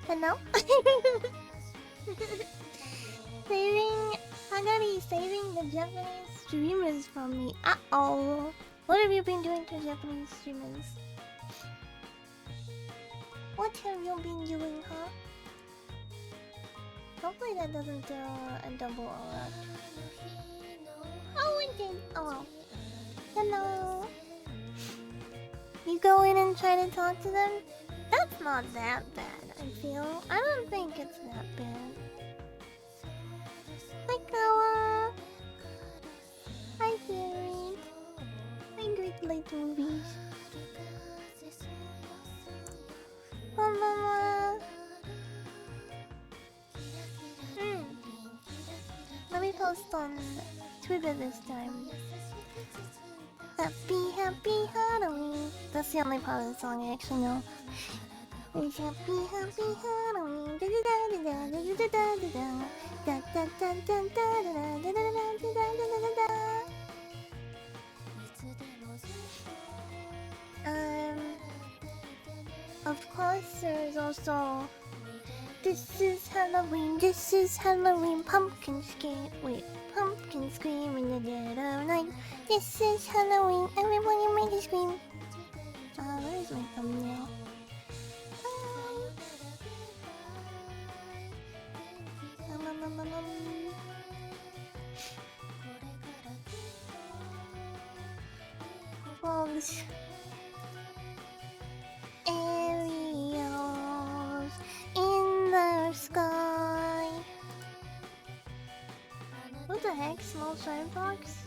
Hello? Saving... Kagari saving the Japanese streamers from me. Uh-oh. What have you been doing to Japanese streamers? What have you been doing, huh? Hopefully that doesn't do a double alert. Oh, it did. Oh well. Hello. You go in and try to talk to them? That's not that bad, I feel. I don't think it's that bad. Hi, Kawa. Hi, Gary. I great like movies. Mama. Let me post on Twitter this time. Happy, happy Halloween. That's the only part of the song I actually know. It's happy, happy Halloween. Of course, there's also This is Halloween, pumpkin scream. Wait, pumpkin scream in the dead of night. This is Halloween, everybody make a scream. Where's my thumbnail? Bugs. Aerials in the sky. What the heck? Small shine fox?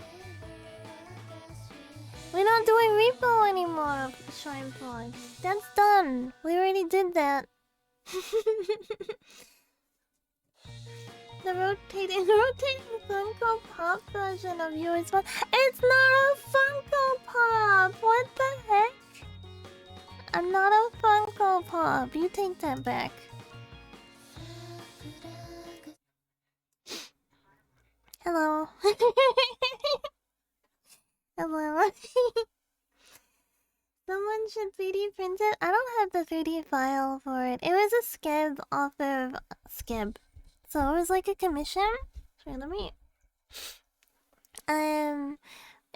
We're not doing repo anymore, Shrine Fox. That's done. We already did that. The rotating Funko Pop version of you is fun. It's not a Funko Pop! What the heck? I'm not a Funko Pop. You take that back. Hello. Hello. Someone should 3D print it. I don't have the 3D file for it. It was a skeb off of skeb. So it was like a commission. Sorry, let me.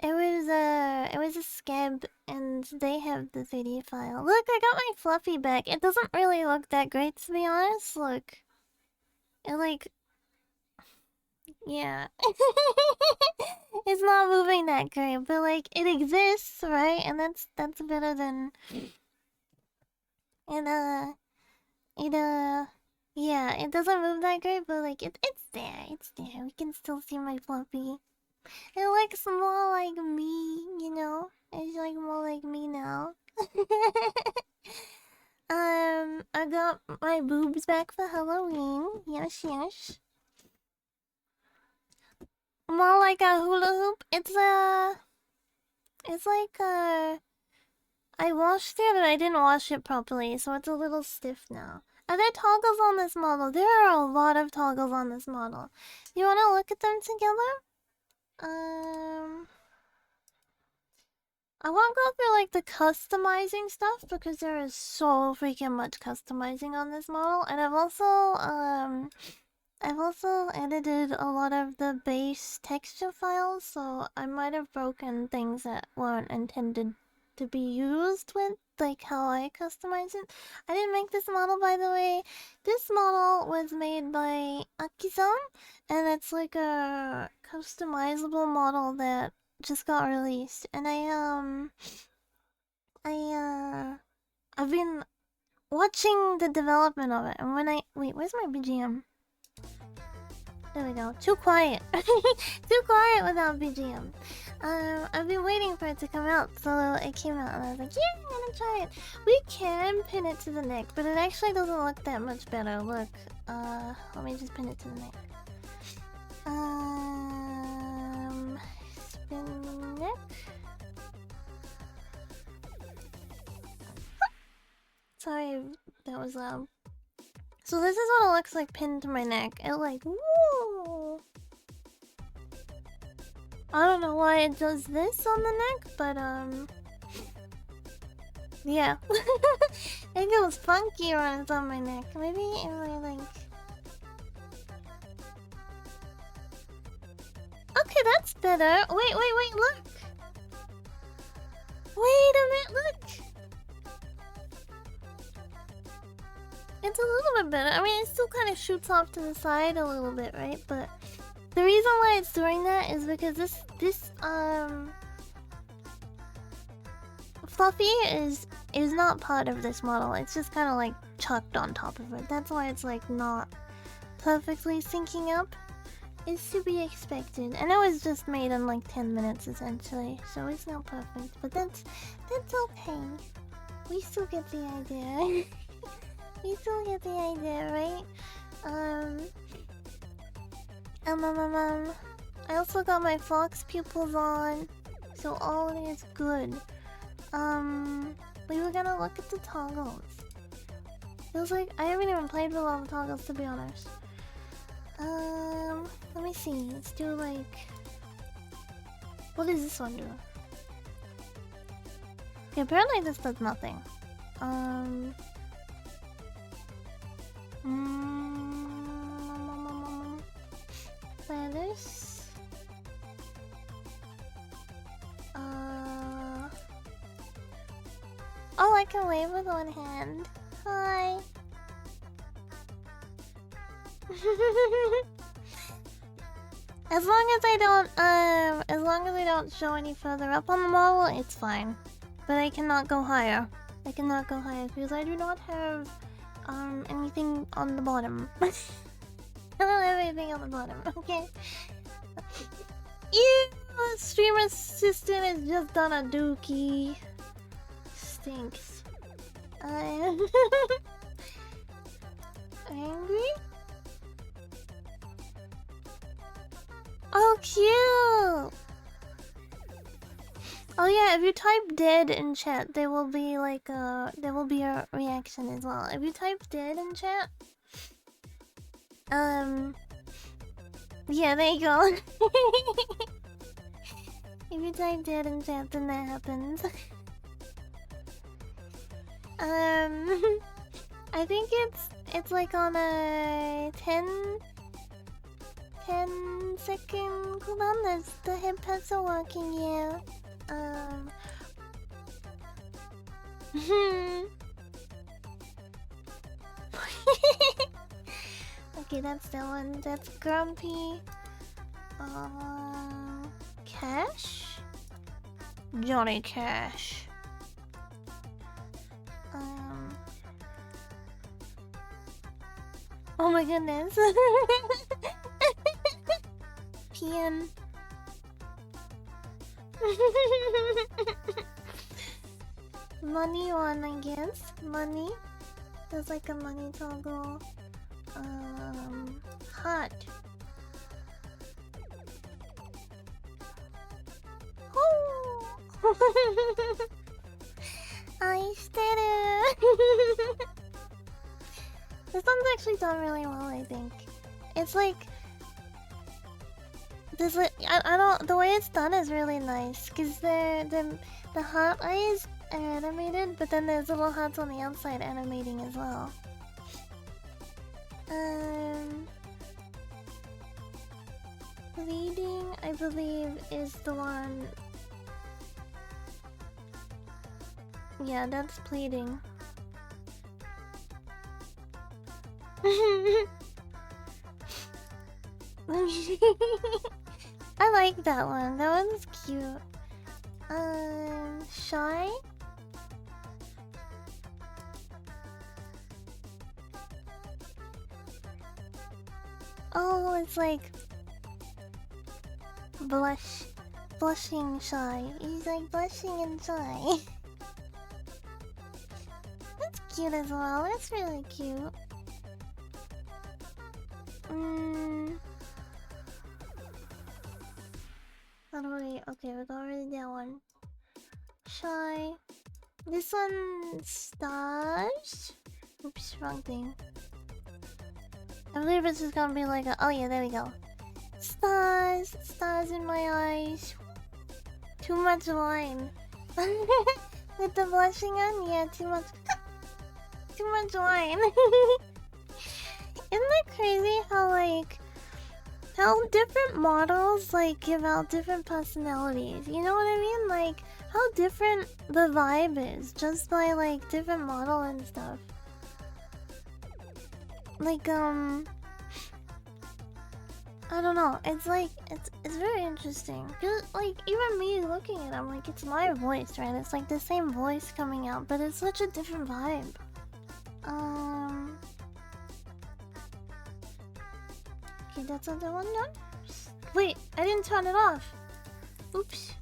It was a skeb, and they have the 3D file. Look, I got my fluffy back. It doesn't really look that great, to be honest. Look, it like, yeah, it's not moving that great, but like it exists, right? And that's better than yeah, it doesn't move that great, but like it's there, it's there. We can still see my fluffy. It looks more like me, you know? It's like more like me now. I got my boobs back for Halloween. Yes, yes. More like a hula hoop. It's like I washed it and I didn't wash it properly, so it's a little stiff now. Are there toggles on this model? There are a lot of toggles on this model. You wanna look at them together? I won't go through like the customizing stuff because there is so freaking much customizing on this model, and I've also edited a lot of the base texture files, so I might have broken things that weren't intended to be used with, like how I customize it. I didn't make this model, by the way. This model was made by Aki-san, and it's like a customizable model that just got released, and I've been watching the development of it, and when wait, where's my BGM? There we go. Too quiet. Too quiet without BGM. I've been waiting for it to come out, so it came out, and I was like, yeah, I'm gonna try it. We can pin it to the neck, but it actually doesn't look that much better. Look, let me just pin it to the neck. Spin neck. Sorry, that was loud. So this is what it looks like pinned to my neck. It like, woo! I don't know why it does this on the neck, but yeah. It goes funky when it's on my neck. Maybe if I like... Okay, that's better. Wait, look! Wait a minute, look! It's a little bit better. I mean, it still kind of shoots off to the side a little bit, right? But the reason why it's doing that is because this Fluffy is not part of this model. It's just kind of like chucked on top of it. That's why it's like not perfectly syncing up. It's to be expected. And it was just made in like 10 minutes essentially, so it's not perfect. But that's okay. We still get the idea. We still get the idea, right? I also got my fox pupils on, so all is good. We were gonna look at the toggles. Feels like I haven't even played with all the toggles, to be honest. Let me see. Let's do like... What does this one do? Okay, apparently this does nothing. Feathers. Oh, I can wave with one hand. Hi. As long as I don't show any further up on the model, it's fine. But I cannot go higher. I cannot go higher because I do not have anything on the bottom. I don't have anything on the bottom, okay? Ew, stream assistant has just done a dookie. Stinks. I'm angry? Oh, cute! Oh yeah, if you type dead in chat, there will be like there will be a reaction as well. If you type dead in chat, yeah, there you go. If you type dead in chat, then that happens. I think it's like on a 10-second cooldown. There's the head pets are working, yeah. Okay, that's that one. That's Grumpy. Cash? Johnny Cash. Oh my goodness. Pian. Money one, I guess. Money. There's like a money toggle. Hot. Oh. I did it. This one's actually done really well, I think. It's like this. I don't. The way it's done is really nice because the heart eyes are animated, but then there's little hearts on the outside animating as well. Bleeding, I believe, is the one. Yeah, that's pleading. I like that one. That one's cute. Shy? Oh, it's like blushing shy. He's like blushing and shy. That's cute as well. That's really cute. How do we... Okay, we got rid of that one. Shy. This one... Stars? Oops, wrong thing. I believe this is gonna be like a... Oh yeah, there we go. Stars. Stars in my eyes. Too much line. With the blushing on? Yeah, too much... Too much wine. Isn't that crazy how, like, how different models, like, give out different personalities? You know what I mean? Like, how different the vibe is just by, like, different model and stuff. Like, I don't know. It's like, it's very interesting. Cause, like, even me looking at it, I'm like, it's my voice, right? It's like the same voice coming out, but it's such a different vibe. Okay, that's another one done. Wait, I didn't turn it off. Oops.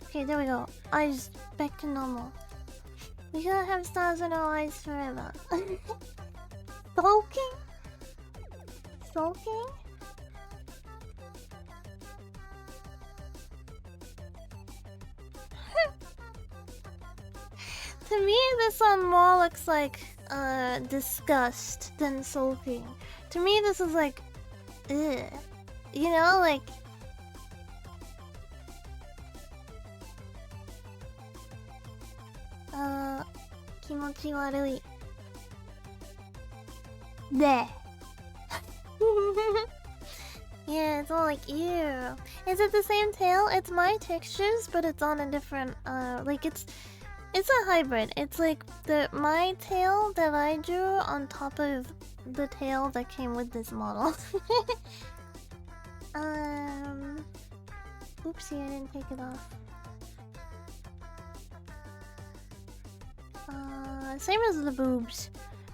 Okay, there we go. Eyes back to normal. We gotta have stars in our eyes forever. Sulking? Sulking? To me, this one more looks like disgust than sulking. To me, this is like, ugh. You know, like. Kimochi warui. There. Yeah, it's all like, ew. Is it the same tail? It's my textures, but it's on a different, like it's a hybrid. It's like my tail that I drew on top of the tail that came with this model. Oopsie, I didn't take it off. Same as the boobs.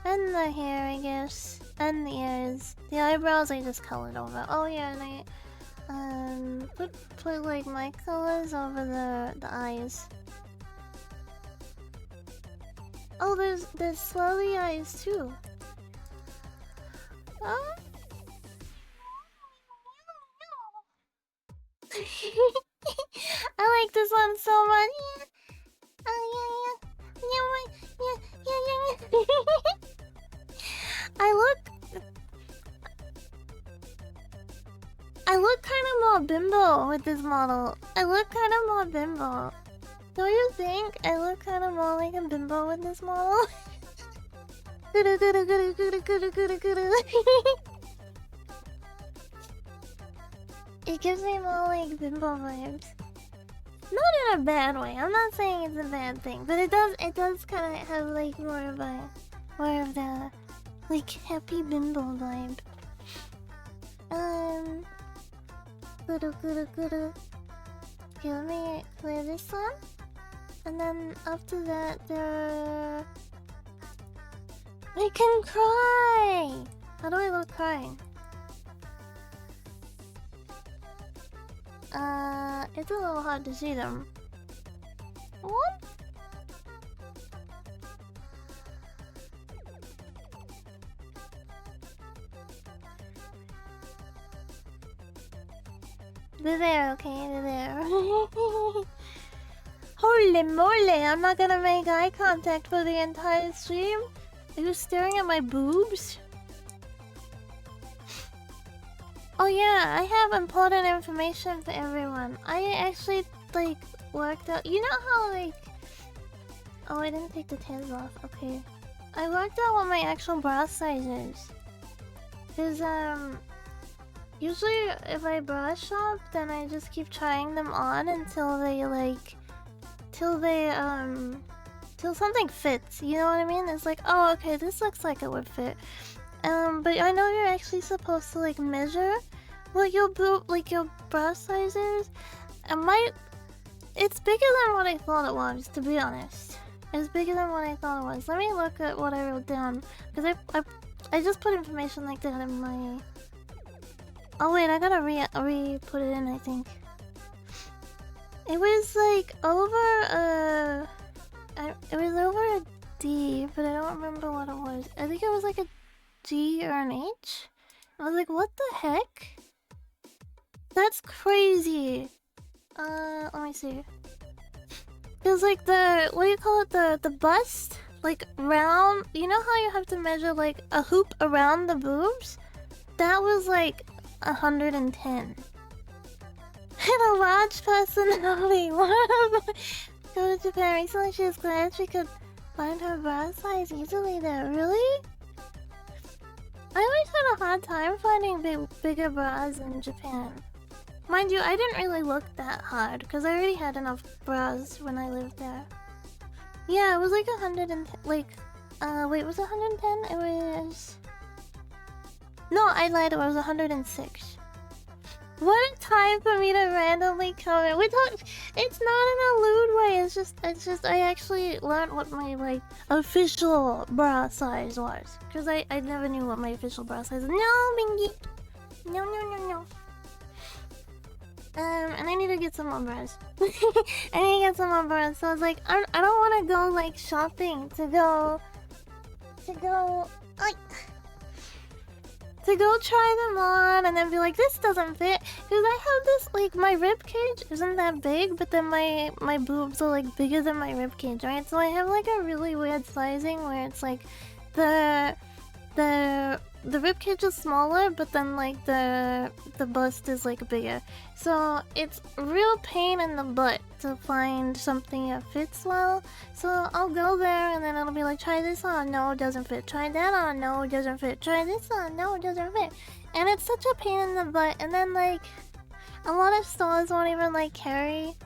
And the hair, I guess. And the ears. The eyebrows I just colored over. Oh yeah, and I put like my colors over the eyes. Oh, there's swirly eyes too. Oh. I like this one so much. Yeah. Oh yeah. I look kind of more bimbo with this model. I look kind of more bimbo. Don't you think I look kind of more like a bimbo with this model? It gives me more like bimbo vibes. Not in a bad way. I'm not saying it's a bad thing, but it does kind of have like more of the like happy bimbo vibe. Okay, let me clear this one, and then after that, I can cry. How do I look crying? It's a little hard to see them. What? They're there, okay? They're there. Holy moly, I'm not gonna make eye contact for the entire stream? Are you staring at my boobs? Oh yeah, I have important information for everyone. I actually, like, worked out... You know how, like... Oh, I didn't take the tails off. Okay. I worked out what my actual bra size is. Because, usually if I bra shop, then I just keep trying them on until they, like... Till something fits. You know what I mean? It's like, oh, okay, this looks like it would fit. But I know you're actually supposed to, like, measure what your bra size is. It's bigger than what I thought it was, to be honest. It's bigger than what I thought it was. Let me look at what I wrote down, because I just put information like that in my... Oh wait, I gotta re-put it in, I think. It was like over it was over a D, but I don't remember what it was. I think it was like a G or an H. I was like, what the heck? That's crazy. Let me see. It was like what do you call it? The bust? Like round, you know how you have to measure like a hoop around the boobs? That was like 110. And a large personality. Go to Japan recently. She was glad she could find her bra size easily there. Really? I always had a hard time finding bigger bras in Japan. Mind you, I didn't really look that hard because I already had enough bras when I lived there. Yeah, it was like 110. Wait, was it 110? It was. No, I lied. It was 106. What a time for me to randomly comment. It's not in a lewd way. It's just I actually learned what my like official bra size was, because I never knew what my official bra size was. No, Bingy. No. And I need to get some more bras. I need to get some more bras. So I was like, I don't want to go like shopping to go try them on and then be like, this doesn't fit. Because I have this, like, my rib cage isn't that big, but then my boobs are like bigger than my rib cage, right? So I have like a really weird sizing where it's like the rib cage is smaller, but then like the bust is like bigger. So it's real pain in the butt to find something that fits well. So I'll go there and then it'll be like, try this on, no, it doesn't fit. Try that on, no, it doesn't fit. Try this on, no, it doesn't fit. And it's such a pain in the butt. And then like a lot of stores won't even like carry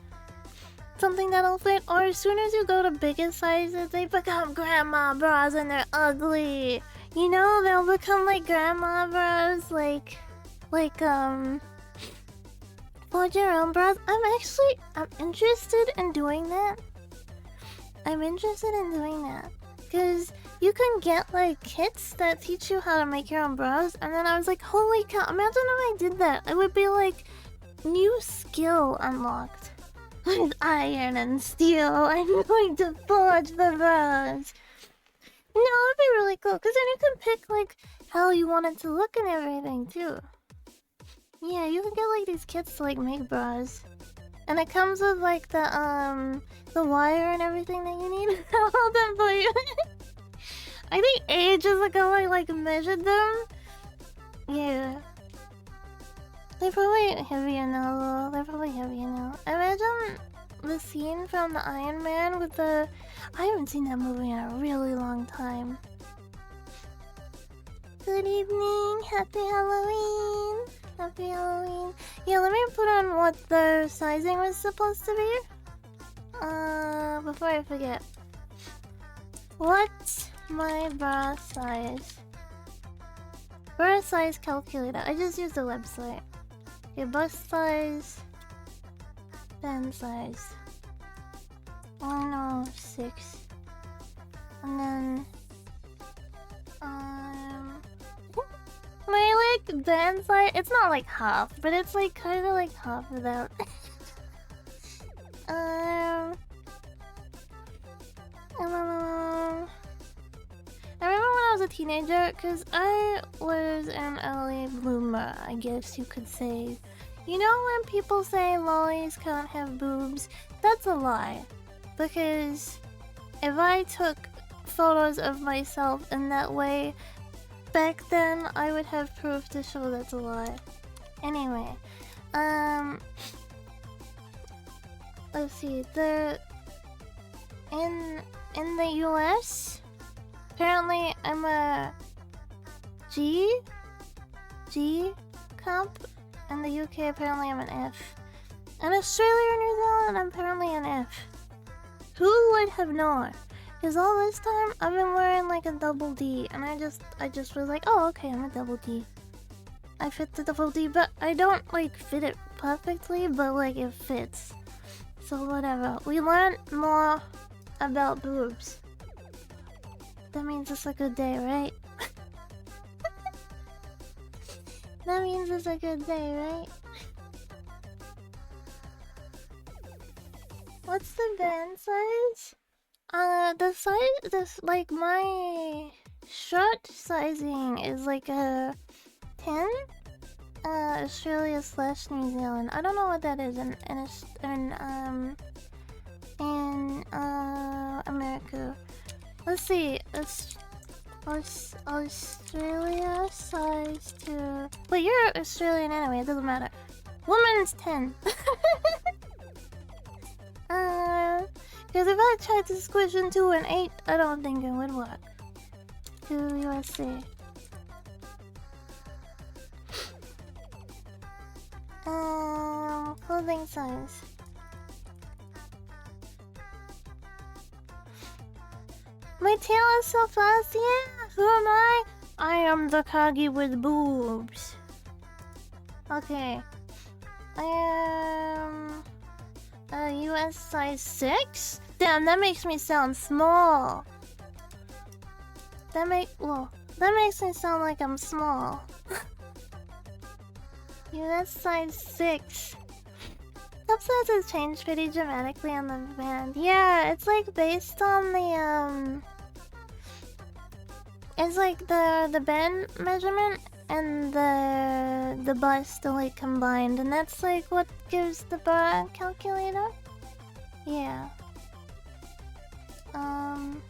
something that'll fit. Or as soon as you go to bigger sizes, they become grandma bras and they're ugly. You know, they'll become like grandma bras, like fold your own bras. I'm interested in doing that. Because you can get like kits that teach you how to make your own bras. And then I was like, holy cow, imagine if I did that. It would be like new skill unlocked. With iron and steel, I'm going to forge the bras. No, it'd be really cool, because then you can pick, like, how you want it to look and everything, too. Yeah, you can get, like, these kits to, like, make bras. And it comes with, like, the wire and everything that you need. I'll hold them for you. I think ages ago I, like, measured them. Yeah. They're probably heavier now, though. Imagine the scene from the Iron Man with the... I haven't seen that movie in a really long time. Good evening, happy Halloween. Happy Halloween. Yeah, let me put on what the sizing was supposed to be. Before I forget. What's my bra size? Bra size calculator. I just used the website. Okay, bust size. Band size. 106. And then my like band size, it's not like half, but it's like kinda like half of that. I remember when I was a teenager, because I was an early bloomer, I guess you could say. You know when people say lollies can't have boobs? That's a lie. Because if I took photos of myself in that way back then, I would have proof to show that's a lie. Anyway, let's see. In the US, apparently I'm a G comp. In the UK, apparently I'm an F. In Australia and New Zealand, I'm apparently an F. Who would have known? Because all this time, I've been wearing like a double D, and I just was like, oh, okay, I'm a double D. I fit the double D, but I don't like fit it perfectly, but like it fits. So whatever. We learned more about boobs. That means it's a good day, right? That means it's a good day, right? What's the band size? Like my shirt sizing is like a 10? Australia / New Zealand. I don't know what that is in America. Let's see. Australia size to... Wait, you're Australian anyway, it doesn't matter. Woman's 10. Because if I tried to squish into an 8, I don't think it would work. 2 USC. Clothing size. My tail is so fast, yeah! Who am I? I am the Kagi with boobs. Okay. I am... US size 6? Damn, that makes me sound small. That makes me sound like I'm small. US size 6. Cup sizes change pretty dramatically on the band. Yeah, it's like based on the it's like the band measurement and the bust are like combined, and that's like what gives the bar calculator. Yeah. I'm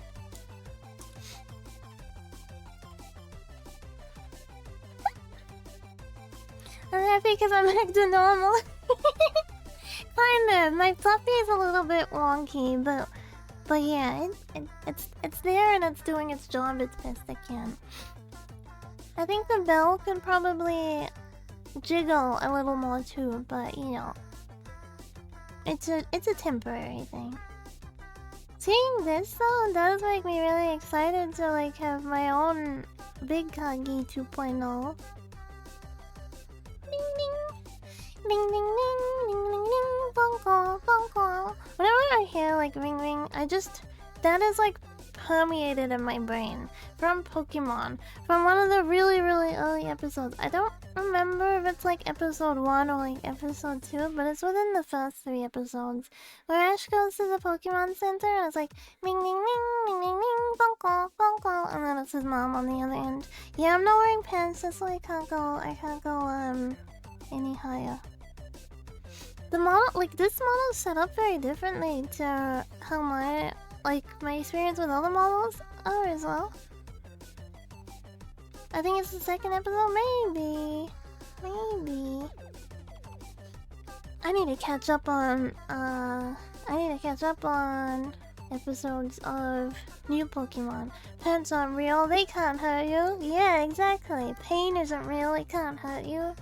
happy because I'm back to normal. Kind of. My fluffy is a little bit wonky, but yeah, it's there and it's doing its job as best it can. I think the bell could probably jiggle a little more too, but you know, it's a temporary thing. Seeing this though does make me really excited to like have my own Big Kagi 2.0. Ding ding, ding ding ding ding ding ding, bonko bonko. Whenever I hear like ring ring, that is like permeated in my brain from Pokemon, from one of the really early episodes. I don't remember if it's like episode 1 or like episode 2, but it's within the first 3 episodes where Ash goes to the Pokemon Center and it's like ring ring ring ring ring ring bonko bonko, and then it's his mom on the other end. Yeah, I'm not wearing pants, that's why I can't go any higher. The model, like this model is set up very differently to how my experience with other models are as well. I think it's the second episode, maybe. I need to catch up on episodes of new Pokemon. Pets aren't real, they can't hurt you. Yeah, exactly. Pain isn't real, it can't hurt you.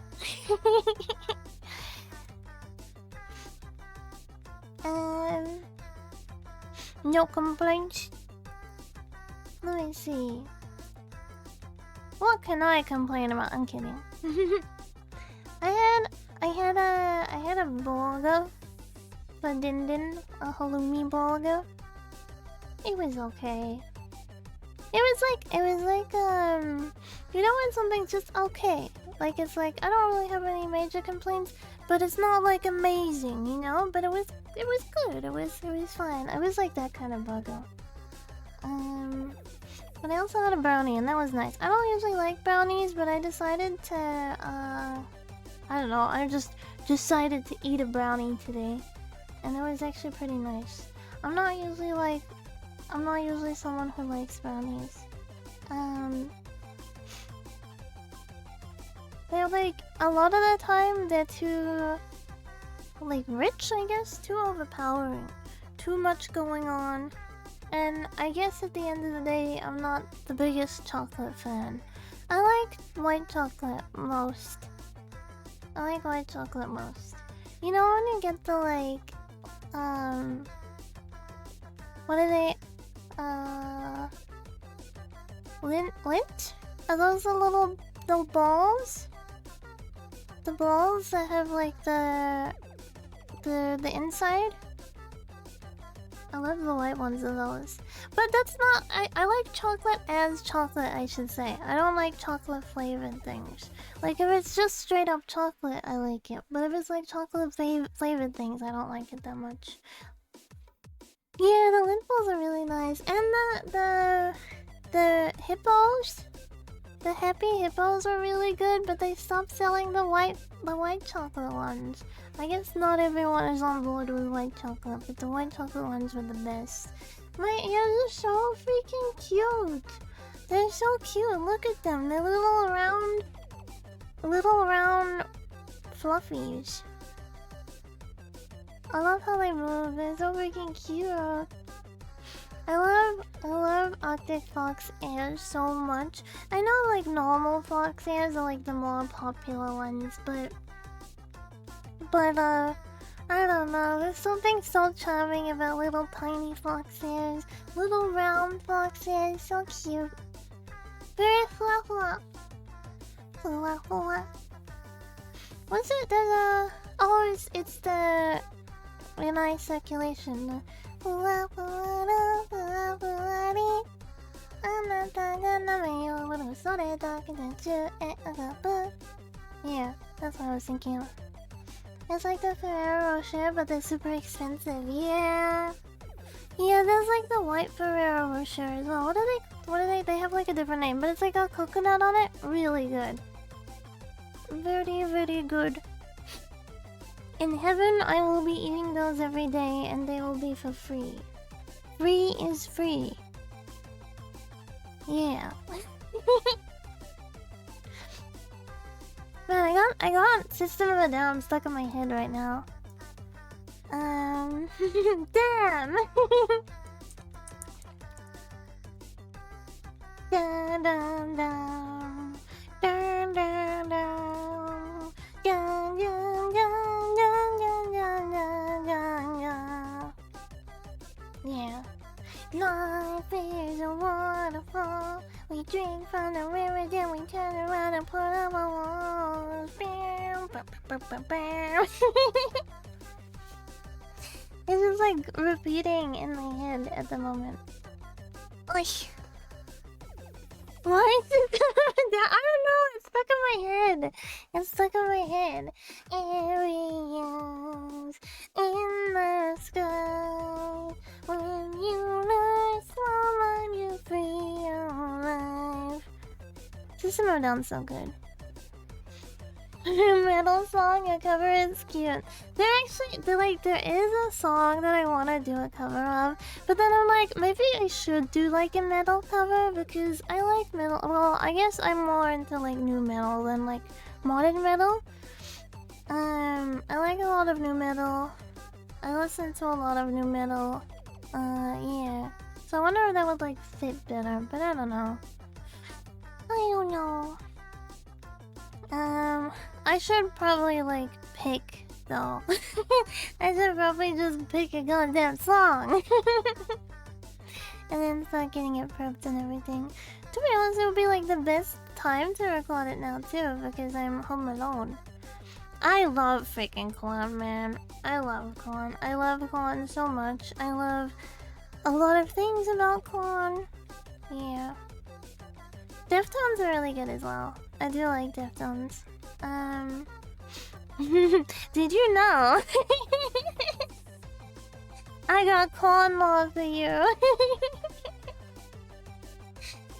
No complaints. Let me see. What can I complain about? I'm kidding. I had a Bulga. A Dindin. A Halloumi Bulga. It was okay. It was like you know when something's just okay? Like it's like I don't really have any major complaints, but it's not like amazing, you know? But it was good. It was fine. I was like that kind of bugger. But I also had a brownie, and that was nice. I don't usually like brownies, but I decided to I don't know. I just decided to eat a brownie today, and it was actually pretty nice. I'm not usually someone who likes brownies. They're like, a lot of the time, they're too, like, rich, I guess? Too overpowering. Too much going on. And I guess at the end of the day, I'm not the biggest chocolate fan. I like white chocolate most. You know when you get the, like, what are they? Lint? Are those the little balls? The balls that have like the inside? I love the white ones of those. But that's not... I like chocolate as chocolate, I should say. I don't like chocolate flavored things. Like if it's just straight up chocolate, I like it. But if it's like chocolate flavored things, I don't like it that much. Yeah, the lint balls are really nice. And the hippos... The happy hippos are really good, but they stopped selling the white chocolate ones. I guess not everyone is on board with white chocolate, but the white chocolate ones were the best. My ears are so freaking cute. They're so cute. Look at them. They're little round fluffies. I love how they move. They're so freaking cute. I love Arctic fox ears so much. I know like normal fox ears are like the more popular ones, but I don't know. There's something so charming about little tiny fox ears, little round fox ears, so cute. Very fluffy. What's it? There's a it's the inner circulation. Yeah, that's what I was thinking of. It's like the Ferrero Rocher, but they're super expensive. Yeah, there's like the white Ferrero Rocher as well. What are they? They have like a different name, but it's like a coconut on it. Really good. Very, very good. In heaven, I will be eating those every day, and they will be for free. Free is free. Yeah. Man, I got System of a Down stuck in my head right now. Damn. Dun dun dun. Dun dun dun. Dun dun dun dun dun dun dun dun. Yeah. Life is a waterfall. We drink from the river, then we turn around and put up our walls. Bam, bam, bam, bam, bam. It's just like repeating in my head at the moment. Oy. Why is it I don't know, it's stuck in my head. It's stuck in my head. Areas in the sky. When you last one, you free your life. System of a Down's so good. Metal song, a cover is cute. There is a song that I want to do a cover of, but then I'm like, maybe I should do like a metal cover because I like metal. Well, I guess I'm more into like new metal than like modern metal. I like a lot of new metal. I listen to a lot of new metal. Yeah. So I wonder if that would like fit better, but I don't know. I don't know. I should probably like pick though. I should probably just pick a goddamn song. And then start getting it prepped and everything. To be honest, it would be like the best time to record it now too, because I'm home alone. I love freaking Corn, man. I love Corn. I love Corn so much. I love a lot of things about Corn. Yeah. Deftones are really good as well. I do like Deftones. Did you know? I got corn law for you.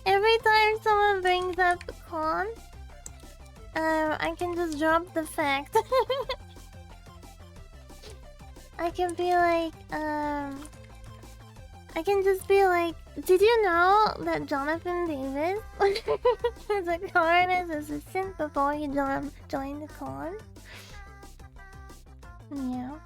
Every time someone brings up corn, I can just drop the fact. I can be like, I can just be like, did you know that Jonathan Davis was a coroner's assistant before he joined the con? Yeah.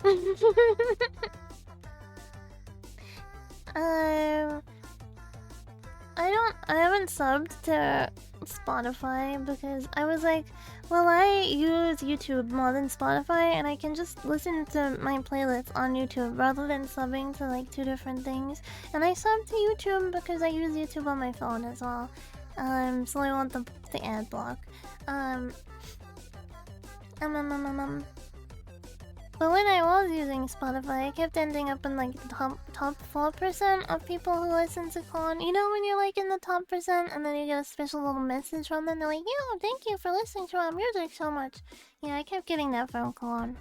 I haven't subbed to Spotify because I was like, well, I use YouTube more than Spotify and I can just listen to my playlists on YouTube rather than subbing to like two different things. And I sub to YouTube because I use YouTube on my phone as well. So I want the ad block. But when I was using Spotify, I kept ending up in like the top 4% of people who listen to Con. You know when you're like in the top percent and then you get a special little message from them, they're like, yo, thank you for listening to our music so much. Yeah, I kept getting that from Con.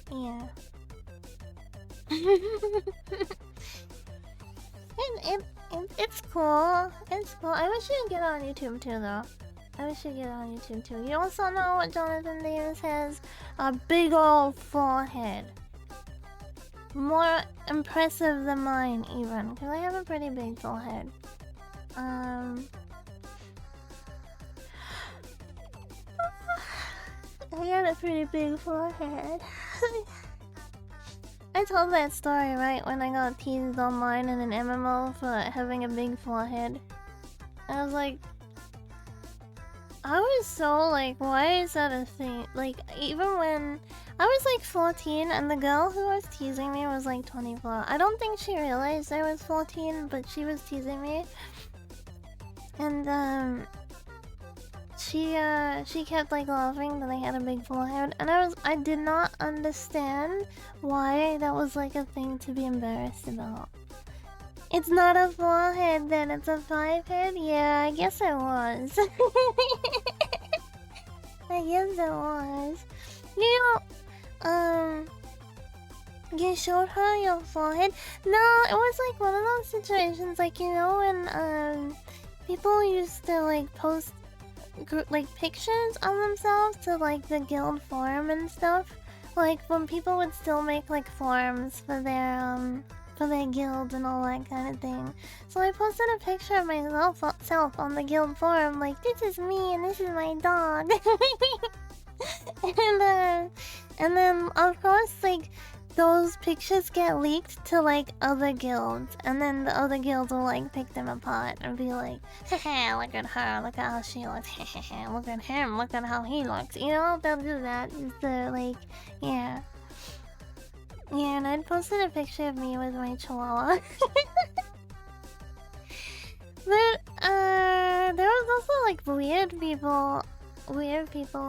Yeah. It's cool. It's cool. I wish you could get on YouTube too, though. I wish you could get on YouTube too. You also know what Jonathan Davis has? A big old forehead. More impressive than mine, even. Because I have a pretty big forehead. I had a pretty big forehead. I told that story, right, when I got teased online in an MMO for having a big forehead. I was like... I was so like, why is that a thing? Like, even when... I was like 14 and the girl who was teasing me was like 24. I don't think she realized I was 14, but she was teasing me. And, she kept like laughing that I had a big forehead, and I did not understand why that was like a thing to be embarrassed about. It's not a forehead then, it's a 5-head? Yeah, I guess it was. I guess it was. You know, you showed her your forehead? No, it was like one of those situations, like, you know, when, people used to like post like pictures of themselves to like the guild forum and stuff. Like when people would still make like forums for their guild and all that kind of thing. So I posted a picture of myself on the guild forum, like, this is me and this is my dog. And then of course like those pictures get leaked to like other guilds, and then the other guilds will like pick them apart and be like, haha, look at her, look at how she looks, haha, look at him, look at how he looks, you know, they'll do that. So like, yeah. Yeah, and I'd posted a picture of me with my chihuahua. But there was also like weird people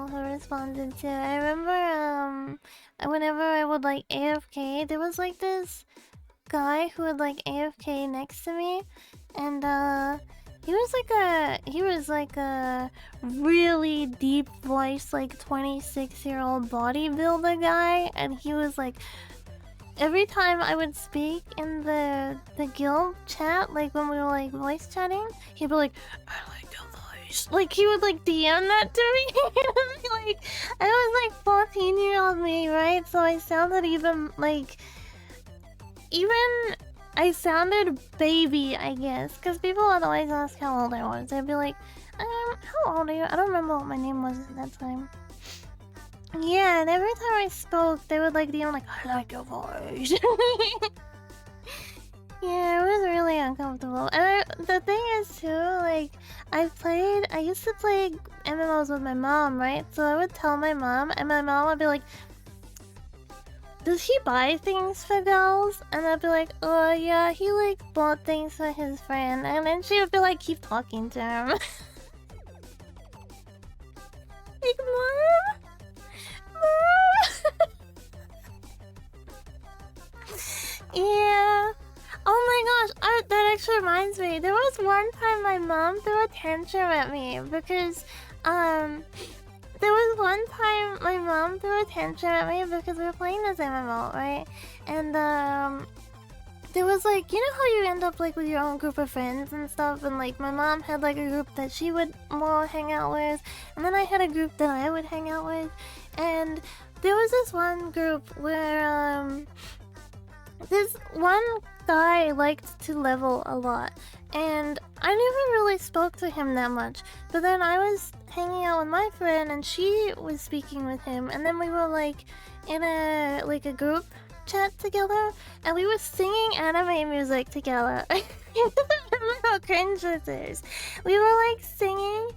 who responded to it. I remember whenever I would like AFK, there was like this guy who would like AFK next to me, and he was like a really deep voice, like 26-year-old bodybuilder guy, and he was like, every time I would speak in the guild chat, like when we were like voice chatting, he'd be like, I like your voice. Like he would like DM that to me. Like I was like 14-year-old me, right? So I sounded I sounded baby, I guess, because people would always ask how old I was. They'd be like, how old are you? I don't remember what my name was at that time. Yeah, and every time I spoke, they would like DM like, I like your voice. Yeah, it was really uncomfortable. And the thing is too, like, I used to play MMOs with my mom, right? So I would tell my mom, and my mom would be like, does he buy things for girls? And I'd be like, oh yeah, he like bought things for his friend. And then she would be like, keep talking to him. Like, Mom? Yeah. Oh my gosh, that actually reminds me. There was one time my mom threw a tantrum at me because, there was one time my mom threw a tantrum at me because we were playing this MMO, right? And, there was like, you know how you end up like with your own group of friends and stuff, and like my mom had like a group that she would more hang out with, and then I had a group that I would hang out with, and there was this one group where this one guy liked to level a lot, and I never really spoke to him that much, but then I was hanging out with my friend and she was speaking with him, and then we were like in a group chat together, and we were singing anime music together. I remember how cringe this is. We were like singing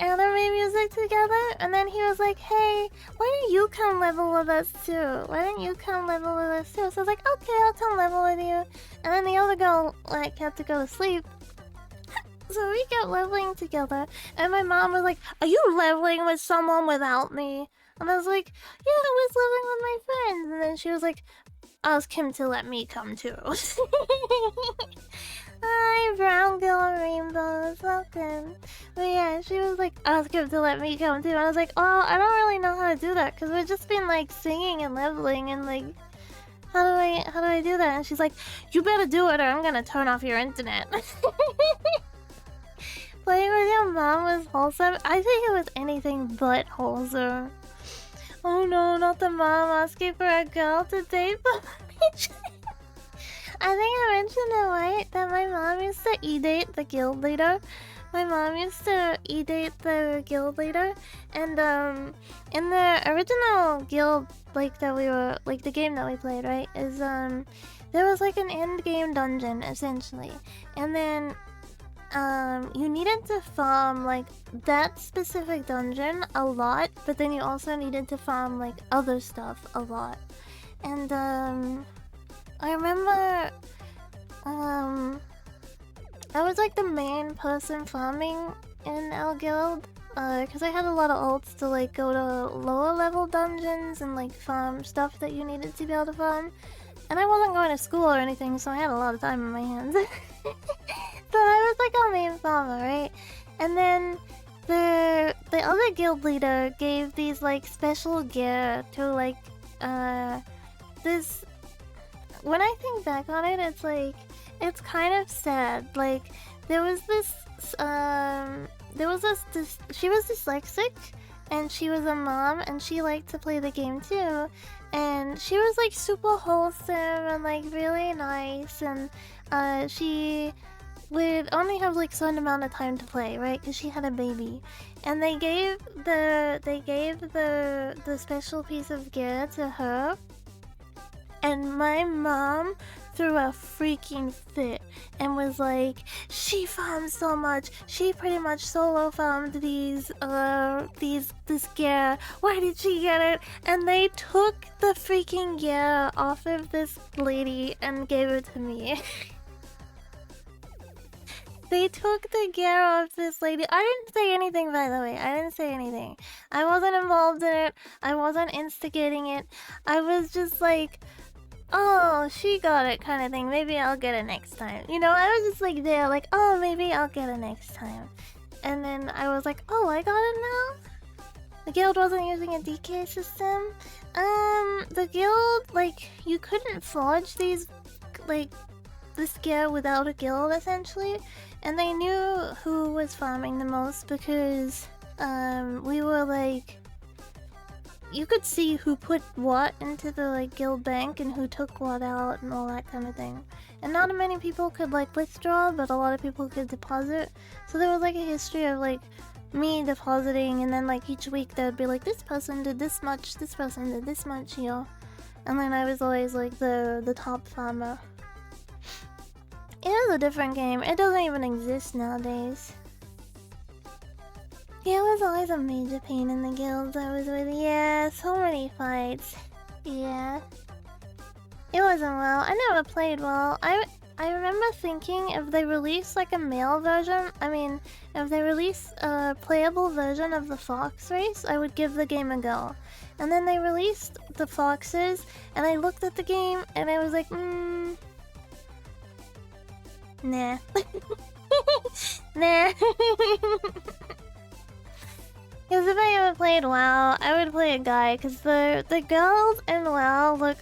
anime music together, and then he was like, hey, why don't you come level with us too? Why don't you come level with us too? So I was like, okay, I'll come level with you. And then the other girl like had to go to sleep. So we kept leveling together, and my mom was like, are you leveling with someone without me? And I was like, yeah, I was leveling with my friends. And then she was like, ask him to let me come too. Hi, brown girl rainbows, welcome. But yeah, she was like, ask him to let me come too. And I was like, oh, I don't really know how to do that, because we've just been like singing and leveling, and like, how do I do that? And she's like, you better do it or I'm gonna turn off your internet. Playing with your mom was wholesome. I think it was anything but wholesome. Oh no, not the mom asking for a girl to date. I think I mentioned it, right? That my mom used to e-date the guild leader. My mom used to e-date the guild leader, and in the original guild, like that we were, like the game that we played, right? Is there was like an end game dungeon essentially, and then you needed to farm like that specific dungeon a lot, but then you also needed to farm like other stuff a lot, and I remember I was like the main person farming in our guild, because I had a lot of ults to like go to lower level dungeons and like farm stuff that you needed to be able to farm. And I wasn't going to school or anything, so I had a lot of time in my hands. So I was like our main farmer, right? And then the other guild leader gave these like special gear to like this. When I think back on it, it's like it's kind of sad. Like there was this she was dyslexic and she was a mom and she liked to play the game too, and she was like super wholesome and like really nice, and she would only have like certain amount of time to play, right? Because she had a baby, and they gave the special piece of gear to her, and my mom threw a freaking fit and was like, she farmed so much, she pretty much solo farmed this gear, why did she get it? And they took the freaking gear off of this lady and gave it to me. They took the gear off this lady. I didn't say anything, by the way. I didn't say anything. I wasn't involved in it. I wasn't instigating it. I was just like, oh, she got it kind of thing. Maybe I'll get it next time. You know, I was just like there, like, oh, maybe I'll get it next time. And then I was like, oh, I got it now? The guild wasn't using a DK system. The guild, like, you couldn't forge these, like, this gear without a guild, essentially. And they knew who was farming the most because, we were like, you could see who put what into the like guild bank and who took what out and all that kind of thing. And not many people could like withdraw, but a lot of people could deposit. So there was like a history of like me depositing, and then like each week there would be like, this person did this much, this person did this much, you know. And then I was always like the top farmer. It is a different game. It doesn't even exist nowadays. Yeah, it was always a major pain in the guilds I was with. Yeah, so many fights. Yeah. It wasn't well. I never played well. I remember thinking if they release like a male version, if they release a playable version of the fox race, I would give the game a go. And then they released the foxes, and I looked at the game, and I was like, nah. Nah. Because if I ever played WoW, I would play a guy, because the girls in WoW look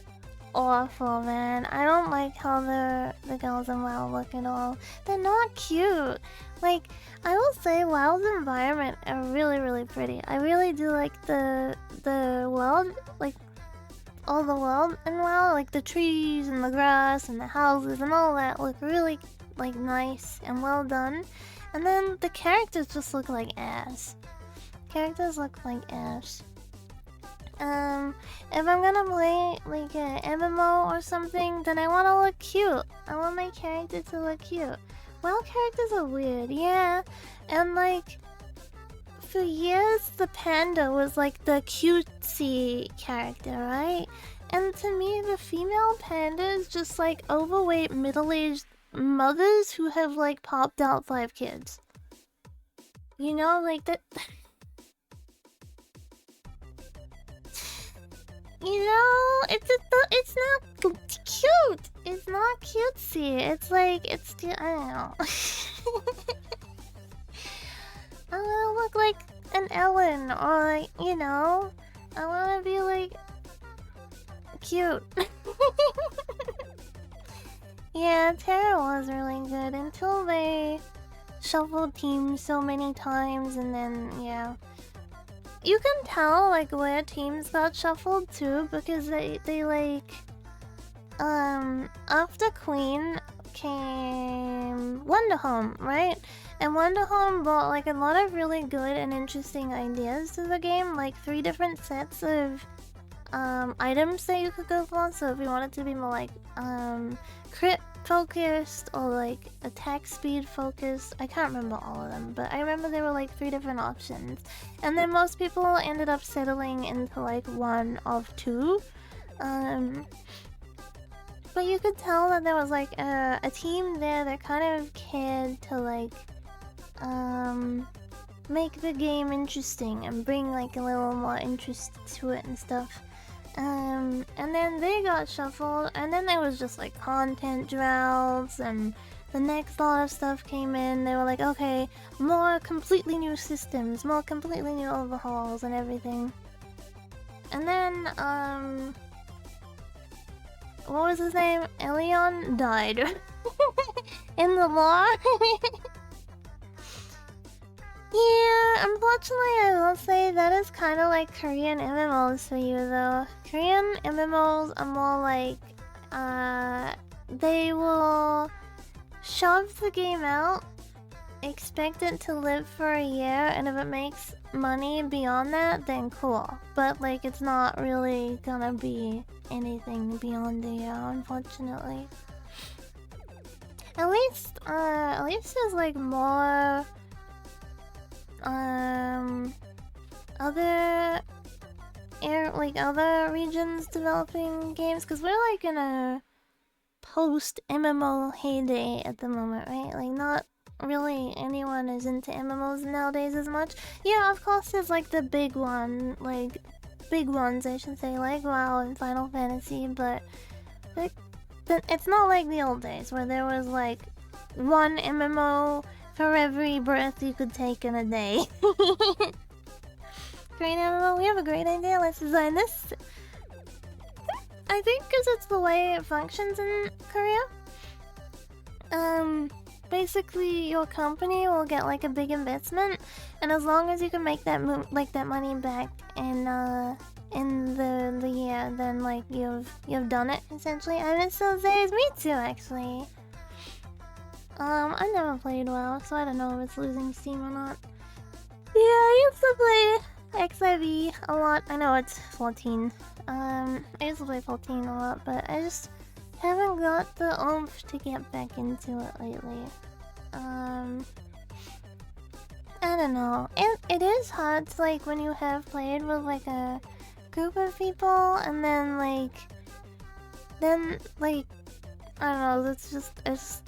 awful, man. I don't like how the girls in WoW look at all. They're not cute. Like, I will say WoW's environment are really, really pretty. I really do like the world, like, all the world in WoW, like the trees and the grass and the houses and all that look really, like, nice and well done. And then the characters just look like ass. Characters look like ass. If I'm gonna play like an MMO or something, then I want to look cute. I want my character to look cute. Well, characters are weird, yeah. And like, for years, the panda was like the cutesy character, right? And to me, the female panda is just like overweight, middle-aged mothers who have like popped out 5 kids. You know, like that. You know, it's not cute. It's not cutesy. It's like, I don't know. I wanna look like an Ellen, or like, you know, I wanna be like cute. Yeah, Terra was really good until they shuffled teams so many times, and then yeah. You can tell like where teams got shuffled too, because they like after Queen came Wonderhome, right? And Wonder Home brought like a lot of really good and interesting ideas to the game, like 3 different sets of items that you could go for. So if you wanted to be more like crit focused or like attack speed focused, I can't remember all of them, but I remember there were like 3 different options. And then most people ended up settling into like one of 2. But you could tell that there was like a team there that kind of cared to like make the game interesting and bring like a little more interest to it and stuff. And then they got shuffled, and then there was just like content droughts, and the next lot of stuff came in. They were like, okay, more completely new systems, more completely new overhauls and everything. And then what was his name? Elion died in the lore. Yeah, unfortunately I will say that is kind of like Korean MMOs for you though. Korean MMOs are more like, they will shove the game out, expect it to live for a year, and if it makes money beyond that, then cool. But like, it's not really gonna be anything beyond a year, unfortunately. At least there's like more other regions developing games, because we're like in a post MMO heyday at the moment, right? Like, not really anyone is into MMOs nowadays as much. Yeah, of course there's like the big ones, I should say, like WoW and Final Fantasy, but it's not like the old days where there was like one MMO for every breath you could take in a day. Great MMO, we have a great idea, let's design this. I think because it's the way it functions in Korea. Basically your company will get like a big investment, and as long as you can make that that money back in the year, then like you've done it essentially. I miss those days. Me too, actually. I never played WoW, so I don't know if it's losing steam or not. Yeah, I used to play XIV a lot. I know it's 14. I used to play 14 a lot, but I just haven't got the oomph to get back into it lately. I don't know. It is hard to, like, when you have played with like a group of people, and then like I don't know, it's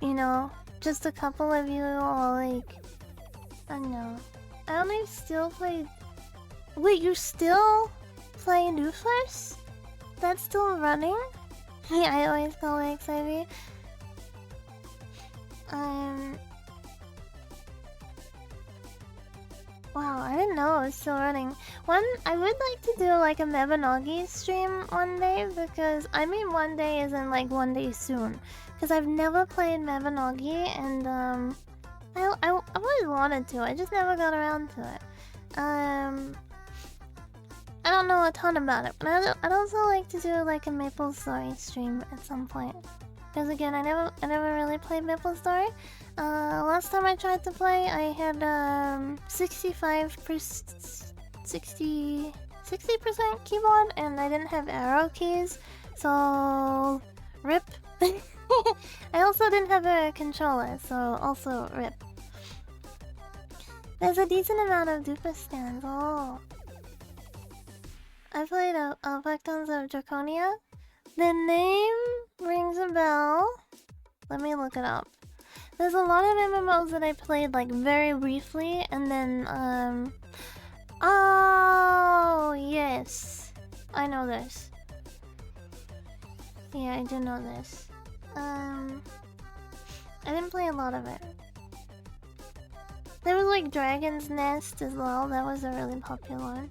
you know, just a couple of you, or like, I don't know. I only still play. Wait, you still play Doofless? That's still running? Yeah, I always call it XIV. Wow, I didn't know it was still running. I would like to do like a Mabinogi stream one day, because I mean one day isn't like one day soon. Because I've never played Mabinogi, and I always wanted to, I just never got around to it. I don't know a ton about it, but I'd also like to do like a Maple Story stream at some point. Because again, I never really played Maple Story. Last time I tried to play, I had 60% keyboard, and I didn't have arrow keys, so rip. I also didn't have a controller, so also rip. There's a decent amount of Doofus stands. Oh. I played Vectons of Draconia. The name rings a bell. Let me look it up. There's a lot of MMOs that I played like very briefly, and then oh yes, I know this. Yeah, I do know this. I didn't play a lot of it. There was like Dragon's Nest as well. That was a really popular one.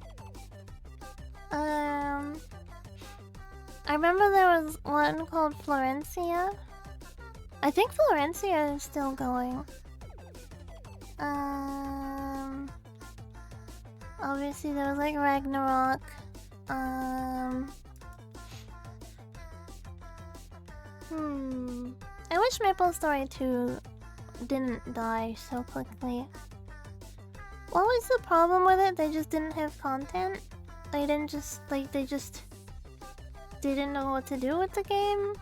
I remember there was one called Florencia. I think Florencia is still going. Obviously there was like Ragnarok. I wish Maple Story 2 didn't die so quickly. What was the problem with it? They just didn't have content? They didn't just, like, they just didn't know what to do with the game?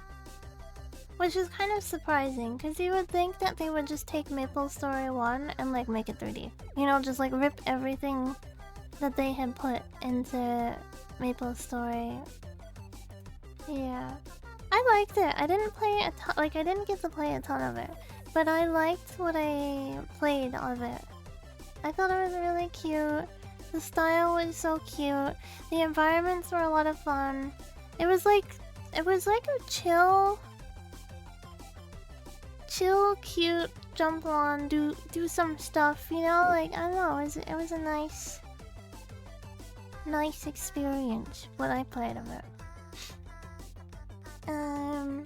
Which is kind of surprising, because you would think that they would just take MapleStory 1 and, like, make it 3D. You know, just, like, rip everything that they had put into MapleStory. Yeah. I liked it. I didn't play a ton, like, I didn't get to play a ton of it. But I liked what I played of it. I thought it was really cute. The style was so cute. The environments were a lot of fun. It was like a chill, cute, jump on, do some stuff, you know? Like, I don't know, it was a nice experience when I played of it. I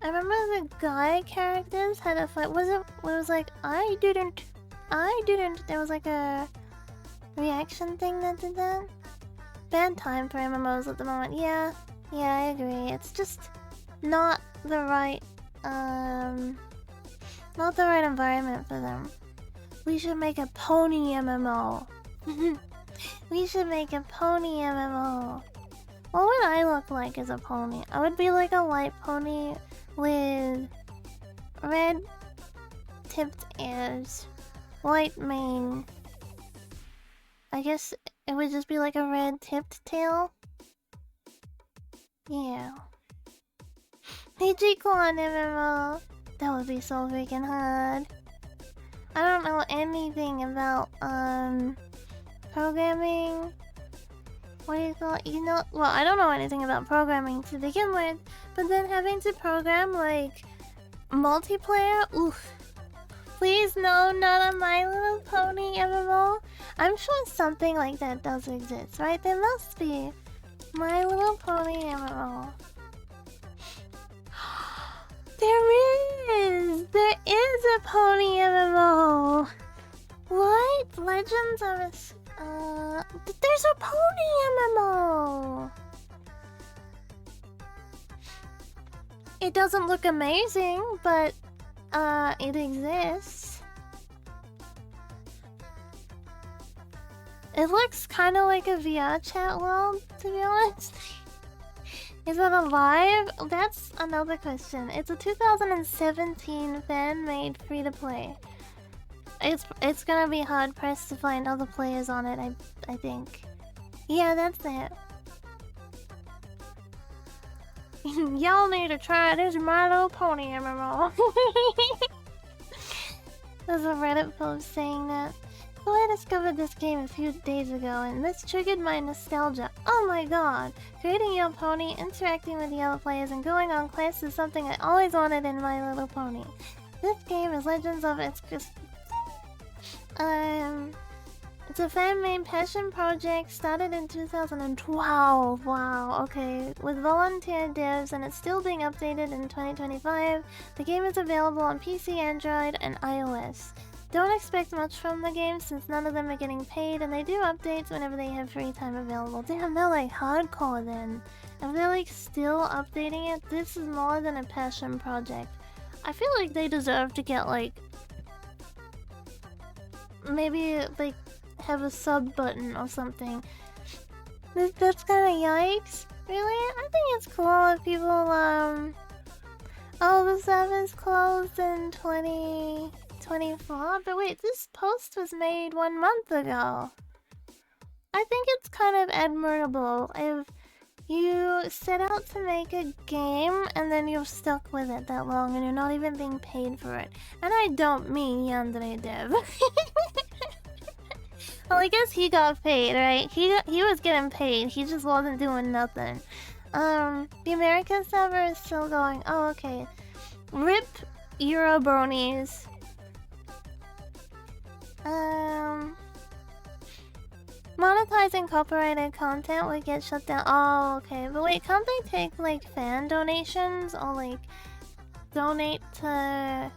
remember the guy characters had a fight. It was like, I didn't. There was like a reaction thing that did that. Bad time for MMOs at the moment. Yeah, I agree. It's just not the right environment for them. We should make a pony MMO. We should make a pony MMO. What would I look like as a pony? I would be like a white pony with red tipped ears, white mane. I guess it would just be like a red tipped tail. Yeah. Hijiko on MMO. That would be so freaking hard. I don't know anything about programming. What do you call it? You know, well, I don't know anything about programming to begin with, but then having to program like multiplayer, oof. Please no, not a My Little Pony MMO. I'm sure something like that does exist, right? There must be My Little Pony MMO. There is a pony MMO. What? Legends of a... there's a pony MMO! It doesn't look amazing, but, it exists. It looks kind of like a VR chat world, to be honest. Is it alive? That's another question. It's a 2017 fan-made free-to-play. It's gonna be hard-pressed to find other players on it, I think. Yeah, that's it. Y'all need to try this My Little Pony MMO. There's a Reddit post saying that. So I discovered this game a few days ago, and this triggered my nostalgia. Oh my god! Creating your pony, interacting with the other players, and going on quests is something I always wanted in My Little Pony. This game is Legends of its... It's a fan-made passion project started in 2012. Wow, okay. With volunteer devs, and it's still being updated in 2025. The game is available on PC, Android, and iOS. Don't expect much from the game since none of them are getting paid, and they do updates whenever they have free time available. Damn, they're like hardcore then. If they're like still updating it, this is more than a passion project. I feel like they deserve to get like... maybe like have a sub button or something. That's kinda yikes. Really? I think it's cool if people oh, the service closed in 2024? But wait, this post was made 1 month ago. I think it's kind of admirable if you set out to make a game and then you're stuck with it that long and you're not even being paid for it. And I don't mean Yandere Dev. Well, I guess he got paid, right? He was getting paid. He just wasn't doing nothing. The American server is still going. Oh, okay. RIP Eurobronies. Monetizing copyrighted content would get shut down. Oh, okay. But wait, can't they take, like, fan donations? Or, like, donate to...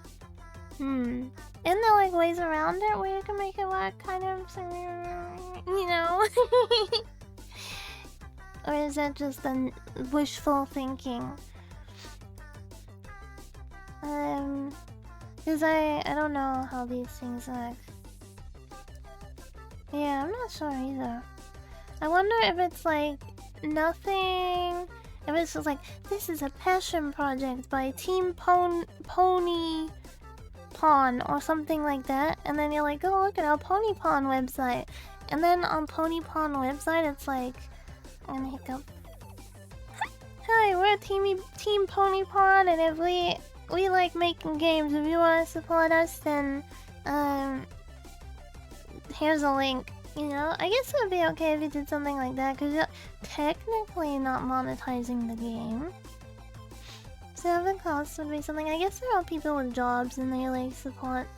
Isn't there, like, ways around it where you can make it work, kind of? You know? Or is that just a wishful thinking? Cause I don't know how these things work. Yeah, I'm not sure either. I wonder if it's like nothing. If it's just like, this is a passion project by Team Pony Pawn or something like that, and then you're like, oh, look at our Pony Pawn website, and then on Pony Pawn website it's like, I'm gonna hiccup. Hi, we're Team Pony Pawn, and if we like making games. If you want to support us, then here's a link. You know, I guess it would be okay if you did something like that, because you're technically not monetizing the game. So the cost would be something. I guess there are people with jobs and they like support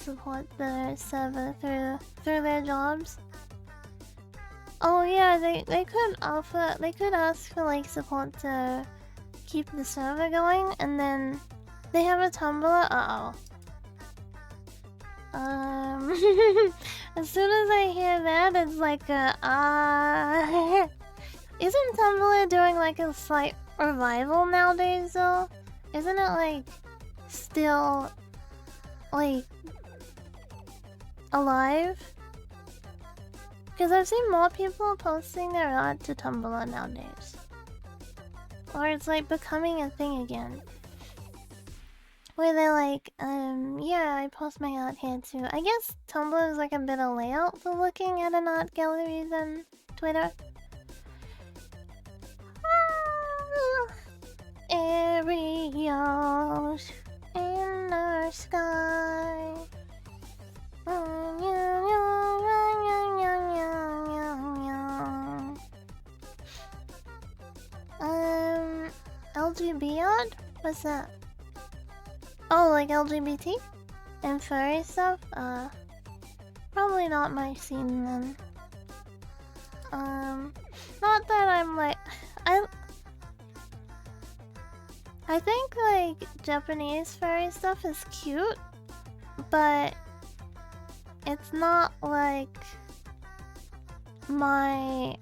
the server through their jobs. Oh yeah, they could ask for like support to keep the server going, and then they have a Tumblr. As soon as I hear that, it's like isn't Tumblr doing like a slight revival nowadays though? Isn't it like still like alive? Because I've seen more people posting their art to Tumblr nowadays. Or it's like becoming a thing again. Where they're like, yeah, I post my art here too. I guess Tumblr is like a better layout for looking at an art gallery than Twitter. Aerials in the sky. LGB art? What's that? Oh, like LGBT? And furry stuff? Probably not my scene then. Not that I'm like... I think like Japanese furry stuff is cute, but it's not like my...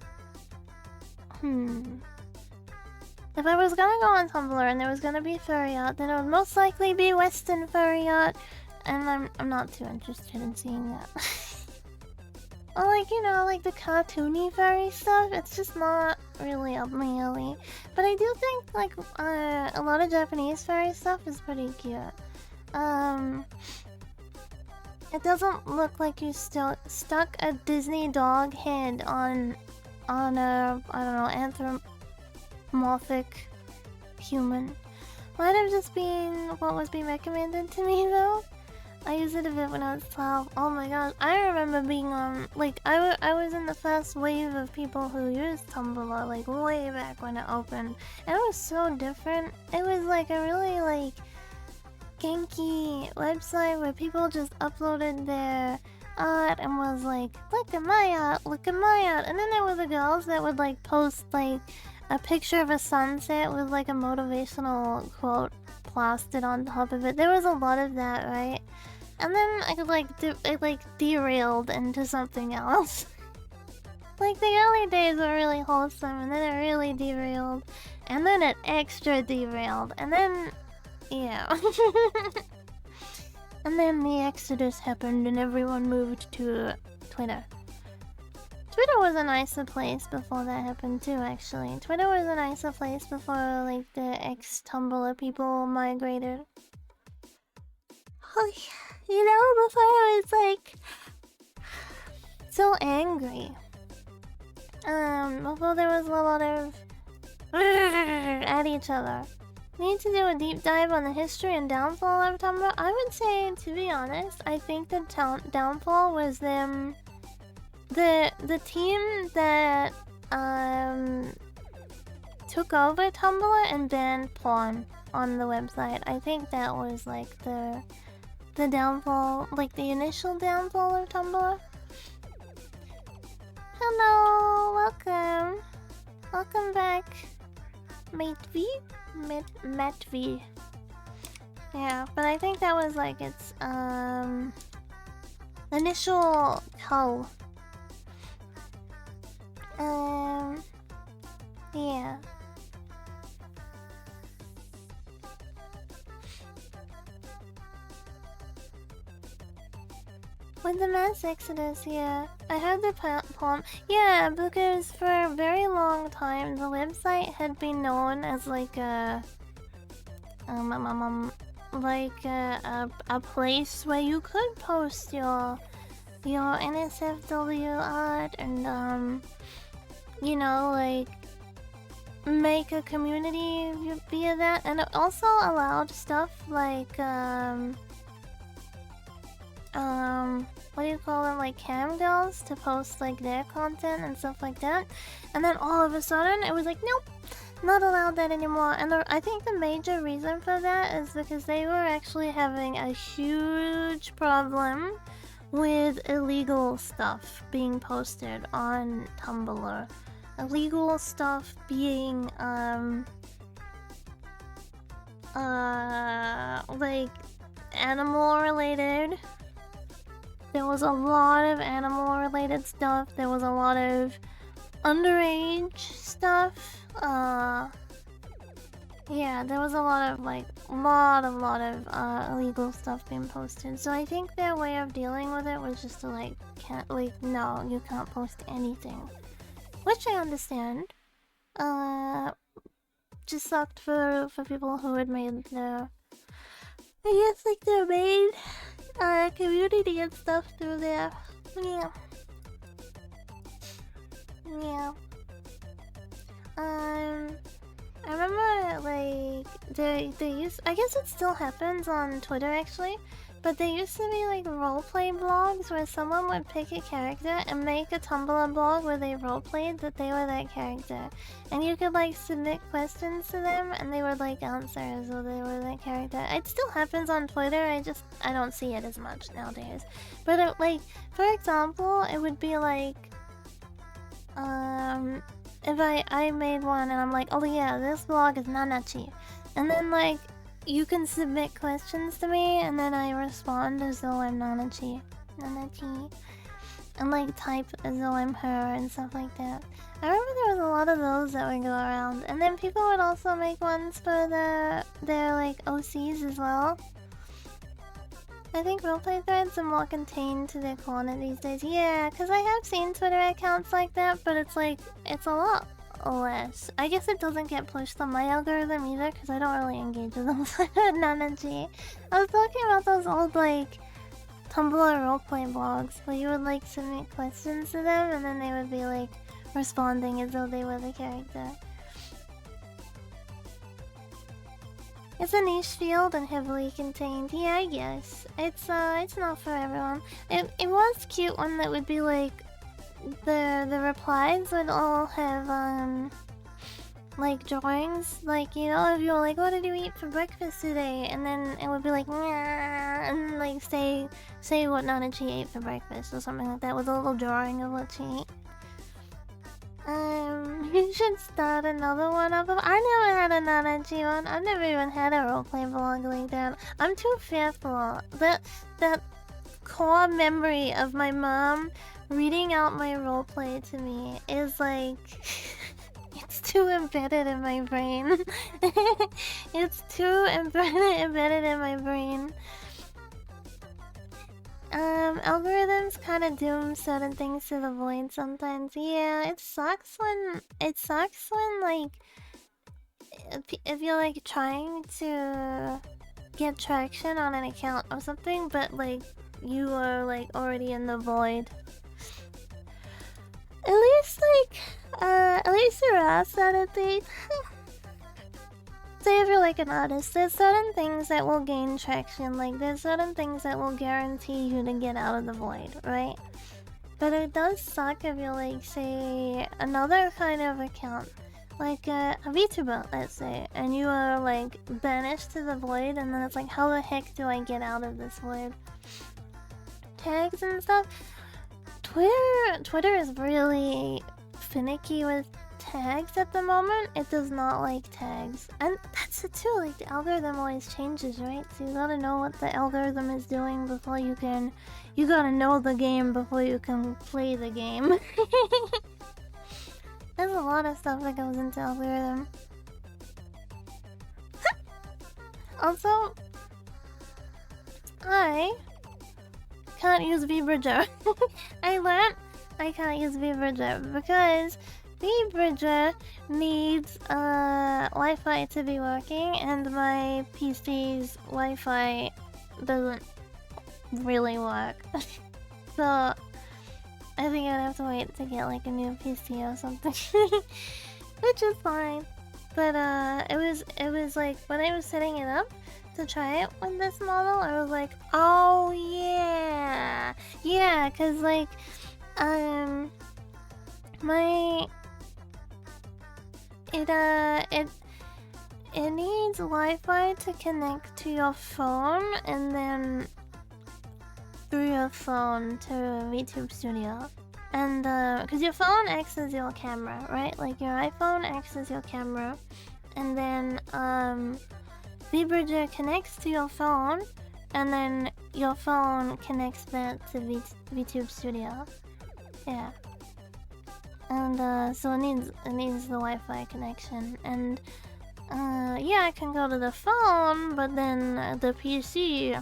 If I was gonna go on Tumblr and there was gonna be furry art, then it would most likely be Western furry art, and I'm not too interested in seeing that. Or like, you know, like the cartoony furry stuff, it's just not really up my alley. But I do think like a lot of Japanese furry stuff is pretty cute. It doesn't look like you still stuck a Disney dog head on a, I don't know, anthropomorphic human. Might have just been what was being recommended to me though. I used it a bit when I was 12. Oh my god, I remember being on, like, I was in the first wave of people who used Tumblr, like, way back when it opened. And it was so different. It was like a really, like, ganky website where people just uploaded their art and was like, look at my art, look at my art. And then there were the girls that would, like, post, like, a picture of a sunset with, like, a motivational quote plastered on top of it. There was a lot of that, right? And then I it derailed into something else. Like the early days were really wholesome, and then it really derailed, and then it extra derailed, and then yeah. And then the exodus happened, and everyone moved to Twitter. Twitter was a nicer place before that happened too, actually. Twitter was a nicer place before like the ex-Tumblr people migrated. Oh, you know, before I was like so angry. Before there was a lot of at each other. Need to do a deep dive on the history and downfall of Tumblr. I would say, to be honest, I think the downfall was them. The team that took over Tumblr and banned porn on the website. I think that was like the downfall, like the initial downfall of Tumblr. Hello, welcome back, Matv. Yeah, but I think that was like its initial cull. Yeah. With the mass exodus, yeah. I heard the poem. Yeah, because for a very long time, the website had been known as like like a place where you could post your NSFW art and you know, like make a community via that, and it also allowed stuff like what do you call them, like cam girls to post like their content and stuff like that. And then all of a sudden it was like, nope, not allowed that anymore. And I think the major reason for that is because they were actually having a huge problem with illegal stuff being posted on Tumblr. Illegal stuff being like animal related. There was a lot of animal related stuff. There was a lot of underage stuff. Yeah, there was a lot of illegal stuff being posted. So I think their way of dealing with it was just to no, you can't post anything. Which I understand. Just sucked for people who had made their, I guess, like their main community and stuff through there. Yeah. Yeah. I remember like they used, I guess it still happens on Twitter actually, but there used to be like roleplay blogs where someone would pick a character and make a Tumblr blog where they roleplayed that they were that character. And you could like submit questions to them and they would like answer as though they were that character. It still happens on Twitter, I don't see it as much nowadays. But it, like, for example, it would be like, if I made one and I'm like, oh yeah, this blog is Nanachi. And then like, you can submit questions to me and then I respond as though I'm Nanachi. And like type as though I'm her and stuff like that. I remember there was a lot of those that would go around. And then people would also make ones for their like OCs as well. I think roleplay threads are more contained to their corner these days. Yeah, because I have seen Twitter accounts like that, but it's like, it's a lot less. I guess it doesn't get pushed on my algorithm either, because I don't really engage with them. Nanaji. I was talking about those old, like, Tumblr roleplay blogs, where you would, like, submit questions to them, and then they would be, like, responding as though they were the character. It's a niche field and heavily contained. Yeah, I guess. It's not for everyone. It was cute when that would be like the replies would all have like drawings, like, you know, if you were like, what did you eat for breakfast today? And then it would be like, nah, and like say what Nanachi ate for breakfast or something like that with a little drawing of what she ate. You should start another one up. I never had a Nanachi one. I've never even had a roleplay blog like that. I'm too fearful. That core memory of my mom reading out my roleplay to me is like... it's too embedded in my brain. It's too embedded in my brain. Algorithms kind of doom certain things to the void sometimes. Yeah, it sucks when like if you're like trying to get traction on an account or something, but like you are like already in the void. At least there are certain things. Say if you're like an artist, there's certain things that will gain traction, like there's certain things that will guarantee you to get out of the void, right? But it does suck if you're like, say, another kind of account, like a VTuber, let's say, and you are like banished to the void, and then it's like, how the heck do I get out of this void? Tags and stuff. Twitter is really finicky with tags at the moment. It does not like tags, and that's it too, like the algorithm always changes, right? So you gotta know what the algorithm is doing before you gotta know the game before you can play the game. There's a lot of stuff that goes into algorithm. Also, I can't use VBridger. I learned I can't use VBridger because VBridger needs Wi-Fi to be working, and my PC's Wi-Fi doesn't really work. So I think I'd have to wait to get like a new PC or something, which is fine. But it was like when I was setting it up to try it with this model, I was like, oh yeah, cause like my it needs Wi-Fi to connect to your phone, and then through your phone to VTube Studio. And because your phone acts as your camera, right? Like your iPhone acts as your camera, and then VBridger connects to your phone, and then your phone connects that to VTube Studio. Yeah. And so it needs the Wi-Fi connection, and yeah, I can go to the phone, but then the PC,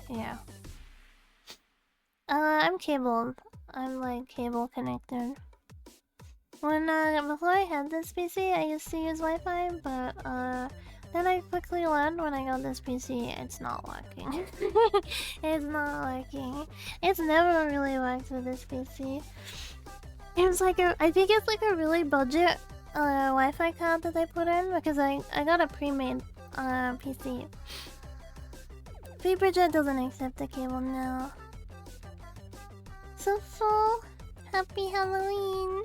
yeah. I'm cabled. I'm like cable connected. When before I had this PC, I used to use Wi-Fi, but then I quickly learned when I got this PC, it's not working. It's not working. It's never really worked with this PC. It's like I think it's like a really budget Wi-Fi card that they put in, because I got a pre-made PC. VBridger doesn't accept the cable now. So happy Halloween.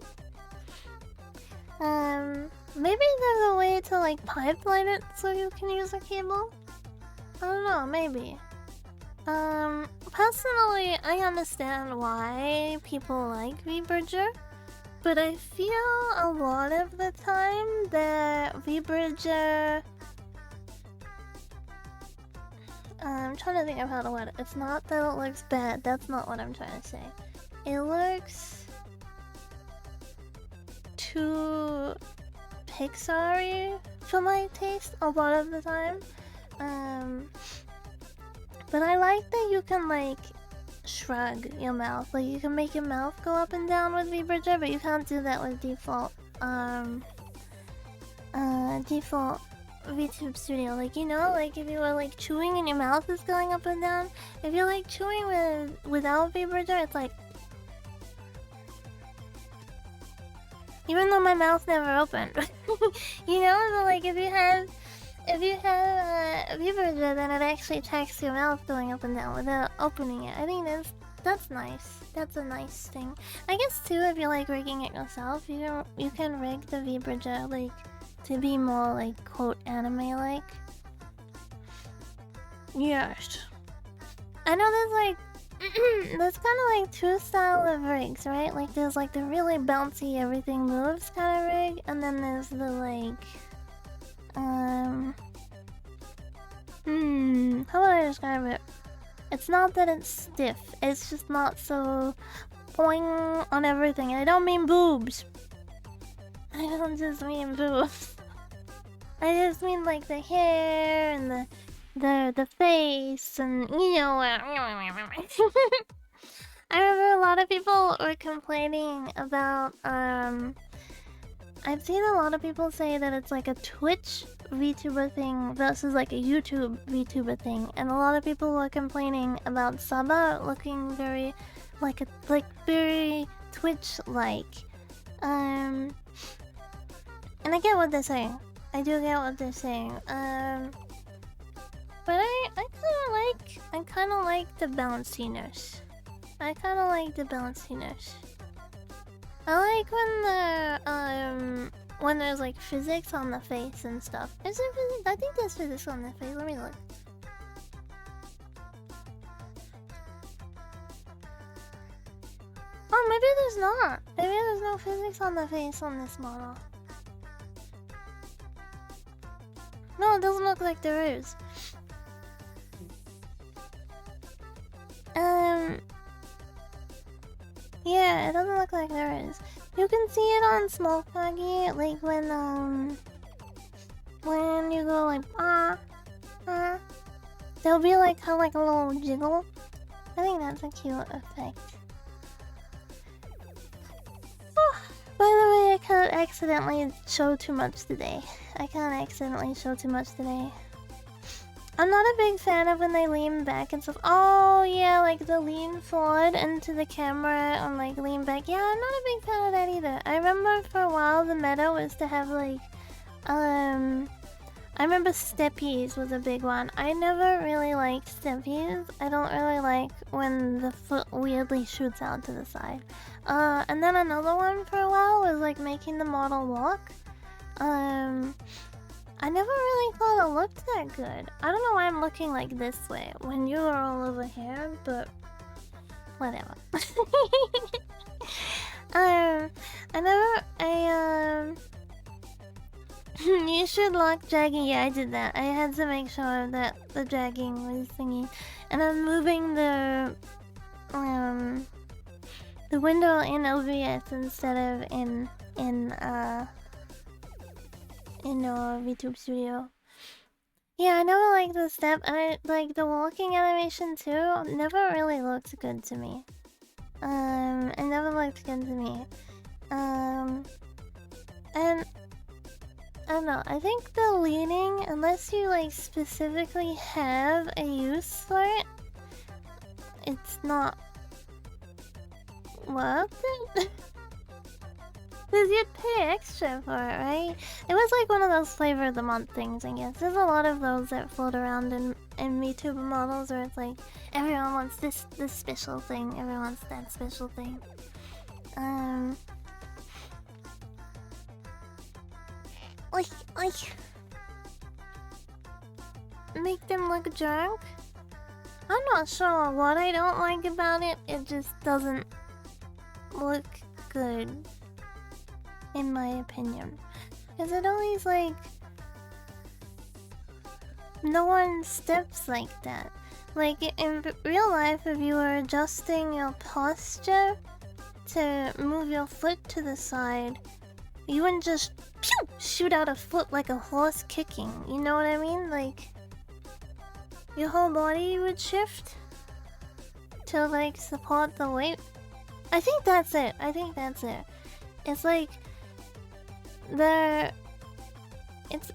Maybe there's a way to like pipeline it so you can use a cable. I don't know, maybe. Personally, I understand why people like VBridger, but I feel a lot of the time that VBridger... I'm trying to think of how to word it. It's not that it looks bad, that's not what I'm trying to say. It looks too Pixar-y for my taste a lot of the time. But I like that you can like shrug your mouth. Like you can make your mouth go up and down with VBridger, but you can't do that with default default VTube Studio. Like, you know, like if you were like chewing and your mouth is going up and down, if you're like chewing without VBridger, it's like, even though my mouth never opened. You know, but like if you have VBridger, then it actually tracks your mouth going up and down without opening it. I think that's nice. That's a nice thing. I guess too, if you're like rigging it yourself, you can rig the VBridger like to be more like quote anime like. Yes. I know there's like there's kind of like two style of rigs, right? Like there's like the really bouncy everything moves kind of rig, and then there's the like how would I describe it? It's not that it's stiff, it's just not so boing on everything. And I don't mean boobs. I don't just mean boobs. I just mean like the hair and the face, and you know. I remember a lot of people were complaining about I've seen a lot of people say that it's like a Twitch VTuber thing versus like a YouTube VTuber thing, and a lot of people were complaining about Saba looking very very Twitch-like. And I get what they're saying. I do get what they're saying. But I kind of like the bounciness. I kind of like the bounciness. I like when there's like physics on the face and stuff. Is there physics? I think there's physics on the face. Let me look. Oh, maybe there's not. Maybe there's no physics on the face on this model. No, it doesn't look like there is. Yeah, it doesn't look like there is. You can see it on Small Kagari, like when you go like there'll be like kind of like a little jiggle I think that's a cute effect. Oh, by the way, I can't accidentally show too much today. I'm not a big fan of when they lean back and stuff. Oh yeah, like the lean forward into the camera and like lean back. Yeah, I'm not a big fan of that either. I remember for a while the meta was to have like, I remember steppies was a big one. I never really liked steppies. I don't really like when the foot weirdly shoots out to the side. And then another one for a while was like making the model walk. I never really thought it looked that good. I don't know why I'm looking like this way when you are all over here, but whatever. You should lock dragging. Yeah, I did that. I had to make sure that the dragging was thingy. And I'm moving the window in OBS instead of in VTube Studio. Yeah, I never liked the step, and I like the walking animation too. Never really looked good to me. It never looked good to me. And I don't know. I think the leaning, unless you like specifically have a use for it, it's not worth it. Because you'd pay extra for it, right? It was like one of those flavor of the month things, I guess. There's a lot of those that float around in VTuber models where it's like everyone wants this special thing, everyone wants that special thing. Make them look drunk? I'm not sure what I don't like about it. It just doesn't look good, in my opinion. Because it always like... no one steps like that. Like in real life, if you were adjusting your posture to move your foot to the side, you wouldn't just pew, shoot out a foot like a horse kicking. You know what I mean? Like, your whole body would shift to like support the weight. I think that's it. It's like it's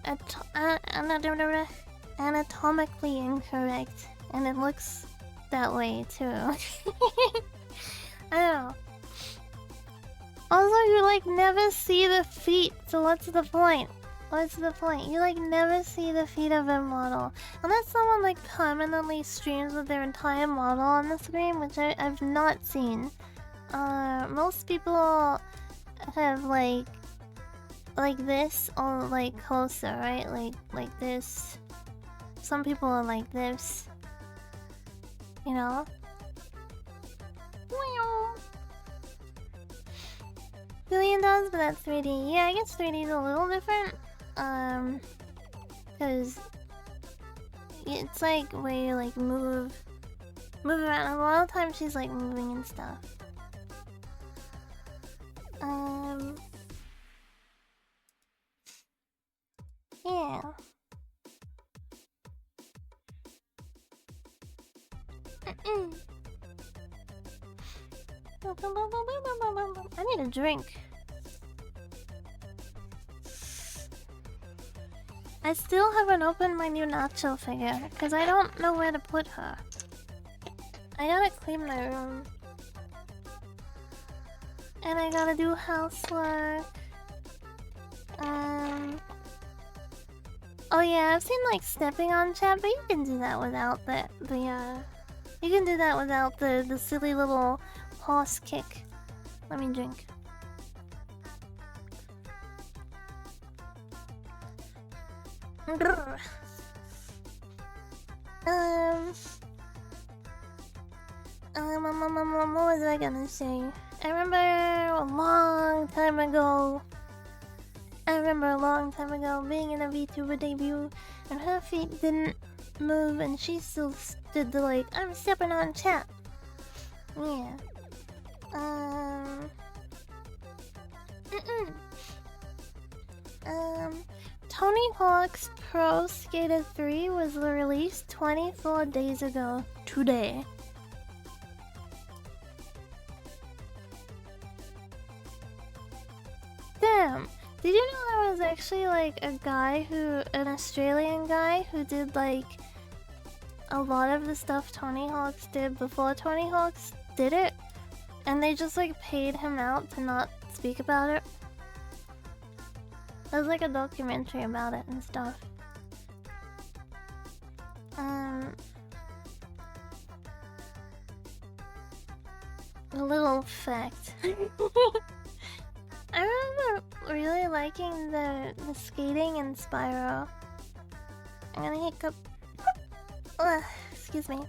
anatomically incorrect, and it looks that way too. I don't know. Also, you like never see the feet, so what's the point? You like never see the feet of a model. Unless someone like permanently streams with their entire model on the screen, which I've not seen. Most people have like this or like closer, right? Like this. Some people are like this. You know? Billion does, but that's 3D. Yeah, I guess 3D is a little different. Cause it's like where you like move around. A lot of times she's like moving and stuff. Yeah. I need a drink. I still haven't opened my new Nacho figure because I don't know where to put her. I gotta clean my room. And I gotta do housework. Oh yeah, I've seen like stepping on chat, but you can do that without you can do that without the silly little horse kick. Let me drink. What was I gonna say? I remember a long time ago being in a VTuber debut and her feet didn't move and she still stood there like, I'm stepping on chat. Yeah. Tony Hawk's Pro Skater 3 was released 24 days ago today. Damn! Did you know there was actually like an Australian guy who did like a lot of the stuff Tony Hawk's did before Tony Hawk's did it? And they just like paid him out to not speak about it. There's like a documentary about it and stuff. A little fact. I remember really liking the skating in Spyro. I'm gonna hiccup. Excuse me.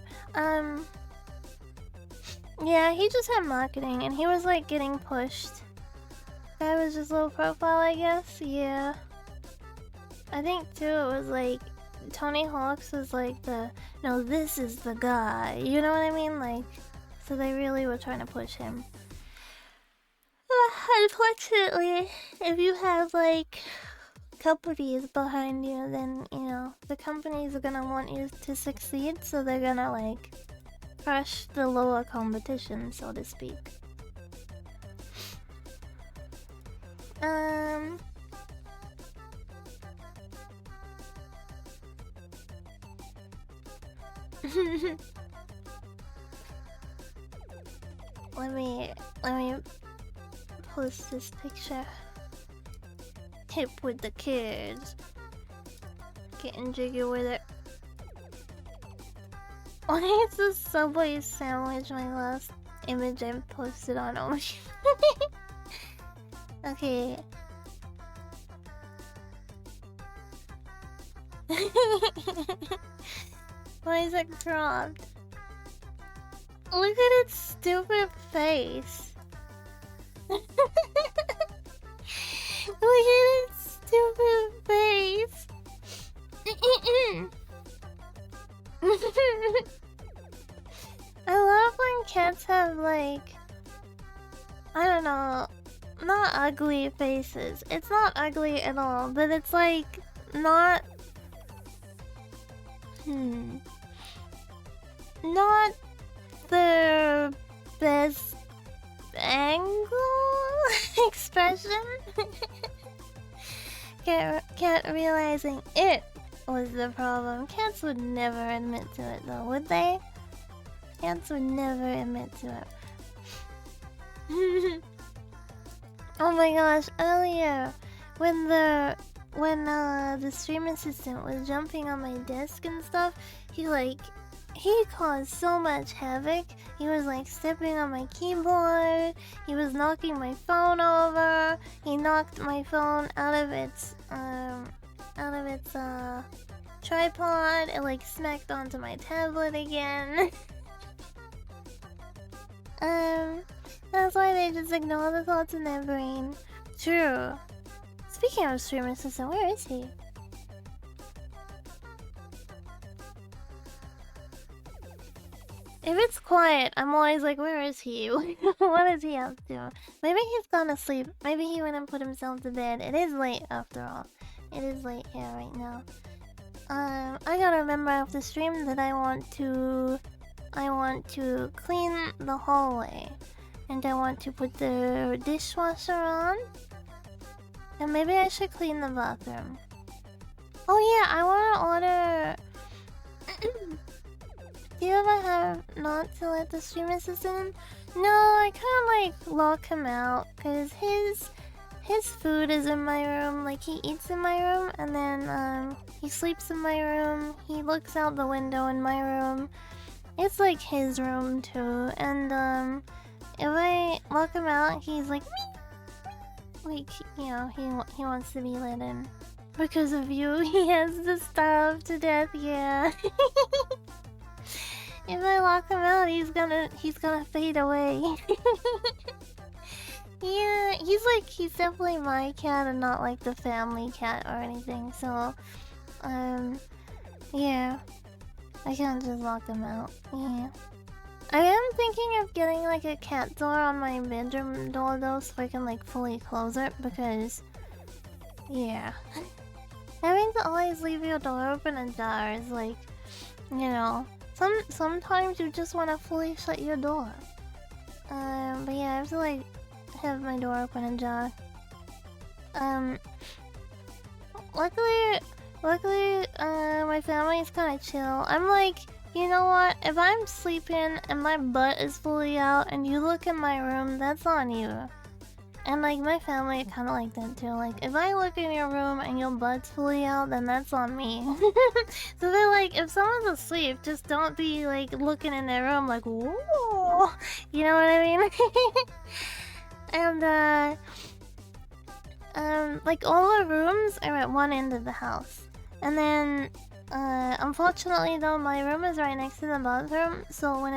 Yeah, he just had marketing and he was like getting pushed. Guy was just low profile, I guess. Yeah. I think too it was like Tony Hawk's was like no, this is the guy. You know what I mean? Like, so they really were trying to push him. Unfortunately, if you have like companies behind you, then you know the companies are gonna want you to succeed, so they're gonna like crush the lower competition, so to speak. Let me post this picture. Hip with the kids. Getting jiggy with it. Why is the Subway sandwich my last image I posted on Ocean? Okay. Why is it cropped? Look at its stupid face. Look at its stupid face. I love when cats have like, I don't know, not ugly faces. It's not ugly at all, but it's like not not the best angle expression. Cat realizing it was the problem. Cats would never admit to it though, would they? Cats would never admit to it. Oh my gosh, earlier when the stream assistant was jumping on my desk and stuff, he caused so much havoc. He was like stepping on my keyboard, he was knocking my phone over, he knocked my phone out of its tripod, it like smacked onto my tablet again. That's why they just ignore the thoughts in their brain. True. Speaking of stream assistant, where is he? If it's quiet, I'm always like, where is he? What is he up to? Maybe he's gone to sleep. Maybe he went and put himself to bed. It is late after all. It is late here right now. I gotta remember after stream that I want to clean the hallway. And I want to put the dishwasher on. And maybe I should clean the bathroom. Oh yeah, I want to order... Do you ever have not to let the stream assistant in? No, I kind of like lock him out. Because his food is in my room. Like he eats in my room. And then he sleeps in my room. He looks out the window in my room. It's like his room too. And if I lock him out, he's like... Like, you know, he wants to be let in. Because of you, he has to starve to death, yeah. If I lock him out, he's gonna fade away. Yeah, he's definitely my cat and not like the family cat or anything, so yeah. I can't just lock him out. Yeah. I am thinking of getting like a cat door on my bedroom door though, so I can like fully close it because yeah. Having to always leave your door open ajar is like, you know, sometimes you just want to fully shut your door. But yeah, I have to like have my door open ajar. Um, luckily, my family is kind of chill. I'm like, you know what? If I'm sleeping and my butt is fully out and you look in my room, that's on you. And like my family kind of like that too. Like if I look in your room and your butt's fully out, then that's on me. So they're like, if someone's asleep, just don't be like looking in their room like, whoa, you know what I mean? And like all our rooms are at one end of the house, and then unfortunately though, my room is right next to the bathroom, so when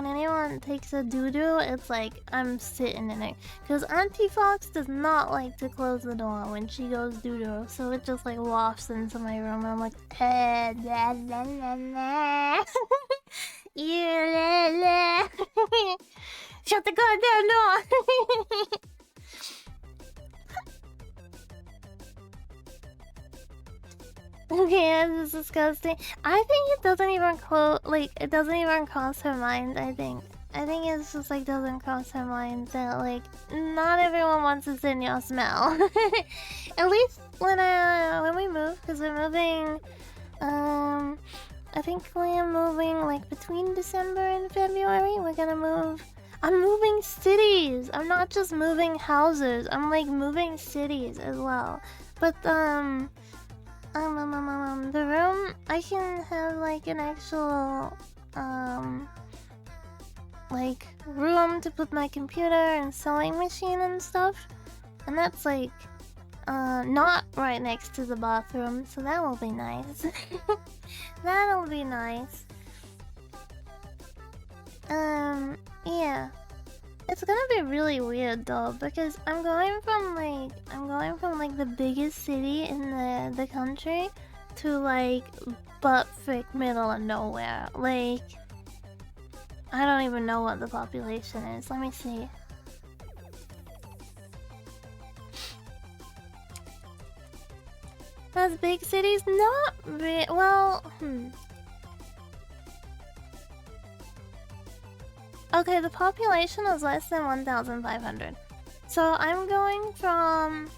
anyone takes a doo-doo, it's like I'm sitting in it. Because Auntie Fox does not like to close the door when she goes doo-doo, so it just like wafts into my room, and I'm like, yeah, shut the goddamn door. Okay, this is disgusting. I think it doesn't even it doesn't even cross her mind, I think it's just like doesn't cross her mind that like not everyone wants to sit in your smell. At least when we move, because we're moving, I think we're moving like between December and February. We're gonna move. I'm moving cities. I'm not just moving houses. I'm like moving cities as well. But the room, I can have like an actual like room to put my computer and sewing machine and stuff, and that's like not right next to the bathroom, so that will be nice. That'll be nice. Yeah. It's gonna be really weird though, because I'm going from like the biggest city in the country to like butt frick middle of nowhere. Like I don't even know what the population is. Let me see. As big cities, not well. Okay, the population is less than 1,500. So I'm going from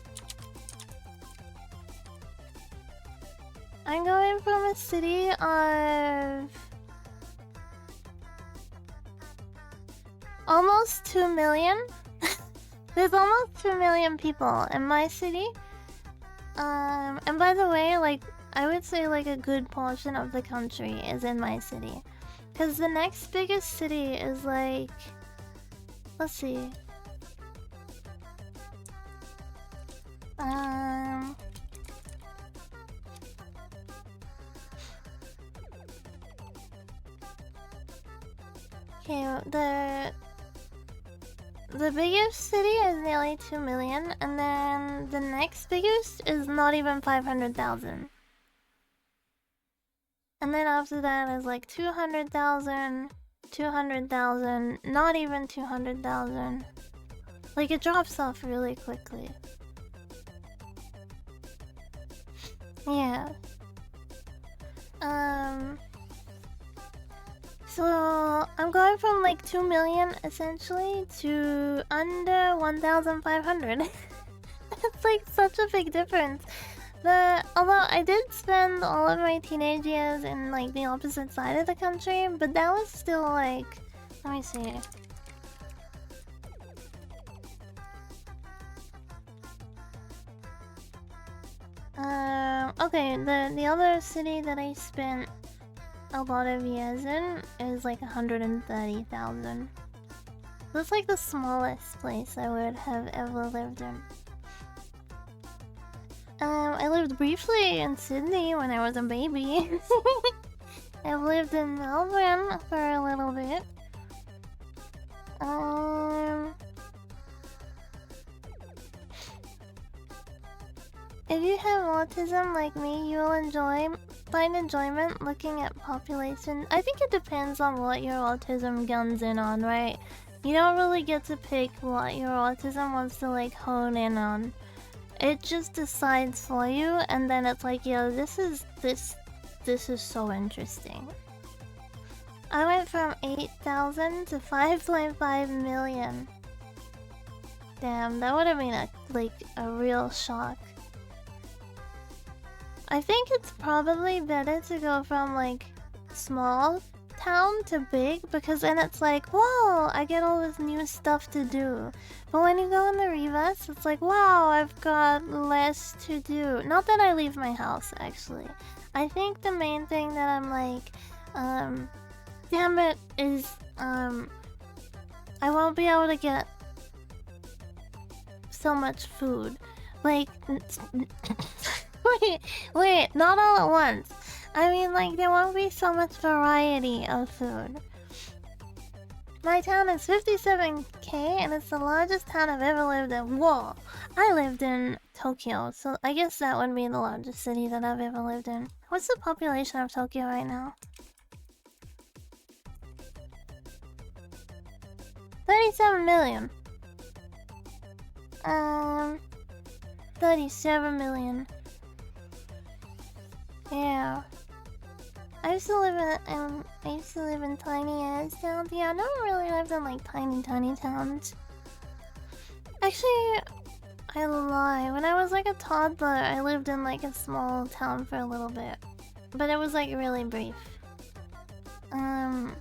a city of almost 2 million. There's almost 2 million people in my city. And by the way, like I would say like a good portion of the country is in my city. Because the next biggest city is like, let's see. Okay, the biggest city is nearly 2 million, and then the next biggest is not even 500,000. And then after that is like 200,000, 200,000, not even 200,000. Like it drops off really quickly. Yeah. So I'm going from like 2 million essentially to under 1,500. It's like such a big difference. Although I did spend all of my teenage years in like the opposite side of the country, but that was still like, let me see. Okay, the other city that I spent a lot of years in is like 130,000. That's like the smallest place I would have ever lived in. I lived briefly in Sydney when I was a baby. I've lived in Melbourne for a little bit. If you have autism like me, you will find enjoyment looking at population. I think it depends on what your autism guns in on, right? You don't really get to pick what your autism wants to like hone in on. It just decides for you, and then it's like, yo, this is so interesting. I went from 8,000 to 5.5 million. Damn, that would have been a real shock. I think it's probably better to go from like small town to big, because then it's like, whoa, I get all this new stuff to do. But when you go in the reverse, it's like, wow, I've got less to do. Not that I leave my house, actually. I think the main thing that I'm like, damn it, is I won't be able to get so much food. Like, wait, not all at once. I mean, like, there won't be so much variety of food. My town is 57k, and it's the largest town I've ever lived in. Whoa! I lived in Tokyo, so I guess that would be the largest city that I've ever lived in. What's the population of Tokyo right now? 37 million. 37 million. Yeah. I used to live in tiny ass towns. Yeah, I never really lived in like tiny towns. Actually, I lie. When I was like a toddler, I lived in like a small town for a little bit, but it was like really brief. But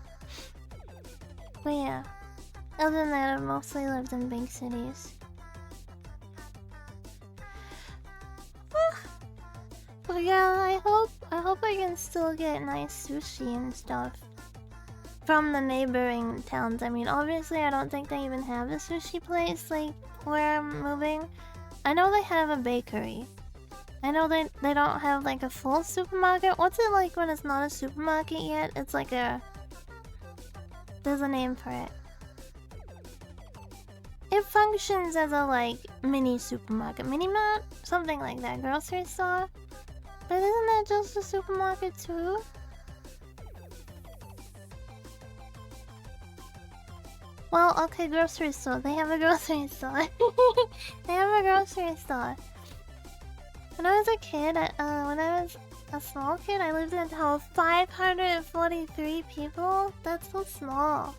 yeah. Other than that, I've mostly lived in big cities. But yeah, I hope I can still get nice sushi and stuff from the neighboring towns. I mean, obviously I don't think they even have a sushi place like where I'm moving. I know they have a bakery. I know they don't have like a full supermarket. What's it like when it's not a supermarket yet? It's like a... There's a name for it. It functions as a like mini supermarket, mini mart, something like that, grocery store. But isn't that just a supermarket too? Well, okay, grocery store. They have a grocery store. They have a grocery store. When I was a kid, when I was a small kid, I lived in a town of 543 people. That's so small.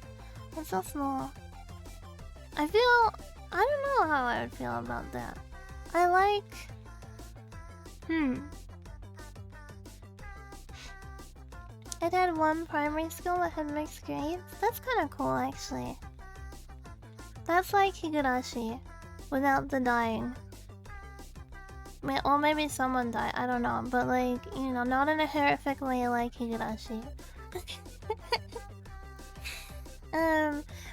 That's so small. I don't know how I would feel about that. I like... It had one primary school that had mixed grades. That's kind of cool, actually. That's like Higurashi, without the dying. Or maybe someone died, I don't know. But like, you know, not in a horrific way like Higurashi.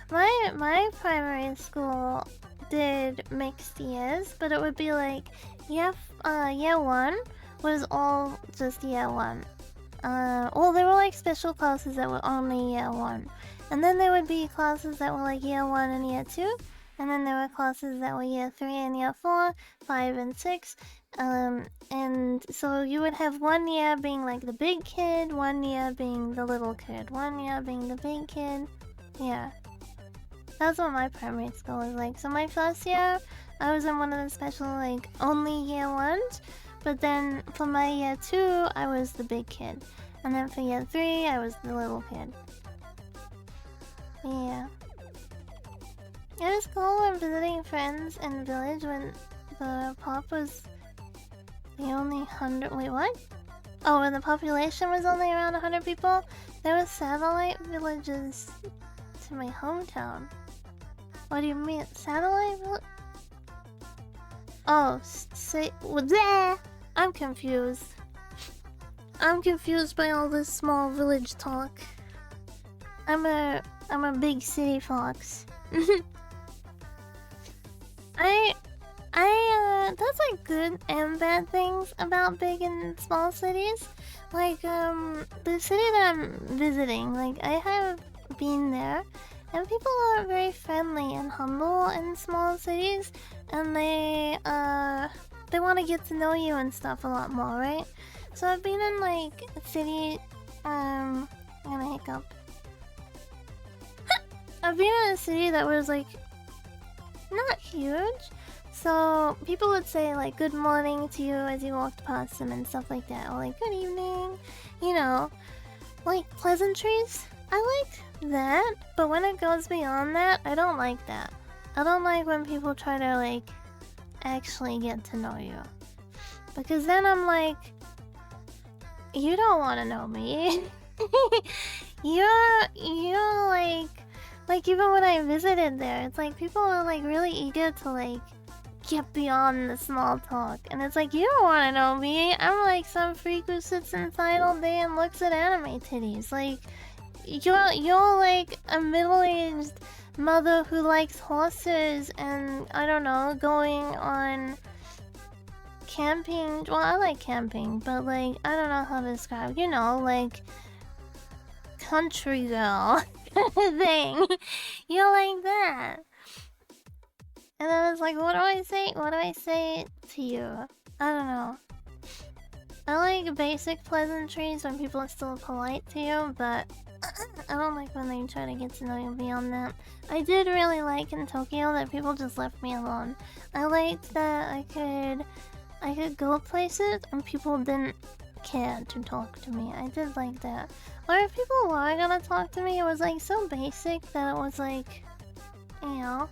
My primary school did mixed years, but it would be like, year 1 was all just year 1. Well, there were like special classes that were only year 1. And then there would be classes that were like year 1 and year 2. And then there were classes that were year 3 and year 4, 5 and 6. And so you would have 1 year being like the big kid, 1 year being the little kid, 1 year being the big kid. Yeah. That's what my primary school was like. So my first year, I was in one of the special like only year 1s. But then for my year 2, I was the big kid. And then for year 3, I was the little kid. Yeah. It was cool when visiting friends in the village when the pop was the only 100... Wait, what? Oh, when the population was only around 100 people? There were satellite villages to my hometown. What do you mean? Satellite village? Oh, say... Well, there! I'm confused. I'm confused by all this small village talk. I'm a big city fox. That's like good and bad things about big and small cities. Like, the city that I'm visiting, like, I have been there, and people are very friendly and humble in small cities, and they want to get to know you and stuff a lot more, right? So I've been in, like, a city, I'm gonna hiccup. I've been in a city that was, like, not huge. So people would say like good morning to you as you walked past them and stuff like that, or like good evening, you know, like pleasantries. I like that, but when it goes beyond that, I don't like that. I don't like when people try to, like, actually get to know you. Because then I'm like, you don't want to know me. You're like even when I visited there, it's like people are like really eager to like get beyond the small talk, and it's like, you don't want to know me. I'm like some freak who sits inside all day and looks at anime titties. Like you're like a middle-aged mother who likes horses and I don't know, going on camping. Well, I like camping, but like I don't know how to describe, you know, like country girl thing. You're like that. And then it's like, what do I say? What do I say to you? I don't know. I like basic pleasantries when people are still polite to you, but I don't like when they try to get to know you beyond that. I did really like in Tokyo that people just left me alone. I liked that I could go places and people didn't care to talk to me. I did like that. Or if people were gonna talk to me, it was like so basic that it was like, you know,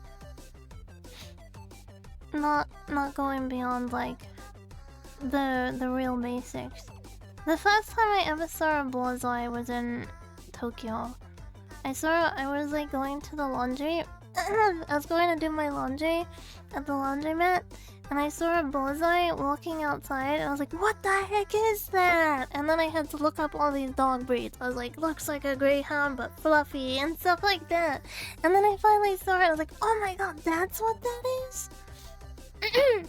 not going beyond like the real basics. The first time I ever saw a bullseye was in Tokyo. I was like going to the laundry. I was going to do my laundry at the laundromat, and I saw a bullseye walking outside, and I was like, what the heck is that? And then I had to look up all these dog breeds. I was like, looks like a greyhound but fluffy and stuff like that. And then I finally saw it, I was like, oh my god, that's what that is? It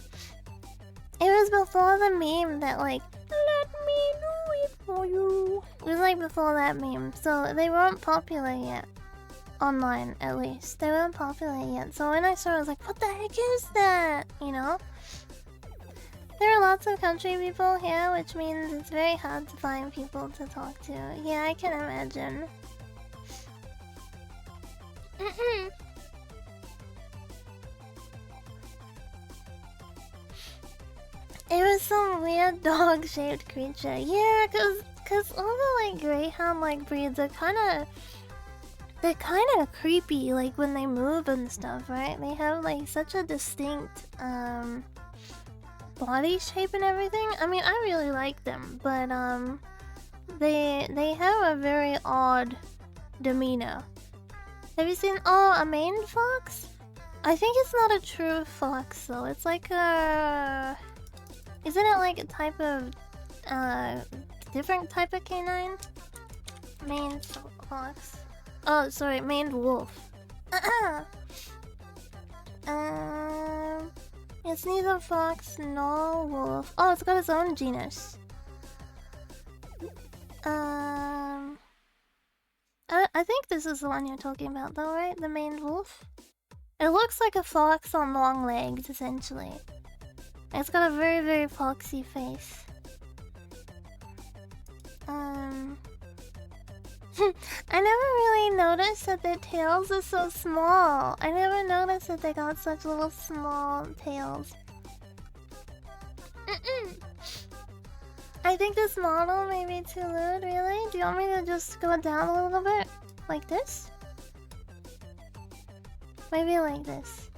was before the meme that like, let me do it for you. It was like before that meme, so they weren't popular yet. Online, at least. They weren't popular yet. So when I saw it, I was like, what the heck is that? You know? There are lots of country people here, which means it's very hard to find people to talk to. Yeah, I can imagine. It was some weird dog-shaped creature. Yeah, cause all the like greyhound like breeds are they're kind of creepy, like when they move and stuff, right? They have like such a distinct body shape and everything. I mean, I really like them, but they have a very odd demeanor. Have you seen a maned fox? I think it's not a true fox though. It's like a, isn't it like a type of different type of canine? Maned fox. Oh, sorry, maned wolf. It's neither fox nor wolf. Oh, it's got its own genus. I think this is the one you're talking about though, right? The maned wolf? It looks like a fox on long legs, essentially. It's got a very, very foxy face. I never really noticed that their tails are so small. I never noticed that they got such little small tails. I think this model may be too lewd, really? Do you want me to just go down a little bit? Like this? Maybe like this.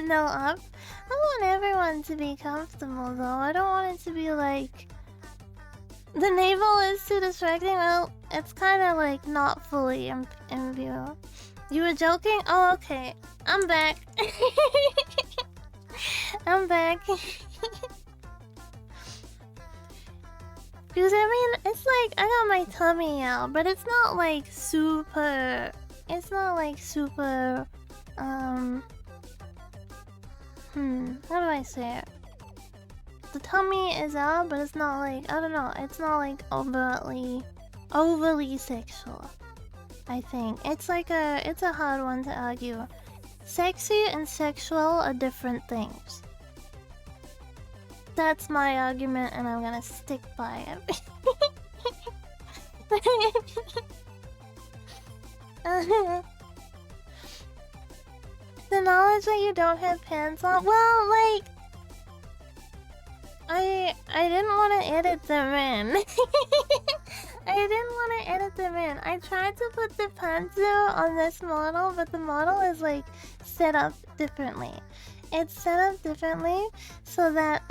No, up. I want everyone to be comfortable, though. I don't want it to be like... The navel is too distracting. Well, it's kind of like not fully in view. You were joking? Oh, okay. I'm back. I'm back. Because I mean, it's like I got my tummy out, but it's not like super. It's not like super. How do I say it? The tummy is out, but it's not like, I don't know, it's not like overly sexual. I think it's like it's a hard one to argue. Sexy and sexual are different things. That's my argument, and I'm gonna stick by it. The knowledge that you don't have pants on, well, like, I didn't want to edit them in. I didn't want to edit them in. I tried to put the pencil on this model, but the model is like set up differently. It's set up differently so that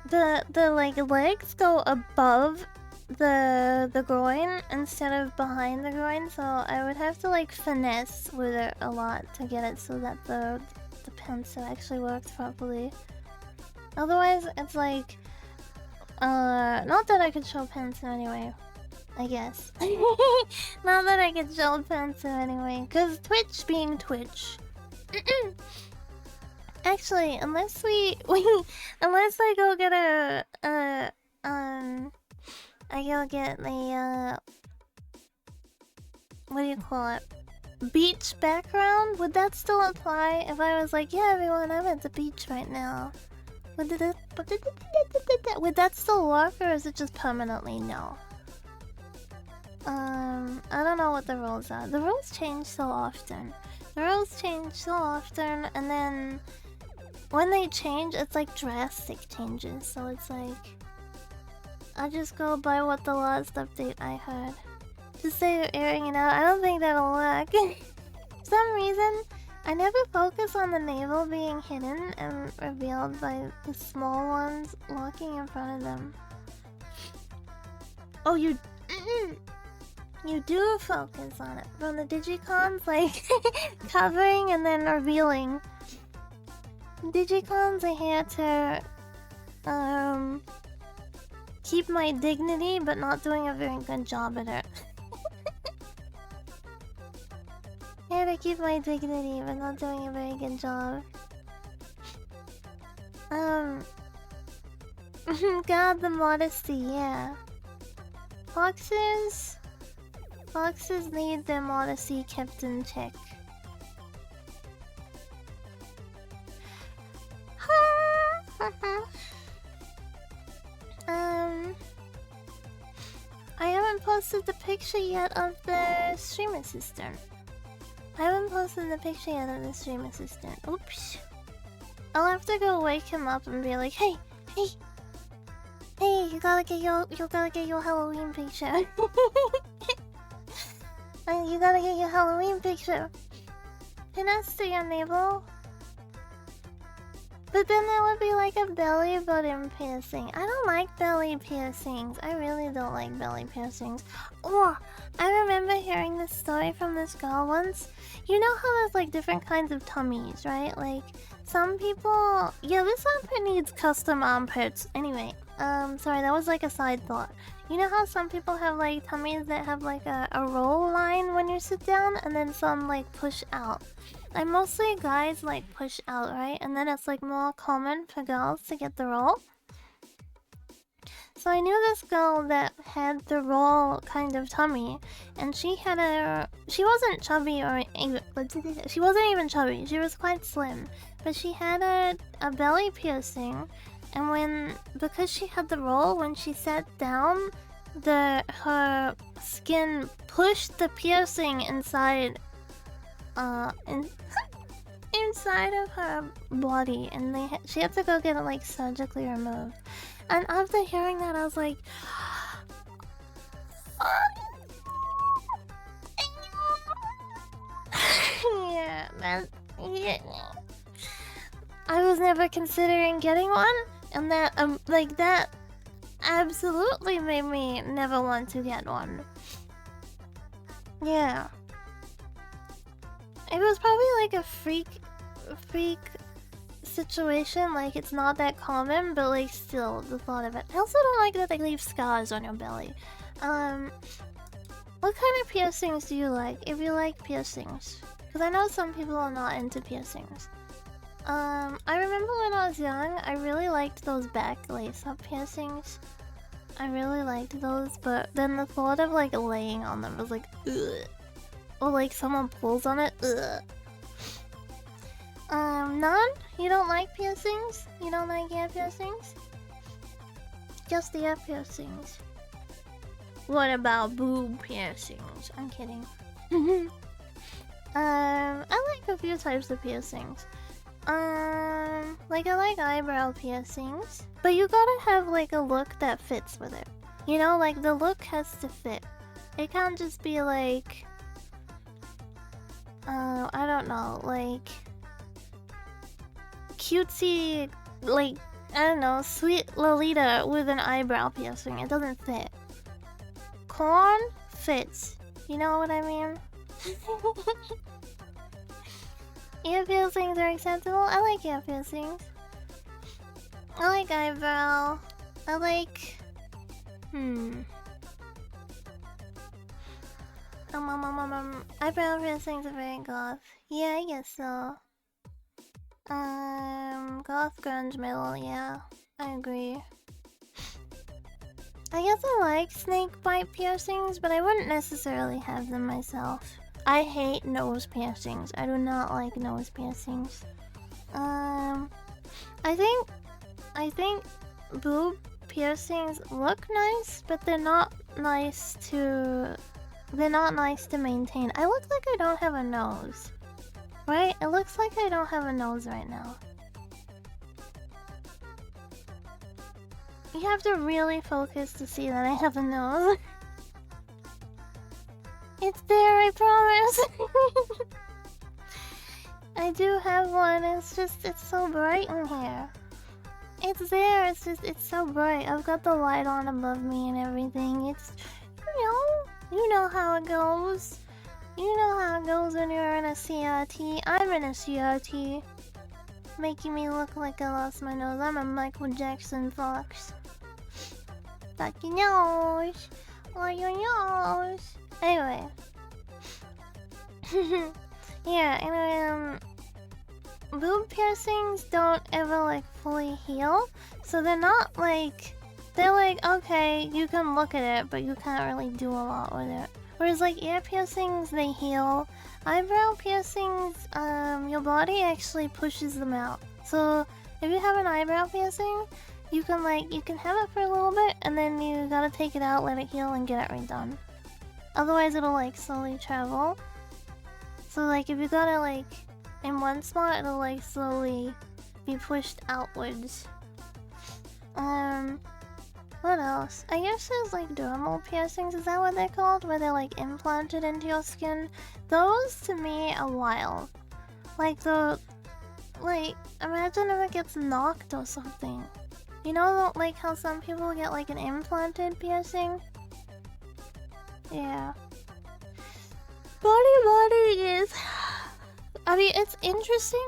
the like legs go above the groin instead of behind the groin, so I would have to like finesse with it a lot to get it so that the pencil actually works properly. Otherwise, it's like not that I could show pencil anyway, I guess. Not that I could show pencil anyway, cause Twitch being Twitch. Actually, unless unless I go get I go get the what do you call it? Beach background? Would that still apply if I was like, yeah, everyone, I'm at the beach right now? Would that still work, or is it just permanently no? I don't know what the rules are. The rules change so often. And then when they change, it's like drastic changes. So it's like I just go by what the last update I heard. Just say you're airing it out. I don't think that'll work. For some reason, I never focus on the navel being hidden and revealed by the small ones walking in front of them. Oh, you do focus on it. From the Digicons, like covering and then revealing. Digicons are here to keep my dignity, but not doing a very good job at it. Here to keep my dignity, but not doing a very good job. God, the modesty, yeah. Foxes need their modesty kept in check. I haven't posted the picture yet of the stream assistant. Oops. I'll have to go wake him up and be like, hey, you gotta get your Halloween picture. You gotta get your Halloween picture. Pin us to your navel. But then there would be like a belly button piercing. I don't like belly piercings. I really don't like belly piercings. Oh, I remember hearing this story from this girl once. You know how there's like different kinds of tummies, right? Like some people... Yeah, this armpit needs custom armpits. Anyway, sorry, that was like a side thought. You know how some people have like tummies that have like a roll line when you sit down, and then some like push out. And mostly guys like push out, right? And then it's like more common for girls to get the roll. So I knew this girl that had the roll kind of tummy, and she wasn't chubby or even, she wasn't even chubby, she was quite slim, but she had a belly piercing, and because she had the roll, when she sat down, her skin pushed the piercing inside inside of her body, and she had to go get it like surgically removed. And after hearing that, I was like, yeah, man, yeah. I was never considering getting one, and that like that absolutely made me never want to get one. Yeah. It was probably like a freak situation, like it's not that common, but like still the thought of it. I also don't like that they leave scars on your belly. What kind of piercings do you like, if you like piercings? Because I know some people are not into piercings. I remember when I was young, I really liked those back lace-up piercings. I really liked those, but then the thought of like laying on them was like, ugh. Or like someone pulls on it, ugh. None? You don't like piercings? You don't like ear piercings? Just the ear piercings. What about boob piercings? I'm kidding. I like a few types of piercings. Like I like eyebrow piercings, but you gotta have like a look that fits with it. You know, like, the look has to fit. It can't just be like... I don't know, like... cutesy, like, I don't know, sweet Lolita with an eyebrow piercing. It doesn't fit. Corn fits. You know what I mean? Ear piercings are acceptable. I like ear piercings. I like eyebrow. I like... Eyebrow piercings are very goth. Yeah, I guess so. Goth grunge metal, yeah. I agree. I guess I like snake bite piercings, but I wouldn't necessarily have them myself. I hate nose piercings. I do not like nose piercings. I think boob piercings look nice, but they're not nice to maintain. I look like I don't have a nose. Right? It looks like I don't have a nose right now. You have to really focus to see that I have a nose. It's there, I promise. I do have one, it's so bright in here. It's there, it's so bright. I've got the light on above me and everything. It's, you know how it goes. You know how it goes when you're in a CRT. I'm in a CRT. Making me look like I lost my nose. I'm a Michael Jackson fox. Like your nose. Or your nose. Anyway. Yeah, and boob piercings don't ever like fully heal. So they're not like... They're like, okay, you can look at it, but you can't really do a lot with it. Whereas like ear piercings, they heal. Eyebrow piercings, your body actually pushes them out. So if you have an eyebrow piercing, you can have it for a little bit, and then you gotta take it out, let it heal, and get it redone. Otherwise it'll like slowly travel. So like if you got it like in one spot, it'll like slowly be pushed outwards. What else? I guess there's like dermal piercings, is that what they're called? Where they're like implanted into your skin? Those to me are wild. Like imagine if it gets knocked or something. You know, like how some people get like an implanted piercing? Yeah. Body is... I mean, it's interesting.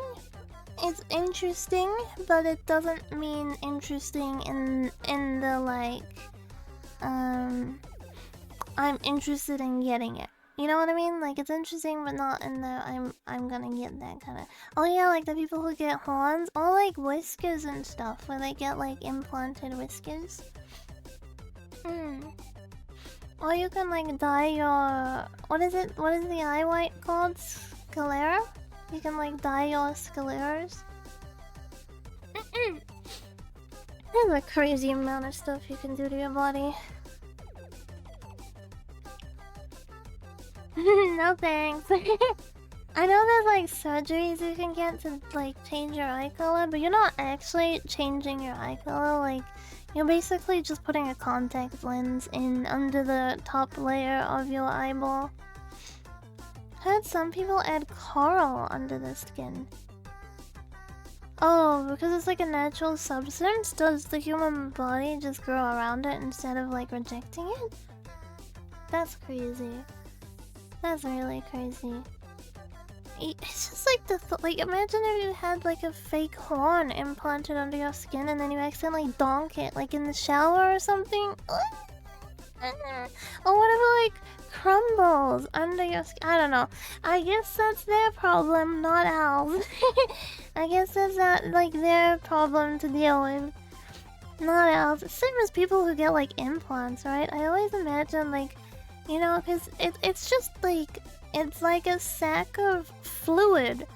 It's interesting, but it doesn't mean interesting in the like, I'm interested in getting it. You know what I mean? Like it's interesting, but not in the I'm gonna get that kind of. Oh yeah, like the people who get horns or like whiskers and stuff, where they get like implanted whiskers. Or you can like dye your what is the eye white called? Sclera? You can like dye your scleras. There's a crazy amount of stuff you can do to your body. No thanks. I know there's like surgeries you can get to like change your eye color, but you're not actually changing your eye color. Like you're basically just putting a contact lens in under the top layer of your eyeball. Heard some people add coral under the skin. Oh, because it's like a natural substance? Does the human body just grow around it instead of like rejecting it? That's crazy. That's really crazy. It's just like like imagine if you had like a fake horn implanted under your skin and then you accidentally donk it like in the shower or something. Or whatever like crumbles under your skin. I don't know. I guess that's their problem, not ours. I guess that's not like their problem to deal with, not ours. Same as people who get like implants, right? I always imagine like, you know, because it's just like, it's like a sack of fluid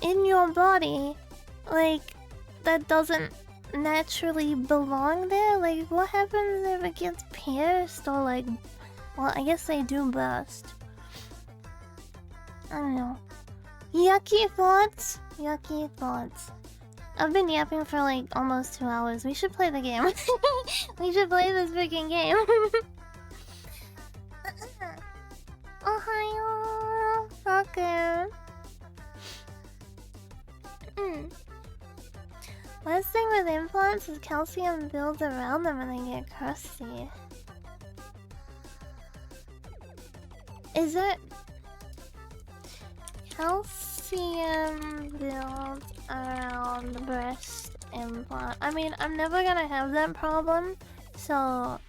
in your body, like that doesn't naturally belong there. Like what happens if it gets pierced or like, well, I guess they do burst. I don't know. Yucky thoughts. Yucky thoughts. I've been yapping for like almost 2 hours. We should play the game. We should play this freaking game. Ohayo. Welcome. Last thing with implants is calcium builds around them and they get crusty. Is it calcium builds around the breast implant? I mean, I'm never gonna have that problem, so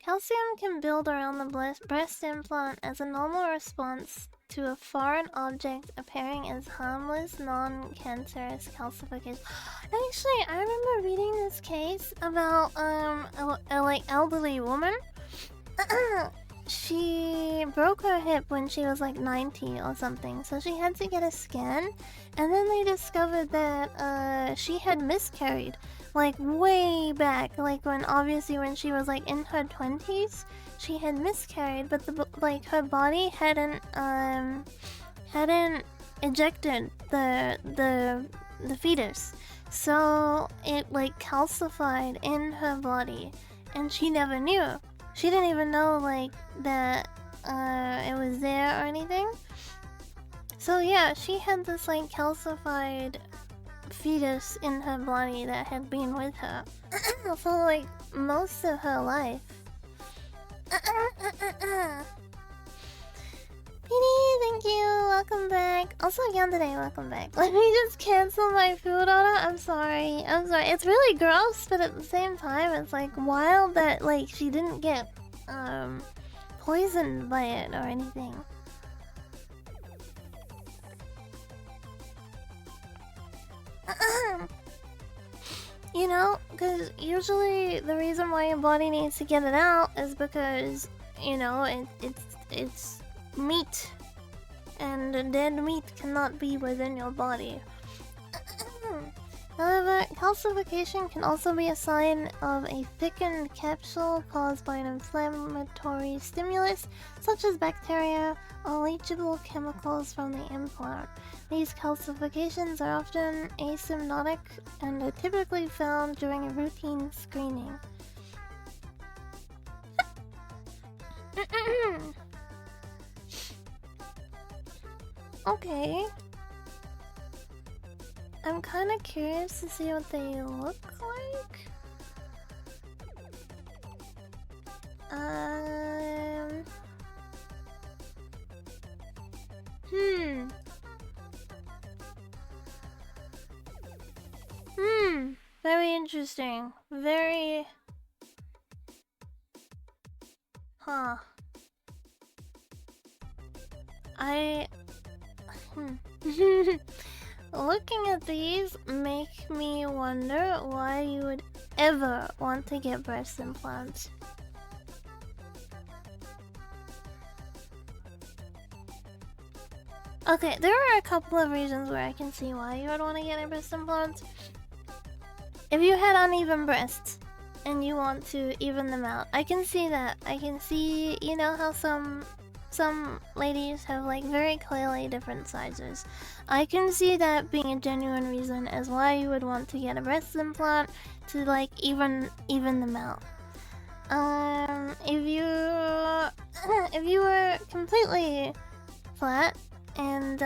calcium can build around the breast implant as a normal response to a foreign object appearing as harmless, non-cancerous calcification. Actually, I remember reading this case about a like elderly woman. She broke her hip when she was like 90 or something, so she had to get a scan, and then they discovered that she had miscarried, like way back, like obviously when she was like in her 20s, she had miscarried, but her body hadn't ejected the fetus, so it like calcified in her body, and she never knew. She didn't even know like that it was there or anything. So yeah, she had this like calcified fetus in her body that had been with her for like most of her life. PD, thank you, welcome back. Also Yandere, welcome back. Let me just cancel my food order. I'm sorry. It's really gross, but at the same time it's like wild that like she didn't get poisoned by it or anything. You know, because usually the reason why your body needs to get it out is because, you know, it's meat, and dead meat cannot be within your body. However, calcification can also be a sign of a thickened capsule caused by an inflammatory stimulus, such as bacteria or leachable chemicals from the implant. These calcifications are often asymptomatic and are typically found during a routine screening. Okay. I'm kind of curious to see what they look like. Very interesting. Very... Huh. Looking at these make me wonder why you would ever want to get breast implants. Okay, there are a couple of reasons where I can see why you would want to get breast implants. If you had uneven breasts and you want to even them out, I can see that. I can see, you know how some ladies have like very clearly different sizes. I can see that being a genuine reason as why you would want to get a breast implant, to like even them out. If you were completely flat and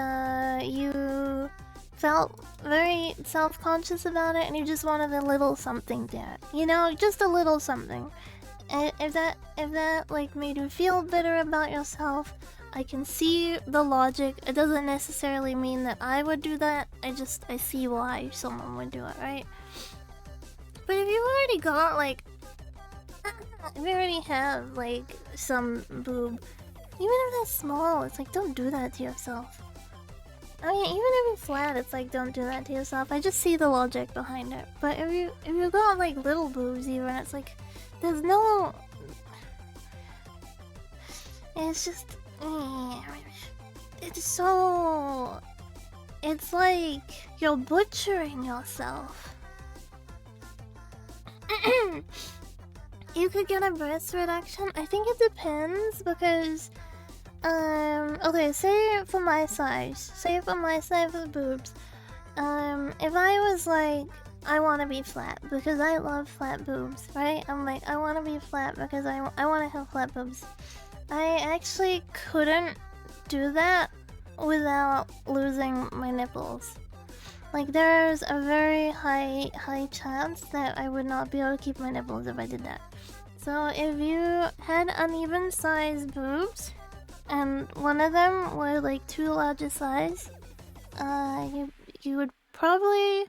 you felt very self-conscious about it and you just wanted a little something there, you know, just a little something. And if that like made you feel better about yourself, I can see the logic. It doesn't necessarily mean that I would do that. I see why someone would do it, right? But if you already got like, if you already have like some boob, even if that's small, it's like, don't do that to yourself. I mean, even if you're flat, it's like, don't do that to yourself. I just see the logic behind it. But if you got like little boobs even, it's like, there's no... It's just... It's so... It's like you're butchering yourself. You could get a breast reduction. I think it depends because... okay, say for my size of boobs, if I was like, I want to be flat because I love flat boobs, right? I'm like, I want to be flat because I want to have flat boobs. I actually couldn't do that without losing my nipples. Like, there's a very high chance that I would not be able to keep my nipples if I did that. So if you had uneven sized boobs, and one of them were like too large a size, you would probably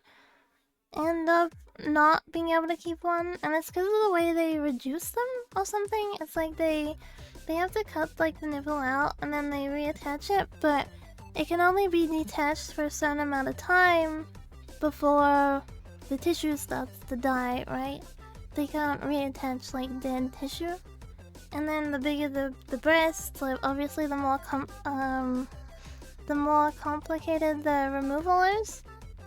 end up not being able to keep one, and it's because of the way they reduce them or something. It's like they have to cut like the nipple out and then they reattach it, but it can only be detached for a certain amount of time before the tissue starts to die, right? They can't reattach like dead tissue. And then the bigger the breast, like obviously the more complicated the removal is.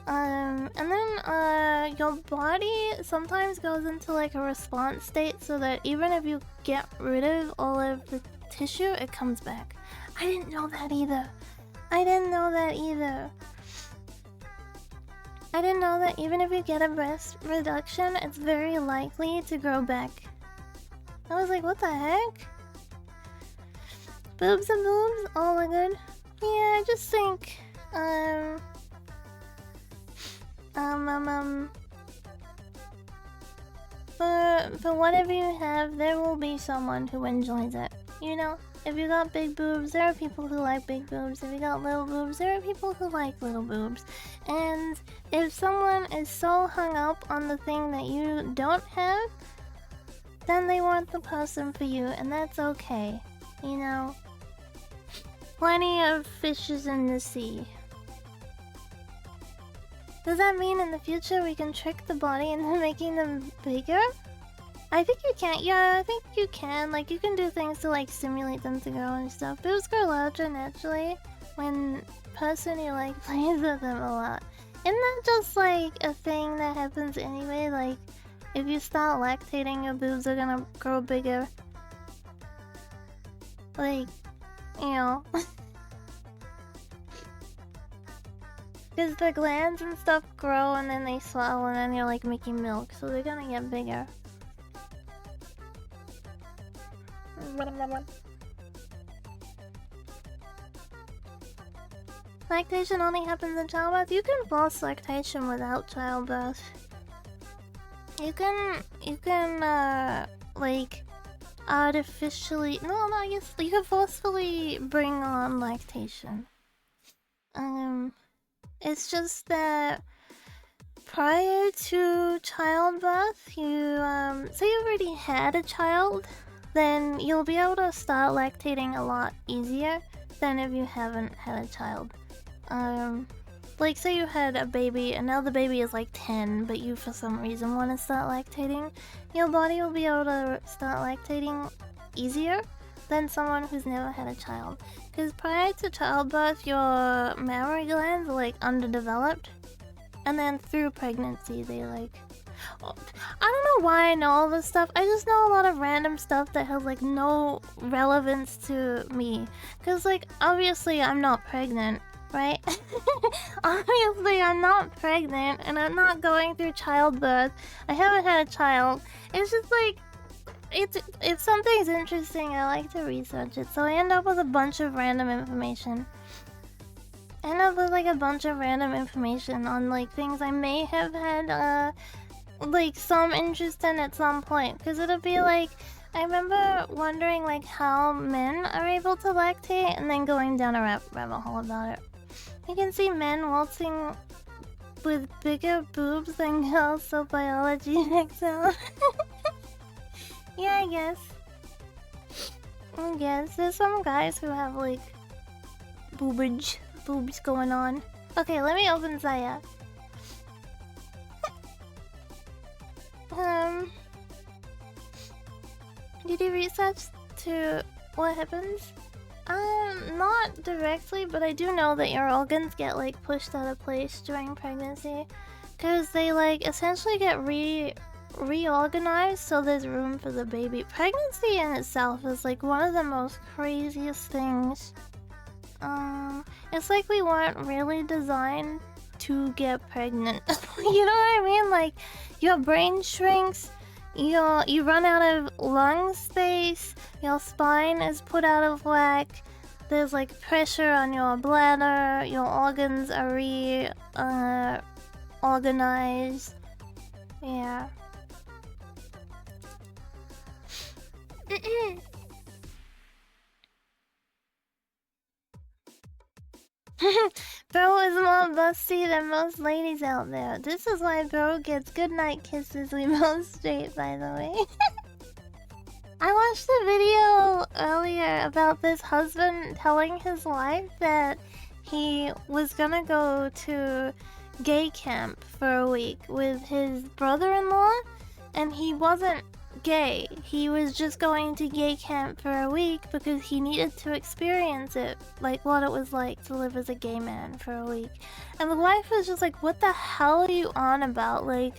And then your body sometimes goes into like a response state so that even if you get rid of all of the tissue, it comes back. I didn't know that either. I didn't know that even if you get a breast reduction, it's very likely to grow back. I was like, what the heck? Boobs and boobs, all are good. Yeah, I just think, for whatever you have, there will be someone who enjoys it. You know, if you got big boobs, there are people who like big boobs. If you got little boobs, there are people who like little boobs. And if someone is so hung up on the thing that you don't have, then they weren't the person for you, and that's okay. You know? Plenty of fishes in the sea. Does that mean in the future we can trick the body into making them bigger? I think you can. Yeah, I think you can. Like, you can do things to, like, stimulate them to grow and stuff. Boobs grow larger naturally when person you like plays with them a lot. Isn't that just, like, a thing that happens anyway? Like, if you start lactating, your boobs are gonna grow bigger. Like, you know. Because the glands and stuff grow and then they swell and then you're like making milk, so they're gonna get bigger. Lactation only happens in childbirth. You can force lactation without childbirth. You can like artificially, no, I guess you can forcefully bring on lactation. It's just that prior to childbirth, you say you already had a child, then you'll be able to start lactating a lot easier than if you haven't had a child. Like say you had a baby and now the baby is like 10, but you for some reason want to start lactating, your body will be able to start lactating easier than someone who's never had a child. Because prior to childbirth, your mammary glands are like underdeveloped, and then through pregnancy they like... I don't know why I know all this stuff. I just know a lot of random stuff that has like no relevance to me. Because like obviously I'm not pregnant, right? Obviously I'm not pregnant and I'm not going through childbirth. I haven't had a child. It's just like, if something's interesting, I like to research it. So I end up with a bunch of random information. I end up with like a bunch of random information on like things I may have had like some interest in at some point. Because it'll be like, I remember wondering like how men are able to lactate and then going down a rabbit hole about it. You can see men waltzing with bigger boobs than girls, so biology checks out. Yeah, I guess. There's some guys who have like boobs going on. Okay, let me open Zaya. Did you research to what happens? Not directly, but I do know that your organs get like pushed out of place during pregnancy, because they like essentially get reorganized so there's room for the baby. Pregnancy in itself is like one of the most craziest things. It's like we weren't really designed to get pregnant. You know what I mean? Like, your brain shrinks, you run out of lung space, your spine is put out of whack, there's like pressure on your bladder, your organs are organized. Yeah. Bro is more busty than most ladies out there. This is why bro gets goodnight kisses. We both straight, by the way. I watched a video earlier about this husband telling his wife that he was gonna go to gay camp for a week with his brother-in-law, and he wasn't gay. He was just going to gay camp for a week because he needed to experience it, like what it was like to live as a gay man for a week. And the wife was just like, what the hell are you on about? Like,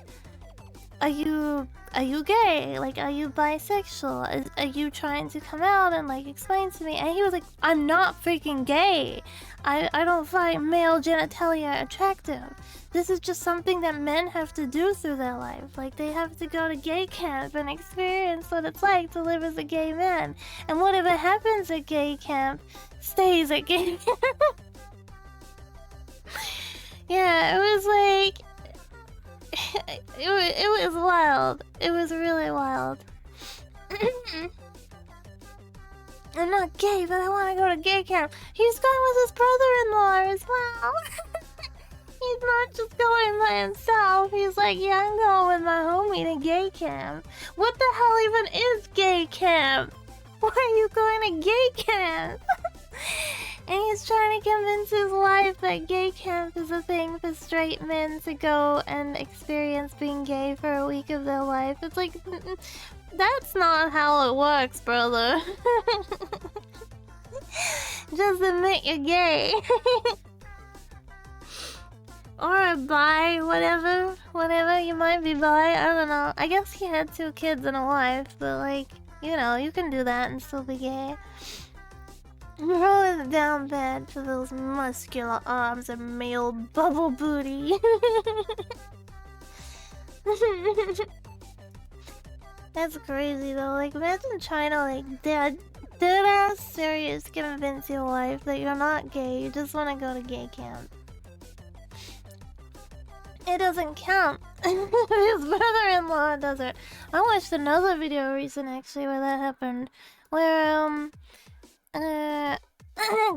are you gay? Like, are you bisexual? Are you trying to come out and like explain to me? And he was like, I'm not freaking gay. I don't find male genitalia attractive. This is just something that men have to do through their life. Like, they have to go to gay camp and experience what it's like to live as a gay man. And whatever happens at gay camp stays at gay camp. Yeah, it was like... It was wild. It was really wild. I'm not gay, but I want to go to gay camp. He's going with his brother-in-law as well. He's not just going by himself. He's like, yeah, I'm going with my homie to gay camp. What the hell even is gay camp? Why are you going to gay camp? And he's trying to convince his wife that gay camp is a thing for straight men to go and experience being gay for a week of their life. It's like, that's not how it works, brother. Just admit you're gay. Or a bi, whatever, you might be bi, I don't know. I guess he had 2 kids and a wife, but like, you know, you can do that and still be gay. Bro is down bad for those muscular arms and male bubble booty. That's crazy though. Like, imagine trying to like dead ass serious convince your wife that you're not gay, you just want to go to gay camp. It doesn't count. His brother-in-law does it. I watched another video recent actually where that happened, where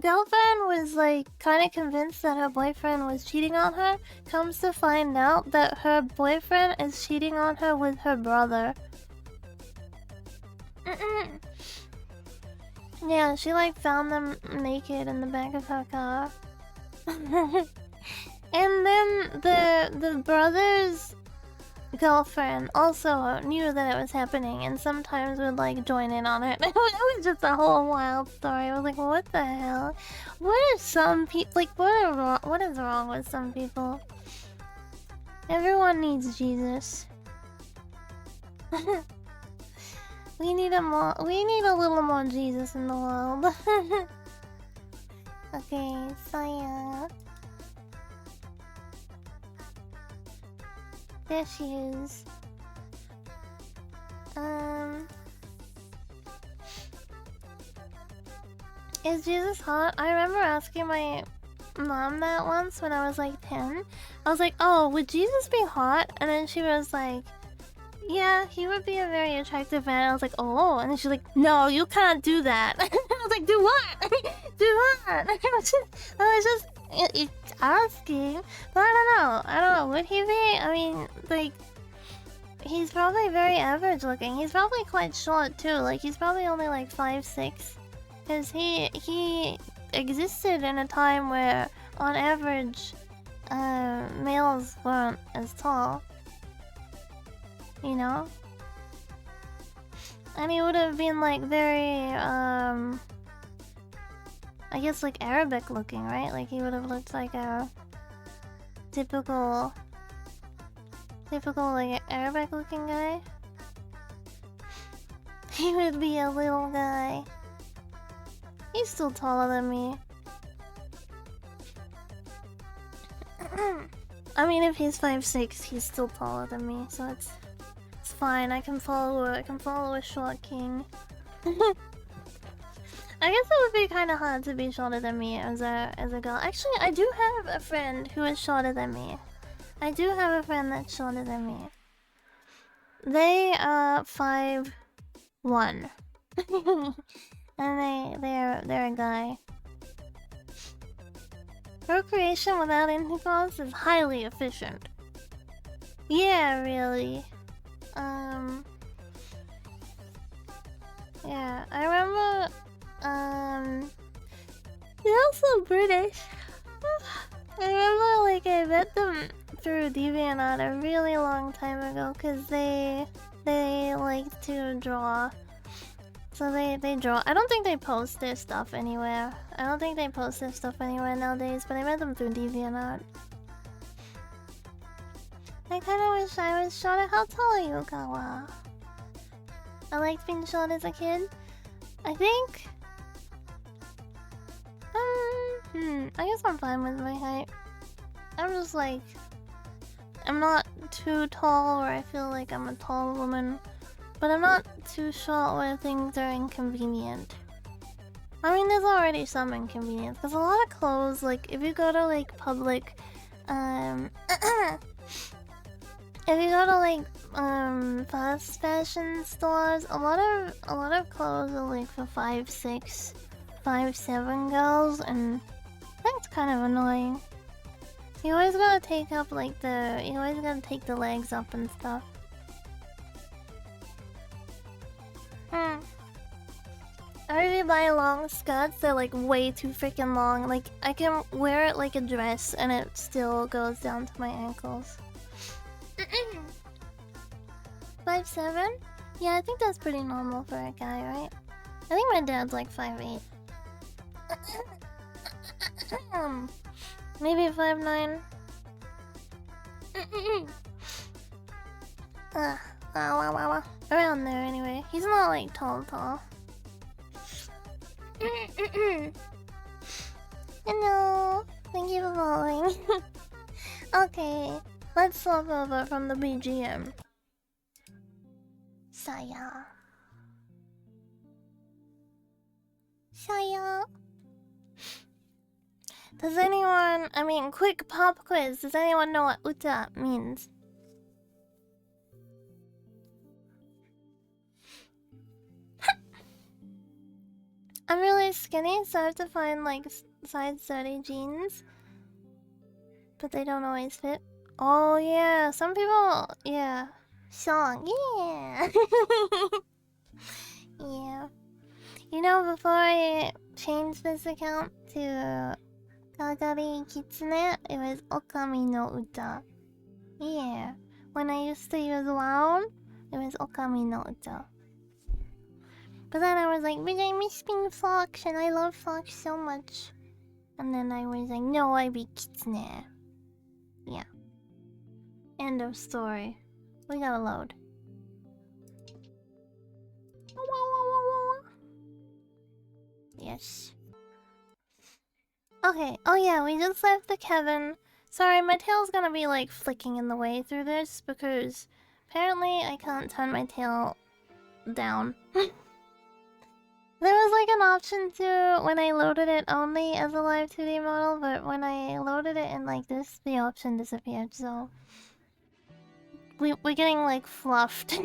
girlfriend was like kind of convinced that her boyfriend was cheating on her. Comes to find out that her boyfriend is cheating on her with her brother. Yeah, she like found them naked in the back of her car. And then the brother's girlfriend also knew that it was happening and sometimes would like join in on it. It was just a whole wild story. I was like, what the hell? What are some people like? What is wrong with some people? Everyone needs Jesus. We need a little more Jesus in the world. Okay, so yeah. There she is. Is Jesus hot? I remember asking my mom that once when I was like 10. I was like, oh, would Jesus be hot? And then she was like, yeah, he would be a very attractive man. I was like, oh. And then she's like, no, you can't do that. I was like, do what? Do what? I was just asking, but I don't know, would he be? I mean, like, he's probably very average looking. He's probably quite short too, like he's probably only like 5'6", because he existed in a time where on average males weren't as tall, you know, and he would have been like very I guess like Arabic looking, right? Like he would have looked like a typical like Arabic looking guy. He would be a little guy. He's still taller than me. I mean, if he's 5'6", he's still taller than me, so it's fine. I can follow a short king. I guess it would be kind of hard to be shorter than me as a girl. Actually, I do have a friend who is shorter than me. I do have a friend that's shorter than me. They are 5'1", and they're a guy. Procreation without intercourse is highly efficient. Yeah, really. Yeah, I remember. They're also British. I remember, like, I met them through DeviantArt a really long time ago, cause they like to draw. So they draw. I don't think they post their stuff anywhere. Nowadays, but I met them through DeviantArt. I kinda wish I was shorter. How tall are you, Kawa? I liked being short as a kid. I think... I guess I'm fine with my height. I'm just like... I'm not too tall where I feel like I'm a tall woman. But I'm not too short where things are inconvenient. I mean, there's already some inconvenience. There's a lot of clothes, like, if you go to, like, public... if you go to, like, fast fashion stores, a lot of clothes are, like, for 5'6", 5'7" girls, and that's kind of annoying. You always gotta take up, like, you always gotta take the legs up and stuff. I really buy long skirts, they're, like, way too freaking long. Like, I can wear it like a dress, and it still goes down to my ankles. 5'7"? Yeah, I think that's pretty normal for a guy, right? I think my dad's like 5'8". Maybe 5'9". Around there anyway. He's not like tall. Hello! Thank you for following. Okay, let's swap over from the BGM. Saya. Does anyone... I mean, quick pop quiz. Does anyone know what uta means? I'm really skinny, so I have to find, like, size 30 jeans. But they don't always fit. Oh, yeah. Some people... Yeah. Song. Yeah. Yeah. You know, before I changed this account to Kagari Kitsune, it was Okami no Uta. Yeah. When I used to use WoW, it was Okami no Uta. But then I was like, but I miss being Fox, and I love Fox so much. And then I was like, no, I be Kitsune. Yeah. End of story. We gotta load. Yes. Okay. Oh yeah, we just left the Kevin. Sorry, my tail's gonna be like flicking in the way through this because apparently I can't turn my tail down. There was like an option to when I loaded it only as a live 2D model, but when I loaded it in like this, the option disappeared, so... We're getting like fluffed.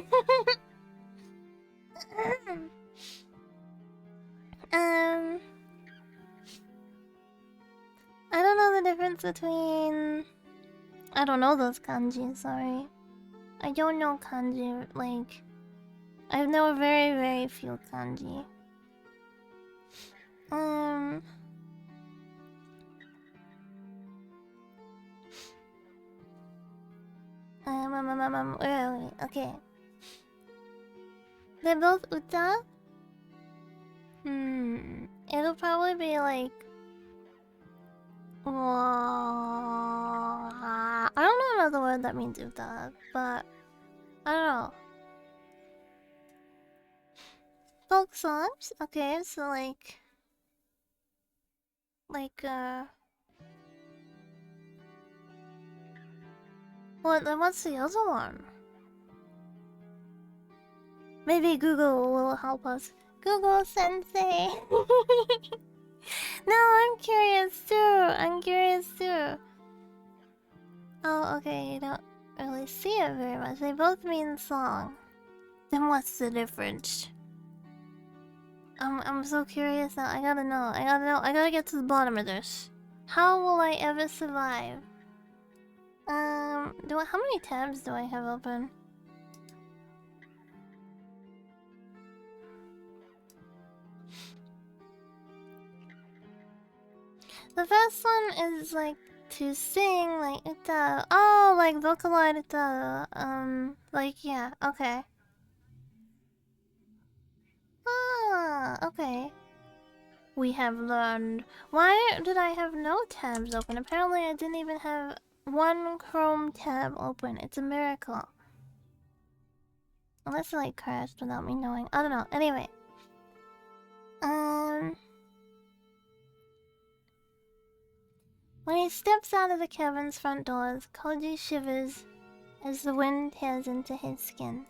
I don't know the difference between... I don't know those kanji, sorry. I don't know kanji, like... I know very, very few kanji. Where are we? Okay. They're both uta? It'll probably be like... I don't know another word that means uta, but... I don't know. Folk songs? Okay, so like... What's the other one? Maybe Google will help us. Google Sensei! No, I'm curious too. Oh, okay, you don't really see it very much. They both mean song. Then what's the difference? I'm so curious now. I gotta know. I gotta get to the bottom of this. How will I ever survive? How many tabs do I have open? The first one is like to sing, like like vocalize like yeah, okay. Okay. We have learned. Why did I have no tabs open? Apparently I didn't even have one Chrome tab open. It's a miracle. Unless it like crashed without me knowing. I don't know. Anyway. When he steps out of the cabin's front doors, Koji shivers as the wind tears into his skin.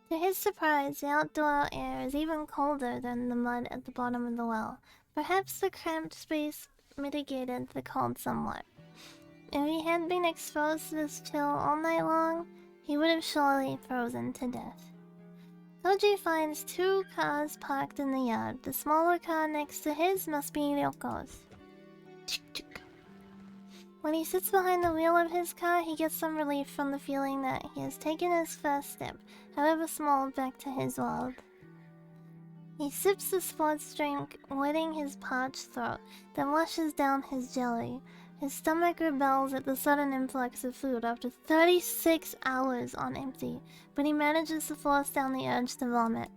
To his surprise, the outdoor air is even colder than the mud at the bottom of the well. Perhaps the cramped space mitigated the cold somewhat. If he had been exposed to this chill all night long, he would have surely frozen to death. Koji finds two cars parked in the yard. The smaller car next to his must be Ryoko's. When he sits behind the wheel of his car, he gets some relief from the feeling that he has taken his first step, however small, back to his world. He sips the sports drink, wetting his parched throat, then washes down his jelly. His stomach rebels at the sudden influx of food after 36 hours on empty, but he manages to force down the urge to vomit.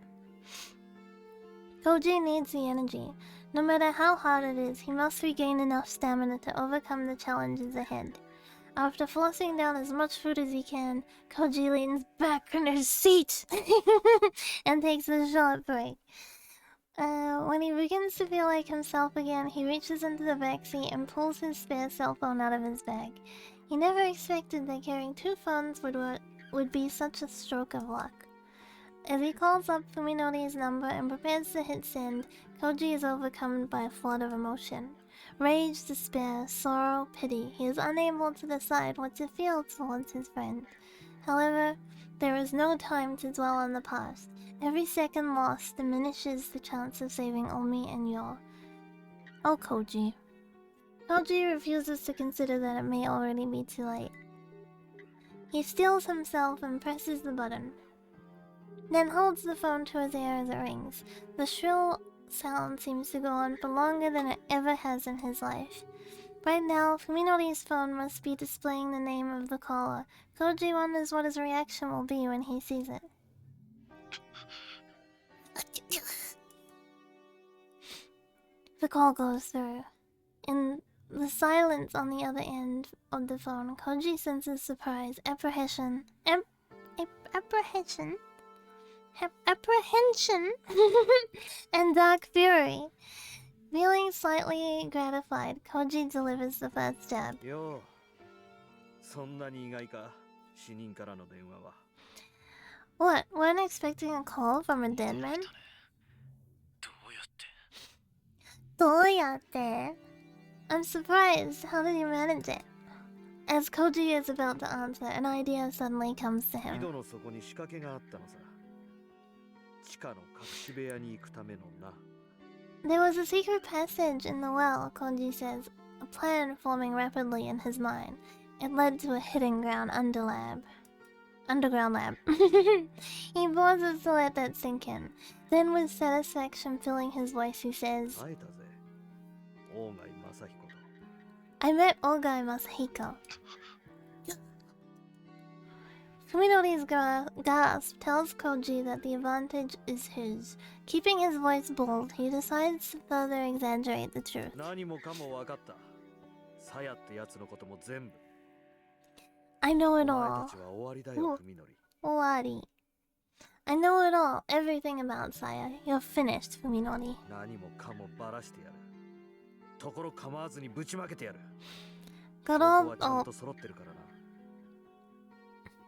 Koji needs the energy. No matter how hard it is, he must regain enough stamina to overcome the challenges ahead. After forcing down as much food as he can, Koji leans back in his seat and takes a short break. When he begins to feel like himself again, he reaches into the backseat and pulls his spare cell phone out of his bag. He never expected that carrying two phones would be such a stroke of luck. As he calls up Fuminori's number and prepares to hit send, Koji is overcome by a flood of emotion. Rage, despair, sorrow, pity. He is unable to decide what to feel towards his friend. However, there is no time to dwell on the past. Every second lost diminishes the chance of saving Omi and Yo. Oh, Koji. Koji refuses to consider that it may already be too late. He steels himself and presses the button, then holds the phone to his ear as it rings. The shrill sound seems to go on for longer than it ever has in his life. Right now, Fuminori's phone must be displaying the name of the caller. Koji wonders what his reaction will be when he sees it. The call goes through. In the silence on the other end of the phone, Koji senses surprise, apprehension, and dark fury. Feeling slightly gratified, Koji delivers the first jab. What? Weren't expecting a call from a dead man? どうやって? I'm surprised. How did you manage it? As Koji is about to answer, an idea suddenly comes to him. There was a secret passage in the well, Koji says, a plan forming rapidly in his mind. It led to a hidden ground underground lab. He pauses to let that sink in. Then with satisfaction filling his voice, he says, I met Ogai Masahiko. Fuminori's gasp tells Koji that the advantage is his. Keeping his voice bold, he decides to further exaggerate the truth. I know it all. Owari. I know it all, everything about Saya. You're finished, Fuminori. Got all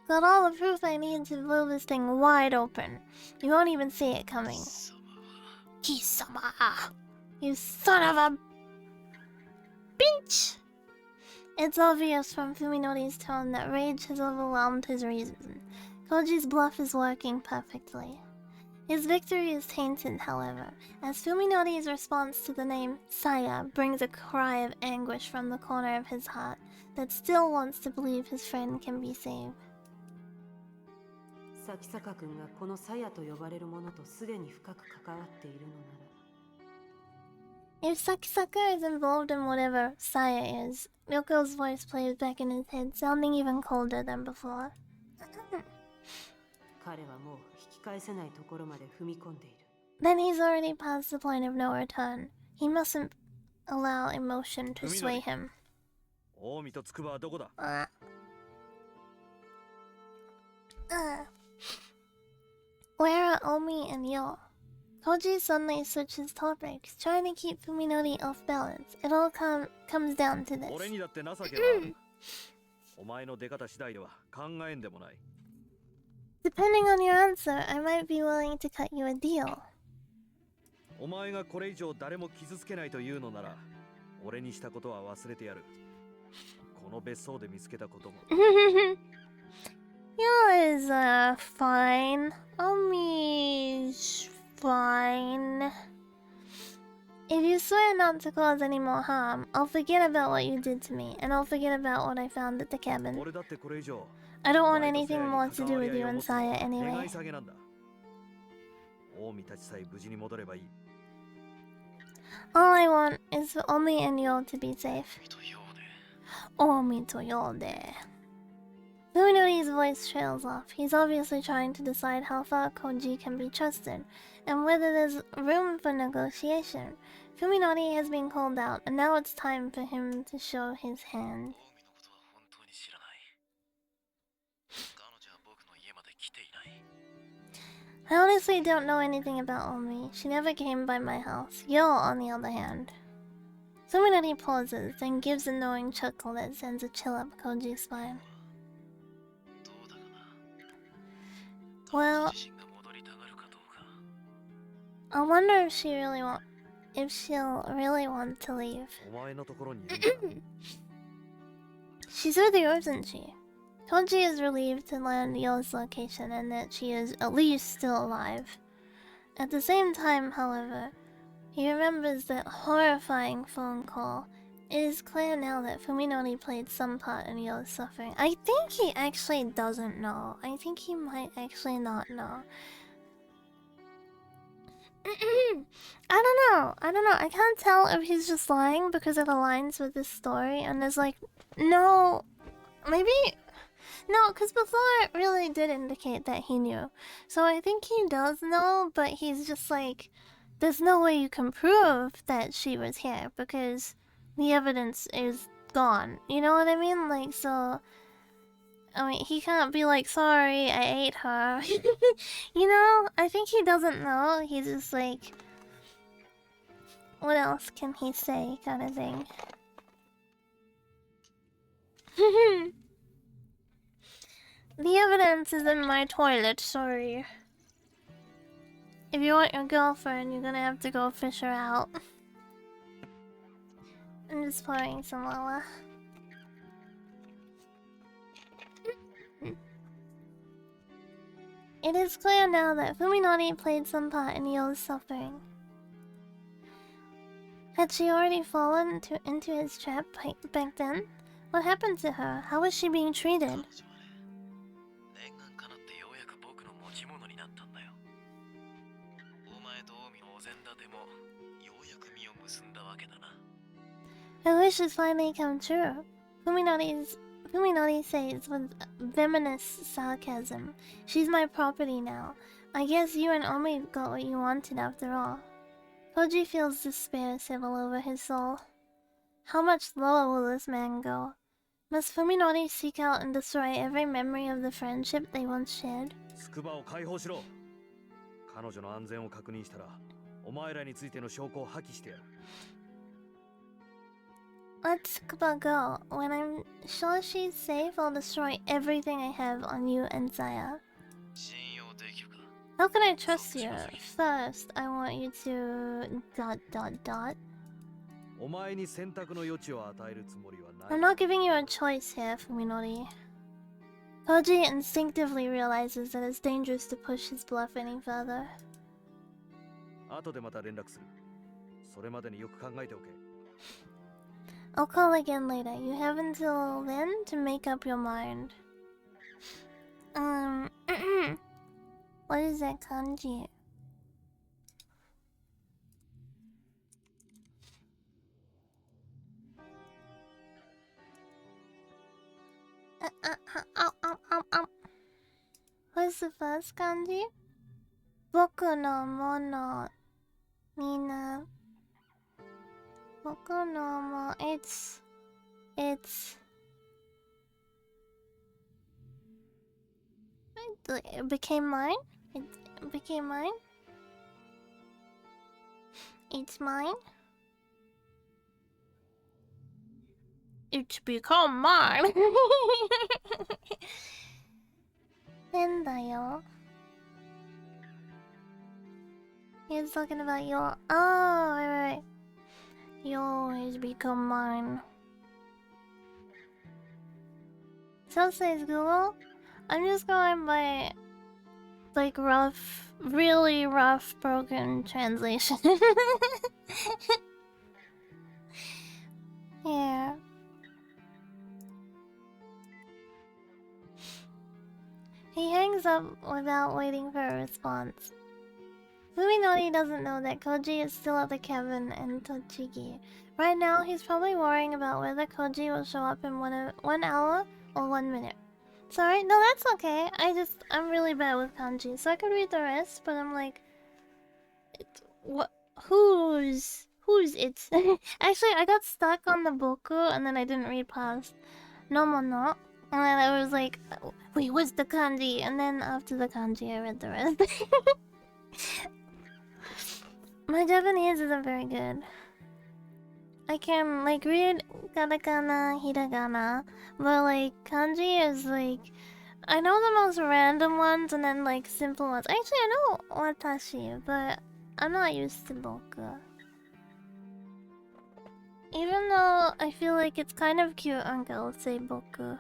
Got all the proof I need to blow this thing wide open. You won't even see it coming. Kisama! You son of a bitch! It's obvious from Fuminori's tone that rage has overwhelmed his reason. Koji's bluff is working perfectly. His victory is tainted, however, as Fuminori's response to the name Saya brings a cry of anguish from the corner of his heart that still wants to believe his friend can be saved. Sakisaka-kunがこのSayaと呼ばれるものとすでに深く関わっているのなら。 If Sakisaka is involved in whatever Saya is, Ryoko's voice plays back in his head, sounding even colder than before. 彼はもう引き返せないところまで踏み込んでいる。 Then he's already past the point of no return. He mustn't allow emotion to sway him. 近江と筑波はどこだ? Where are Omi and Yo? Koji suddenly switches topics, trying to keep Fuminori off balance. It all comes down to this. 俺にだって情けはある。お前の出方次第では考えんでもない。 Depending on your answer, I might be willing to cut you a deal. お前がこれ以上誰も傷つけないというのなら、俺にしたことは忘れてやる。この別荘で見つけたことも。Yo is fine. Omi's fine. If you swear not to cause any more harm, I'll forget about what you did to me, and I'll forget about what I found at the cabin. 俺だってこれ以上。 I don't want anything more to do with you and Saya anyway. All I want is for Omi and Yo to be safe. Omi to Yode. Fuminori's voice trails off. He's obviously trying to decide how far Koji can be trusted, and whether there's room for negotiation. Fuminori has been called out, and now it's time for him to show his hand. I honestly don't know anything about Omi. She never came by my house. Yo, on the other hand. Fuminori pauses, then gives a knowing chuckle that sends a chill up Koji's spine. Well, I wonder if she'll really want to leave. She's with you, isn't she? Koji is relieved to learn Yo's location and that she is at least still alive. At the same time, however, he remembers that horrifying phone call. It is clear now that Fuminori played some part in Yo's suffering. I think he actually doesn't know. I think he might actually not know. I don't know. I can't tell if he's just lying because it aligns with this story, and there's like, no, maybe... No, because before it really did indicate that he knew. So I think he does know, but he's just like, there's no way you can prove that she was here because the evidence is gone. You know what I mean? Like, so... I mean, he can't be like, sorry, I ate her. You know? I think he doesn't know. He's just like... What else can he say, kind of thing. The evidence is in my toilet, sorry. If you want your girlfriend, you're gonna have to go fish her out. I'm just pouring some lava. It is clear now that Fuminori played some part in Yo's suffering. Had she already fallen into his trap back then? What happened to her? How was she being treated? Her wish has finally come true. Fuminori says with venomous sarcasm, "She's my property now. I guess you and Omi got what you wanted after all." Koji feels despair settle over his soul. How much lower will this man go? Must Fuminori seek out and destroy every memory of the friendship they once shared? 彼女の安全を確認したら、お前らについての証拠を破棄してやる。Let's go. When I'm sure she's safe, I'll destroy everything I have on you and Saya. 信用できるか How can I trust you? First, I want you to... ... お前に選択の余地を与えるつもりはない。 I'm not giving you a choice here, Fuminori. Koji instinctively realizes that it's dangerous to push his bluff any further. 後でまた連絡する。それまでによく考えておけ。 I'll call again later. You have until then to make up your mind. What is that kanji? What's the first kanji? Boku no mono. Mina. Boku no mo. It's. It became mine? It became mine? It's mine? It's become mine! 変だよ. He was talking about your... Oh, right. Yours become mine. So says Google. I'm just going by... like rough... really rough broken translation. Yeah. He hangs up without waiting for a response. Fuminori doesn't know that Koji is still at the cabin in Tochigi. Right now, he's probably worrying about whether Koji will show up in 1 hour or 1 minute. Sorry, no, that's okay. I'm really bad with kanji, so I could read the rest, but I'm like... what? Who's it? Actually, I got stuck on the boku, and then I didn't read past no mono. And then I was like, wait, what's the kanji? And then after the kanji, I read the rest. My Japanese isn't very good. I can, like, read katakana, hiragana, but, like, kanji is, like... I know the most random ones and then, like, simple ones. Actually, I know watashi, but I'm not used to boku. Even though I feel like it's kind of cute, uncle would say boku.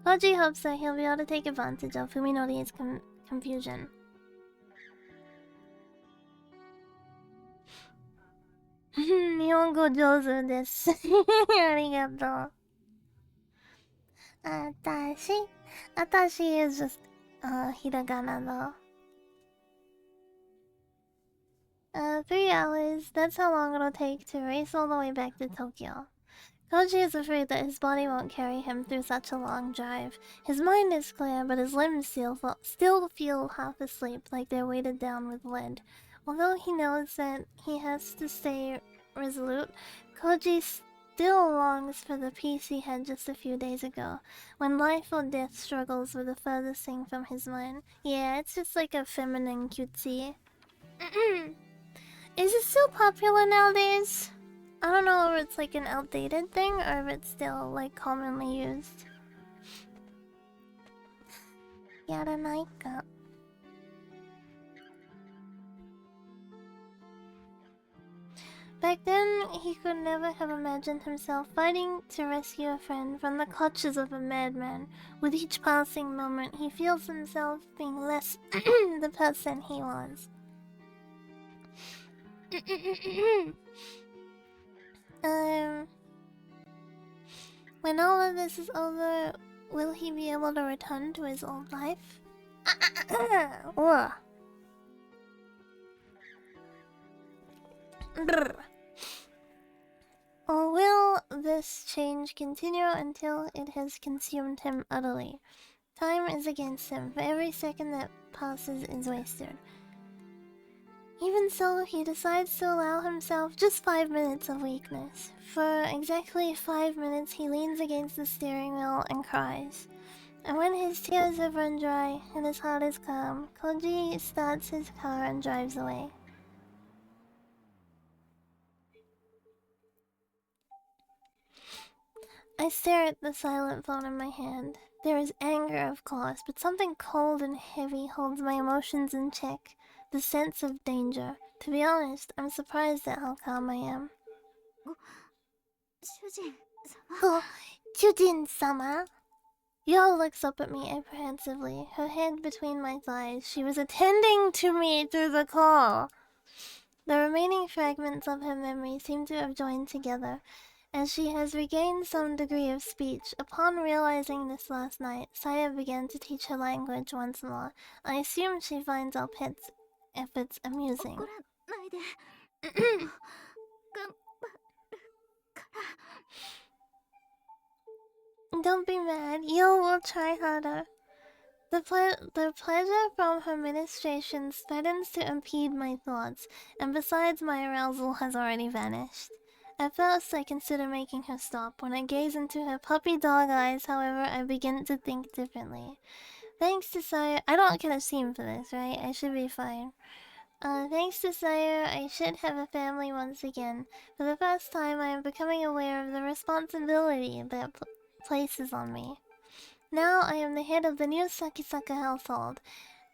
Koji hopes that he'll be able to take advantage of Fuminori's confusion. 日本語上手です。ありがとう。私 is just hiragana though. 3 hours. That's how long it'll take to race all the way back to Tokyo. Koji is afraid that his body won't carry him through such a long drive. His mind is clear, but his limbs still feel half asleep, like they're weighted down with lead. Although he knows that he has to stay resolute, Koji still longs for the peace he had just a few days ago, when life or death struggles with the furthest thing from his mind. Yeah, it's just like a feminine cutesy. Is it still popular nowadays? I don't know if it's like an outdated thing or if it's still like commonly used. Yaranaika. Back then, he could never have imagined himself fighting to rescue a friend from the clutches of a madman. With each passing moment, he feels himself being less the person he was. When all of this is over, will he be able to return to his old life? Or will this change continue until it has consumed him utterly? Time is against him, for every second that passes is wasted. Even so, he decides to allow himself just 5 minutes of weakness. For exactly 5 minutes, he leans against the steering wheel and cries. And when his tears have run dry and his heart is calm, Koji starts his car and drives away. I stare at the silent phone in my hand. There is anger, of course, but something cold and heavy holds my emotions in check. The sense of danger. To be honest, I'm surprised at how calm I am. Oh, Chujin-sama? Yo looks up at me apprehensively, her head between my thighs. She was attending to me through the call. The remaining fragments of her memory seem to have joined together, as she has regained some degree of speech. Upon realizing this last night, Saya began to teach her language once more. I assume she finds our pets' efforts amusing. Don't be mad. Yo will try harder. The pleasure from her ministrations threatens to impede my thoughts, and besides, my arousal has already vanished. At first, I consider making her stop. When I gaze into her puppy dog eyes, however, I begin to think differently. Thanks to Sire, I don't get a scene for this, right? I should be fine. Thanks to Sire, I should have a family once again. For the first time, I am becoming aware of the responsibility that places on me. Now I am the head of the new Sakisaka household,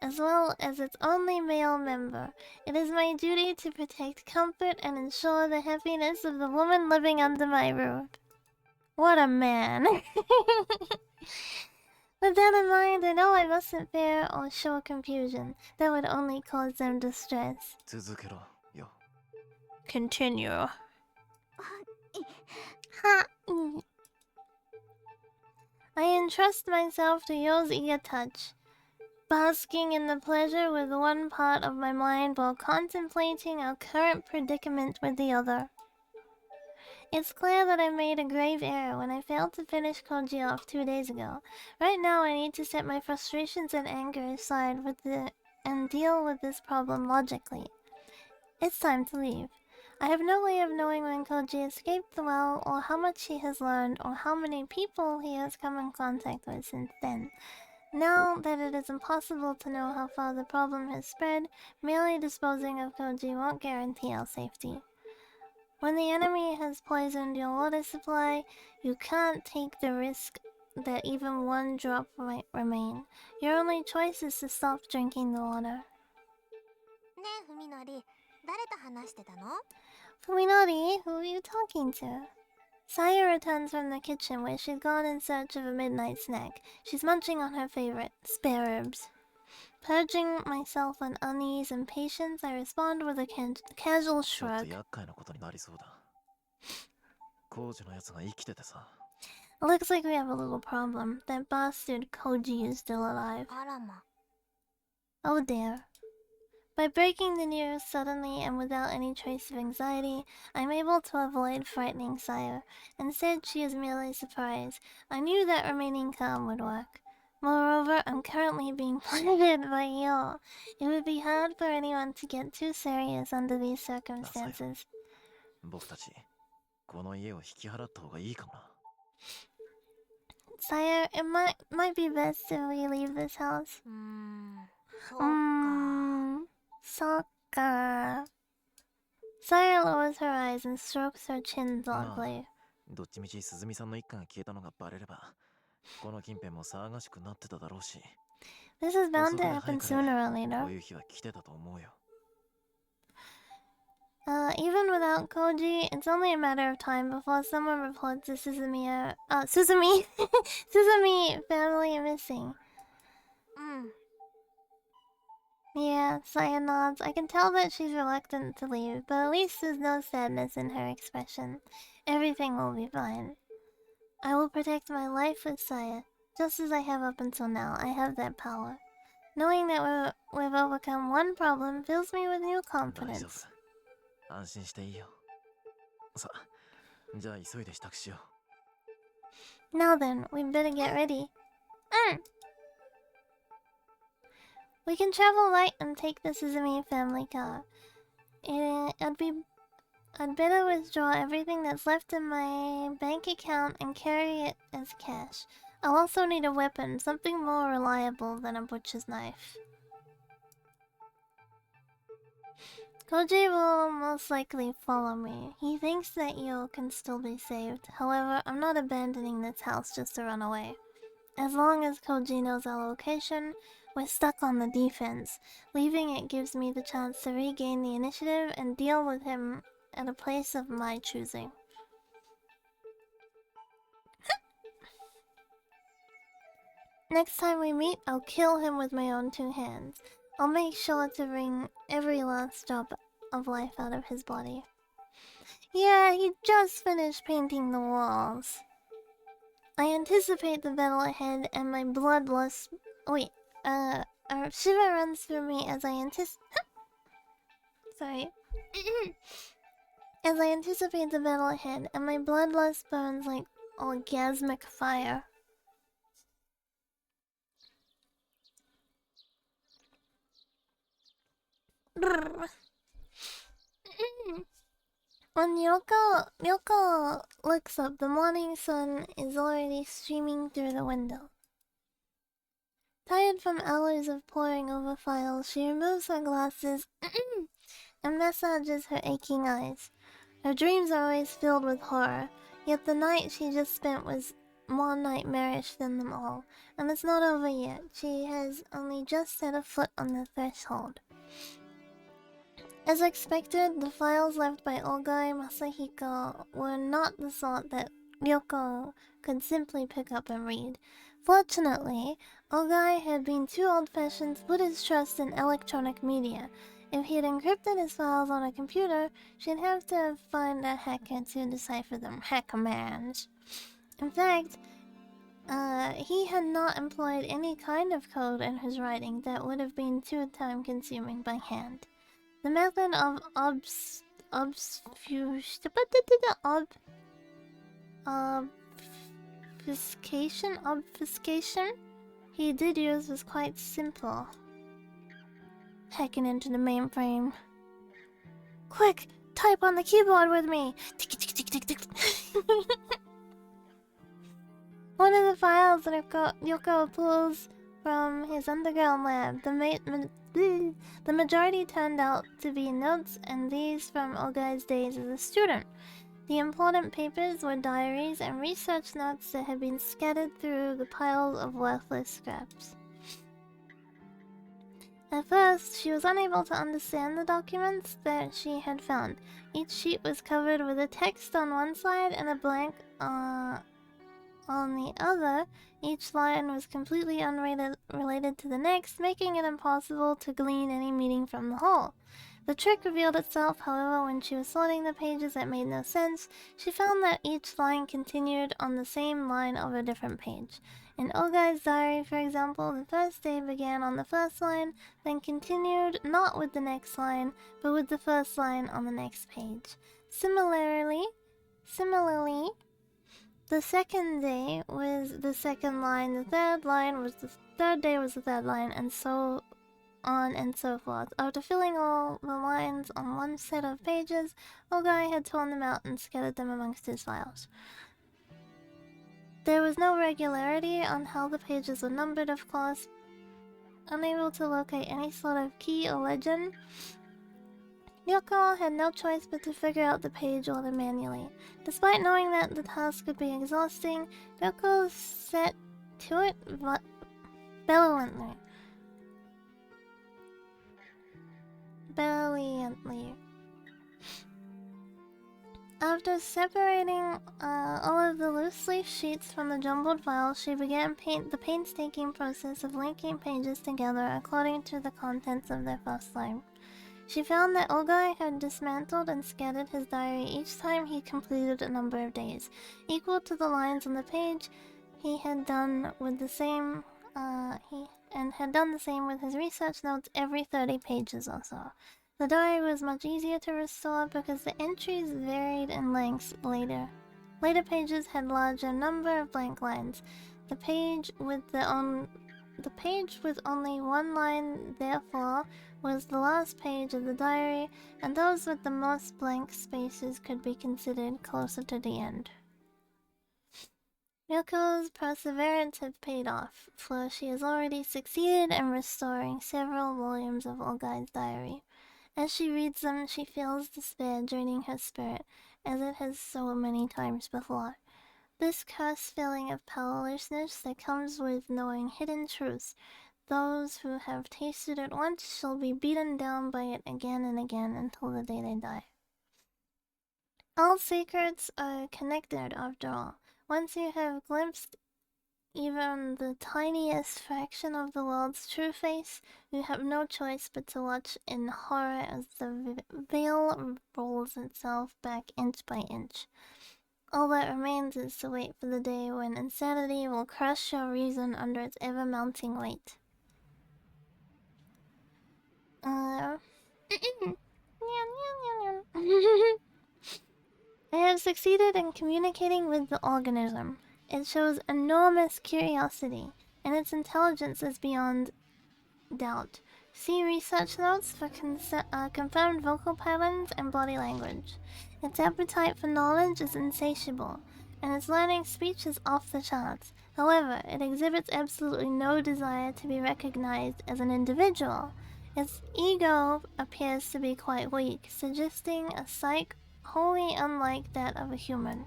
as well as its only male member. It is my duty to protect, comfort, and ensure the happiness of the woman living under my roof. What a man. With that in mind, I know I mustn't fear or show confusion. That would only cause them distress. 続けろよ。 Continue. I entrust myself to Yo's eager touch, basking in the pleasure with one part of my mind while contemplating our current predicament with the other. It's clear that I made a grave error when I failed to finish Koji off 2 days ago. Right now I need to set my frustrations and anger aside and deal with this problem logically. It's time to leave. I have no way of knowing when Koji escaped the well, or how much he has learned, or how many people he has come in contact with since then. Now that it is impossible to know how far the problem has spread, merely disposing of Koji won't guarantee our safety. When the enemy has poisoned your water supply, you can't take the risk that even one drop might remain. Your only choice is to stop drinking the water. Fuminori, who are you talking to? Saya returns from the kitchen where she's gone in search of a midnight snack. She's munching on her favorite, spare ribs. Purging myself on unease and patience, I respond with a casual ちょっと shrug. 厄介なことになりそうだ。工事のやつが生きててさ。 It looks like we have a little problem. That bastard Koji is still alive. Oh dear. By breaking the news suddenly and without any trace of anxiety, I'm able to avoid frightening Saya. Instead, she is merely surprised. I knew that remaining calm would work. Moreover, I'm currently being plotted by Yo. It would be hard for anyone to get too serious under these circumstances. 僕たち、この家を引き払った方がいいかもな。 Sire, it might be best if we leave this house. Sokka. Sire lowers her eyes and strokes her chin thoughtfully. どっちみち鈴見さんの一家が消えたのがバレれば、この近辺も騒がしくなってただろうし。 This is bound to happen sooner or こ later. ういう日は来てたと思うよ。 Even without Koji, it's only a matter of time before someone reports the Suzumi family missing. Yeah, Saya nods. I can tell that she's reluctant to leave, but at least there's no sadness in her expression. Everything will be fine. I will protect my life with Saya, just as I have up until now. I have that power. Knowing that we've overcome one problem fills me with new 大丈 confidence. 夫。安心していいよ。さあ、じゃあ急いで支度しよう。 Now then, we'd better get ready. We can travel light and take the Suzumi family car. I'd better withdraw everything that's left in my bank account and carry it as cash. I'll also need a weapon, something more reliable than a butcher's knife. Koji will most likely follow me. He thinks that Io can still be saved. However, I'm not abandoning this house just to run away. As long as Koji knows our location, we're stuck on the defense. Leaving it gives me the chance to regain the initiative and deal with him at a place of my choosing. Next time we meet, I'll kill him with my own 2 hands. I'll make sure to wring every last drop of life out of his body. Yeah, he just finished painting the walls. I anticipate the battle ahead and my bloodlust... Wait, a shiver runs through me as I Sorry. As I anticipate the battle ahead and my bloodlust burns like orgasmic fire. When Ryoko looks up, the morning sun is already streaming through the window. Tired from hours of poring over files, she removes her glasses and massages her aching eyes. Her dreams are always filled with horror, yet the night she just spent was more nightmarish than them all. And it's not over yet. She has only just set a foot on the threshold. As expected, the files left by Ogai Masahiko were not the sort that Ryoko could simply pick up and read. Fortunately, Ogai had been too old-fashioned to put his trust in electronic media. If he had encrypted his files on a computer, she'd have to find a hacker to decipher them. Hackermans. In fact, he had not employed any kind of code in his writing that would have been too time-consuming by hand. The method of obfuscation he did use was quite simple. Hacking into the mainframe. Quick, type on the keyboard with me. One of the files that Ryoko pulls from his underground lab, the majority turned out to be notes, and these from Ogai's days as a student. The important papers were diaries and research notes that had been scattered through the piles of worthless scraps. At first, she was unable to understand the documents that she had found. Each sheet was covered with a text on one side and a blank on the other. Each line was completely unrelated to the next, making it impossible to glean any meaning from the whole. The trick revealed itself, however, when she was sorting the pages that made no sense. She found that each line continued on the same line of a different page. In Ogai's diary, for example, the first day began on the first line, then continued not with the next line, but with the first line on the next page. Similarly, the second day was the second line, the third line was the third day was the third line, and so on and so forth. After filling all the lines on one set of pages, Ogai had torn them out and scattered them amongst his files. There was no regularity on how the pages were numbered, of course. Unable to locate any sort of key or legend, Ryoko had no choice but to figure out the page order manually. Despite knowing that the task would be exhausting, Ryoko set to it valiantly. After separating all of the loose leaf sheets from the jumbled files, she began the painstaking process of linking pages together according to the contents of their first line. She found that Ogai had dismantled and scattered his diary each time he completed a number of days, equal to the lines on the page. He had done with the same had done the same with his research notes every 30 pages or so. The diary was much easier to restore because the entries varied in lengths later. Later pages had larger number of blank lines. The page with only one line, therefore, was the last page of the diary, and those with the most blank spaces could be considered closer to the end. Ryoko's perseverance had paid off, for she has already succeeded in restoring several volumes of Ogai's diary. As she reads them, she feels despair draining her spirit, as it has so many times before. This cursed feeling of powerlessness that comes with knowing hidden truths. Those who have tasted it once shall be beaten down by it again and again until the day they die. All secrets are connected after all. Once you have glimpsed even the tiniest fraction of the world's true face, you have no choice but to watch in horror as the veil rolls itself back inch by inch. All that remains is to wait for the day when insanity will crush your reason under its ever-mounting weight. I have succeeded in communicating with the organism. It shows enormous curiosity, and its intelligence is beyond doubt. See research notes for confirmed vocal patterns and body language. Its appetite for knowledge is insatiable, and its learning speech is off the charts. However, it exhibits absolutely no desire to be recognized as an individual. Its ego appears to be quite weak, suggesting a psyche wholly unlike that of a human.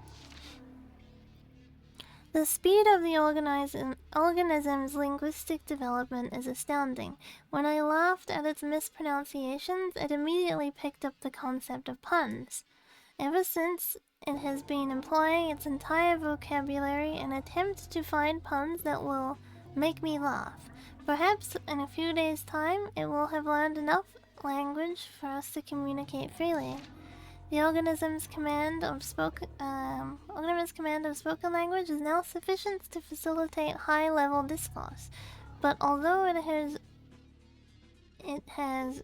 The speed of the organism's linguistic development is astounding. When I laughed at its mispronunciations, it immediately picked up the concept of puns. Ever since, it has been employing its entire vocabulary in attempts to find puns that will make me laugh. Perhaps in a few days' time, it will have learned enough language for us to communicate freely. The organism's command of spoken language is now sufficient to facilitate high-level discourse. But although it has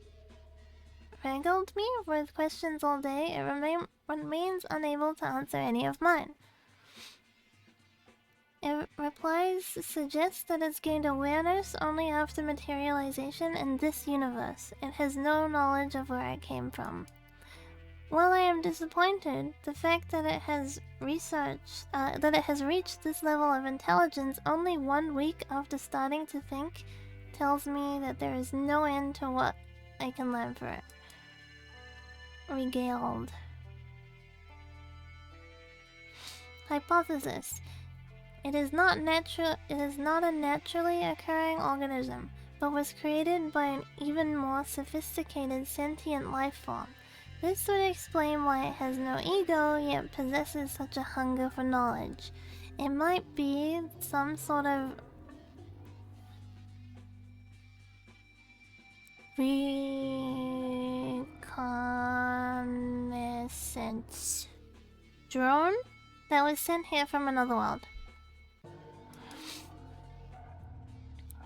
wrangled me with questions all day, it remains unable to answer any of mine. It replies suggest that it's gained awareness only after materialization in this universe. It has no knowledge of where it came from. While I am disappointed, the fact that it has reached this level of intelligence only 1 week after starting to think tells me that there is no end to what I can learn for it. Regaled. Hypothesis. It is not a naturally occurring organism, but was created by an even more sophisticated sentient life form. This would explain why it has no ego, yet possesses such a hunger for knowledge. It might be some sort of reconnaissance drone that was sent here from another world.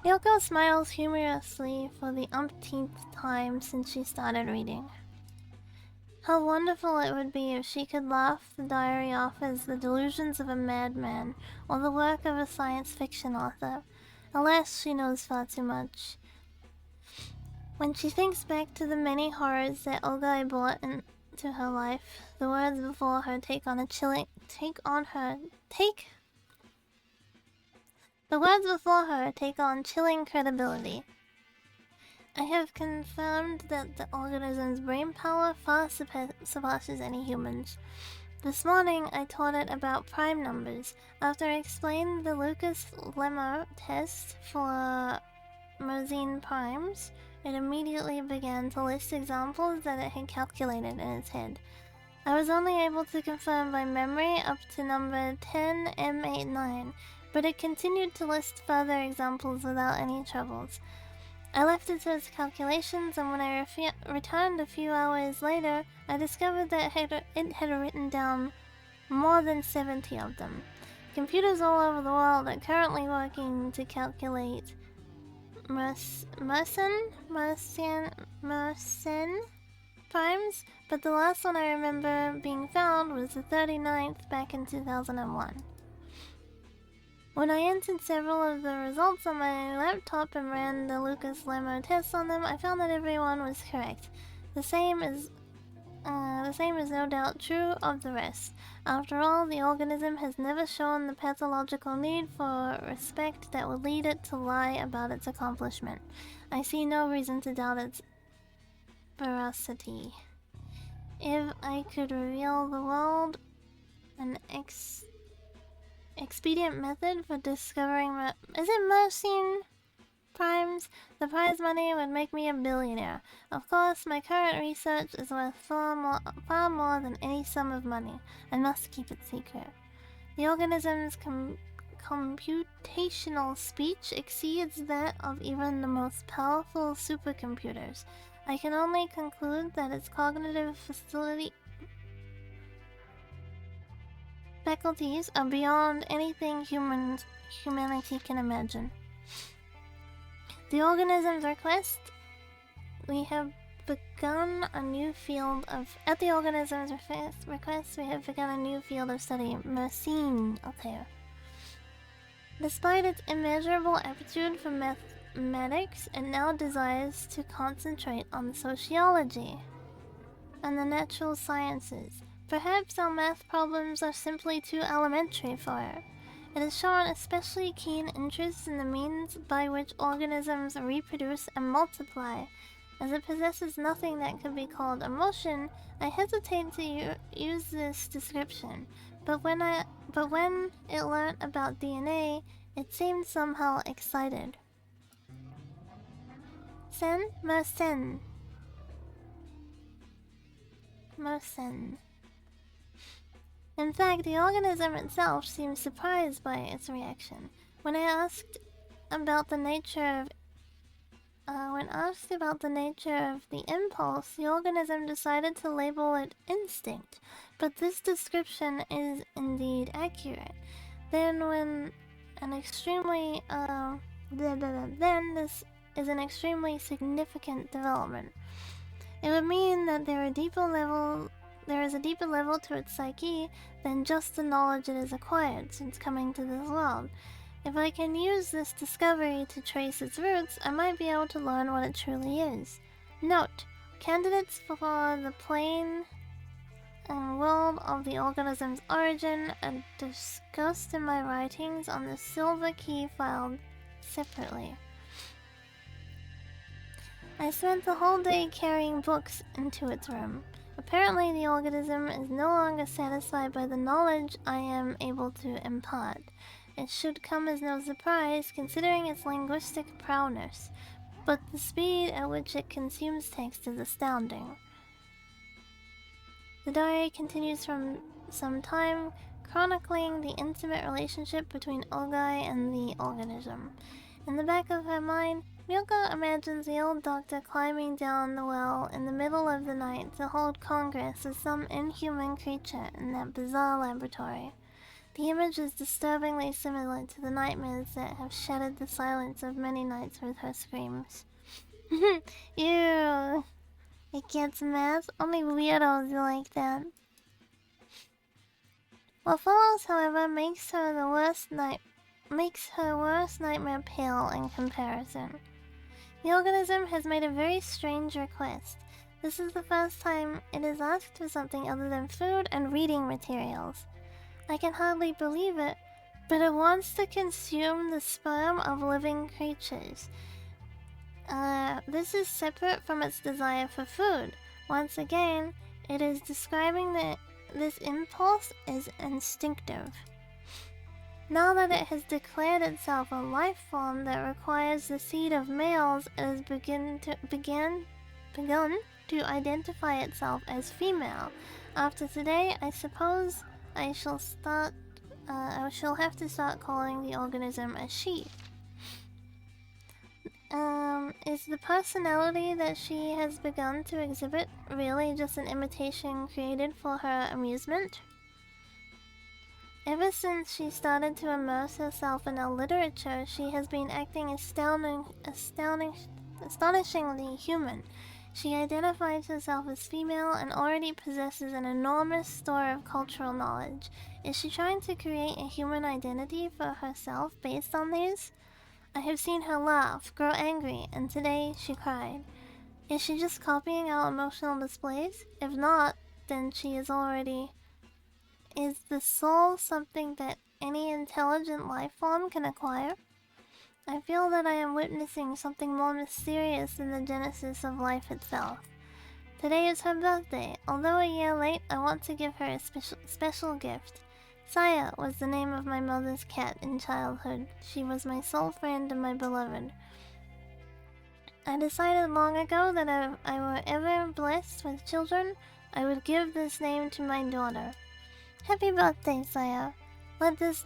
Yoko smiles humorously for the umpteenth time since she started reading. How wonderful it would be if she could laugh the diary off as the delusions of a madman or the work of a science fiction author. Alas, she knows far too much. When she thinks back to the many horrors that Ogai brought into her life, the words before her take on chilling credibility. I have confirmed that the organism's brain power far surpasses any human's. This morning, I taught it about prime numbers. After I explained the Lucas-Lemma test for Mersenne primes, it immediately began to list examples that it had calculated in its head. I was only able to confirm by memory up to number 10M89, but it continued to list further examples without any troubles. I left it to its calculations, and when I returned a few hours later, I discovered that it had written down more than 70 of them. Computers all over the world are currently working to calculate Mersenne primes, but the last one I remember being found was the 39th back in 2001. When I entered several of the results on my laptop and ran the Lucas-Lemma test on them, I found that everyone was correct. The same is The same is no doubt true of the rest. After all, the organism has never shown the pathological need for respect that would lead it to lie about its accomplishment. I see no reason to doubt its veracity. If I could reveal the world an expedient method for discovering is it Mercine Primes? The prize money would make me a billionaire. Of course, my current research is worth far more than any sum of money. I must keep it secret. The organism's computational speech exceeds that of even the most powerful supercomputers. I can only conclude that its cognitive faculties are beyond anything humanity can imagine. The organism's request, we have begun a new field of... At the organism's request, we have begun a new field of study, Mercine. Okay. Despite its immeasurable aptitude for mathematics, it now desires to concentrate on sociology and the natural sciences. Perhaps our math problems are simply too elementary for it. It has shown especially keen interest in the means by which organisms reproduce and multiply. As it possesses nothing that could be called emotion, I hesitate to use this description. But when it learnt about DNA, it seemed somehow excited. Mercen. In fact, the organism itself seemed surprised by its reaction. When asked about the nature of the impulse, the organism decided to label it instinct. But this description is indeed accurate. Then this is an extremely significant development. It would mean that there is a deeper level to its psyche than just the knowledge it has acquired since coming to this world. If I can use this discovery to trace its roots, I might be able to learn what it truly is. Note: candidates for the plane and world of the organism's origin are discussed in my writings on the silver key filed separately. I spent the whole day carrying books into its room. Apparently, the organism is no longer satisfied by the knowledge I am able to impart. It should come as no surprise, considering its linguistic prowess, but the speed at which it consumes text is astounding. The diary continues from some time, chronicling the intimate relationship between Ogai and the organism. In the back of her mind, Miyoko imagines the old doctor climbing down the well in the middle of the night to hold congress with some inhuman creature in that bizarre laboratory. The image is disturbingly similar to the nightmares that have shattered the silence of many nights with her screams. Ew! It gets math? Only weirdos like that. What follows, however, makes her worst nightmare pale in comparison. The organism has made a very strange request. This is the first time it has asked for something other than food and reading materials. I can hardly believe it, but it wants to consume the sperm of living creatures. This is separate from its desire for food. Once again, it is describing that this impulse is instinctive. Now that it has declared itself a life form that requires the seed of males, it has begun to identify itself as female. After today, I suppose I shall have to start calling the organism a she. Is the personality that she has begun to exhibit really just an imitation created for her amusement? Ever since she started to immerse herself in our literature, she has been acting astonishingly human. She identifies herself as female and already possesses an enormous store of cultural knowledge. Is she trying to create a human identity for herself based on these? I have seen her laugh, grow angry, and today she cried. Is she just copying our emotional displays? If not, then she is already... Is the soul something that any intelligent life form can acquire? I feel that I am witnessing something more mysterious than the genesis of life itself. Today is her birthday. Although a year late, I want to give her a special gift. Saya was the name of my mother's cat in childhood. She was my sole friend and my beloved. I decided long ago that if I were ever blessed with children, I would give this name to my daughter. Happy birthday, Saya. Let this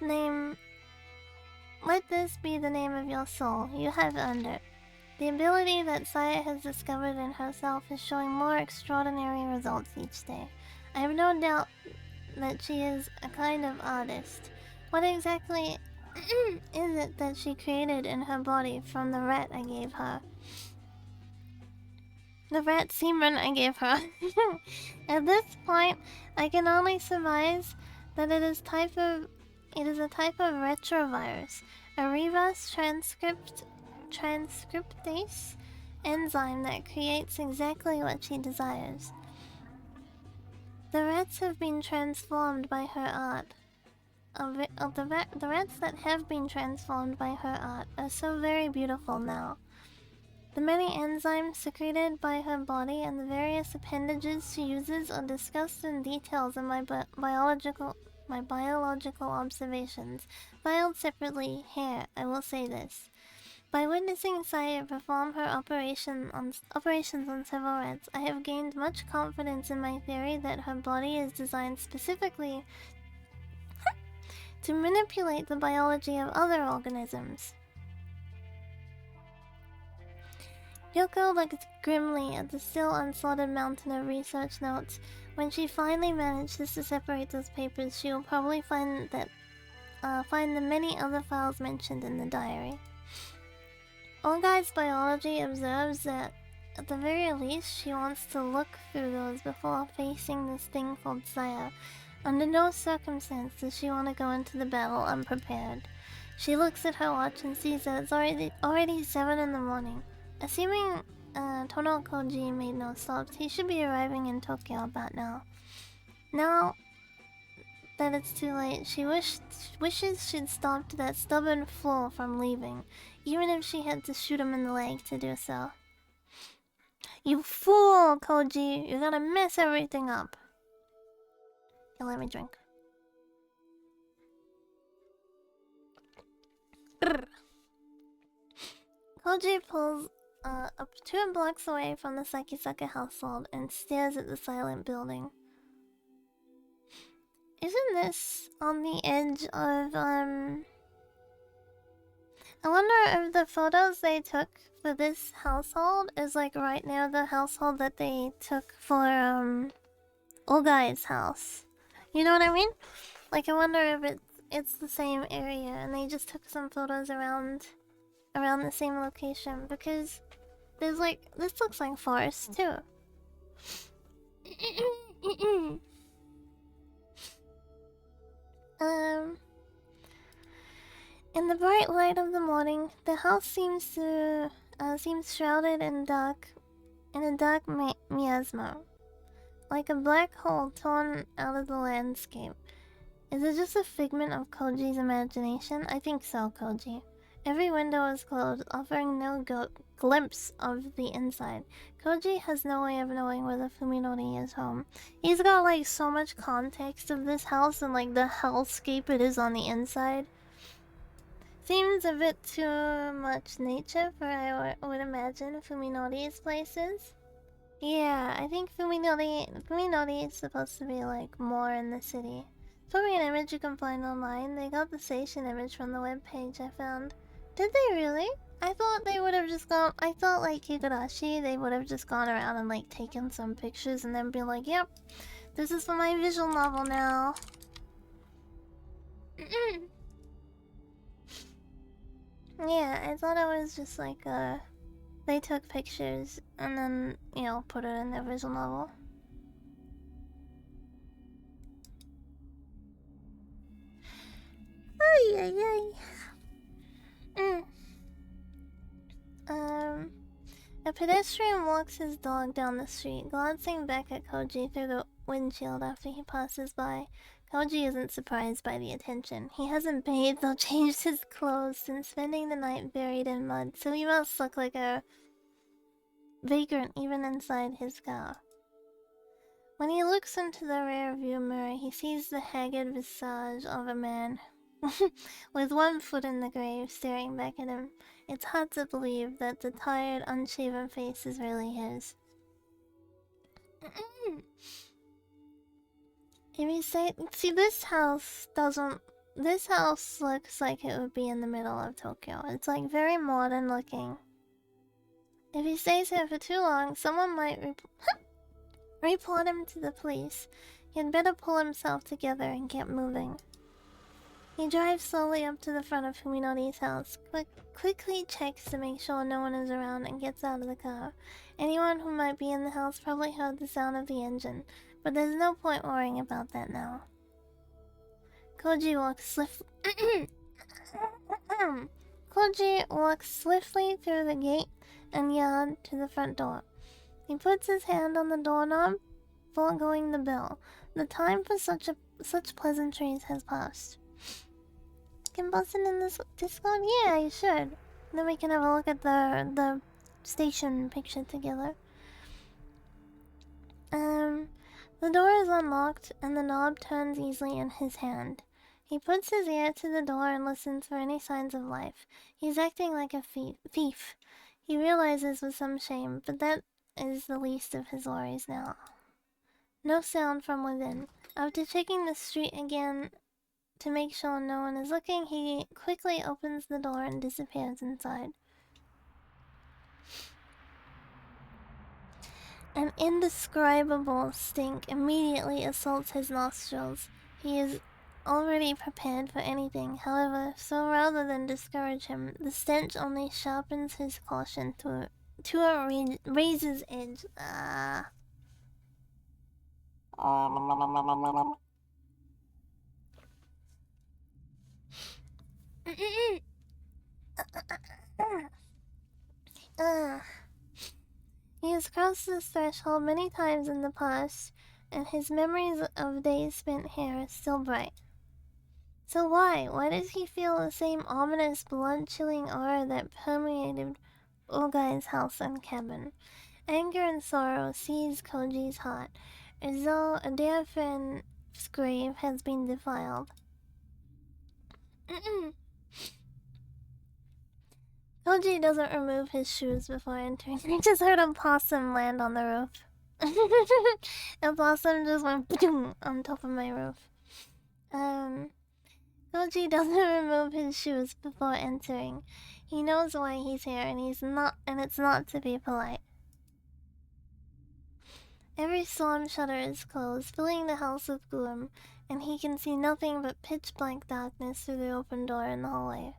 be the name of your soul. You have earned it. The ability that Saya has discovered in herself is showing more extraordinary results each day. I have no doubt that she is a kind of artist. What exactly is it that she created in her body from the rat I gave her? The rat semen I gave her. At this point, I can only surmise that it is a type of retrovirus, a reverse transcriptase enzyme that creates exactly what she desires. The rats have been transformed by her art. The rats that have been transformed by her art are so very beautiful now. The many enzymes secreted by her body and the various appendages she uses are discussed in details in my biological observations, filed separately here. I will say this. By witnessing Saya perform her operations on several rats, I have gained much confidence in my theory that her body is designed specifically to manipulate the biology of other organisms. Yoko looked grimly at the still unsorted mountain of research notes. When she finally manages to separate those papers, she will probably find the many other files mentioned in the diary. Olgai's biology observes that, at the very least, she wants to look through those before facing this thing called Saya. Under no circumstance does she want to go into the battle unprepared. She looks at her watch and sees that it's already 7 in the morning. Assuming Tono Koji made no stops, he should be arriving in Tokyo about now. Now that it's too late, she wishes she'd stopped that stubborn fool from leaving, even if she had to shoot him in the leg to do so. You fool, Koji! You're gonna mess everything up. Here, let me drink. Brr. Koji pulls up 2 blocks away from the Sakisaka household and stares at the silent building. Isn't this on the edge of, I wonder if the photos they took for this household is like right near the household that they took for, Ogai's house. You know what I mean? Like, I wonder if it's the same area and they just took some photos around the same location, because there's like, this looks like forest too. In the bright light of the morning, the house seems shrouded in a dark miasma, like a black hole torn out of the landscape. Is it just a figment of Koji's imagination? I think so, Koji. Every window is closed, offering no glimpse of the inside. Koji has no way of knowing whether Fuminori is home. He's got like so much context of this house and like the hellscape it is on the inside. Seems a bit too much nature for I would imagine Fuminori's places. Yeah, I think Fuminori is supposed to be like more in the city. It's probably an image you can find online. They got the station image from the webpage I found. Did they really? I thought they would have just gone. I thought like Higurashi, they would have just gone around and like taken some pictures and then be like, yep, this is for my visual novel now. Yeah, I thought it was just like they took pictures and then, you know, put it in their visual novel. Ay ay ay. A pedestrian walks his dog down the street, glancing back at Koji through the windshield after he passes by. Koji isn't surprised by the attention. He hasn't bathed or changed his clothes since spending the night buried in mud, so he must look like a vagrant even inside his car. When he looks into the rear view mirror, he sees the haggard visage of a man with one foot in the grave staring back at him. It's hard to believe that the tired, unshaven face is really his. If you say, see, this house looks like it would be in the middle of Tokyo. It's like very modern looking. If he stays here for too long, someone might report him to the police. He'd better pull himself together and get moving. He drives slowly up to the front of Fuminori's house, quickly checks to make sure no one is around, and gets out of the car. Anyone who might be in the house probably heard the sound of the engine, but there's no point worrying about that now. Koji walks swiftly through the gate and yard to the front door. He puts his hand on the doorknob, foregoing the bell. The time for such pleasantries has passed. Can post it in this Discord? Yeah, you should. Then we can have a look at the station picture together. The door is unlocked and the knob turns easily in his hand. He puts his ear to the door and listens for any signs of life. He's acting like a thief. He realizes with some shame, but that is the least of his worries now. No sound from within. After checking the street again to make sure no one is looking, he quickly opens the door and disappears inside. An indescribable stink immediately assaults his nostrils. He is already prepared for anything, however, so rather than discourage him, the stench only sharpens his caution to a razor's edge. He has crossed this threshold many times in the past, and his memories of days spent here are still bright. So why? Why does he feel the same ominous, blood-chilling aura that permeated Ogai's house and cabin? Anger and sorrow seize Koji's heart, as though a dear friend's grave has been defiled. Koji doesn't remove his shoes before entering. I just heard a possum land on the roof. A possum just went on top of my roof. Koji doesn't remove his shoes before entering. He knows why he's here, and it's not to be polite. Every storm shutter is closed, filling the house with gloom, and he can see nothing but pitch-black darkness through the open door in the hallway.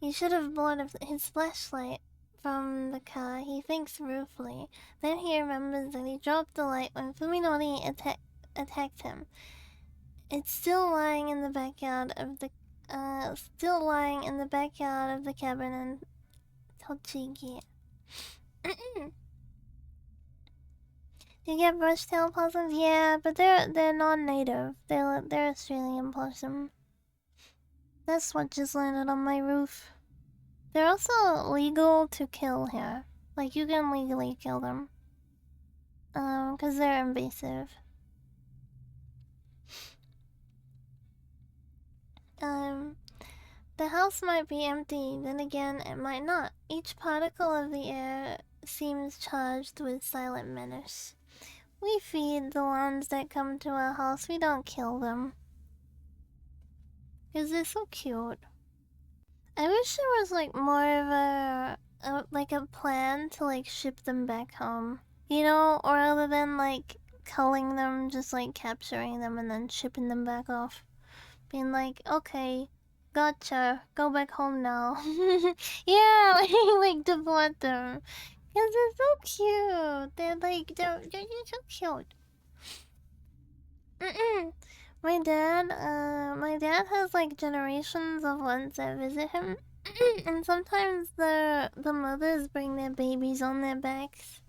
He should have brought his flashlight from the car, he thinks ruefully. Then he remembers that he dropped the light when Fuminori attacked him. It's still lying in the backyard of the cabin in Tochigi. You get brush-tailed possums? Yeah, but they're non-native. They're Australian possum. That's what just landed on my roof. They're also legal to kill here. Like, you can legally kill them. 'Cause they're invasive. The house might be empty, then again, it might not. Each particle of the air seems charged with silent menace. We feed the ones that come to our house, we don't kill them. 'Cause they're so cute. I wish there was, like, more of a plan to, like, ship them back home. You know, or rather than, like, culling them, just, like, capturing them and then shipping them back off. Being like, okay, gotcha, go back home now. Yeah, like deport them. 'Cause they're so cute. They're so cute. My dad has like generations of ones that visit him, And sometimes the mothers bring their babies on their backs.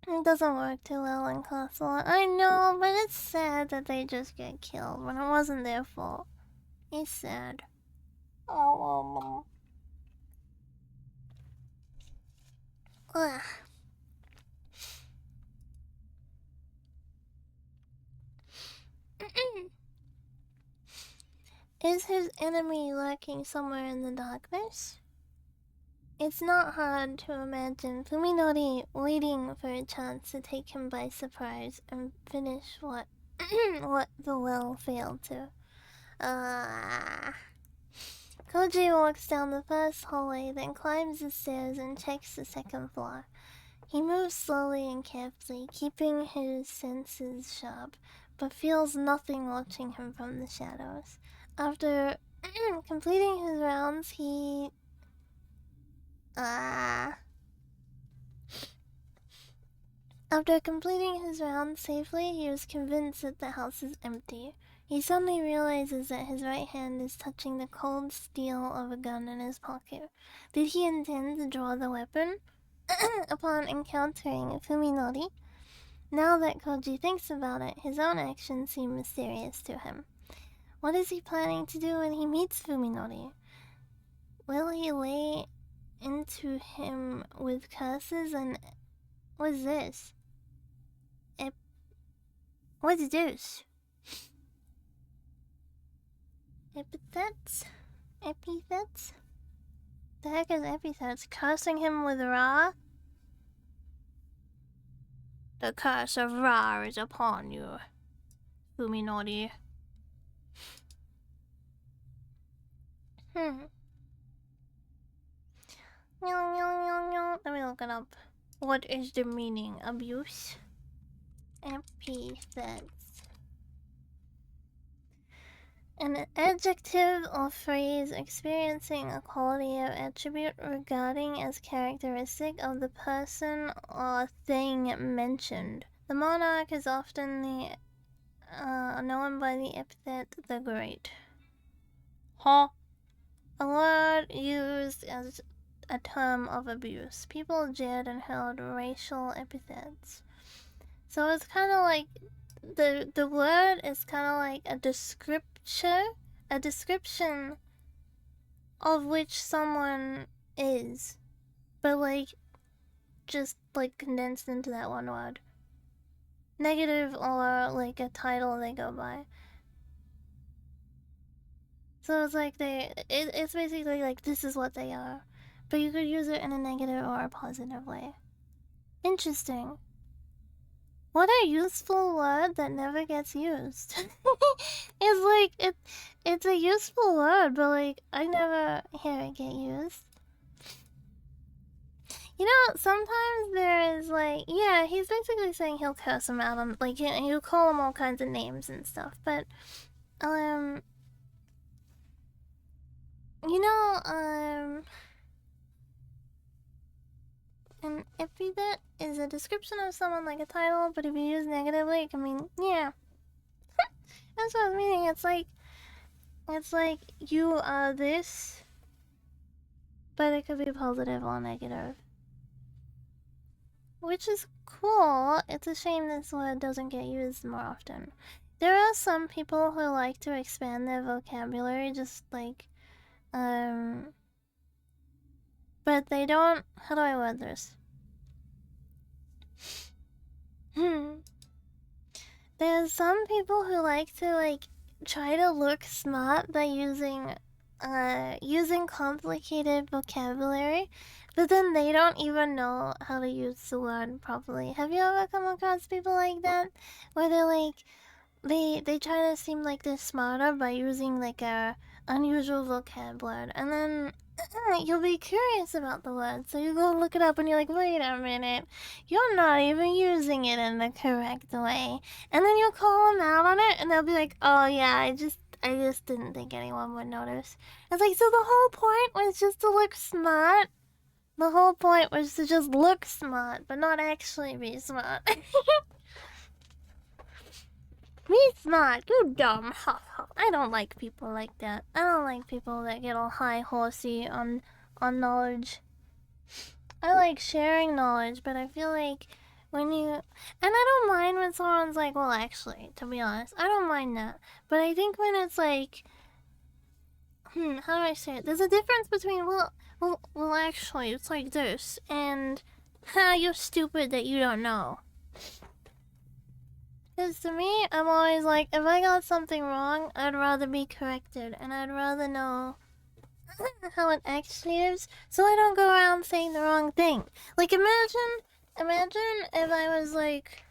It doesn't work too well in Castle. I know, but it's sad that they just get killed when it wasn't their fault. It's sad. Oh, ugh. Is his enemy lurking somewhere in the darkness? It's not hard to imagine Fuminori waiting for a chance to take him by surprise and finish what what the well failed to. Koji walks down the first hallway, then climbs the stairs and checks the second floor. He moves slowly and carefully, keeping his senses sharp, but feels nothing watching him from the shadows. After completing his rounds, he... After completing his rounds safely, he was convinced that the house is empty. He suddenly realizes that his right hand is touching the cold steel of a gun in his pocket. Did he intend to draw the weapon? Upon encountering Fuminori, now that Koji thinks about it, his own actions seem mysterious to him. What is he planning to do when he meets Fuminori? Will he lay into him with curses and... What's this? What's this? Epithets? Epithets? The heck is epithets? Cursing him with Ra? The curse of Ra is upon you, Fuminori. Let me look it up. What is the meaning? Abuse? Epithets. An adjective or phrase experiencing a quality or attribute regarding as characteristic of the person or thing mentioned. The monarch is often known by the epithet the Great. Huh? A word used as a term of abuse. People jeered and hurled racial epithets. So it's kind of like the word is kind of like a description of which someone is, but like just like condensed into that one word. Negative or like a title they go by. So it's like it's basically like this is what they are, but you could use it in a negative or a positive way. Interesting. What a useful word that never gets used. It's like it's a useful word, but like I never hear it get used. You know, sometimes there is like, yeah, he's basically saying he'll curse him out on, like, he'll call him all kinds of names and stuff, but, you know, an epithet is a description of someone like a title, but if you use negatively, it can mean, yeah. That's what I was meaning. It's like, you are this, but it could be positive or negative. Which is cool. It's a shame this word doesn't get used more often. There are some people who like to expand their vocabulary, just like, but they don't... How do I word this? There's some people who like to, like, try to look smart by using complicated vocabulary, but then they don't even know how to use the word properly. Have you ever come across people like that? Where they're like, they try to seem like they're smarter by using like a unusual vocab word, and then you'll be curious about the word, so you go look it up and you're like, wait a minute, you're not even using it in the correct way. And then you'll call them out on it and they'll be like, oh yeah, I just didn't think anyone would notice. It's like, so the whole point was just to look smart. The whole point was to just look smart, but not actually be smart. Me smart, you dumb. Ha ha. I don't like people like that. I don't like people that get all high horsey on knowledge. I like sharing knowledge, but I feel like when you... And I don't mind when someone's like, well, actually, to be honest, I don't mind that. But I think when it's like... how do I say it? There's a difference between, well, actually, it's like this, and, you're stupid that you don't know. Because to me, I'm always like, if I got something wrong, I'd rather be corrected, and I'd rather know how it actually is, so I don't go around saying the wrong thing. Like, imagine if I was like...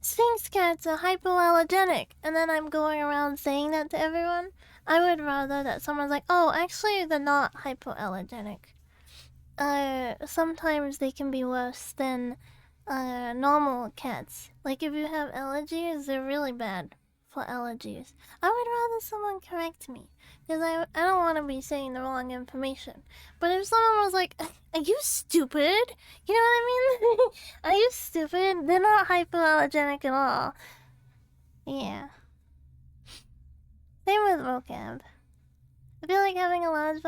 Sphinx cats are hypoallergenic, and then I'm going around saying that to everyone. I would rather that someone's like, oh, actually, they're not hypoallergenic. Sometimes they can be worse than, normal cats. Like, if you have allergies, they're really bad for allergies. I would rather someone correct me, because I don't want to be saying the wrong information. But if someone was like, are you stupid? You know what I mean? Are you stupid? They're not hypoallergenic at all. Yeah. Same with vocab. I feel like having a large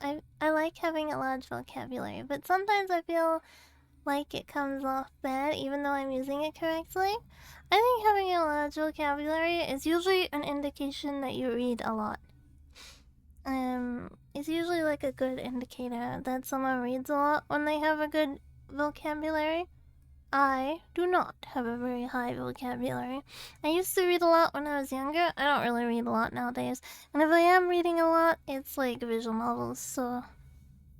I like having a large vocabulary, but sometimes I feel like it comes off bad even though I'm using it correctly. I think having a large vocabulary is usually an indication that you read a lot. It's usually like a good indicator that someone reads a lot when they have a good vocabulary. I do not have a very high vocabulary. I used to read a lot when I was younger. I don't really read a lot nowadays. And if I am reading a lot, it's like visual novels, so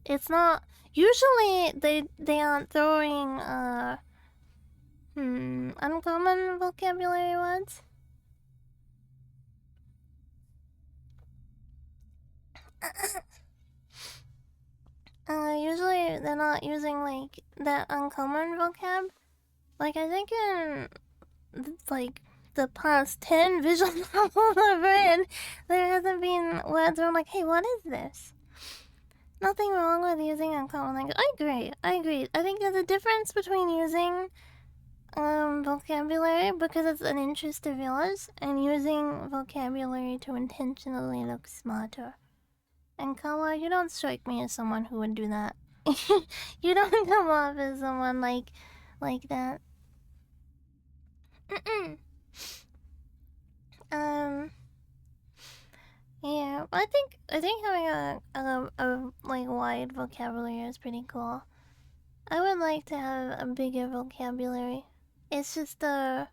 it's not... Usually they aren't throwing uncommon vocabulary words. Usually they're not using like that uncommon vocab. Like, I think in like the past 10 visual novels I've read, there hasn't been words where I'm like, hey, what is this? Nothing wrong with using uncommon language. I agree. I think there's a difference between using vocabulary because it's an interest of yours and using vocabulary to intentionally look smarter. And Kawa, you don't strike me as someone who would do that. You don't come off as someone like that. Yeah, I think having a like wide vocabulary is pretty cool. I would like to have a bigger vocabulary. It's just I'm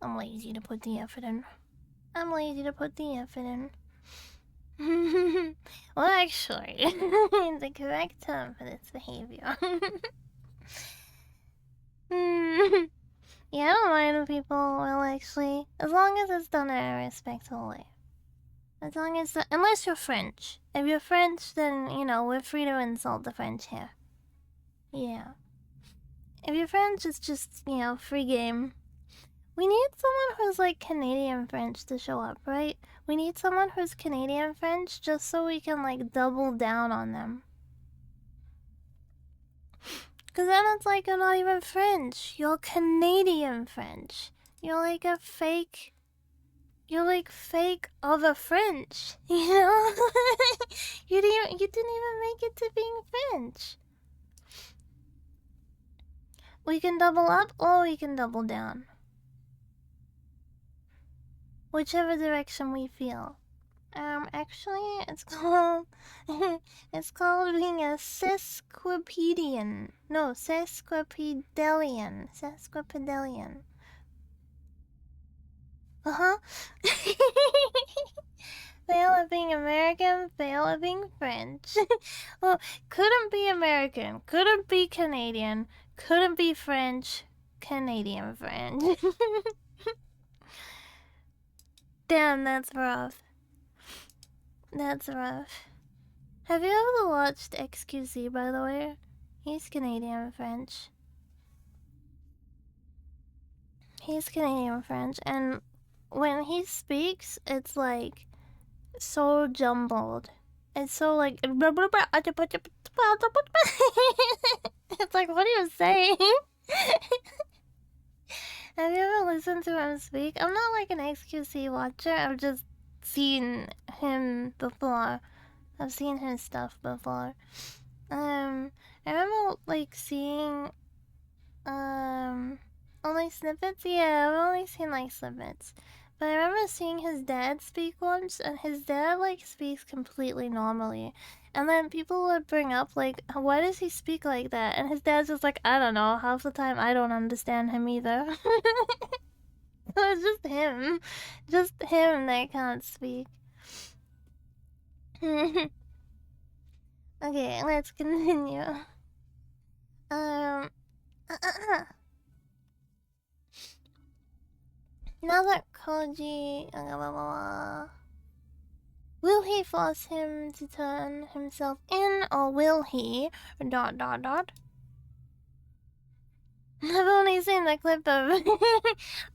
lazy to put the effort in. Well, actually, the correct term for this behavior. Yeah, I don't mind if people will actually, as long as it's done in a respectful way. As long as, unless you're French. If you're French, then, you know, we're free to insult the French here. Yeah. If you're French, it's just, you know, free game. We need someone who's like Canadian French to show up, right? We need someone who's Canadian French just so we can like double down on them. Cause then it's like you're not even French. You're Canadian French. You're like a fake... You're like fake of a French, you know? You didn't even make it to being French. We can double up or we can double down. Whichever direction we feel. Actually, it's called... it's called being a sesquipedian. No, sesquipedalian. Sesquipedalian. Uh-huh. Fail at being American, fail at being French. Well, couldn't be American, couldn't be Canadian, couldn't be French, Canadian French. Damn, that's rough. That's rough. Have you ever watched XQC, by the way? He's Canadian French. He's Canadian French, and when he speaks, it's like so jumbled. It's so like it's like, what are you saying? Have you ever listened to him speak? I'm not like an XQC watcher. I've just seen him before. I've seen his stuff before. I remember like seeing only snippets. Yeah, I've only seen like snippets. But I remember seeing his dad speak once, and his dad like speaks completely normally. And then people would bring up like, why does he speak like that? And his dad's just like, I don't know. Half the time I don't understand him either. So it's just him that can't speak. Okay, let's continue. Now that Koji, will he force him to turn himself in, or will he? ... I've only seen the clip of. I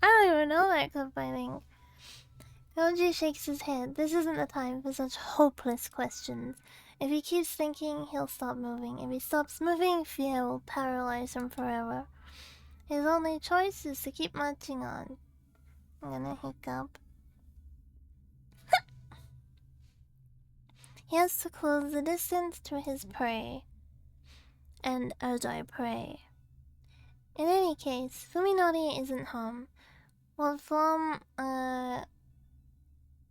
don't even know that clip. I think. Koji shakes his head. This isn't the time for such hopeless questions. If he keeps thinking, he'll stop moving. If he stops moving, fear will paralyze him forever. His only choice is to keep marching on. I'm gonna hiccup. He has to close the distance to his prey. And as I pray. In any case, Fuminori isn't home. What form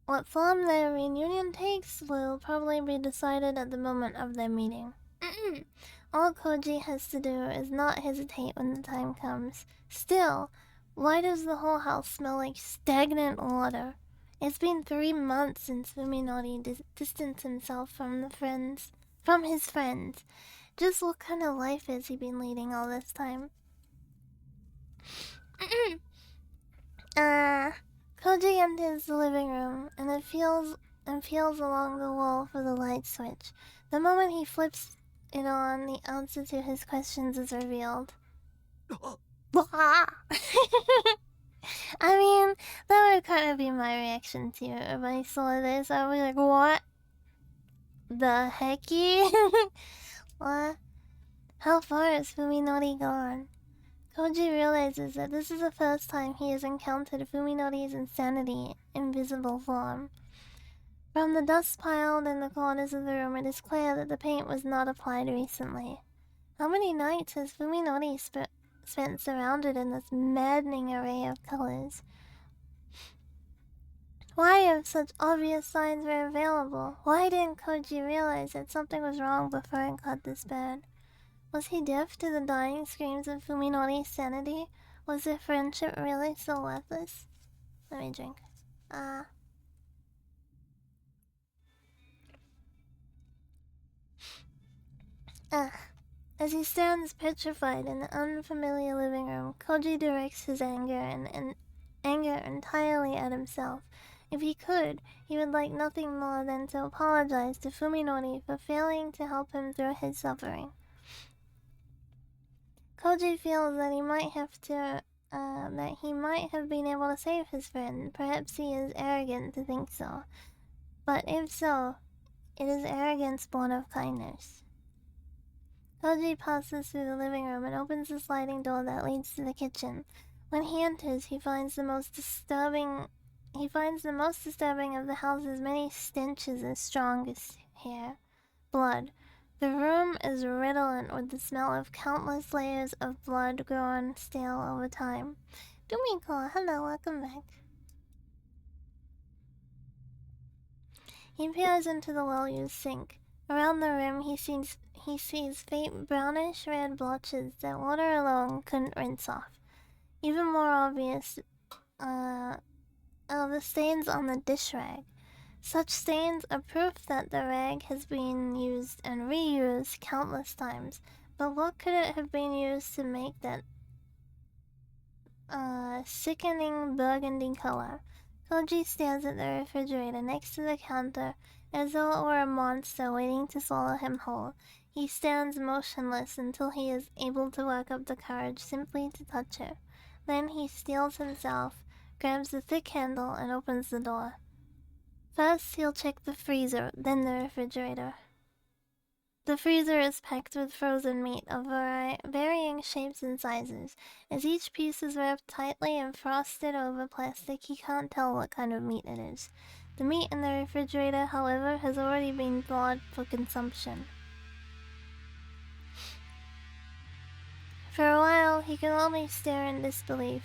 their reunion takes will probably be decided at the moment of their meeting. All Koji has to do is not hesitate when the time comes. Still, why does the whole house smell like stagnant water? It's been 3 months since Fuminori distanced himself from his friends. Just what kind of life has he been leading all this time? Koji enters the living room and feels along the wall for the light switch. The moment he flips it on, the answer to his questions is revealed. I mean, that would kind of be my reaction too if I saw this. I would be like, what the hecky? What? How far is Fuminori gone? Koji realizes that this is the first time he has encountered Fuminori's insanity in visible form. From the dust piled in the corners of the room, it is clear that the paint was not applied recently. How many nights has Fuminori spent surrounded in this maddening array of colors? Why, if such obvious signs were available, why didn't Koji realize that something was wrong before it got this bad? Was he deaf to the dying screams of Fuminori's sanity? Was their friendship really so worthless? Let me drink. As he stands petrified in the unfamiliar living room, Koji directs his anger entirely at himself. If he could, he would like nothing more than to apologize to Fuminori for failing to help him through his suffering. Koji feels that he might have been able to save his friend. Perhaps he is arrogant to think so. But if so, it is arrogance born of kindness. Koji passes through the living room and opens the sliding door that leads to the kitchen. When he enters, he finds the most disturbing of the house's many stenches as strong as hair. Blood. The room is redolent with the smell of countless layers of blood grown stale over time. Dumiko, hello, welcome back. He peers into the well-used sink. Around the rim, he sees faint brownish-red blotches that water alone couldn't rinse off. Even more obvious are the stains on the dish rag. Such stains are proof that the rag has been used and reused countless times. But what could it have been used to make that sickening burgundy color? Koji stares at the refrigerator next to the counter as though it were a monster waiting to swallow him whole. He stands motionless until he is able to work up the courage simply to touch it. Then he steels himself, grabs the thick handle, and opens the door. First, he'll check the freezer, then the refrigerator. The freezer is packed with frozen meat of varying shapes and sizes. As each piece is wrapped tightly and frosted over plastic, he can't tell what kind of meat it is. The meat in the refrigerator, however, has already been thawed for consumption. For a while, he can only stare in disbelief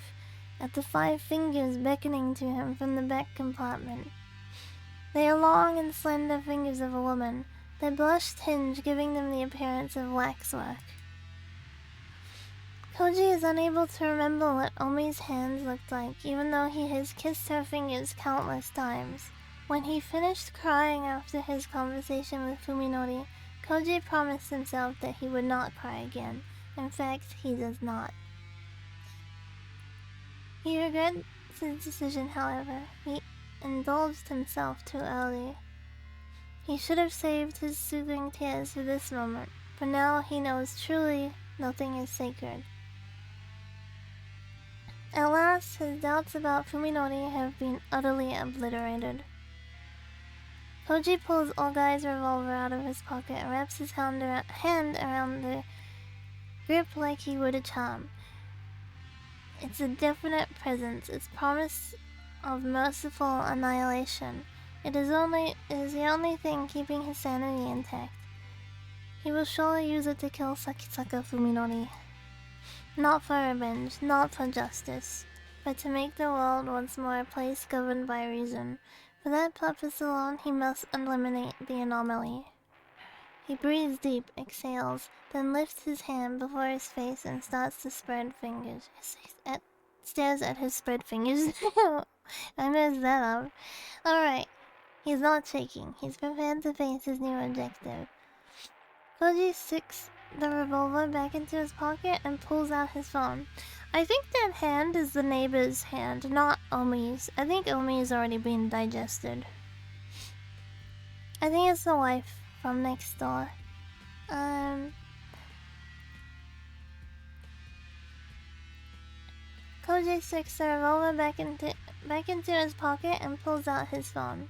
at the 5 fingers beckoning to him from the back compartment. They are long and slender fingers of a woman, their blushed hinge giving them the appearance of waxwork. Koji is unable to remember what Omi's hands looked like, even though he has kissed her fingers countless times. When he finished crying after his conversation with Fuminori, Koji promised himself that he would not cry again. In fact, he does not. He regrets his decision, however. He indulged himself too early. He should have saved his soothing tears for this moment, for now he knows truly nothing is sacred. At last, his doubts about Fuminori have been utterly obliterated. Koji pulls Ogai's revolver out of his pocket and wraps his hand around the grip like he would a charm. It's a definite presence, its promise of merciful annihilation. It is the only thing keeping his sanity intact. He will surely use it to kill Sakisaka Fuminori. Not for revenge, not for justice, but to make the world once more a place governed by reason. For that purpose alone, he must eliminate the anomaly. He breathes deep, exhales, then lifts his hand before his face and starts to spread fingers. Stares at his spread fingers. I messed that up. Alright. He's not shaking. He's prepared to face his new objective. Koji sticks the revolver back into his pocket and pulls out his phone. I think that hand is the neighbor's hand, not Omi's. I think Omi's already been digested. I think it's the wife from next door. Koji sticks the revolver back into his pocket and pulls out his phone.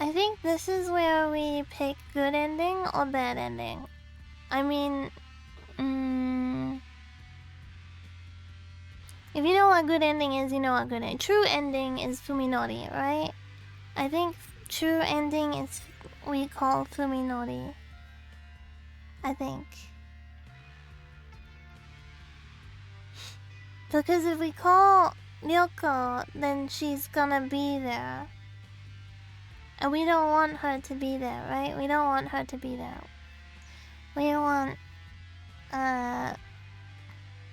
I think this is where we pick good ending or bad ending. I mean, if you know what good ending is, you know what good ending. True ending is Fuminori, right? I think true ending is we call Fuminori. I think. Because if we call Ryoko, then she's gonna be there. And we don't want her to be there, right? We don't want her to be there. We want,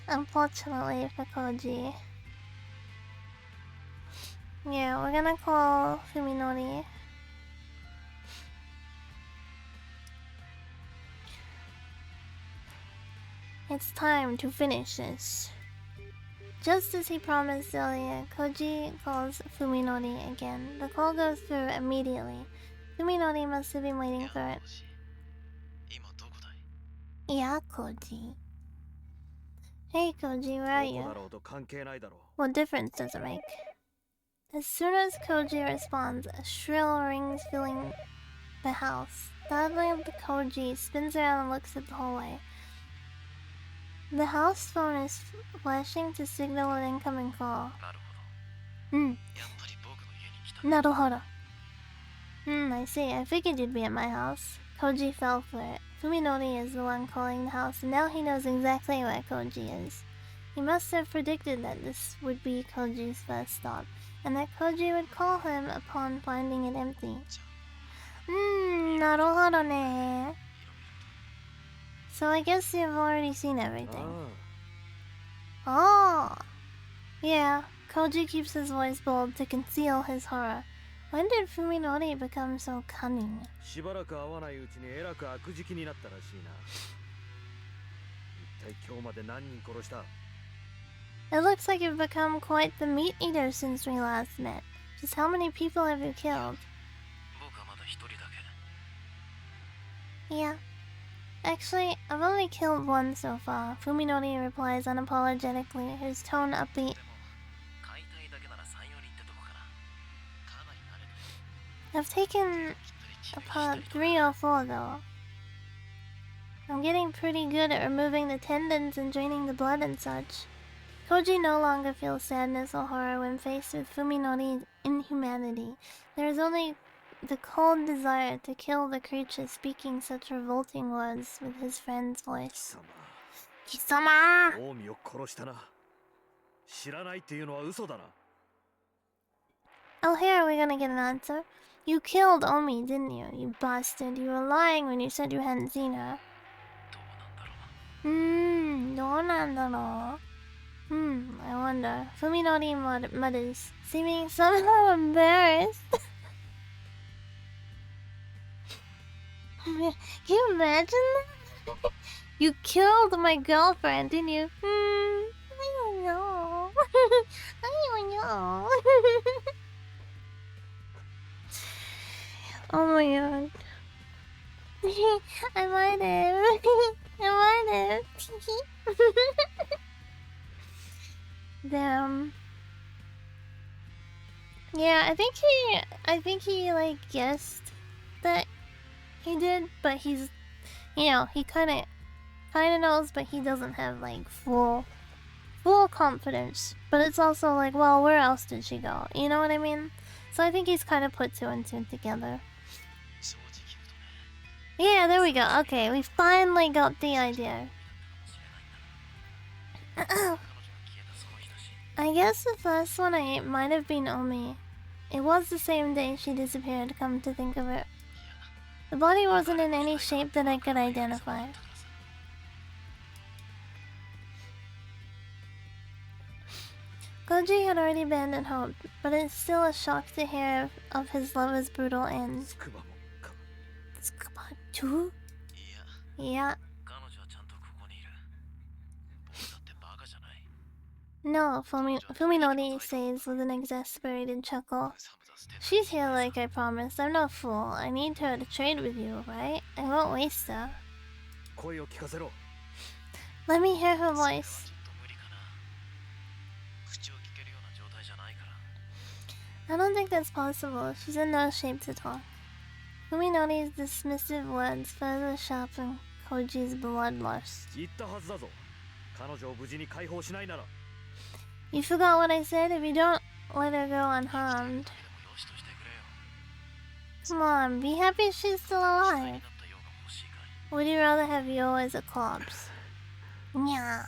unfortunately for Koji. Yeah, we're gonna call Fuminori. It's time to finish this. Just as he promised earlier, Koji calls Fuminori again. The call goes through immediately. Fuminori must have been waiting for it. Yeah, Koji. Hey Koji, where are you? What difference does it make? As soon as Koji responds, a shrill rings filling the house. Startled, Koji spins around and looks at the hallway. The house phone is flashing to signal an incoming call. Naruhodo. I see. I figured you'd be at my house. Koji fell for it. Fuminori is the one calling the house, and now he knows exactly where Koji is. He must have predicted that this would be Koji's first stop, and that Koji would call him upon finding it empty. Naruhodo ne. So I guess you've already seen everything. Oh! Yeah, Koji keeps his voice bold to conceal his horror. When did Fuminori become so cunning? It looks like you've become quite the meat eater since we last met. Just how many people have you killed? Yeah. Actually, I've only killed one so far. Fuminori replies unapologetically, his tone upbeat. I've taken Part 304 though. I'm getting pretty good at removing the tendons and draining the blood and such. Koji no longer feels sadness or horror when faced with Fuminori's inhumanity. There is only the cold desire to kill the creature speaking such revolting words with his friend's voice. Kisama! オウミを殺したな。知らないっていうのは嘘だな。Oh, here we're gonna get an answer. You killed Omi, didn't you? You bastard. You were lying when you said you hadn't seen her. どうなんだろう? I wonder. Fuminori mutters, seeming somehow embarrassed. Can you imagine that? You killed my girlfriend, didn't you? I don't know. I don't know. Oh my god. I might have. I might have. Damn. Yeah, I think he like guessed that he did, but he's, you know, he kind of knows, but he doesn't have like full confidence. But it's also like, well, where else did she go? You know what I mean? So I think he's kind of put two and two together. Yeah, there we go. Okay, we finally got the idea. I guess the first one I ate might have been Omi. It was the same day she disappeared, come to think of it. The body wasn't in any shape that I could identify. Koji had already abandoned hope, but it's still a shock to hear of his lover's brutal end. Tsukuba too? Yeah. No, Fuminori says with an exasperated chuckle. She's here like I promised. I'm no fool. I need her to trade with you, right? I won't waste her. Let me hear her voice. I don't think that's possible. She's in no shape to talk. Fuminori's dismissive words further sharpen Koji's bloodlust. You forgot what I said? If you don't let her go unharmed. Come on, be happy she's still alive. Would you rather have Yo as a corpse? Yeah.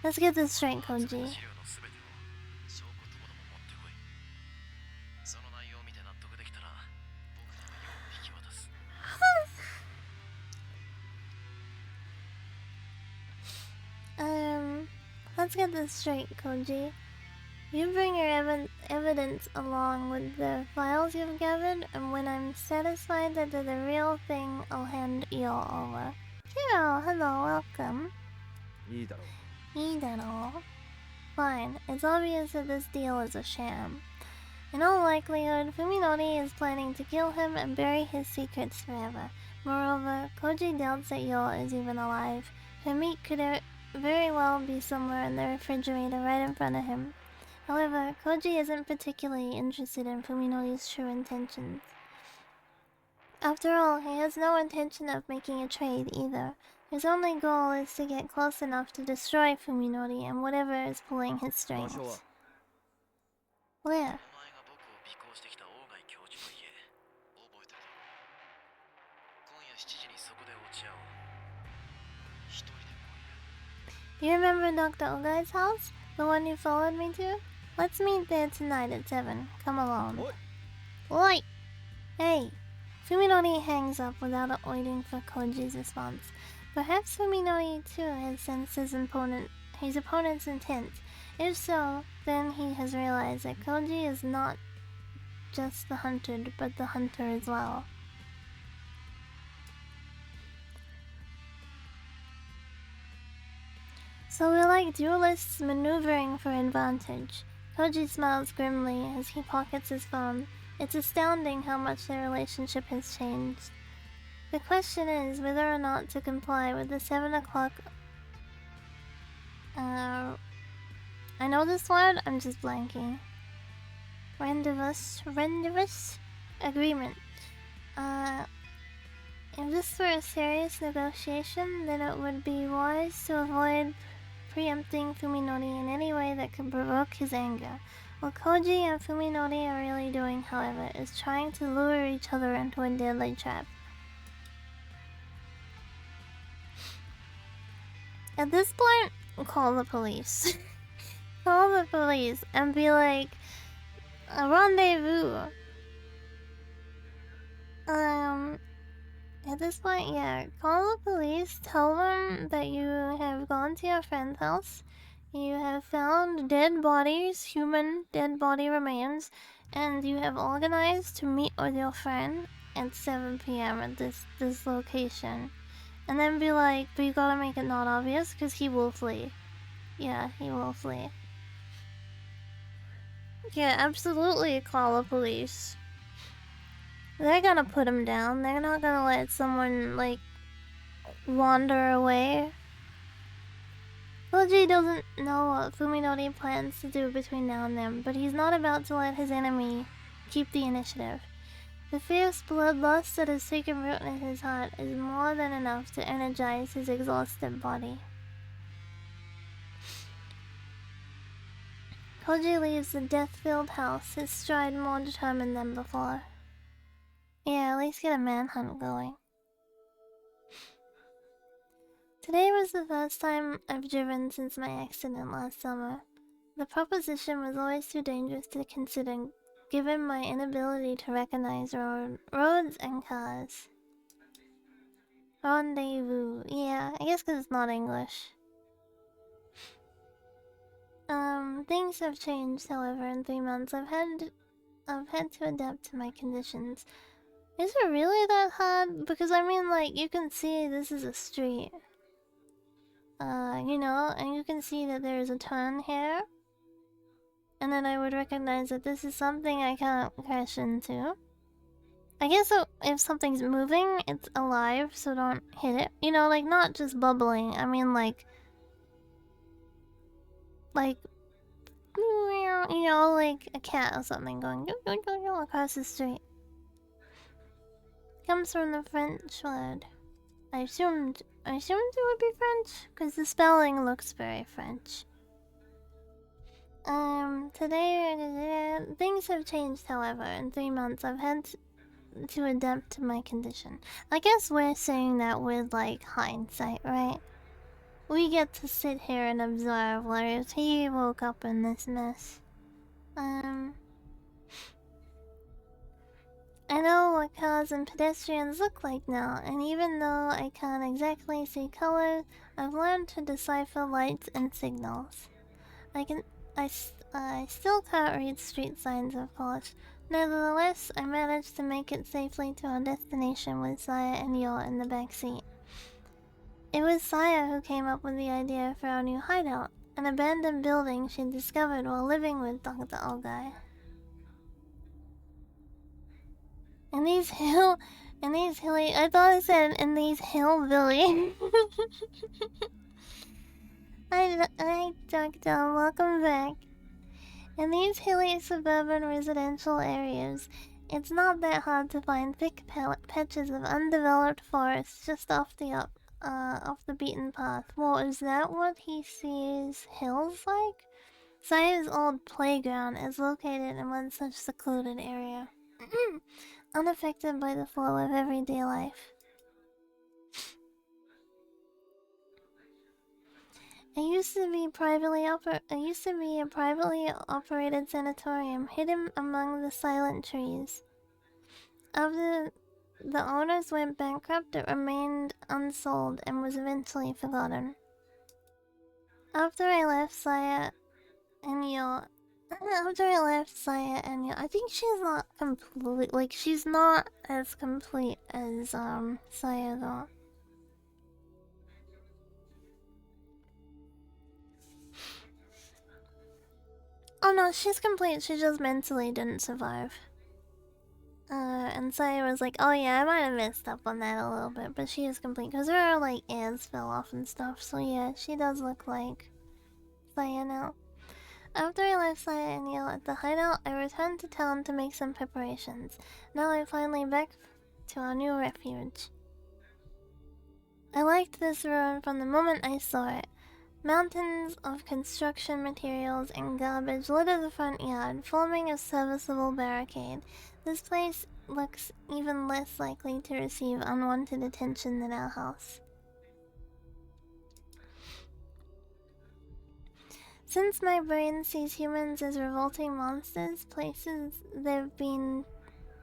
Let's get this straight, Koji. Let's get this straight, Koji. You bring your evidence along with the files you've gathered, and when I'm satisfied that they're the real thing, I'll hand you over. Hero, hello, welcome. いいだろう. Fine, it's obvious that this deal is a sham. In all likelihood, Fuminori is planning to kill him and bury his secrets forever. Moreover, Koji doubts that Yo is even alive. Her meat could very well be somewhere in the refrigerator right in front of him. However, Koji isn't particularly interested in Fuminori's true intentions. After all, he has no intention of making a trade either. His only goal is to get close enough to destroy Fuminori and whatever is pulling his strings. Where? You remember Dr. Ogai's house? The one you followed me to? Let's meet there tonight at 7. Come along. Oi! Hey! Fuminori hangs up without waiting for Koji's response. Perhaps Fuminori too has sensed his opponent's intent. If so, then he has realized that Koji is not just the hunted, but the hunter as well. So we're like duelists maneuvering for advantage. Koji smiles grimly as he pockets his phone. It's astounding how much their relationship has changed. The question is whether or not to comply with the 7 o'clock... I know this word, I'm just blanking. Rendezvous? agreement. If this were a serious negotiation, then it would be wise to avoid preempting Fuminori in any way that could provoke his anger. What Koji and Fuminori are really doing, however, is trying to lure each other into a deadly trap. At this point, call the police. Call the police and be like, a rendezvous. At this point, yeah, call the police, tell them that you have gone to your friend's house, you have found dead bodies, human dead body remains, and you have organized to meet with your friend at 7 p.m. at this location. And then be like, but you gotta make it not obvious, because he will flee. Yeah, he will flee. Yeah, absolutely call the police. They're gonna put him down. They're not gonna let someone, like, wander away. Koji doesn't know what Fuminori plans to do between now and then, but he's not about to let his enemy keep the initiative. The fierce bloodlust that has taken root in his heart is more than enough to energize his exhausted body. Koji leaves the death-filled house, his stride more determined than before. Yeah, at least get a manhunt going. Today was the first time I've driven since my accident last summer. The proposition was always too dangerous to consider, given my inability to recognize roads and cars. Rendezvous. Yeah, I guess because it's not English. Things have changed, however, in 3 months. I've had to adapt to my conditions. Is it really that hard? Because I mean, like, you can see this is a street. You know, and you can see that there is a turn here. And then I would recognize that this is something I can't crash into. I guess if something's moving, it's alive, so don't hit it. You know, like, not just bubbling. I mean, like, you know, like a cat or something going across the street. Comes from the French word. I assumed it would be French, because the spelling looks very French. Today, things have changed, however. In 3 months, I've had to adapt to my condition. I guess we're saying that with, like, hindsight, right? We get to sit here and observe, whereas he woke up in this mess. I know what cars and pedestrians look like now, and even though I can't exactly see colors, I've learned to decipher lights and signals. I still can't read street signs, of course. Nevertheless, I managed to make it safely to our destination with Saya and Yo in the back seat. It was Saya who came up with the idea for our new hideout, an abandoned building she discovered while living with Dr. Ogai. I thought it said in these hillbilly. Hi, Doctor, welcome back. In these hilly suburban residential areas, it's not that hard to find thick patches of undeveloped forest just off the beaten path. Well, is that what he sees hills like? Saya's old playground is located in one such secluded area. Unaffected by the flow of everyday life. It used to be a privately operated sanatorium hidden among the silent trees. After the owners went bankrupt, it remained unsold and was eventually forgotten. After I left Saya and Yo, I think she's not complete. Like, she's not as complete as Saya though. Oh no, she's complete. She just mentally didn't survive. And Saya was like, oh yeah, I might have messed up on that a little bit, but she is complete because her like ears fell off and stuff. So yeah, she does look like Saya now. After I left Saya and Yale at the hideout, I returned to town to make some preparations. Now I'm finally back to our new refuge. I liked this ruin from the moment I saw it. Mountains of construction materials and garbage litter the front yard, forming a serviceable barricade. This place looks even less likely to receive unwanted attention than our house. Since my brain sees humans as revolting monsters, places they've been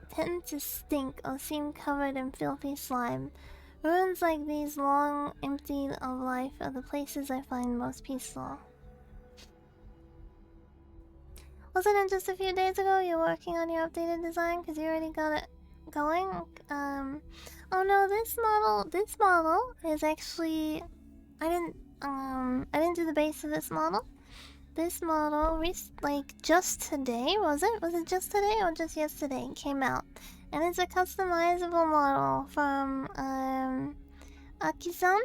tend to stink or seem covered in filthy slime. Ruins like these, long emptied of life, are the places I find most peaceful. Wasn't it just a few days ago you're working on your updated design because you already got it going? Oh no, this model is actually, I didn't do the base of this model. This model, like just today, was it? Was it just today or just yesterday? It came out. And it's a customizable model from, Aki-san.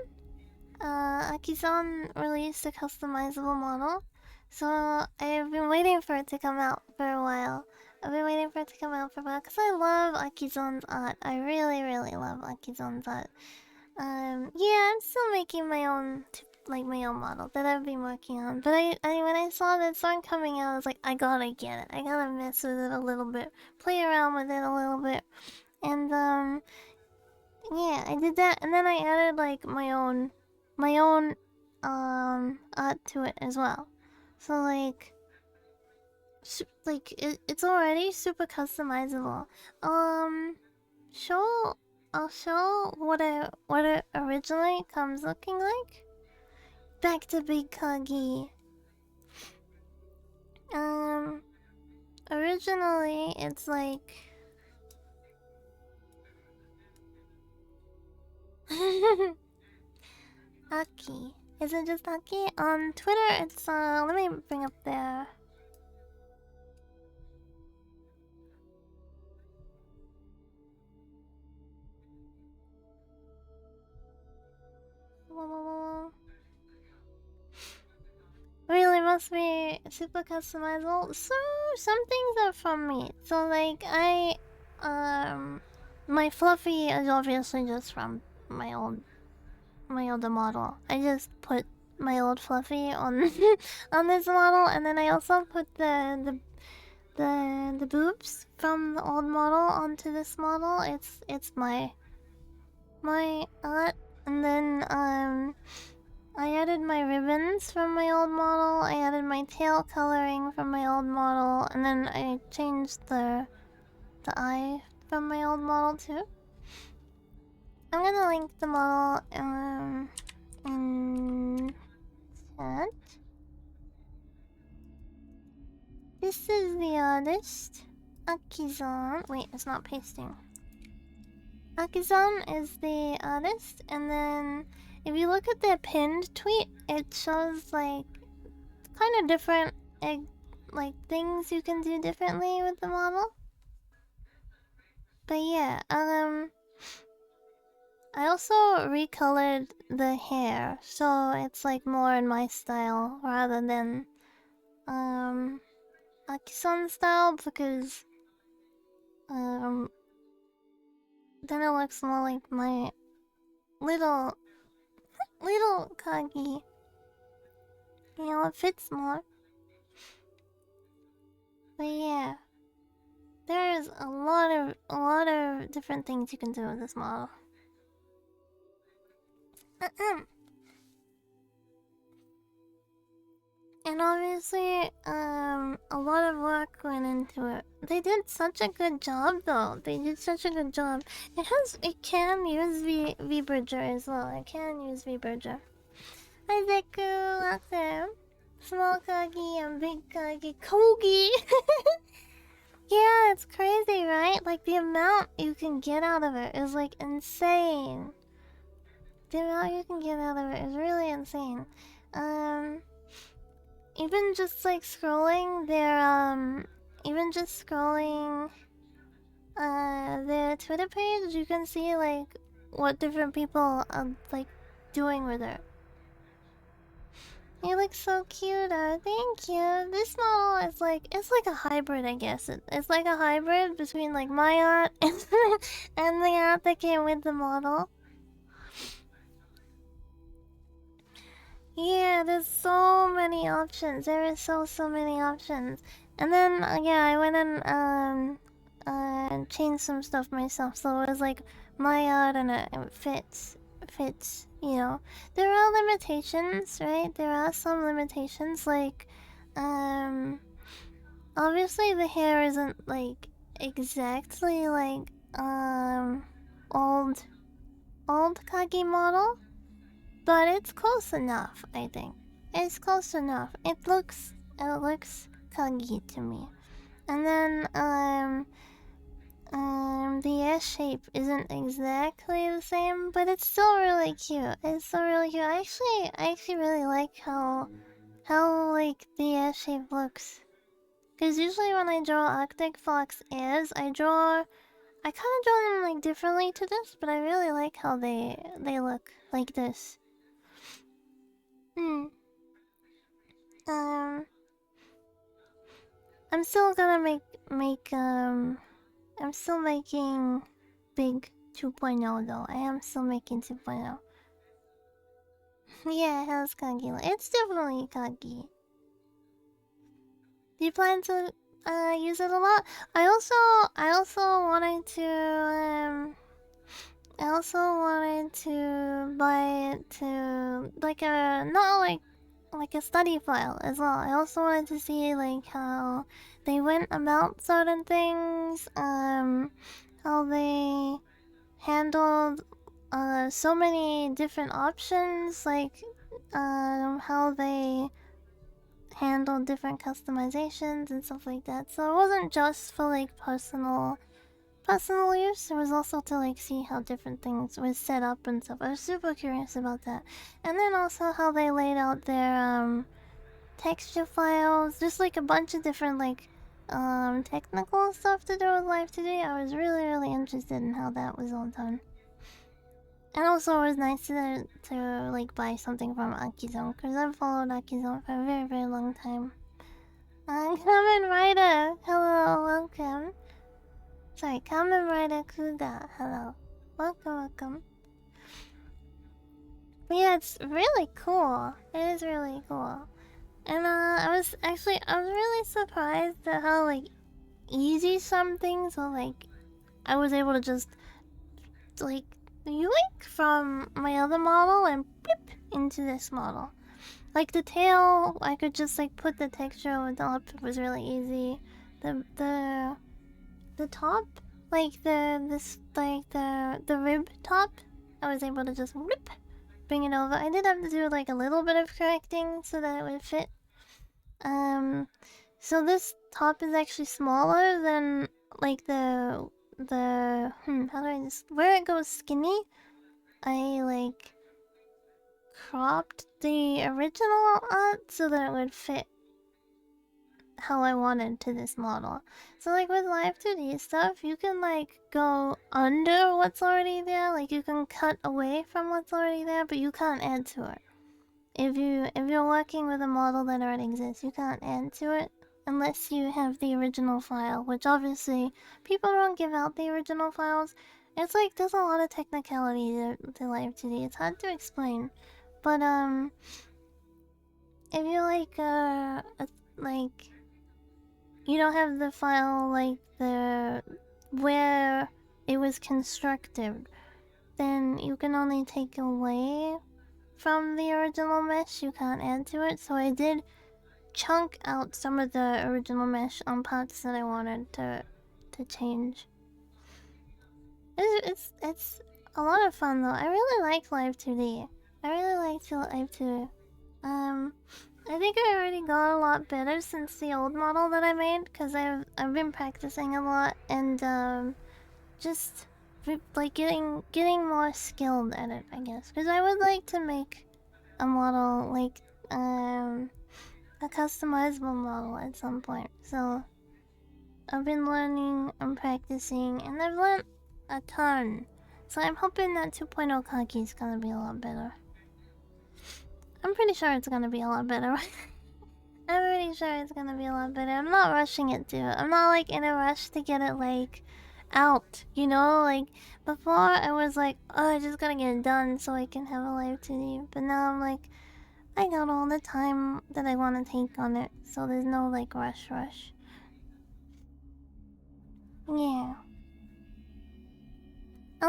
Aki-san released a customizable model. So, I've been waiting for it to come out for a while. Because I love Aki-san's art. I really, really love Aki-san's art. Yeah, I'm still making my own model that I've been working on. But I when I saw that song coming out, I was like, I gotta get it. I gotta mess with it a little bit, play around with it a little bit, and yeah, I did that, and then I added like my own art to it as well. So it's already super customizable. I'll show what it originally comes looking like. Back to Big Kagi. Originally it's like Aki. Is it just Aki? On Twitter it's let me bring up their really must be super customizable. So some things are from me. So like my fluffy is obviously just from my older model. I just put my old fluffy on on this model, and then I also put the boobs from the old model onto this model. It's my art, and then I added my ribbons from my old model. I added my tail coloring from my old model, and then I changed the eye from my old model too. I'm gonna link the model in chat. This is the artist, Akizan. Wait, it's not pasting. Akizan is the artist, and then if you look at their pinned tweet, it shows like kind of different like things you can do differently with the model. But yeah, I also recolored the hair, so it's like more in my style rather than Aki-san style, because then it looks more like my little Kagi. You know, it fits more. But yeah, there's a lot of different things you can do with this model. And obviously, a lot of work went into it. They did such a good job, though. It can use V-Bridger as well. It can use V-Bridger. Hi, Deku. Welcome. Small Kagi and Big Kagi. Kogi! Yeah, it's crazy, right? Like, the amount you can get out of it is, like, insane. The amount you can get out of it is really insane. Even just like scrolling their their Twitter page, you can see like what different people are like doing with it. You look so cute. Thank you. This model is like it's like a hybrid, I guess. It's like a hybrid between like my art and the art that came with the model. Yeah, there's so many options. There is so many options. And then yeah, I went and changed some stuff myself. So it was like my art and it fits. You know, there are limitations, right? There are some limitations. Like, obviously the hair isn't like exactly like old Kagi model. But it's close enough, I think. It's close enough. It looks Kagi to me. And then the S shape isn't exactly the same, but it's still really cute. It's still really cute. I actually really like how like the S shape looks. Cause usually when I draw Arctic Fox ears, I kind of draw them like differently to this, but I really like how they look like this. Hmm. I'm still gonna I'm still making big 2.0 though. I am still making 2.0. Yeah, it has Kagi. It's definitely Kagi. Do you plan to use it a lot? I also wanted to buy it to like a not like a study file as well. I also wanted to see like how they went about certain things, how they handled so many different options, like how they handled different customizations and stuff like that. So it wasn't just for like personal use. It was also to like see how different things were set up and stuff. I was super curious about that. And then also how they laid out their texture files, just like a bunch of different like technical stuff to do with Live today. I was really interested in how that was all done. And also it was nice to like buy something from Akizone, because I've followed Akizone for a very long time. Kamen Rider, hello, welcome. Sorry, Kamen Rider Kuga, hello. Welcome. But yeah, it's really cool. It is really cool. And I was really surprised at how like easy some things were. Like I was able to just like yoink from my other model and blip into this model. Like the tail, I could just like put the texture on top. It was really easy. The top, like the rib top, I was able to just whip, bring it over. I did have to do like a little bit of correcting so that it would fit. So this top is actually smaller than like how do I just where it goes skinny. I like cropped the original art so that it would fit how I wanted to this model. So like with Live 2D stuff, you can like go under what's already there, like you can cut away from what's already there, but you can't add to it. If you're working with a model that already exists, you can't add to it unless you have the original file, which obviously people don't give out the original files. It's like there's a lot of technicality to Live 2D. It's hard to explain, but if you like you don't have the file like the where it was constructed, then you can only take away from the original mesh. You can't add to it. So I did chunk out some of the original mesh on parts that I wanted to change. It's a lot of fun though. I really like Live 2D. I really like Live 2. I think I already got a lot better since the old model that I made, because I've been practicing a lot and just like getting more skilled at it, I guess. Because I would like to make a model like a customizable model at some point. So I've been learning and practicing, and I've learned a ton. So I'm hoping that 2.0 Kaki is gonna be a lot better. I'm pretty sure it's gonna be a lot better. I'm pretty sure it's gonna be a lot better. I'm not rushing it too. I'm not like in a rush to get it like out, you know? Like before I was like, oh, I just gotta get it done so I can have a live 2D. But now I'm like, I got all the time that I want to take on it, so there's no like rush. Yeah. I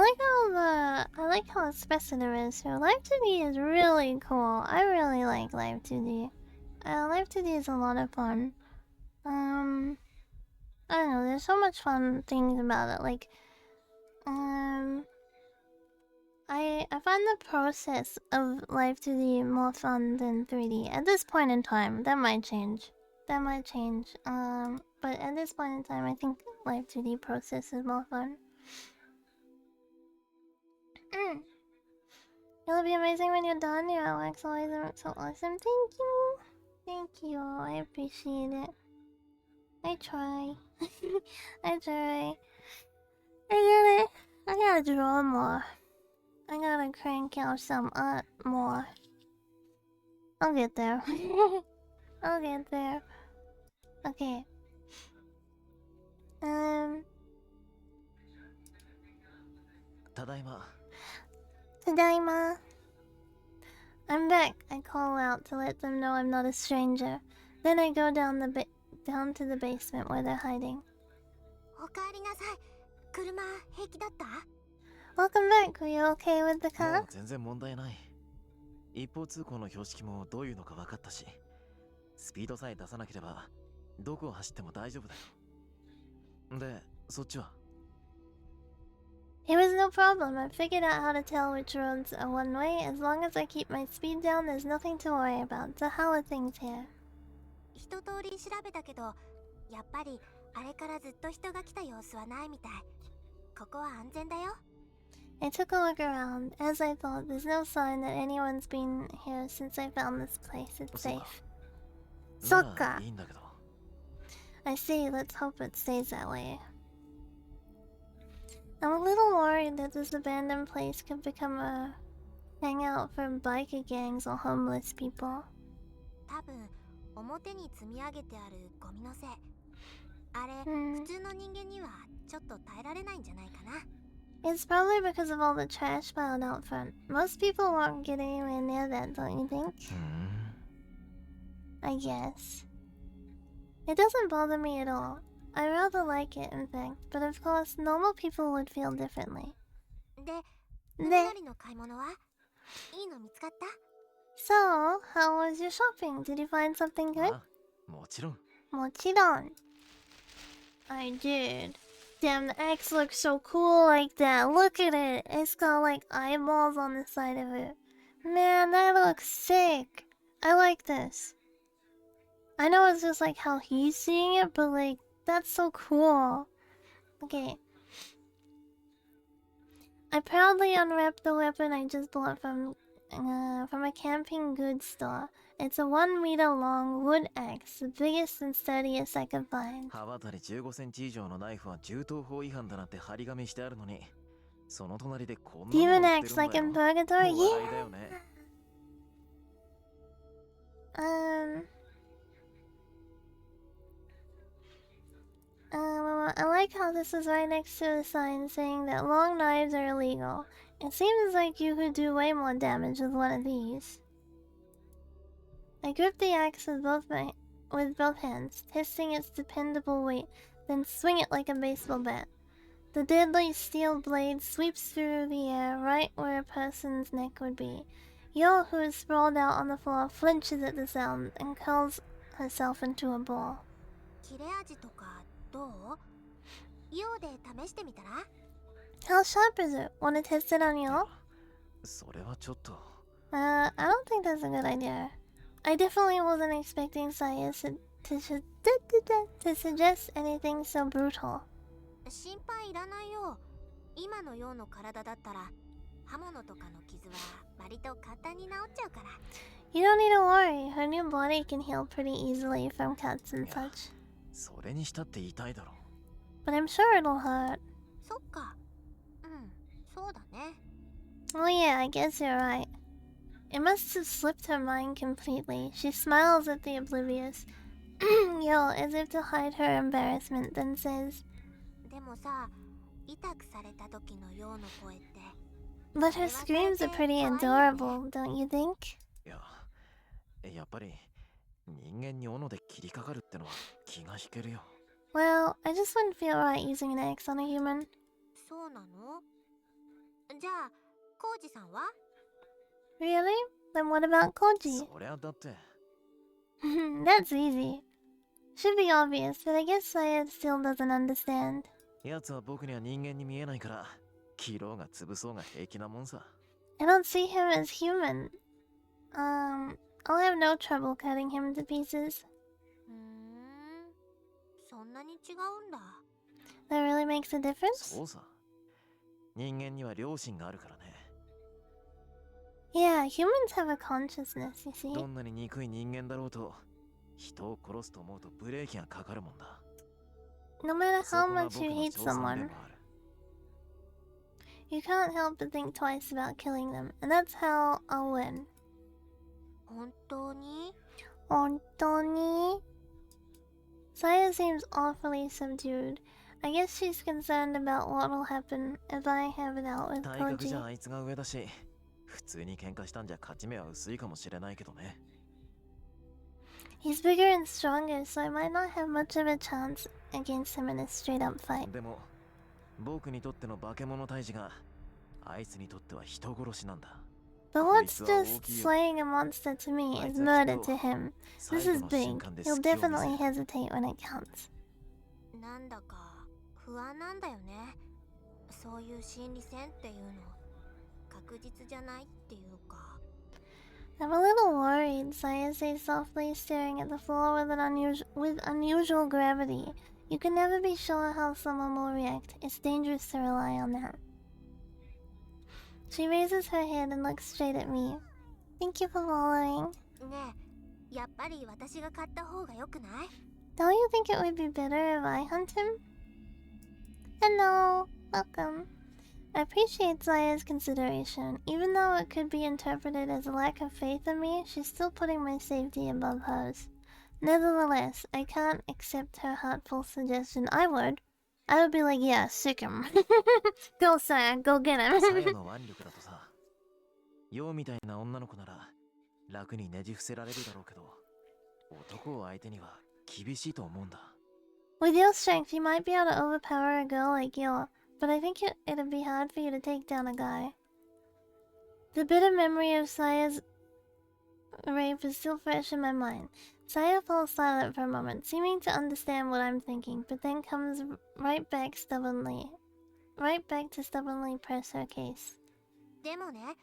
like how expressive it is. So Live 2D is really cool. I really like Live 2D. Live 2D is a lot of fun. I don't know. There's so much fun things about it. Like, I find the process of Live 2D more fun than 3D at this point in time. That might change. But at this point in time, I think Live 2D process is more fun. It'll be amazing when you're done. Your artwork's always so awesome. Thank you. I appreciate it. I try. I try. I gotta draw more. I gotta crank out some art more. I'll get there. I'll get there. Okay. Tadaima. Tadaima. I'm back. I call out to let them know I'm not a stranger. Then I go down to the basement where they're hiding. Welcome back. Were you okay with the も car? う全然問題ない。一方通行の標識もどういうのか分かったし、スピードさえ出さなければどこを走っても大丈夫だよ。で、そっちは It was no problem. I figured out how to tell which roads are one way. As long as I keep my speed down, there's nothing to worry about. So how are things here? 一通り調べたけど、やっぱりあれからずっと人が来た様子はないみたい。ここは安全だよ。I took a look around. As I thought, there's no sign that anyone's been here since I found this place. It's safe. そっか。いいんだけど。I see. Let's hope it stays that way. I'm a little worried that this abandoned place could become a hangout for biker gangs or homeless people. 多分表に積み上げてあるゴミのせい。あれ、普通の人間にはちょっと耐えられないんじゃないかな。It's probably because of all the trash piled out front. Most people won't get anywhere near that, don't you think? I guess. It doesn't bother me at all. I rather like it, in fact. But of course, normal people would feel differently. で、なりの買い物は？いいの見つかった？ So, how was your shopping? Did you find something good? もちろん。もちろん. I did. Damn, the axe looks so cool like that. Look at it. It's got like eyeballs on the side of it. Man, that looks sick. I like this. I know it's just like how he's seeing it, but like, that's so cool. Okay. I proudly unwrapped the weapon I just bought from a camping goods store. It's a 1 meter long wood axe, the biggest and sturdiest I could find. 刃渡り15センチ以上のナイフは銃刀法違反だなって張り紙してあるのに、その隣でこんなの売ってるんだよ。 Demon axe like in Purgatory? Yeah. だよね。I like how this is right next to a sign saying that long knives are illegal. It seems like you could do way more damage with one of these. I grip the axe with both hands, testing its dependable weight, then swing it like a baseball bat. The deadly steel blade sweeps through the air right where a person's neck would be. Yo, who is sprawled out on the floor, flinches at the sound and curls herself into a ball. 切れ味とかどう？用で試してみたら？ How sharp is it? Want to test it on you? それはちょっと。I don't think that's a good idea. I definitely wasn't expecting Saya to suggest anything so brutal. 心配いらないよ。今のような体だったら刃物とかの傷は割と簡単に治っちゃうから。You don't need to worry. Her new body can heal pretty easily from cuts and such. それにしたって痛いだろ。But I'm sure it'll hurt. そっか。そうだね。Oh yeah, I guess you're right. It must have slipped her mind completely. She smiles at the oblivious. Yo, as if to hide her embarrassment, then says, でもさ、痛くされた時のようの声って But her screams are pretty adorable, don't you think? いや、やっぱり人間に斧で切りかかるってのは気が引けるよ。Well, I just wouldn't feel right using an axe on a human. そうなの？じゃあ、コウジさんは？ Really? Then what about Koji? そりゃだって。That's easy. Should be obvious, but I guess Saya still doesn't understand. やつは僕には人間に見えないから、切ろうが潰そうが平気なもんさ。I don't see him as human. I'll have no trouble cutting him to pieces. そんなに違うんだ。That really makes a difference? そうさ。人間には良心があるからね。Yeah, humans have a consciousness, you see. どんなに憎い人間だろうと、人を殺すと思うとブレーキがかかるもんだ。No matter how much you hate someone, you can't help but think twice about killing them, and that's how I'll win. 本当に？ Ontoni? Saya seems awfully subdued. I guess she's concerned about what will happen if I have it out with 体格じゃ Koji. あいつが上だし、普通に喧嘩したんじゃ勝ち目は薄いかもしれないけどね。He's bigger and stronger, so I might not have much of a chance against him in a straight-up fight. でも、僕にとっての化け物退治が、あいつにとっては人殺しなんだ。 But what's just slaying a monster to me is murder to him. This is big. He'll definitely hesitate when it counts. なんだか不安なんだよね。そういう心理戦っていうの確実じゃないっていうか。 I'm a little worried, Saya says softly, staring at the floor with unusual gravity. You can never be sure how someone will react. It's dangerous to rely on that. She raises her head and looks straight at me. Thank you for following. ねえ、やっぱり私が買った方が良くない？ Don't you think it would be better if I hunt him? Hello, welcome. I appreciate Zaya's consideration. Even though it could be interpreted as a lack of faith in me, she's still putting my safety above hers. Nevertheless, I can't accept her heartful suggestion. I would be like, yeah, sick him. Go, Saya, go get サヤ him. の腕力だとさ、ヨウみたいな女の子なら楽にねじ伏せられるだろうけど、男を相手には厳しいと思うんだ。With your strength, you might be able to overpower a girl like Yo, but I think it'd be hard for you to take down a guy. The bitter memory of Saya's rape is still fresh in my mind. Saya falls silent for a moment, seeming to understand what I'm thinking, but then comes right back to stubbornly press her case. でもね、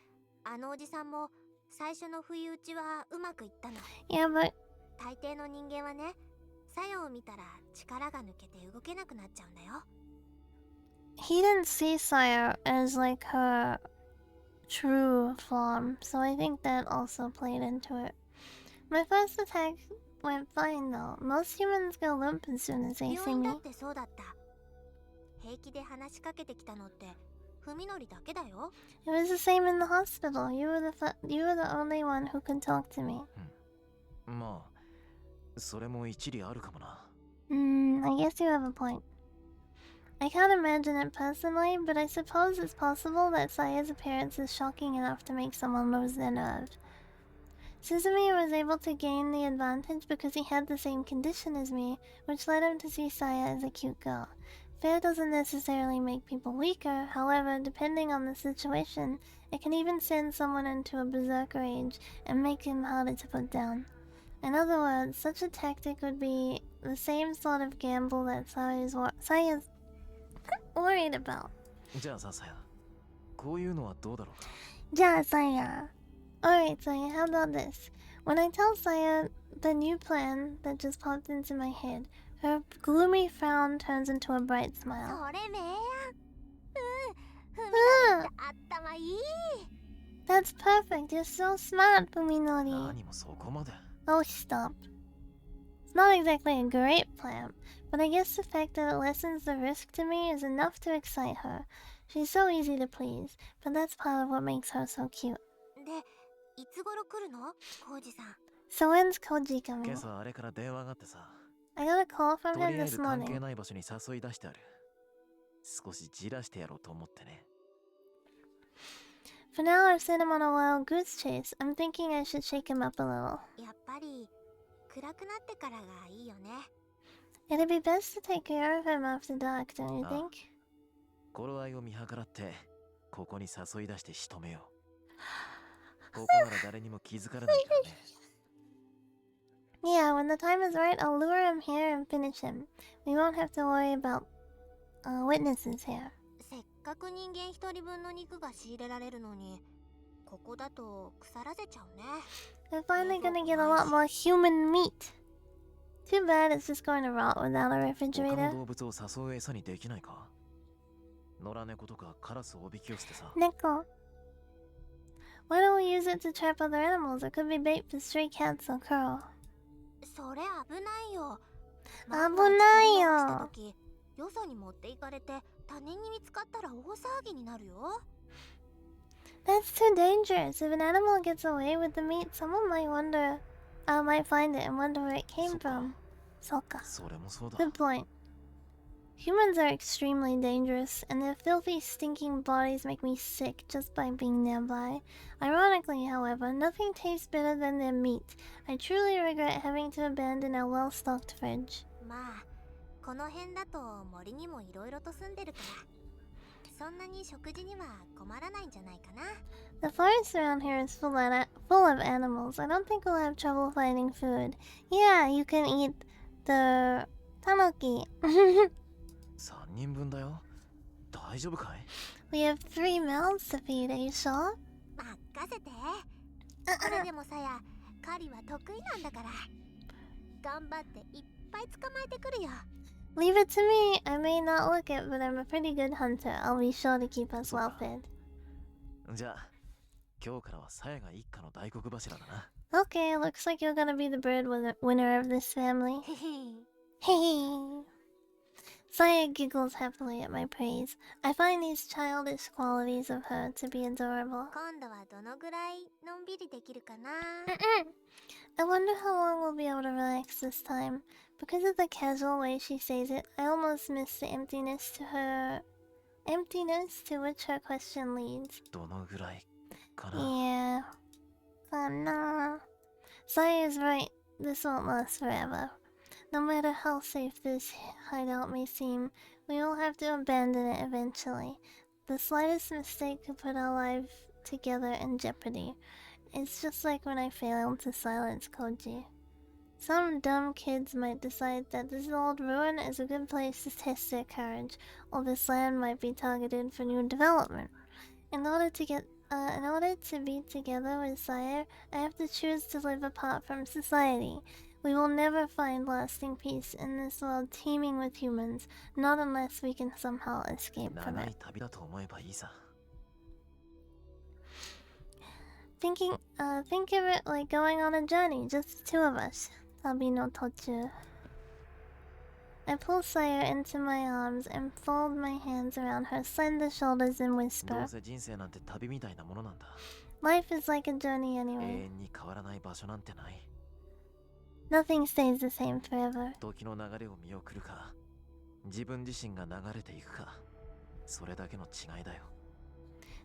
あのおじさんも最初の不意打ちはうまくいったの。 Yeah, but 大抵の人間はね、作用を見たら力が抜けて動けなくなっちゃうんだよ。 he didn't see Saya as like her true form, so I think that also played into it. My first attack went fine though. Most humans go limp as soon as they 病 see 院 me. だってそうだった。平気で話しかけてきたのって文則だけだよ。 It was the same in the hospital. You were the only one who could talk to me. まあ、それも一理あるかもな。I guess you have a point. I can't imagine it personally, but I suppose it's possible that Saya's appearance is shocking enough to make someone lose their nerve. Suzume was able to gain the advantage because he had the same condition as me, which led him to see Saya as a cute girl. Fear doesn't necessarily make people weaker, however, depending on the situation, it can even send someone into a berserk rage and make him harder to put down. In other words, such a tactic would be the same sort of gamble that Saya's worried about. じゃあさ、サヤ、こういうのはどうだろうか。 Ja, Saya. Alright, Saya, how about this? When I tell Saya the new plan that just popped into my head, her gloomy frown turns into a bright そ smile. れめや。文則って頭いい。 That's perfect. You're so smart, Fuminori. 何もそこまで。 Oh, stop. It's not exactly a great plan, but I guess the fact that it lessens the risk to me is enough to excite her. She's so easy to please, but that's part of what makes her so cute. で、いつ頃来るのコウジさん。 So when's Koji 今 coming? 朝あれから電話があってさ、 I got a call と from り him あえ this ず関係 morning. ない場所に誘い出してある。少しじらしてやろうと思ってね。 For now, I've sent him on a wild goose chase. I'm thinking I should shake him up a little. やっぱり暗くなってからがいいよね。 It'd be best to take care of him after dark, don't you Ah. think? 頃合いを見計らってここに誘い出して仕留めよう。ここなら誰にも気づかれないからね。 Yeah, when the time is right, I'll lure him here and finish him. We won't have to worry about witnesses here. せっかく人間一人分の肉が仕入れられるのに、ここだと腐らせちゃうね。 We're finally gonna get a lot more human meat. Too bad it's just going to rot without a 他 refrigerator. の動物を誘う餌にできないか。野良猫とかカラスをおびき寄せてさ。 Nickel. Why don't we use it to trap other animals? It could be bait for stray cats or crow. それ危ないよ。危ないよ。万が一取り残した時、よそに持っていかれて他人に見つかったら大騒ぎになるよ。 That's too dangerous. If an animal gets away with the meat, someone might find it and wonder where it came from. Soka. それもそうだ。 Good point. Humans are extremely dangerous, and their filthy, stinking bodies make me sick just by being nearby. Ironically, however, nothing tastes better than their meat. I truly regret having to abandon our well-stocked fridge. まあ、この辺だと森にもいろいろと住んでるから、そんなに食事には困らないんじゃないかな。 The forest around here is full of animals. I don't think we'll have trouble finding food. Yeah, you can eat the tanuki. 3人分だよ。大丈夫かい？ We have 3 mouths to feed, are you sure? 任せて。それでもさや、狩りは得意なんだから。頑張っていっぱい捕まえてくるよ。 Leave it to me. I may not look it, but I'm a pretty good hunter. I'll be sure to keep us well fed. じゃあ、今日からはサヤが一家の大黒柱だな。 Okay, looks like you're gonna be the winner of this family. へへ。 Hehe. Saya giggles happily at my praise. I find these childish qualities of her to be adorable. 今度はどのぐらいのんびりできるかな。 I wonder how long we'll be able to relax this time. Because of the casual way she says it, I almost miss the emptiness to which her question leads. どのぐらいかな。 Yeah. Nah. Saya is right. This won't last forever. No matter how safe this hideout may seem, we will have to abandon it eventually. The slightest mistake could put our life together in jeopardy. It's just like when I failed to silence Koji. Some dumb kids might decide that this old ruin is a good place to test their courage, or this land might be targeted for new development. In order to be together with Sire, I have to choose to live apart from society. We will never find lasting peace in this world teeming with humans, not unless we can somehow escape from 長 it. い旅だと思えばいいさ。 Think of it like going on a journey, just the two of us. There'll be no tochu. I pull Sire into my arms and fold my hands around her slender shoulders and ど whisper, うせ人生なんて旅みたいなものなんだ。 Life is like a journey 永 anyway. 遠に変わらない場所なんてない。 Nothing stays the same forever. 時の流れを見送るか、自分自身が流れていくか、それだけの違いだよ。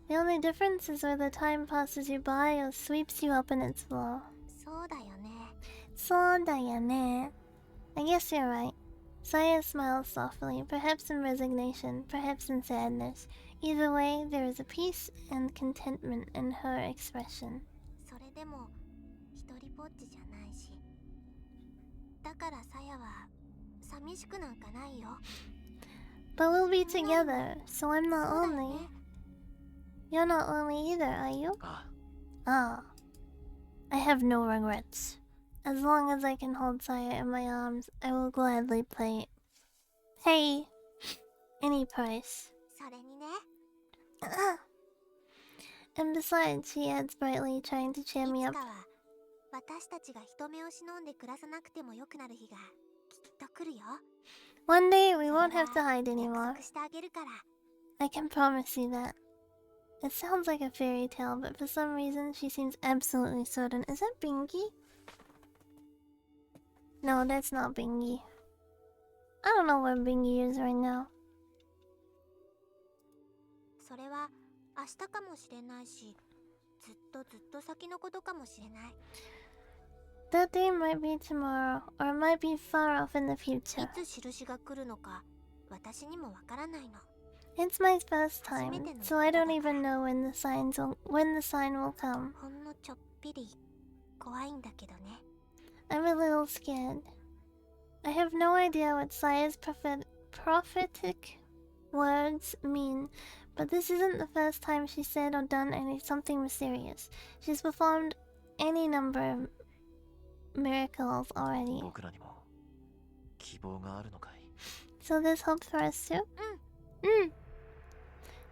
The only difference is whether time passes you by or sweeps you up in its flow. そうだよね。 Sodayane. I guess you're right. Saya smiles softly, perhaps in resignation, perhaps in sadness. Either way, there is a peace and contentment in her expression. それでも一人ぼっちじゃないし。だからさやは寂しくなんかないよ。 But we'll be together, so I'm そう not だよ lonely. ね。 You're not lonely either, are you? あ Ah. I have no regrets. As long as I can hold Saya in my arms, I will gladly pay any price. それにね、 And besides, she adds brightly, trying to い cheer つ me か up. は私たちが人目を忍んで暮らさなくてもよくなる日がきっと来るよ。 One day we それ won't は have to hide 約 anymore. 束してあげるから。 I can promise you that. It sounds like a fairy tale, but for some reason she seems absolutely certain. Is that Bingy? No, that's not Bingy. I don't know where Bingy is right now. それは明日かもしれないし、ずっとずっと先のことかもしれない。 That day might be tomorrow, or it might be far off in the い future. つ印が来るのか私にもわからないの。 It's my first time, so I don't even know when the sign will come. ほんのちょっぴり怖いんだけどね。 I'm a little scared. I have no idea what Saya's prophetic words mean, but this isn't the first time she said or done something mysterious. She's performed any number of miracles already. 僕らにも希望があるのかい？ So there's hope for us too?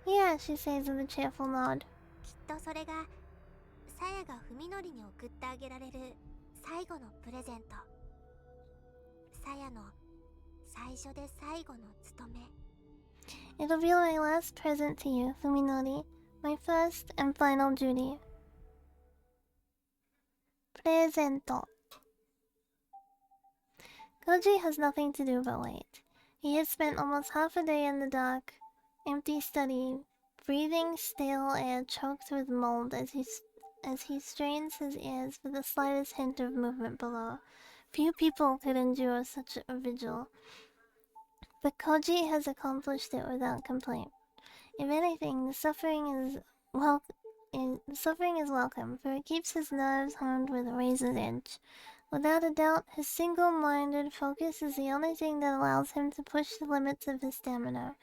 Yeah, she says with a cheerful nod. きっとそれがさやが文則に送ってあげられる最後のプレゼント。さやの最初で最後の務め。 It'll be my last present to you, Fuminori. My first and final duty. Presento. Koji has nothing to do but wait. He has spent almost half a day in the dark, empty study, breathing stale air choked with mold as he strains his ears for the slightest hint of movement below. Few people could endure such a vigil, but Koji has accomplished it without complaint. If anything, the suffering is welcome, for it keeps his nerves honed with a razor's edge. Without a doubt, his single-minded focus is the only thing that allows him to push the limits of his stamina.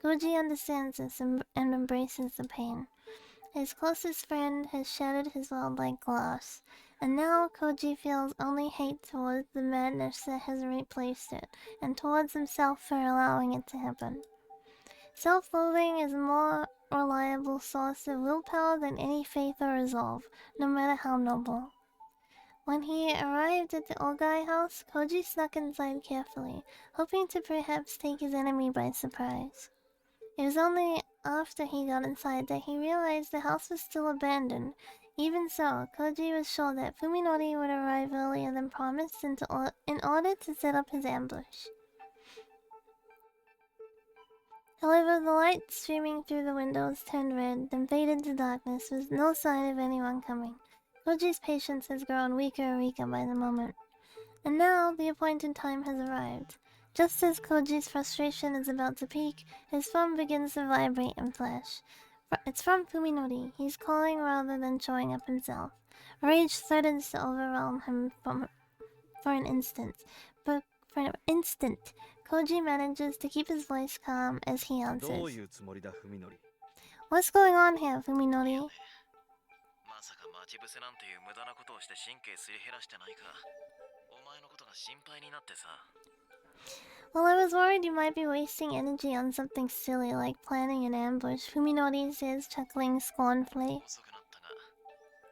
Koji understands this and embraces the pain. His closest friend has shattered his world like glass, and now Koji feels only hate towards the madness that has replaced it, and towards himself for allowing it to happen. Self-loathing is a more reliable source of willpower than any faith or resolve, no matter how noble. When he arrived at the Ogai house, Koji snuck inside carefully, hoping to perhaps take his enemy by surprise. It was only after he got inside that he realized the house was still abandoned. Even so, Koji was sure that Fuminori would arrive earlier than promised in order to set up his ambush. However, the light streaming through the windows turned red, then faded to darkness with no sign of anyone coming. Koji's patience has grown weaker and weaker by the moment. And now, the appointed time has arrived. Just as Koji's frustration is about to peak, his phone begins to vibrate and flash. It's from Fuminori. He's calling rather than showing up himself. Rage threatens to overwhelm him for an instant, but for an instant, Koji manages to keep his voice calm as he どう answers. いうつもりだ、文則。 What's going on here, Fuminori? まさか待ち伏せなんていう無駄なことをして神経すり減らしてないか？お前のことが心配になってさ。 Well, I was worried you might be wasting energy on something silly like planning an ambush, Fuminori says, chuckling scornfully. 遅くなったが、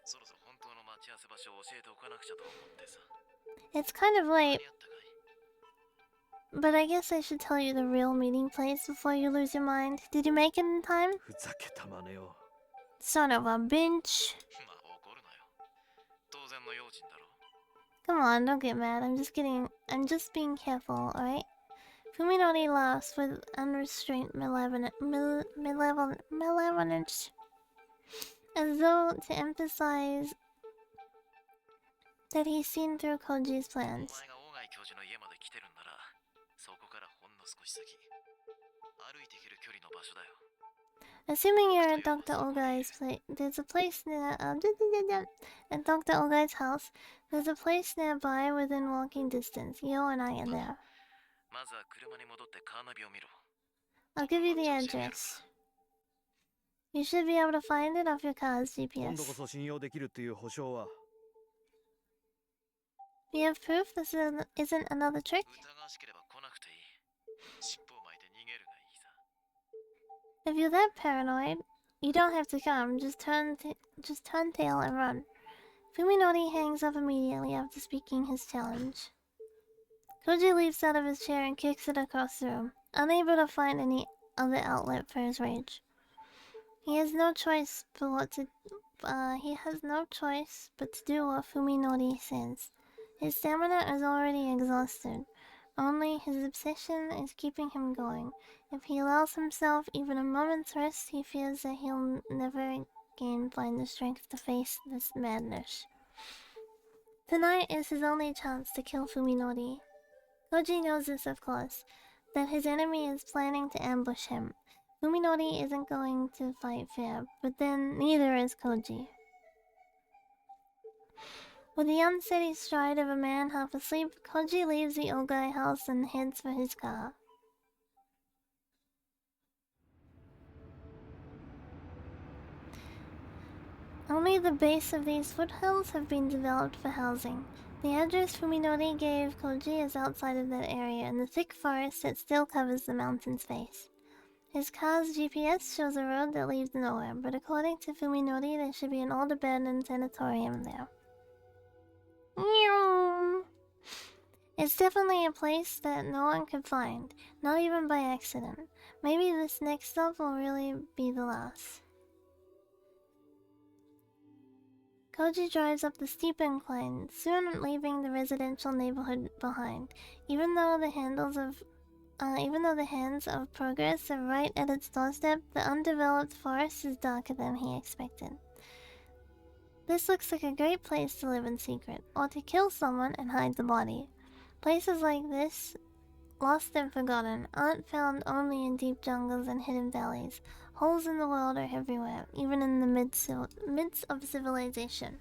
そろそろ本当の待ち合わせ場所を教えておかなくちゃと思ってさ。 It's kind of 間 late, に合ったかい？ but I guess I should tell you the real meeting place before you lose your mind. Did you make it in time? ふざけた真似を。 Son of a bitch. まあ怒るなよ。当然の用心だろ。 Come on, don't get mad. I'm just being careful, alright? Fuminori laughs with unrestrained malevolence, as though to emphasize that he's seen through Koji's お plans. 前が大貝教授の家まで来てるんなら、そこからほんの少し先。歩いて行ける距離の場所だよ。 Assuming you're at Dr. Ogai's place, there's a place near at Dr. Ogai's house. There's a place nearby within walking distance. Yo and I are there. まずは車に戻ってカーナビを見ろ。 I'll give you the address. You should be able to find it off your car's 今度こ GPS. そ信用できるっていう保証は。 You have proof this isn't another trick? 疑わしければ来なくていい。尻尾を巻いて逃げるがいいさ。 If you're that paranoid, you don't have to come. Just turn tail and run. Fuminori hangs up immediately after speaking his challenge. Koji leaps out of his chair and kicks it across the room, unable to find any other outlet for his rage. He has no choice but to do what Fuminori says. His stamina is already exhausted. Only his obsession is keeping him going. If he allows himself even a moment's rest, he fears that he'll never again find the strength to face this madness. Tonight is his only chance to kill Fuminori. Koji knows this, of course, that his enemy is planning to ambush him. Fuminori isn't going to fight fair, but then neither is Koji. With the unsteady stride of a man half asleep, Koji leaves the Ogai house and heads for his car. Only the base of these foothills have been developed for housing. The address Fuminori gave Koji is outside of that area in the thick forest that still covers the mountain's face. His car's GPS shows a road that leads nowhere, but according to Fuminori, there should be an old abandoned sanatorium there. It's definitely a place that no one could find, not even by accident. Maybe this next stop will really be the last. Koji drives up the steep incline, soon leaving the residential neighborhood behind. Even though the hands of progress are right at its doorstep, the undeveloped forest is darker than he expected. This looks like a great place to live in secret, or to kill someone and hide the body. Places like this, lost and forgotten, aren't found only in deep jungles and hidden valleys. Holes in the world are everywhere, even in the midst of civilization.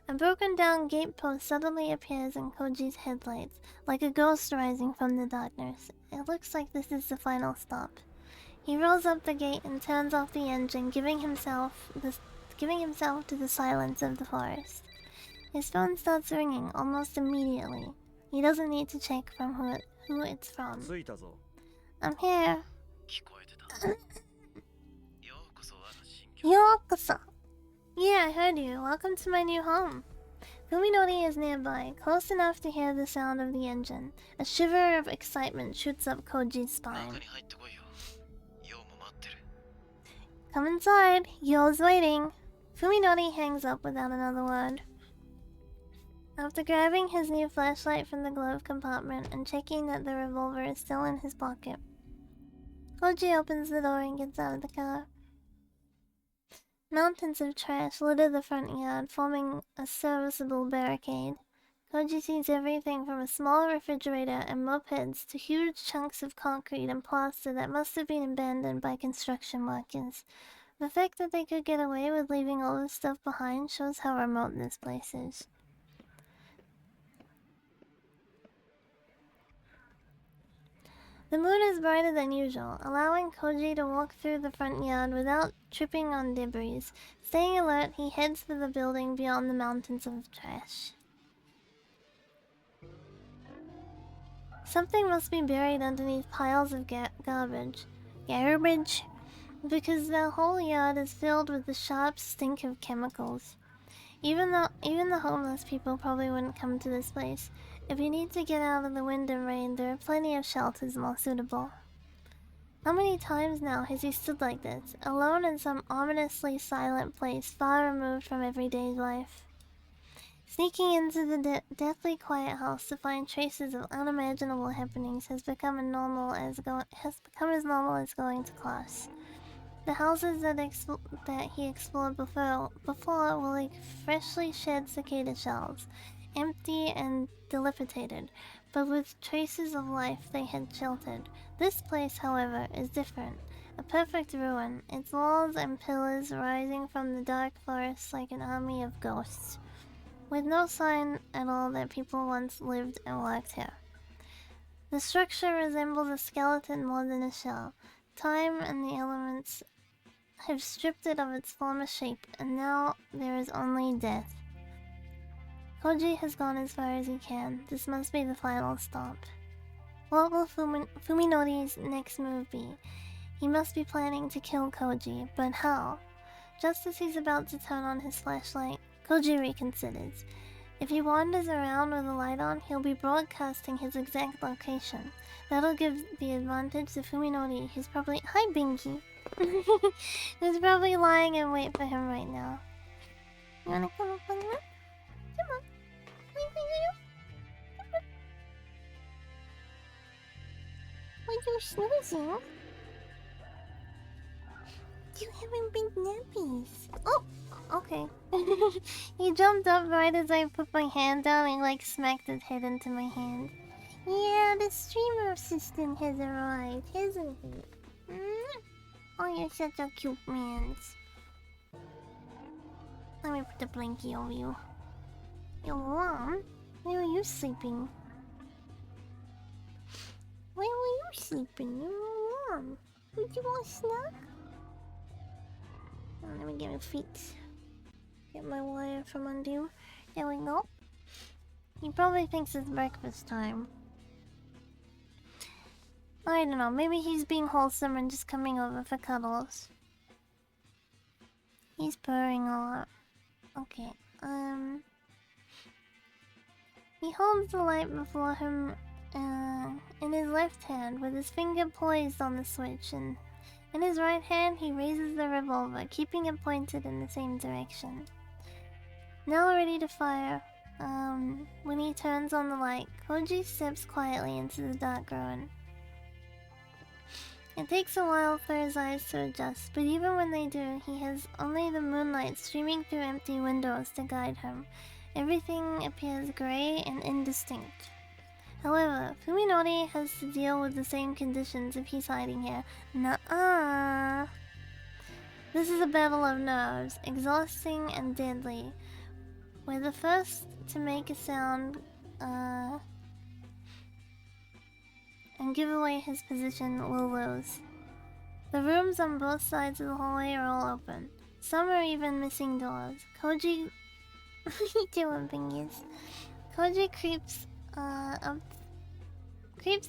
A broken down gate post suddenly appears in Koji's headlights, like a ghost rising from the darkness. It looks like this is the final stop. He rolls up the gate and turns off the engine, giving himself to the silence of the forest. His phone starts ringing almost immediately. He doesn't need to check from who it's from. 着いたぞ。 I'm here. 聞こえてた。ようこそ我が新居。 Yokoso. Yeah, I heard you. Welcome to my new home. Fuminori is nearby, close enough to hear the sound of the engine. A shiver of excitement shoots up Koji's spine. 中に入ってこいよ。ようも待ってる。 Come inside. Yo's waiting. Fuminori hangs up without another word. After grabbing his new flashlight from the glove compartment and checking that the revolver is still in his pocket, Koji opens the door and gets out of the car. Mountains of trash litter the front yard, forming a serviceable barricade. Koji sees everything from a small refrigerator and mopeds to huge chunks of concrete and plaster that must have been abandoned by construction workers. The fact that they could get away with leaving all this stuff behind shows how remote this place is. The moon is brighter than usual, allowing Koji to walk through the front yard without tripping on debris. Staying alert, he heads for the building beyond the mountains of trash. Something must be buried underneath piles of garbage. Garbage? Because the whole yard is filled with the sharp stink of chemicals. Even the homeless people probably wouldn't come to this place. If you need to get out of the wind and rain, there are plenty of shelters more suitable. How many times now has he stood like this, alone in some ominously silent place far removed from everyday life? Sneaking into the deathly quiet house to find traces of unimaginable happenings has become as normal as going to class. The houses that he explored before were like freshly shed cicada shells, empty and dilapidated, but with traces of life they had sheltered. This place, however, is different. A perfect ruin, its walls and pillars rising from the dark forest like an army of ghosts, with no sign at all that people once lived and worked here. The structure resembles a skeleton more than a shell. Time and the elements have stripped it of its former shape, and now there is only death. Koji has gone as far as he can. This must be the final stop. What will Fuminori's next move be? He must be planning to kill Koji, but how? Just as he's about to turn on his flashlight, Koji reconsiders. If he wanders around with the light on, he'll be broadcasting his exact location. That'll give the advantage to Fuminori, who's probably— Hi, Binky! Who's probably lying in wait for him right now. You wanna come up on that? Come on. Why are you snoozing? You haven't been nappies. Oh, okay. He jumped up right as I put my hand down and like smacked his head into my hand. Yeah, the streamer assistant has arrived, hasn't he? Oh, you're such a cute man. Let me put the blankie over you. You're warm? Where were you sleeping? Where were you sleeping? You were warm. Would you want a snack? Oh, let me get my feet. Get my wire from under you. There we go. He probably thinks it's breakfast time. I don't know, maybe he's being wholesome and just coming over for cuddles. He's purring a lot. Okay, he holds the light before him in his left hand with his finger poised on the switch, and in his right hand he raises the revolver, keeping it pointed in the same direction. Now ready to fire, when he turns on the light, Koji steps quietly into the dark ruin. It takes a while for his eyes to adjust, but even when they do, he has only the moonlight streaming through empty windows to guide him. Everything appears grey and indistinct. However, Fuminori has to deal with the same conditions if he's hiding here. Nuh-uh. This is a battle of nerves, exhausting and deadly, where the first to make a sound, and give away his position will lose. The rooms on both sides of the hallway are all open. Some are even missing doors. Koji... What are you doing, Bingies? Koji creeps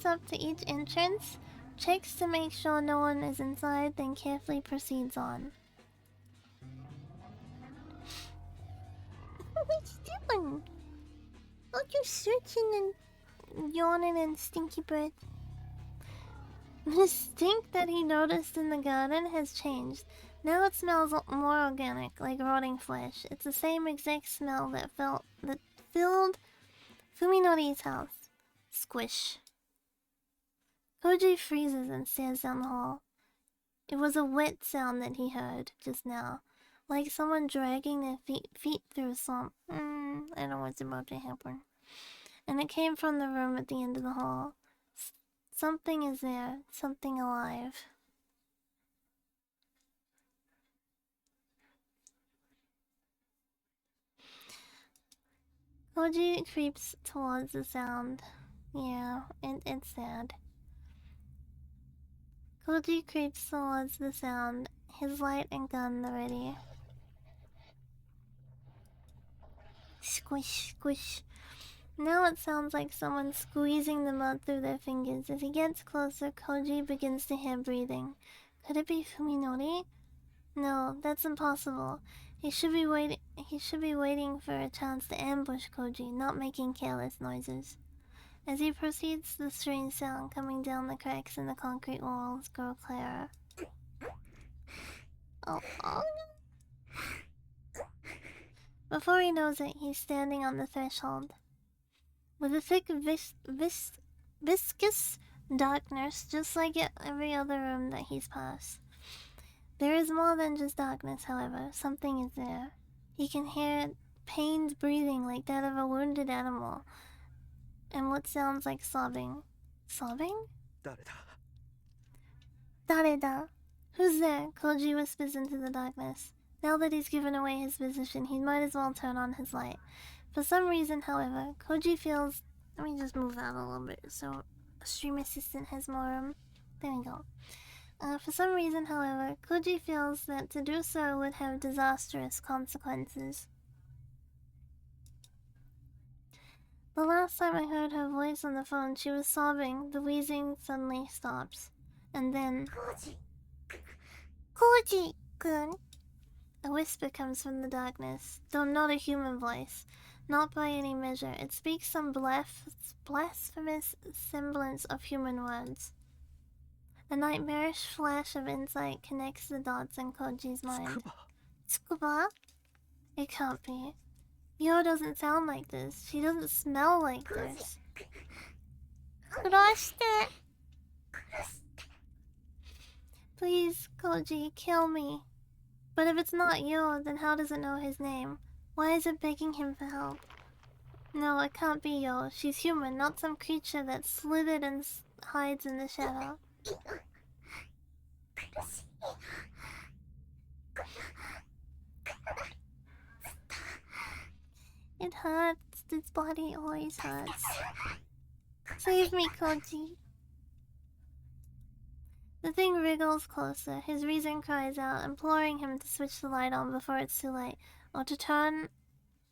up to each entrance, checks to make sure no one is inside, then carefully proceeds on. What you doing? Oh, you're searching and yawning and stinky breath. The stink that he noticed in the garden has changed. Now it smells more organic, like rotting flesh. It's the same exact smell that filled Fuminori's house. Squish. Koji freezes and stares down the hall. It was a wet sound that he heard just now, like someone dragging their feet through a swamp. I know what's about to happen. And it came from the room at the end of the hall. Something is there, something alive. Koji creeps towards the sound. Yeah, it's sad. Koji creeps towards the sound, his light and gun ready. Squish, squish. Now it sounds like someone squeezing the mud through their fingers. As he gets closer, Koji begins to hear breathing. Could it be Fuminori? No, that's impossible. He should be waiting for a chance to ambush Koji, not making careless noises. As he proceeds, the strange sound coming down the cracks in the concrete walls grow clearer. Oh. Before he knows it, he's standing on the threshold. With a thick, viscous darkness, just like every other room that he's passed. There is more than just darkness, however. Something is there. He can hear pained breathing like that of a wounded animal, and what sounds like sobbing. Sobbing? Dareda. Who's there? Koji whispers into the darkness. Now that he's given away his position, he might as well turn on his light. For some reason, however, Koji feels... Let me just move that a little bit so Stream Assistant has more room. There we go. For some reason, however, Koji feels that to do so would have disastrous consequences. The last time I heard her voice on the phone, she was sobbing. The wheezing suddenly stops. And then... Koji-kun! A A whisper comes from the darkness, though not a human voice. Not by any measure. It speaks some blasphemous semblance of human words. A nightmarish flash of insight connects the dots in Koji's mind. Tsukuba? It can't be. Yo doesn't sound like this. She doesn't smell like this. Please, Koji, kill me. But if it's not Yo, then how does it know his name? Why is it begging him for help? No, it can't be Yo. She's human, not some creature that slithered and hides in the shadow. It hurts. This body always hurts. Save me, Koji. The thing wriggles closer. His reason cries out, imploring him to switch the light on before it's too late, or to turn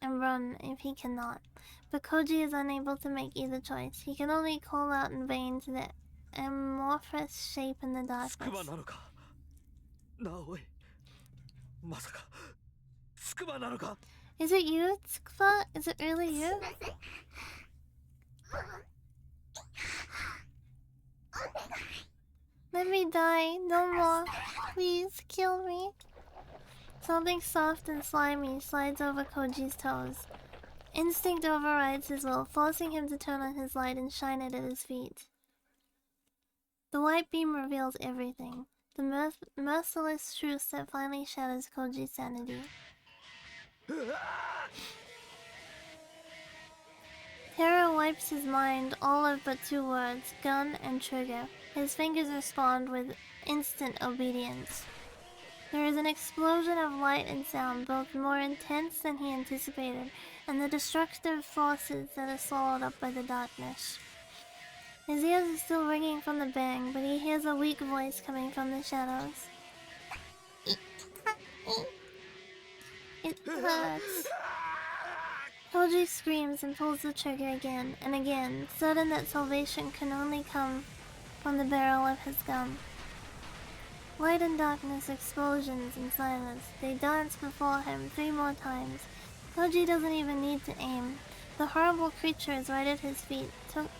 and run if he cannot. But Koji is unable to make either choice. He can only call out in vain to the amorphous shape in the darkness. Is it you, Tsukuba? Is it really you? Let me die. No more. Please, kill me. Something soft and slimy slides over Koji's toes. Instinct overrides his will, forcing him to turn on his light and shine it at his feet. The white beam reveals everything. The merciless truth that finally shatters Koji's sanity. Terror wipes his mind, all of but two words, gun and trigger. His fingers respond with instant obedience. There is an explosion of light and sound, both more intense than he anticipated, and the destructive forces that are swallowed up by the darkness. His ears are still ringing from the bang, but he hears a weak voice coming from the shadows. It hurts. Koji screams and pulls the trigger again and again, certain that salvation can only come from the barrel of his gun. Light and darkness, explosions and silence. They dance before him 3 more times. Koji doesn't even need to aim. The horrible creature is right at his feet,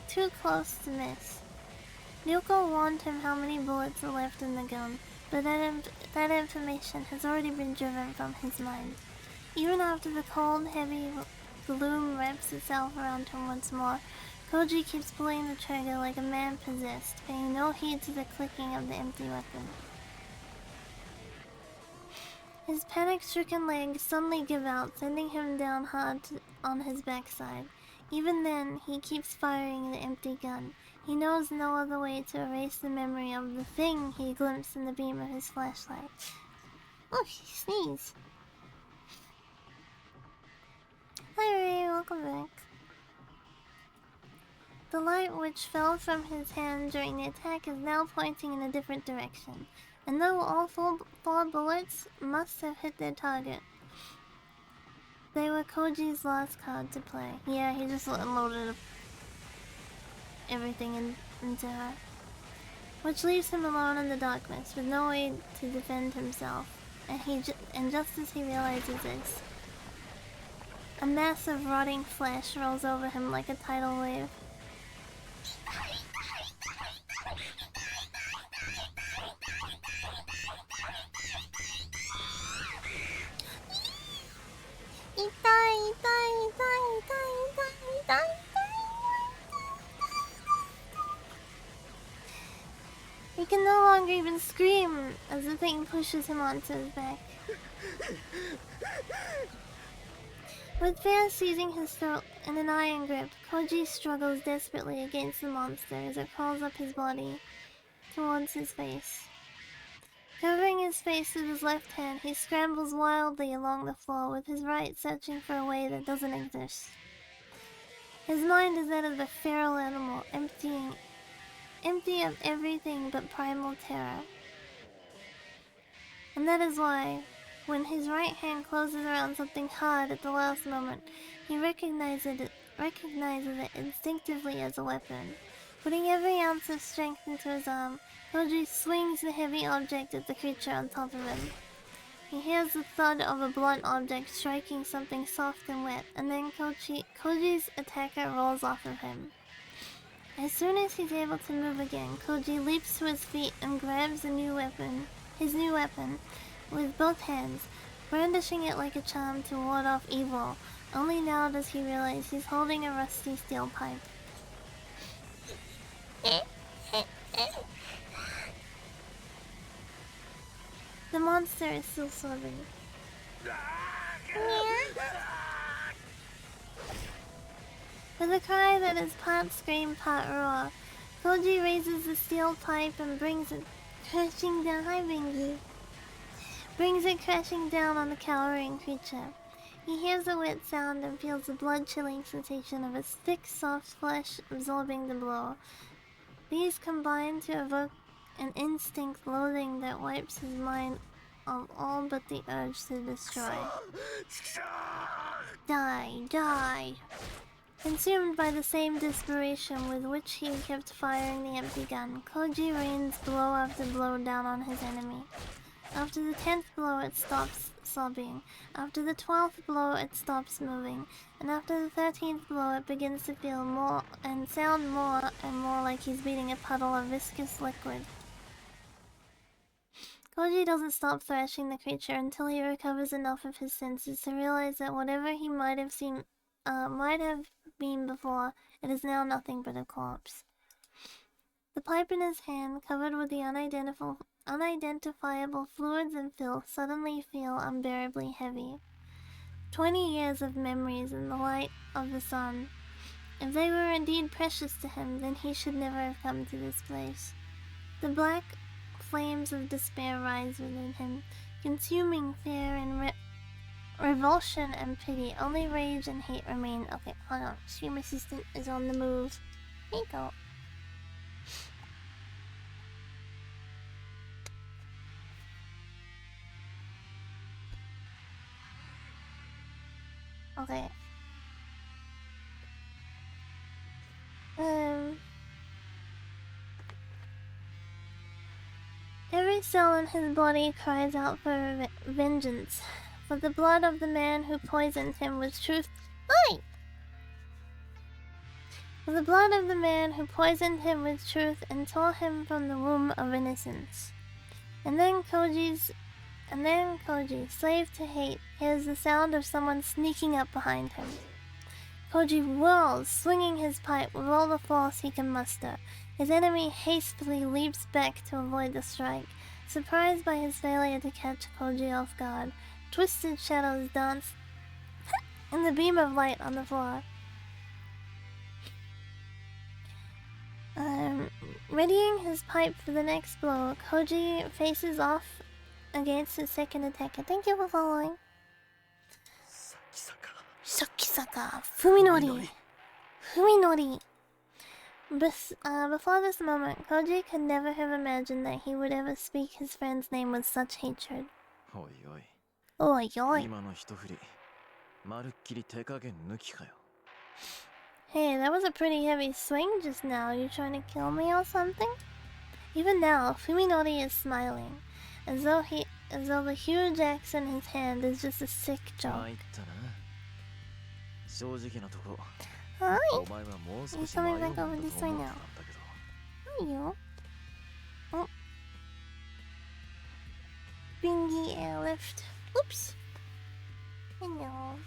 too close to miss. Ryuko warned him how many bullets are left in the gun, but that information has already been driven from his mind. Even after the cold, heavy gloom wraps itself around him once more, Koji keeps pulling the trigger like a man possessed, paying no heed to the clicking of the empty weapon. His panic-stricken legs suddenly give out, sending him down hard on his backside. Even then, he keeps firing the empty gun. He knows no other way to erase the memory of the thing he glimpsed in the beam of his flashlight. Oh, he sneezed. Hi Ray, welcome back. The light which fell from his hand during the attack is now pointing in a different direction. And though all 4 bullets must have hit their target, they were Koji's last card to play. Yeah, he just unloaded everything into her. Which leaves him alone in the darkness, with no way to defend himself. And just as he realizes this, a mass of rotting flesh rolls over him like a tidal wave. He can no longer even scream as the thing pushes him onto his back. With fear seizing his throat in an iron grip, Koji struggles desperately against the monster as it crawls up his body towards his face. Covering his face with his left hand, he scrambles wildly along the floor, with his right searching for a way that doesn't exist. His mind is that of a feral animal, empty of everything but primal terror. And that is why, when his right hand closes around something hard at the last moment, he recognizes it instinctively as a weapon. Putting every ounce of strength into his arm, Koji swings the heavy object at the creature on top of him. He hears the thud of a blunt object striking something soft and wet, and then Koji's attacker rolls off of him. As soon as he's able to move again, Koji leaps to his feet and grabs his new weapon, with both hands, brandishing it like a charm to ward off evil. Only now does he realize he's holding a rusty steel pipe. The monster is still sobbing. With a cry that is part scream, part roar, Koji raises the steel pipe and brings it crashing down. Hi, Bingy. Brings it crashing down on the cowering creature. He hears a wet sound and feels the blood-chilling sensation of its thick, soft flesh absorbing the blow. These combine to evoke an instinct loathing that wipes his mind of all but the urge to destroy. Die, die! Consumed by the same desperation with which he kept firing the empty gun, Koji rains blow after blow down on his enemy. After the 10th blow, it stops sobbing. After the 12th blow, it stops moving. And after the 13th blow, it begins to feel more and sound more and more like he's beating a puddle of viscous liquid. Koji doesn't stop thrashing the creature until he recovers enough of his senses to realize that whatever he might have been before, it is now nothing but a corpse. The pipe in his hand, covered with the unidentifiable fluids and filth, suddenly feel unbearably heavy. 20 years of memories in the light of the sun. If they were indeed precious to him, then he should never have come to this place. The black flames of despair rise within him, consuming fear and revulsion and pity. Only rage and hate remain. Okay, hold on. Stream assistant is on the move. Here you go. Okay. Every cell in his body cries out for vengeance, for the blood of the man who poisoned him with truth. Oi! For the blood of the man who poisoned him with truth and tore him from the womb of innocence. And then Koji, slave to hate, hears the sound of someone sneaking up behind him. Koji whirls, swinging his pipe with all the force he can muster. His enemy hastily leaps back to avoid the strike. Surprised by his failure to catch Koji off guard, twisted shadows dance in the beam of light on the floor. Readying his pipe for the next blow, Koji faces off against his second attacker. Thank you for following. Sakisaka. Fuminori. Fuminori. Before this moment, Koji could never have imagined that he would ever speak his friend's name with such hatred.おいおい。 Oi, oi. 今の一振り、まるっきり手加減抜きかよ。 Hey, that was a pretty heavy swing just now. You trying to kill me or something? Even now, Fuminori is smiling, as though the huge axe in his hand is just a sick joke. 参ったな。正直なところ、 Hi. お前はもう少し迷うんだと思ってたんだけど。 Hi, you. Oh. Bingy airlift. Oops. Hello.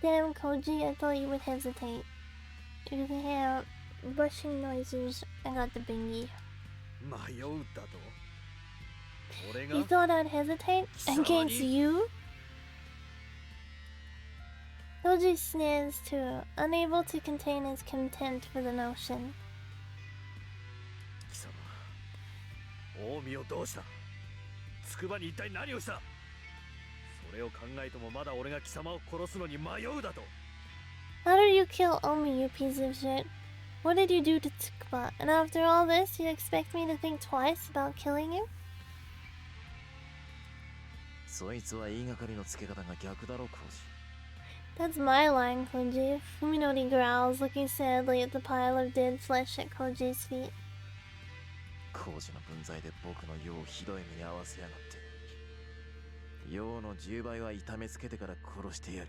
Damn, Koji, I thought you would hesitate. You can hear brushing noises. I got the bingy. 迷うだと俺 You が thought I'd hesitate against you? Koji sneers too, unable to contain his contempt for the notion. 貴様近江をどうした筑波に一体何をしたそれを考えてもまだ俺が貴様を殺すのに迷うだと How did you kill Omi, you piece of shit? What did you do to Tsukuba? And after all this, you expect me to think twice about killing him? そいつは言いがかりのつけ方が逆だろ、コウジ。 That's my line, Koji. Fuminori growls, looking sadly at the pile of dead flesh at Koji's feet. 工事の分際で僕の世をひどい目に遭わせやがって。世の10倍は痛めつけてから殺してやる。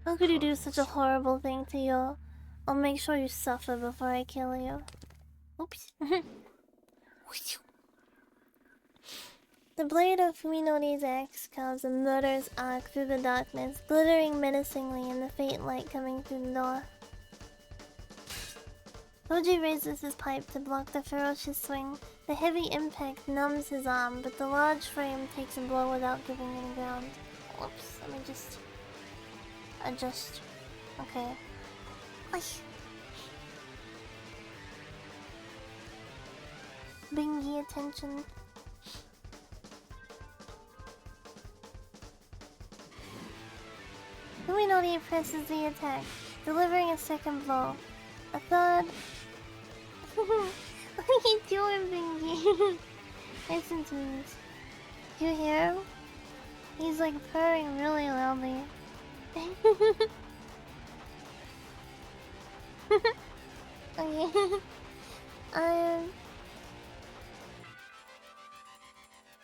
How could you do such a horrible thing to you? I'll make sure you suffer before I kill you. Oops. The blade of Fuminori's axe carves a murderous arc through the darkness, glittering menacingly in the faint light coming through the door. Koji raises his pipe to block the ferocious swing. The heavy impact numbs his arm, but the large frame takes a blow without giving any ground. Whoops, let me just adjust. Okay. Ay. Bingy attention. Fuminori presses the attack, delivering a second blow. A third. What are you doing, Bingy? Listen to this. You hear him? He's like purring really loudly. Okay.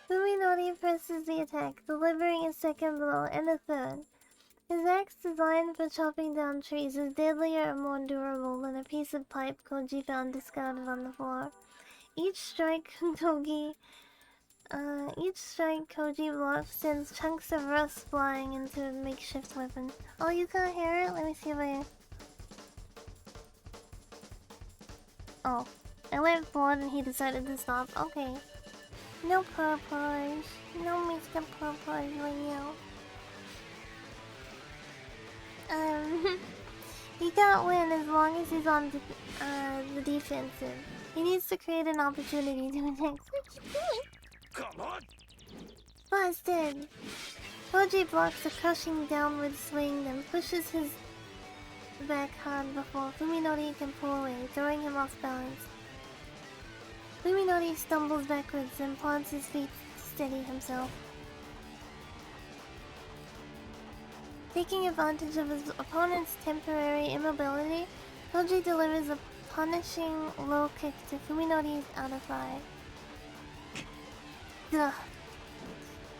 Fuminori presses the attack, delivering a second blow and a third. His axe, designed for chopping down trees, is deadlier and more durable than a piece of pipe Koji found discarded on the floor. Each strike Koji blocks sends chunks of rust flying into a makeshift weapon. Oh, you can't hear it? Let me see if I... Oh. I went forward and he decided to stop. Okay. No purpose. No Mr. Purpose right now. He can't win as long as he's on the defensive. He needs to create an opportunity to attack. Come on! Busted! Koji blocks a crushing downward swing, then pushes his back hard before Fuminori can pull away, throwing him off balance. Fuminori stumbles backwards and plants his feet to steady himself. Taking advantage of his opponent's temporary immobility, Koji delivers a punishing low kick to Fuminori's outer thigh. Ugh.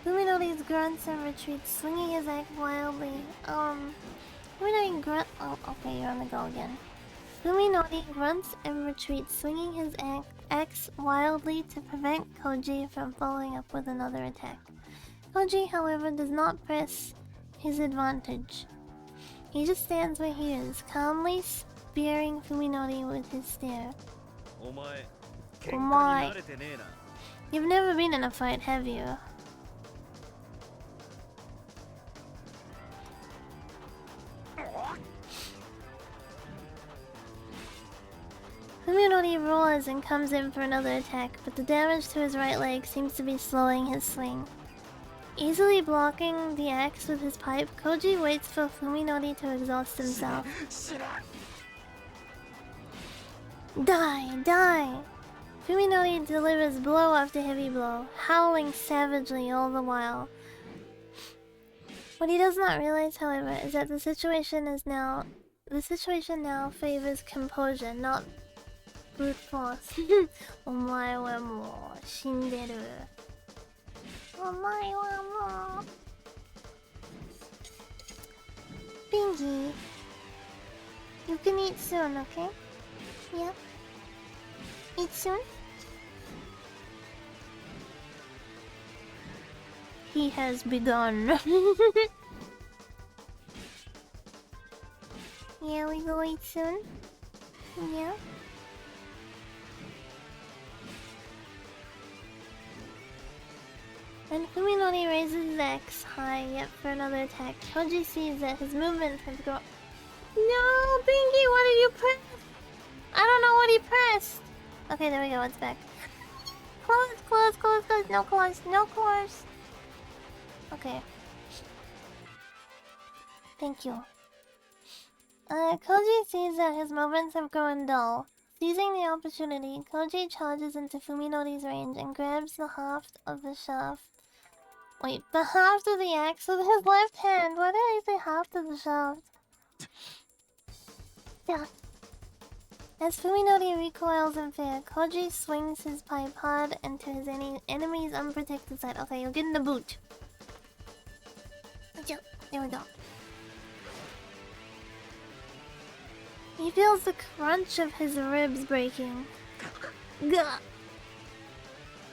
Fuminori grunts and retreats, swinging his axe wildly. Fuminori grunt. Oh, okay, you're on the go again. Fuminori grunts and retreats, swinging his axe wildly to prevent Koji from following up with another attack. Koji, however, does not press his advantage. He just stands where he is, calmly spearing Fuminori with his stare. Omae. You've never been in a fight, have you? Fuminori roars and comes in for another attack, but the damage to his right leg seems to be slowing his swing. Easily blocking the axe with his pipe, Koji waits for Fuminori to exhaust himself. Die! Die! Fuminori delivers blow after heavy blow, howling savagely all the while. What he does not realize, however, is that the situation now favors composure, not brute force. Omae wa mou shinderu. Omae wa mou. Bingy, you can eat soon, okay? Yeah. Eat soon. He has begun. Yeah, we go eat soon. Yeah. When Fuminori raises his axe high yet for another attack, Koji sees that his movement has grown. No, Bingy, what did you press? I don't know what he pressed. Okay, there we go, it's back. Close, close, close, close. No close, no close. Okay. Thank you. Koji sees that his movements have grown dull. Seizing the opportunity, Koji charges into Fuminori's range and grabs the haft of the shaft. Wait, the haft of the axe with his left hand. Why did I say haft of the shaft? Yeah. As Fuminori recoils in fear, Koji swings his pipe hard into his enemy's unprotected side. Okay, you're getting the boot. There we go. He feels the crunch of his ribs breaking. Gah!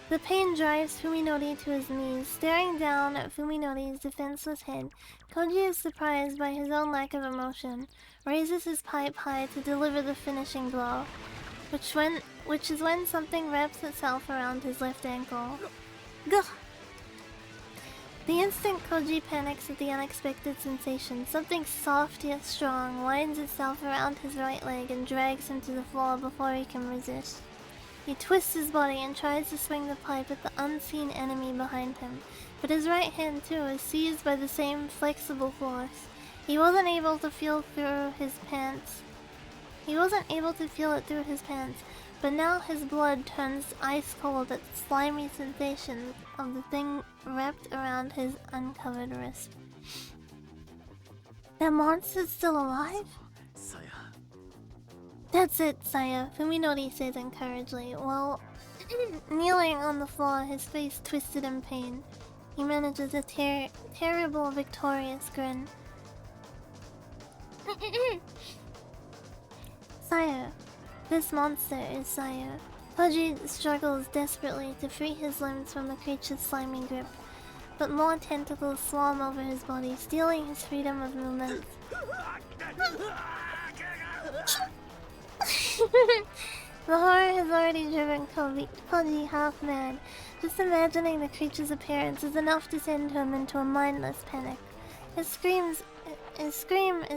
The pain drives Fuminori to his knees. Staring down at Fuminori's defenseless head, Koji is surprised by his own lack of emotion, raises his pipe high to deliver the finishing blow, which is when something wraps itself around his left ankle. Gah! The instant Koji panics at the unexpected sensation, something soft yet strong winds itself around his right leg and drags him to the floor before he can resist. He twists his body and tries to swing the pipe at the unseen enemy behind him, but his right hand too is seized by the same flexible force. He wasn't able to feel it through his pants, but now his blood turns ice cold at the slimy sensation of the thing wrapped around his uncovered wrist. That monster's still alive? Saya. That's it, Saya, Fuminori says encouragingly, while kneeling on the floor, his face twisted in pain. He manages a terrible, victorious grin. Saya. This monster is Saya. Koji struggles desperately to free his limbs from the creature's slimy grip, but more tentacles swarm over his body, stealing his freedom of movement. The horror has already driven Koji half mad. Just imagining the creature's appearance is enough to send him into a mindless panic. His scream is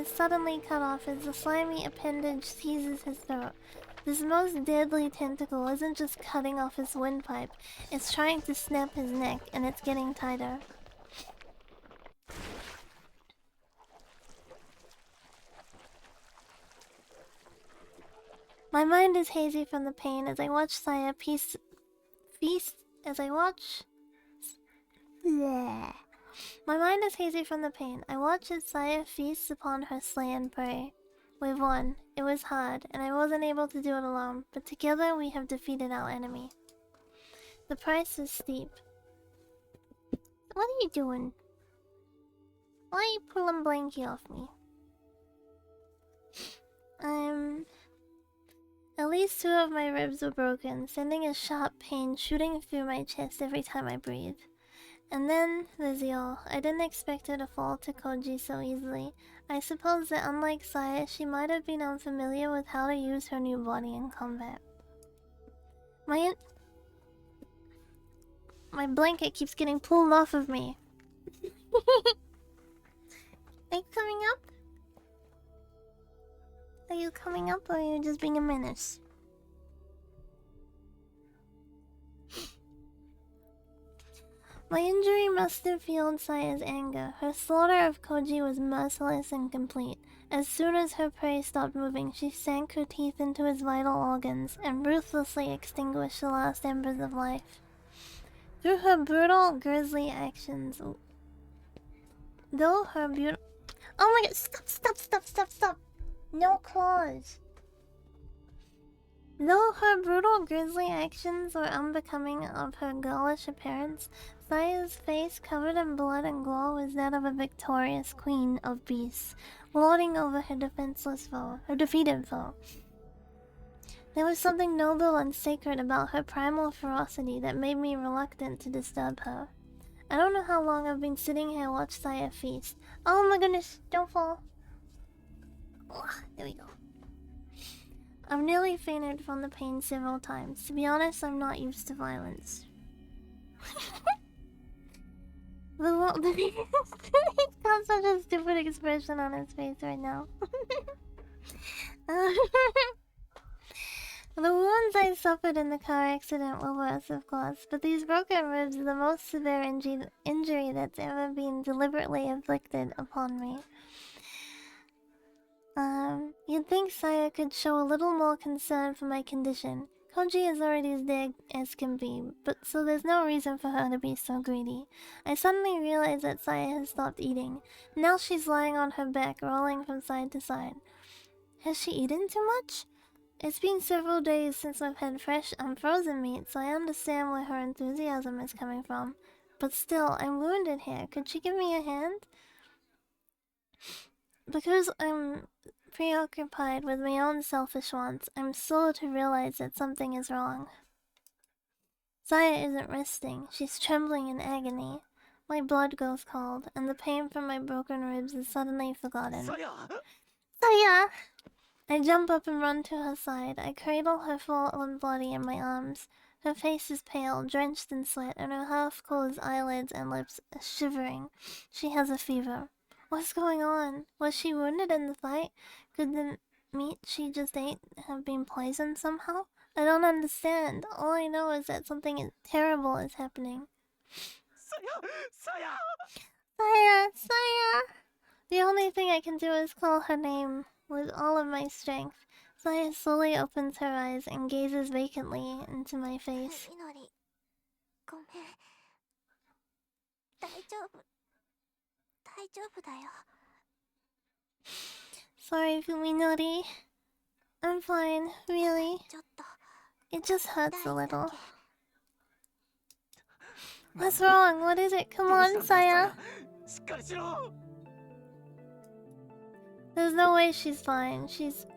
suddenly cut off as the slimy appendage seizes his throat. This most deadly tentacle isn't just cutting off his windpipe, it's trying to snap his neck, and it's getting tighter. My mind is hazy from the pain as I watch Saya feast. My mind is hazy from the pain. I watch as Saya feasts upon her slain prey. We've won. It was hard, and I wasn't able to do it alone, but together we have defeated our enemy. The price is steep. What are you doing? Why are you pulling blankie off me? At least 2 of my ribs were broken, sending a sharp pain shooting through my chest every time I breathe. And then there's y'all. I didn't expect her to fall to Koji so easily. I suppose that unlike Saya, she might have been unfamiliar with how to use her new body in combat. My blanket keeps getting pulled off of me. Are you coming up? Are you coming up, or are you just being a menace? My injury must have fueled Saya's anger. Her slaughter of Koji was merciless and complete. As soon as her prey stopped moving, she sank her teeth into his vital organs and ruthlessly extinguished the last embers of life. Through her brutal, grisly actions... Though her beautiful... Oh my god, stop! No claws. Though her brutal, grisly actions were unbecoming of her girlish appearance, Saya's face, covered in blood and gore, was that of a victorious queen of beasts, lording over her defeated foe. There was something noble and sacred about her primal ferocity that made me reluctant to disturb her. I don't know how long I've been sitting here watch Saya feast. Oh my goodness, don't fall. There we go. I've nearly fainted from the pain several times. To be honest, I'm not used to violence. He's got such a stupid expression on his face right now. The wounds I suffered in the car accident were worse, of course, but these broken ribs are the most severe injury that's ever been deliberately inflicted upon me. You'd think Saya could show a little more concern for my condition. Koji is already as dead as can be, but so there's no reason for her to be so greedy. I suddenly realize that Saya has stopped eating. Now she's lying on her back, rolling from side to side. Has she eaten too much? It's been several days since I've had fresh, unfrozen meat, so I understand where her enthusiasm is coming from. But still, I'm wounded here. Could she give me a hand? Because I'm preoccupied with my own selfish wants, I'm slow to realize that something is wrong. Saya isn't resting. She's trembling in agony. My blood goes cold, and the pain from my broken ribs is suddenly forgotten. Saya! I jump up and run to her side. I cradle her fallen body in my arms. Her face is pale, drenched in sweat, and her half-closed eyelids and lips are shivering. She has a fever. What's going on? Was she wounded in the fight? Could the meat she just ate have been poisoned somehow? I don't understand. All I know is that something terrible is happening. Saya! Saya! Saya! The only thing I can do is call her name with all of my strength. Saya slowly opens her eyes and gazes vacantly into my face. みのり、ごめん。大丈夫。大丈夫だよ。 Sorry, Fuminori. I'm fine, really. ちょっと。 It just hurts a 痛いだ little. け。 What's wrong? What is it? Come on, Saya. しっかりしろ。 There's no way she's fine. It's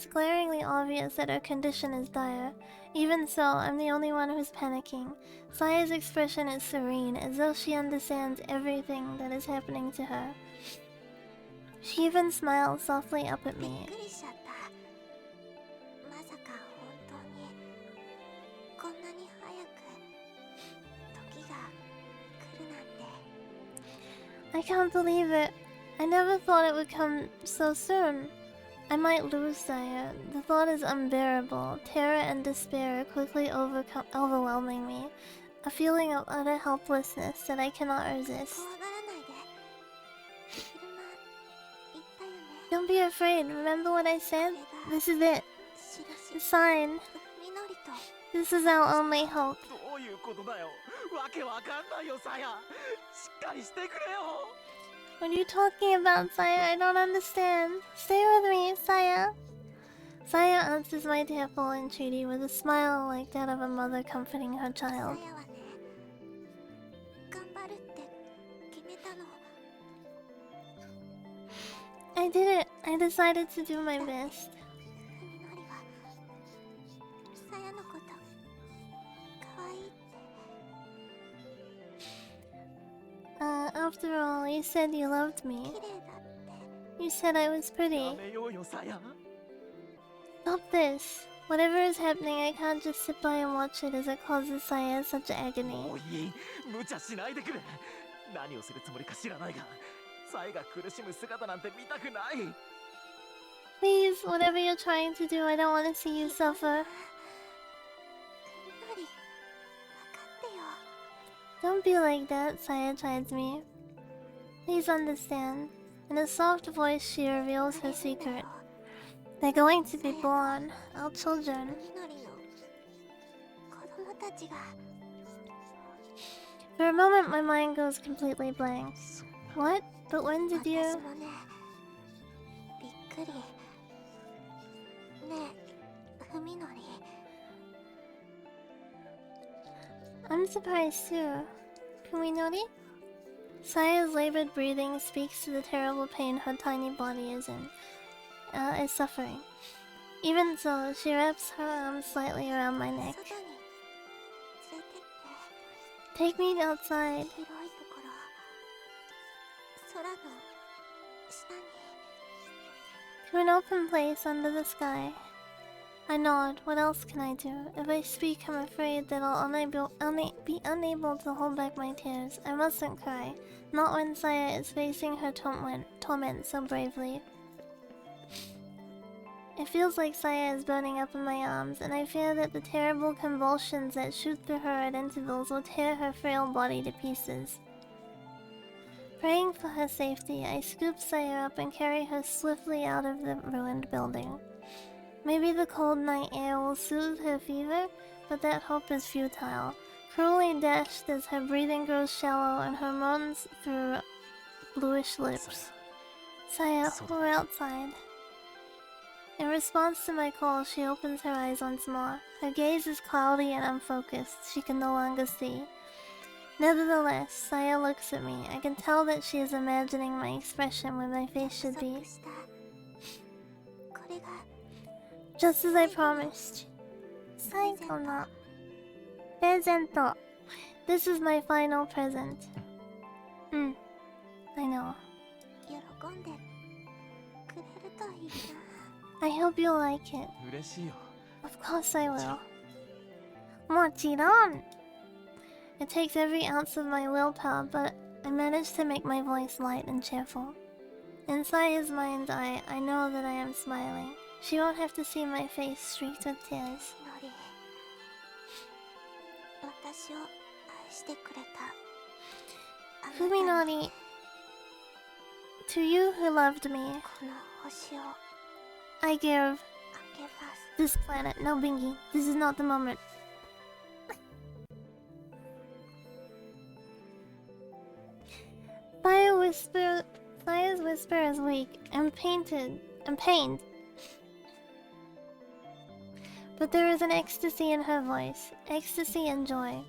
glaringly obvious that her condition is dire. Even so, I'm the only one who's panicking. Saya's expression is serene, as though she understands everything that is happening to her. She even smiles softly up at びっ me. くりしちゃった。まさか本当にこんなに早く時が来るなんて。 I can't believe it. I never thought it would come so soon. I might lose Saya. The thought is unbearable. Terror and despair are quickly overwhelming me. A feeling of utter helplessness that I cannot resist. 怖がらないで。昼間言ったよね。 Don't be afraid. Remember what I said? This is it. 印 The sign. みのりと。 This is our only hope. どういうことだよ。わけわかんないよ、さや。しっかりしてくれよ。 What are you talking about, Saya? I don't understand. Stay with me, Saya. Saya answers my tearful entreaty with a smile like that of a mother comforting her さ child. やはね、頑張るって決めたの。 I did it. I decided to do my best. みのりはさやのこと可愛いって。 After all, you said you loved 綺 me. 麗だって。 You said I was や pretty. めようよ、さや。 Stop this. Whatever is happening, I can't just sit by and watch it as it causes Saya such agony. もういい。無茶しないでくれ。何をするつもりか知らないが、さやが苦しむ姿なんて見たくない。 Please, whatever you're trying to do, I don't want to see you suffer. みのり、分かってよ。 Don't be like that, Saya chides me. Please understand. In a soft voice, she reveals her secret. They're going to be born, our children. みのりの子供たちが。 For a moment, my mind goes completely blank. What? But when did 私 you... もね、びっくり。ねえ、ふみのり。 I'm surprised too. Fuminori? Saya's labored breathing speaks to the terrible pain her tiny body is suffering. Even so, she wraps her arms slightly around my neck. 外に連れてって。 Take me outside. 広いところ。空の下に。 To an open place under the sky. I nod. What else can I do? If I speak, I'm afraid that I'll be unable to hold back my tears. I mustn't cry. Not when Saya is facing her torment so bravely. It feels like Saya is burning up in my arms, and I fear that the terrible convulsions that shoot through her at intervals will tear her frail body to pieces. Praying for her safety, I scoop Saya up and carry her swiftly out of the ruined building. Maybe the cold night air will soothe her fever, but that hope is futile. Cruelly dashed as her breathing grows shallow and her moans through bluish lips. Saya, we're outside. In response to my call, she opens her eyes once more. Her gaze is cloudy and unfocused. She can no longer see. Nevertheless, Saya looks at me. I can tell that she is imagining my expression where my face should be. 約束したこれが Just as I promised. 最後のプレゼント. This is my final present. I know. 喜んでくれるといいな I hope you like it. 嬉しいよ。 Of course I will. もちろん. It takes every ounce of my willpower, but I manage to make my voice light and cheerful. Inside his mind's eye, I know that I am smiling. She won't have to see my face streaked with tears. のり私を愛してくれたあなたに Fuminori, to you who loved me, この星を I give あげます this planet. No, Bingy, this is not the moment. Saya's whisper is weak and pained. But there is an ecstasy in her voice, ecstasy and joy.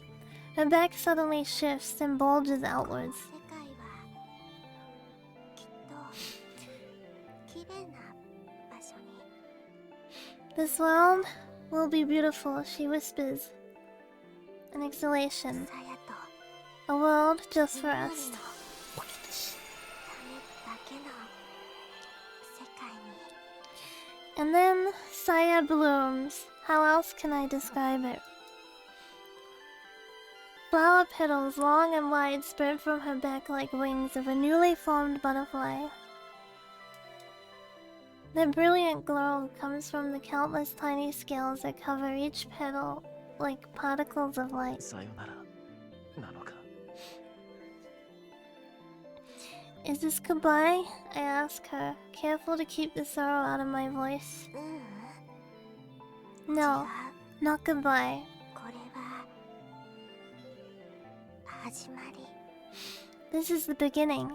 Her back suddenly shifts and bulges outwards. 世界はきっと綺麗な場所に This world will be beautiful, she whispers. An exhalation. さやと A world just for みのり us. のためだけの世界に And then Saya blooms. How else can I describe it? Flower petals, long and wide, spread from her back like wings of a newly formed butterfly. The brilliant glow comes from the countless tiny scales that cover each petal like particles of light. さよならなのか。 Is this goodbye? I ask her, careful to keep the sorrow out of my voice. う No, ん違う not goodbye. これは始まり This is the beginning.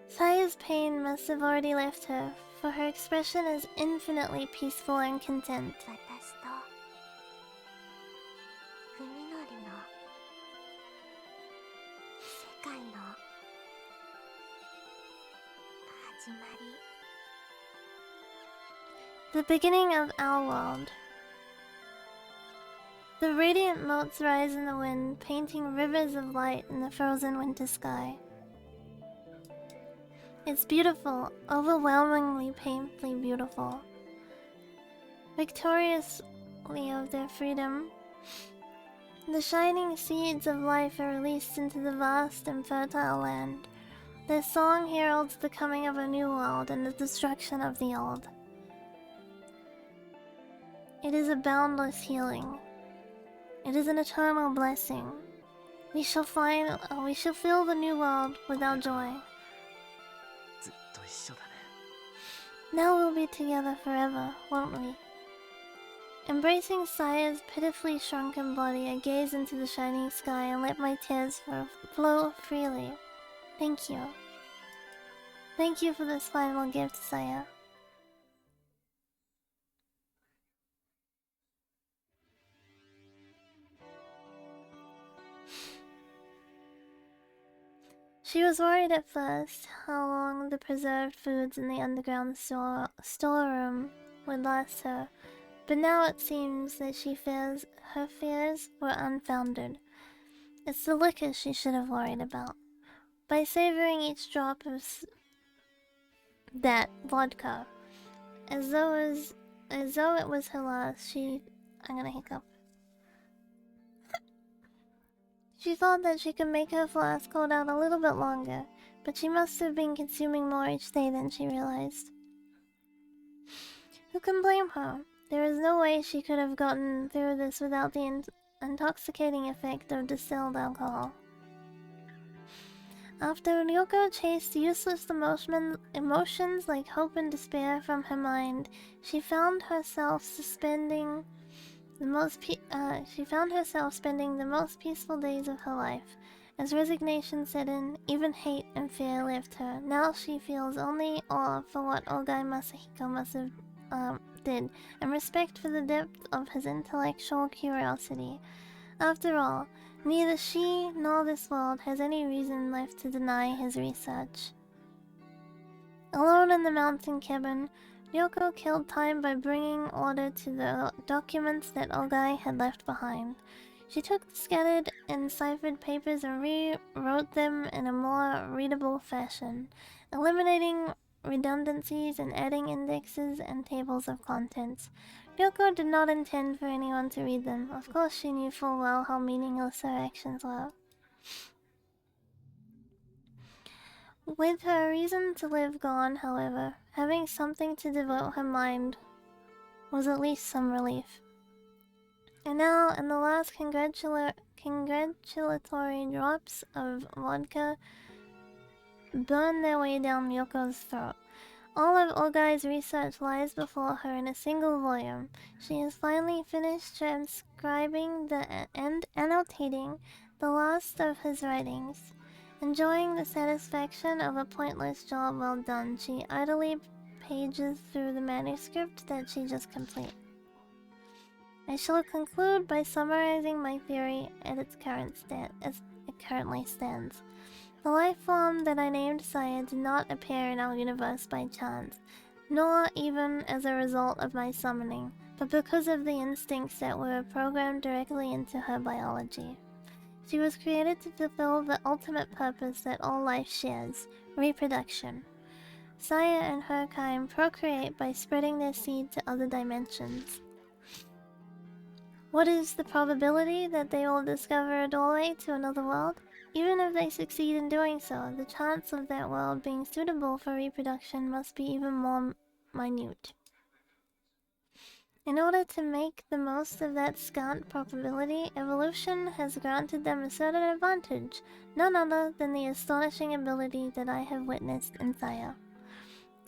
Saya's pain must have already left her, for her expression is infinitely peaceful and content. 私と文のりの世界の始まり The beginning of our world. The radiant motes rise in the wind, painting rivers of light in the frozen winter sky. It's beautiful, overwhelmingly painfully beautiful. Victoriously of their freedom, the shining seeds of life are released into the vast and fertile land. Their song heralds the coming of a new world and the destruction of the old. It is a boundless healing. It is an eternal blessing. We shall fill the new world with our joy. ずっと一緒だね。 Now we'll be together forever, won't we? Embracing Saya's pitifully shrunken body, I gaze into the shining sky and let my tears flow freely. Thank you. Thank you for this final gift, Saya. She was worried at first how long the preserved foods in the underground storeroom would last her, but now it seems that her fears were unfounded. It's the liquor she should have worried about. By savoring each drop of that vodka, as though it was her last, I'm gonna hiccup. She thought that she could make her flask hold out a little bit longer, but she must have been consuming more each day than she realized. Who can blame her? There is no way she could have gotten through this without the intoxicating effect of distilled alcohol. After Ryoko chased useless emotions like hope and despair from her mind, she found herself spending the most peaceful days of her life, As resignation set in, even hate and fear left her. Now she feels only awe for what Ogai Masahiko must have did, and respect for the depth of his intellectual curiosity. After all, neither she nor this world has any reason left to deny his research. Alone in the mountain cabin, Ryoko killed time by bringing order to the documents that Ogai had left behind. She took the scattered and ciphered papers and rewrote them in a more readable fashion, eliminating redundancies and adding indexes and tables of contents. Ryoko did not intend for anyone to read them. Of course, she knew full well how meaningless her actions were. With her reason to live gone, however, having something to devote her mind was at least some relief. And now, in the last congratulatory drops of vodka burned their way down Yoko's throat. All of Ogai's research lies before her in a single volume. She has finally finished transcribing and annotating the last of his writings. Enjoying the satisfaction of a pointless job well done, she idly pages through the manuscript that she just completed. I shall conclude by summarizing my theory as it currently stands. The life form that I named Saya did not appear in our universe by chance, nor even as a result of my summoning, but because of the instincts that were programmed directly into her biology. She was created to fulfill the ultimate purpose that all life shares: reproduction. Saya and her kind procreate by spreading their seed to other dimensions. What is the probability that they will discover a doorway to another world? Even if they succeed in doing so, the chance of that world being suitable for reproduction must be even more minute. In order to make the most of that scant probability, evolution has granted them a certain advantage, none other than the astonishing ability that I have witnessed in Saya.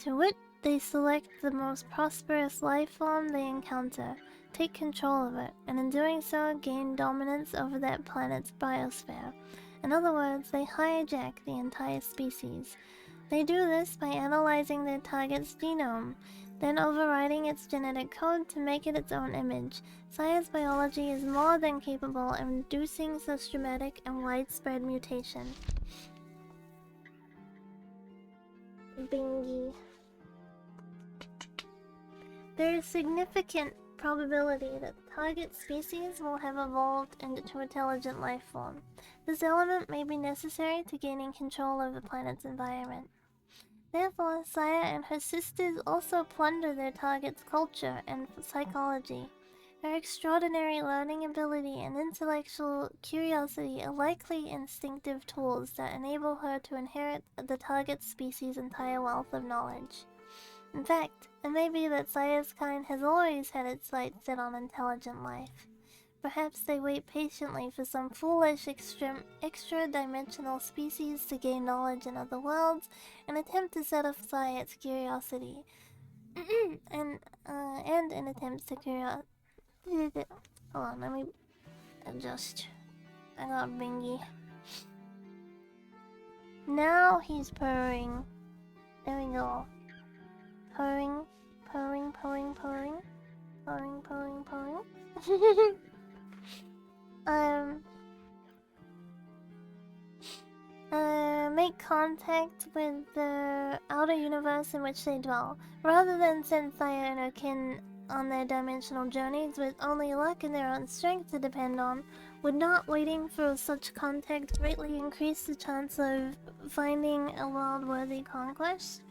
To wit, they select the most prosperous life form they encounter, take control of it, and in doing so gain dominance over that planet's biosphere. In other words, they hijack the entire species. They do this by analyzing their target's genome, then overriding its genetic code to make it its own image. Saya's biology is more than capable of inducing such dramatic and widespread mutation. Bingy. There is significant probability that the target species will have evolved into intelligent life form. This element may be necessary to gaining control of the planet's environment. Therefore, Saya and her sisters also plunder their target's culture and psychology. Her extraordinary learning ability and intellectual curiosity are likely instinctive tools that enable her to inherit the target species' entire wealth of knowledge. In fact, it may be that Saya's kind has always had its sights set on intelligent life. Perhaps they wait patiently for some foolish extra-dimensional species to gain knowledge in other worlds and attempt to set aside its curiosity. and in attempts to hold on, let me adjust. I got Bingy. Now he's purring. There we go. Purring, purring, purring, purring. Purring, purring, purring. Make contact with the outer universe in which they dwell, rather than send Saya and her kin on their dimensional journeys with only luck and their own strength to depend on. Would not waiting for such contact greatly increase the chance of finding a world-worthy conquest?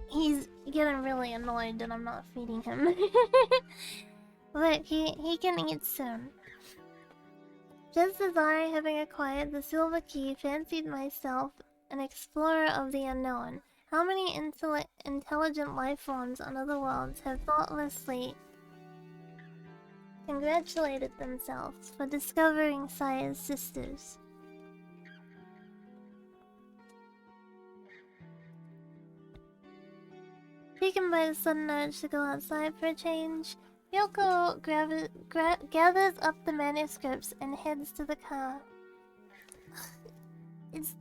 He's getting really annoyed that I'm not feeding him. But he can eat soon. Just as I, having acquired the silver key, fancied myself an explorer of the unknown, how many intelligent life forms on other worlds have thoughtlessly congratulated themselves for discovering Saya's sisters. Taken by the sudden urge to go outside for a change, Yoko gathers up the manuscripts and heads to the car. It's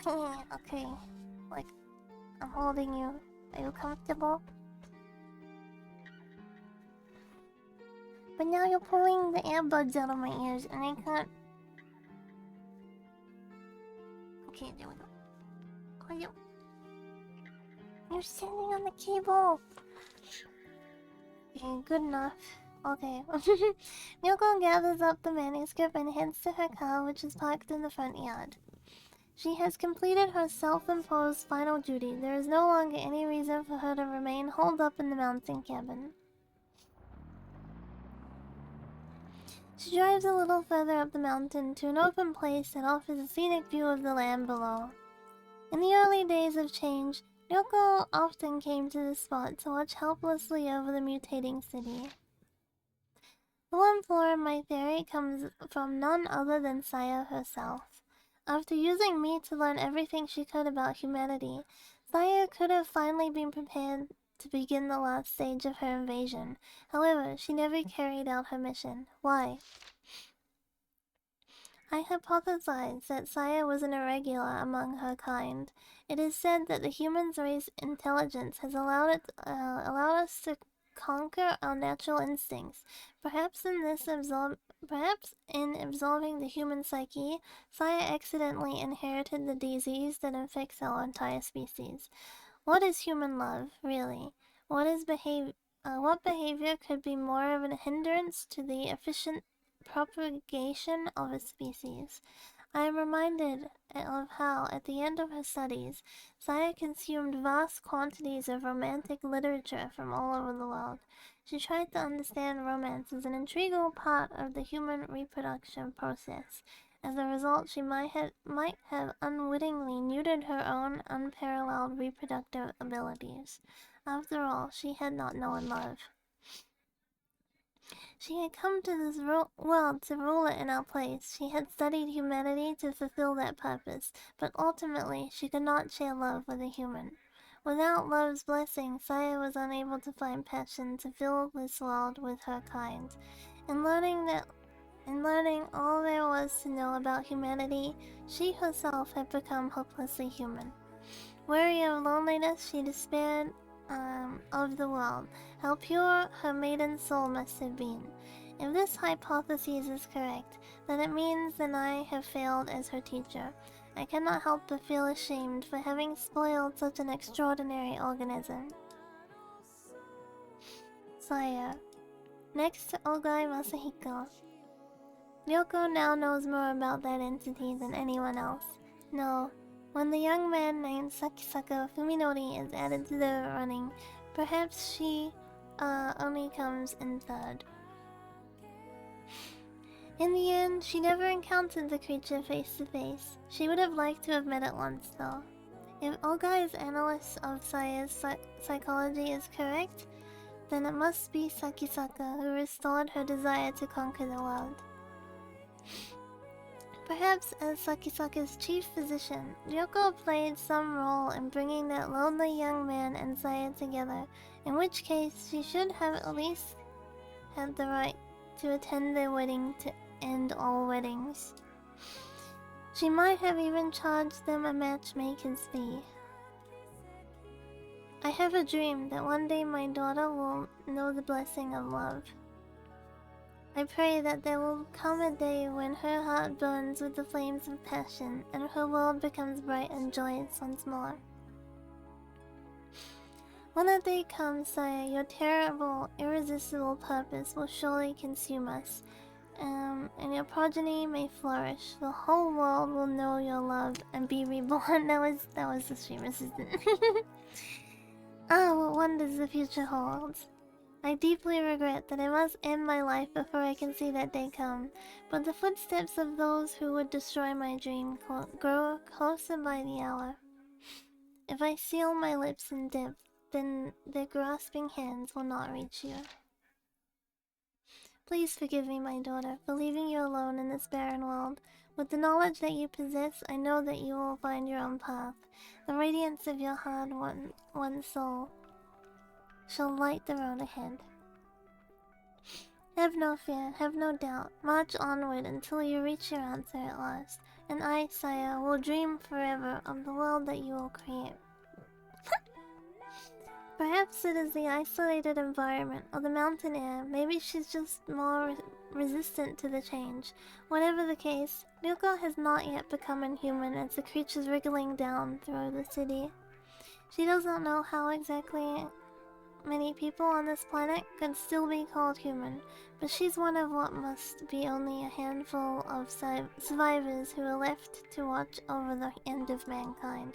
okay. Like, I'm holding you. Are you comfortable? But now you're pulling the earbuds out of my ears and I can't. Okay, there we go. Oh, you're standing on the cable. Okay, good enough. Okay. Miyoko gathers up the manuscript and heads to her car, which is parked in the front yard. She has completed her self-imposed final duty. There is no longer any reason for her to remain holed up in the mountain cabin. She drives a little further up the mountain to an open place that offers a scenic view of the land below. In the early days of change, Ryoko often came to this spot to watch helplessly over the mutating city. The one flaw in my theory comes from none other than Saya herself. After using me to learn everything she could about humanity, Saya could have finally been prepared to begin the last stage of her invasion. However, she never carried out her mission. Why? I hypothesized that Saya was an irregular among her kind. It is said that the human race intelligence has allowed us to conquer our natural instincts. Perhaps in absorbing the human psyche, Saya accidentally inherited the disease that infects our entire species. What is human love, really? What behavior could be more of a hindrance to the efficient propagation of a species? I am reminded of how, at the end of her studies, Saya consumed vast quantities of romantic literature from all over the world. She tried to understand romance as an integral part of the human reproduction process. As a result, she might have unwittingly neutered her own unparalleled reproductive abilities. After all, she had not known love. She had come to this world to rule it in our place. She had studied humanity to fulfill that purpose, but ultimately she could not share love with a human. Without love's blessing, Saya was unable to find passion to fill this world with her kind. In learning all there was to know about humanity, she herself had become hopelessly human. Weary of loneliness, she despaired of the world. How pure her maiden soul must have been. If this hypothesis is correct, then it means that I have failed as her teacher. I cannot help but feel ashamed for having spoiled such an extraordinary organism. Saya. Next to Ogai Masahiko. Ryoko now knows more about that entity than anyone else. No, when the young man named Sakisaka Fuminori is added to the running, perhaps she only comes in third. In the end, she never encountered the creature face to face. She would have liked to have met it once, though. If Ogai's analysis of Saya's psychology is correct, then it must be Sakisaka who restored her desire to conquer the world. Perhaps as Sakisaka's chief physician, Ryoko played some role in bringing that lonely young man and Saya together, in which case she should have at least had the right to attend their wedding to end all weddings. She might have even charged them a matchmaker's fee. I have a dream that one day my daughter will know the blessing of love. I pray that there will come a day when her heart burns with the flames of passion and her world becomes bright and joyous once more. When that day comes, Saya, your terrible, irresistible purpose will surely consume us, and your progeny may flourish. The whole world will know your love and be reborn. That was the stream assistant. What wonders the future holds. I deeply regret that I must end my life before I can see that day come, but the footsteps of those who would destroy my dream grow closer by the hour. If I seal my lips in death, then their grasping hands will not reach you. Please forgive me, my daughter, for leaving you alone in this barren world. With the knowledge that you possess, I know that you will find your own path. The radiance of your hard-won soul shall light the road ahead. Have no fear, have no doubt. March onward until you reach your answer at last. and I, Saya, will dream forever of the world that you will create. Perhaps it is the isolated environment or the mountain air. Maybe she's just more resistant to the change. Whatever the case, Ryuko has not yet become inhuman as the creatures wriggling down through the city. She does not know how exactly many people on this planet could still be called human, but she's one of what must be only a handful of survivors who are left to watch over the end of mankind.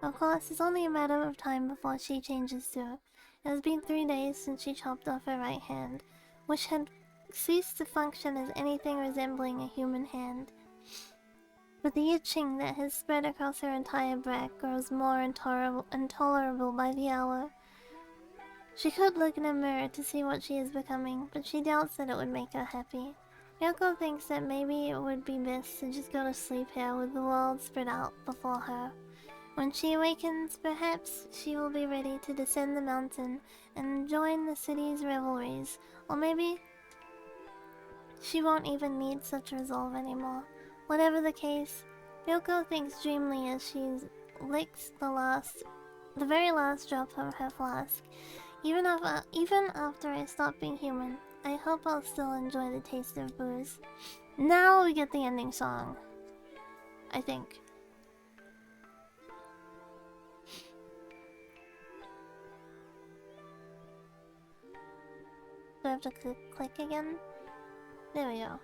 Of course, it's only a matter of time before she changes too. It has been 3 days since she chopped off her right hand, which had ceased to function as anything resembling a human hand. But the itching that has spread across her entire back grows more intolerable by the hour. She could look in a mirror to see what she is becoming, but she doubts that it would make her happy. Ryoko thinks that maybe it would be best to just go to sleep here with the world spread out before her. When she awakens, perhaps she will be ready to descend the mountain and join the city's revelries. Or maybe she won't even need such resolve anymore. Whatever the case, Ryoko thinks dreamily as she licks the very last drop from her flask. Even after I stop being human, I hope I'll still enjoy the taste of booze. Now we get the ending song. I think. Do I have to click again? There we go.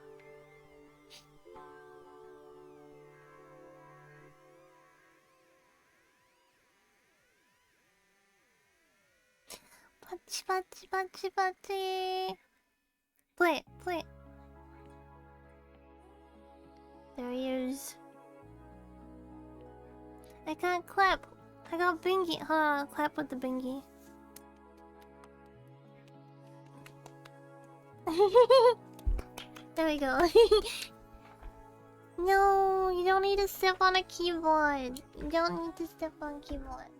Pachi pachi pachi pachi. Play it, play it. There he is. I can't clap. I got bingy. Hold on, I'll clap with the bingy. There we go. No, you don't need to step on a keyboard. You don't need to step on keyboard.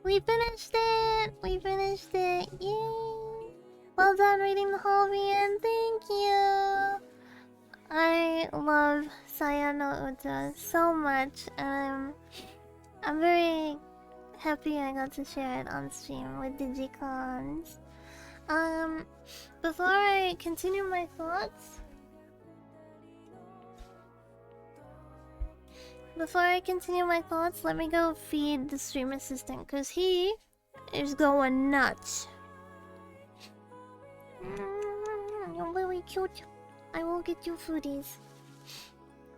We finished it! We finished it! Yay! Well done reading the whole end. Thank you! I love Saya no Uta so much. I'm very happy I got to share it on stream with Digicons. Before I continue my thoughts... let me go feed the stream assistant, because he is going nuts. You're really cute. I will get you foodies.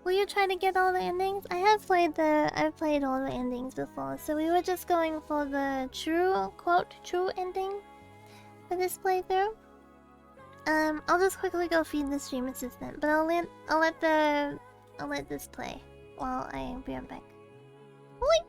Will you try to get all the endings? I've played all the endings before, so we were just going for the true ending for this playthrough. I'll just quickly go feed the stream assistant, but I'll let this play while I be right back. Oi!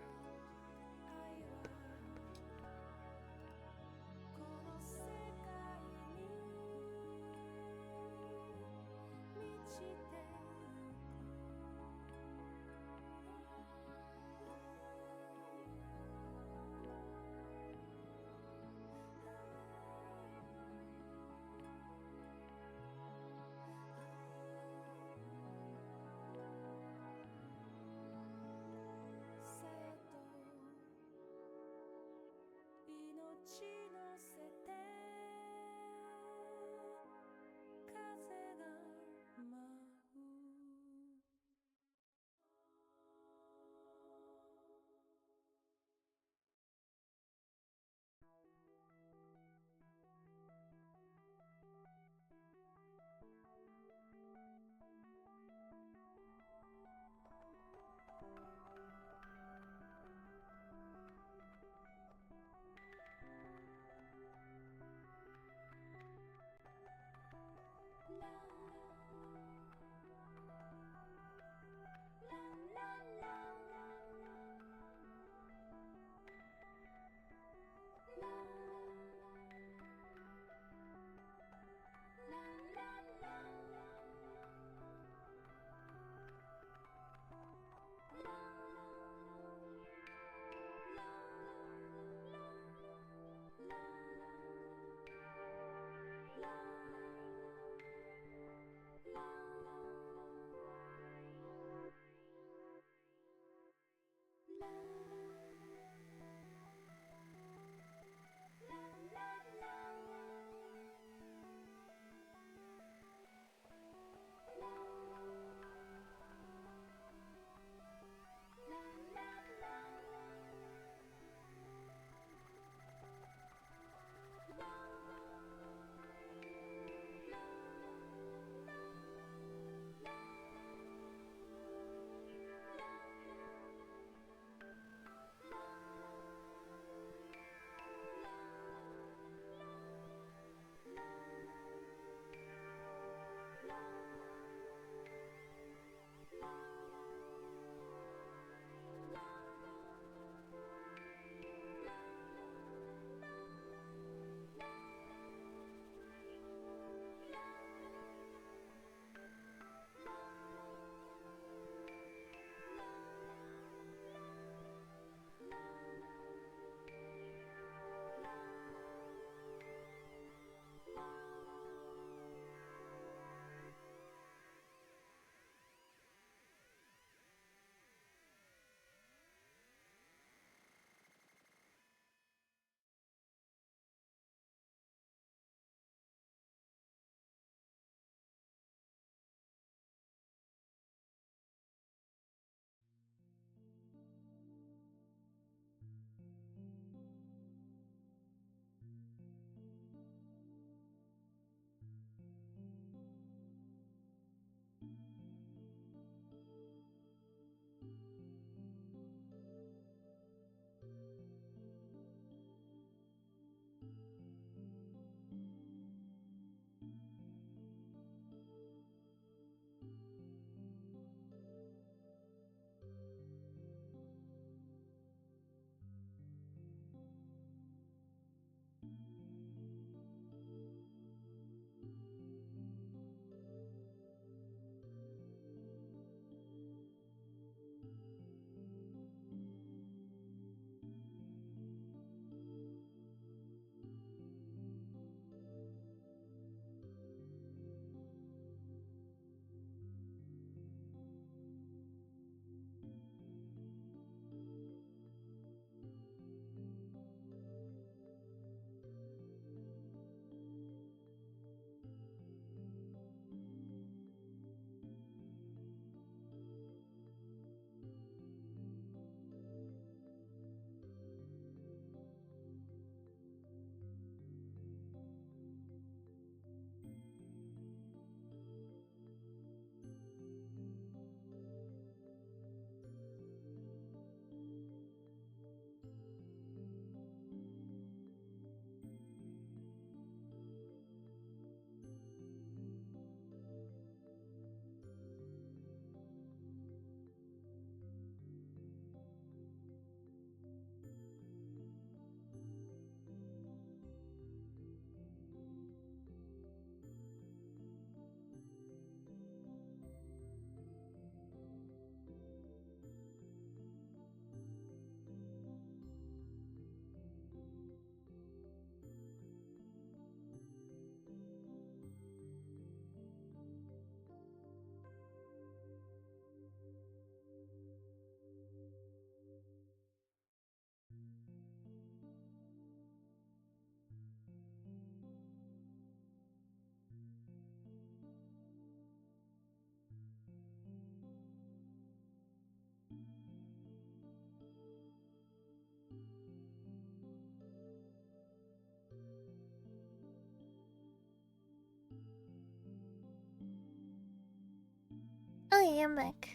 Okay, I'm back.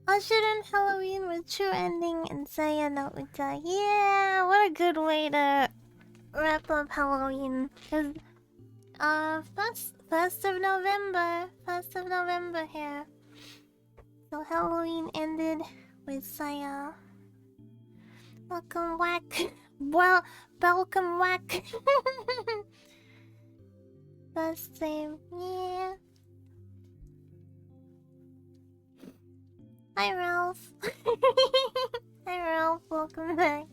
Ushered in Halloween with true ending and Saya no Uta. Yeah, what a good way to wrap up Halloween. Cause first of November here. So Halloween ended with Saya. Welcome whack. Well, welcome whack. First same, yeah. Hi Ralph. Hi Ralph, welcome back.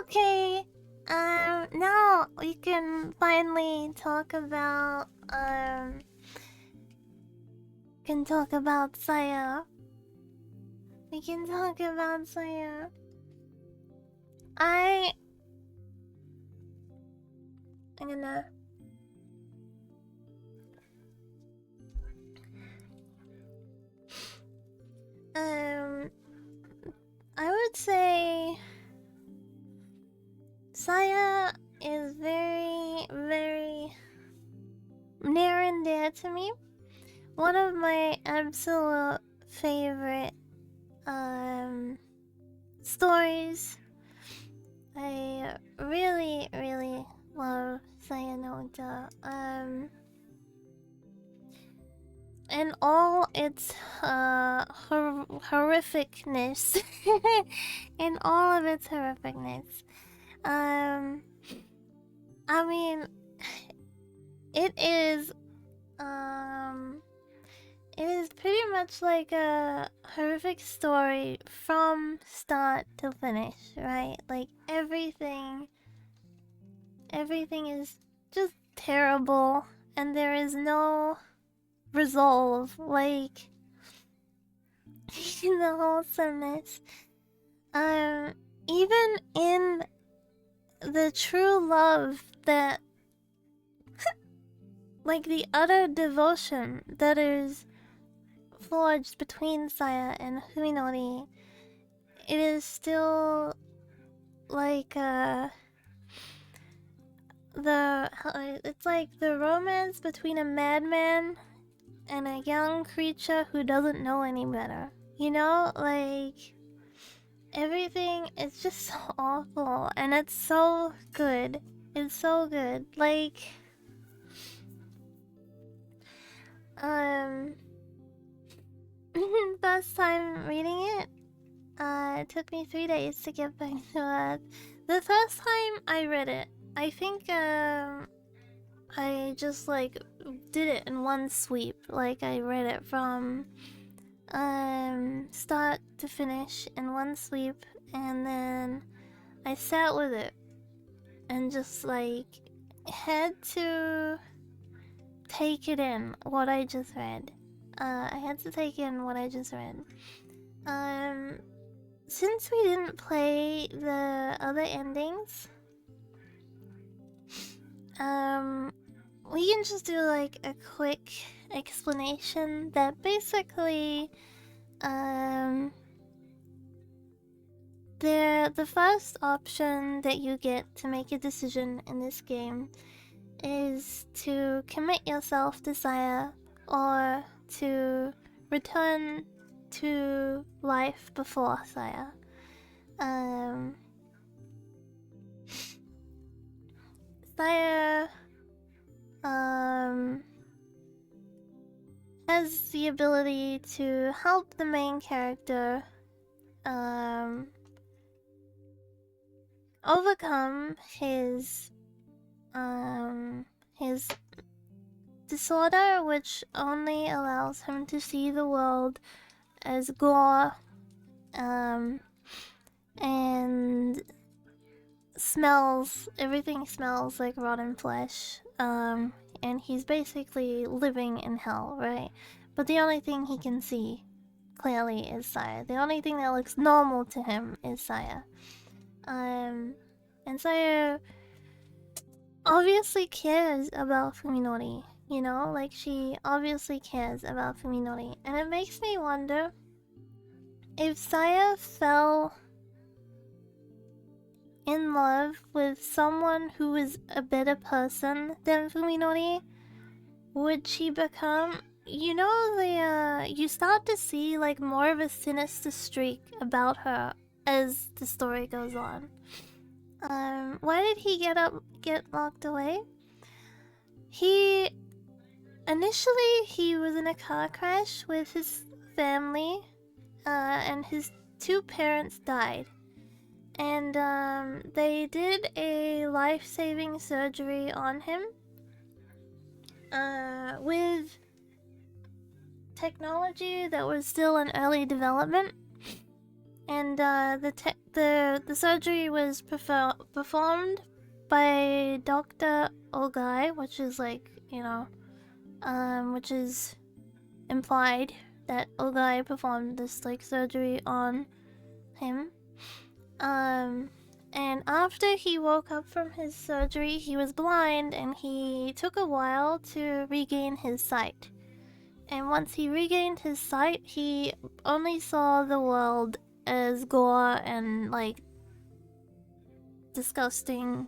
Okay. Now we can finally talk about Saya. We can talk about Saya. I'm gonna I would say Saya is very, very near and dear to me. One of my absolute favorite stories. I really, really love Saya no Uta. And all its horrificness. In all of its horrificness. I mean, it is pretty much like a horrific story from start to finish, right? Like everything is just terrible and there is no resolve, like in the wholesomeness. Even in the true love that like the utter devotion that is forged between Saya and Fuminori, it is still like it's like the romance between a madman and a young creature who doesn't know any better. You know, like everything is just so awful and it's so good. It's so good. Like first time reading it, it took me 3 days to get back to it. The first time I read it, I think I just like did it in one sweep. Like I read it from start to finish in one sweep, and then I sat with it and just like had to take it in what I just read. I had to take in what I just read. Since we didn't play the other endings, we can just do like a quick explanation that basically, the first option that you get to make a decision in this game is to commit yourself to Saya or to return to life before Saya. Saya has the ability to help the main character overcome his disorder, which only allows him to see the world as gore and everything smells like rotten flesh, and he's basically living in hell, right? But the only thing he can see clearly is Saya. The only thing that looks normal to him is Saya. And Saya obviously cares about Fuminori, you know? Like, she obviously cares about Fuminori. And it makes me wonder if Saya fell in love with someone who is a better person than Fuminori, would she become... You know, you start to see like more of a sinister streak about her as the story goes on. Why did he get locked away? Initially he was in a car crash with his family, and his two parents died. And they did a life-saving surgery on him, with technology that was still in early development. And the surgery was performed by Dr. Ogai, which is like, which is implied that Ogai performed this like surgery on him. And after he woke up from his surgery, he was blind, and he took a while to regain his sight. And once he regained his sight, he only saw the world as gore and like disgusting,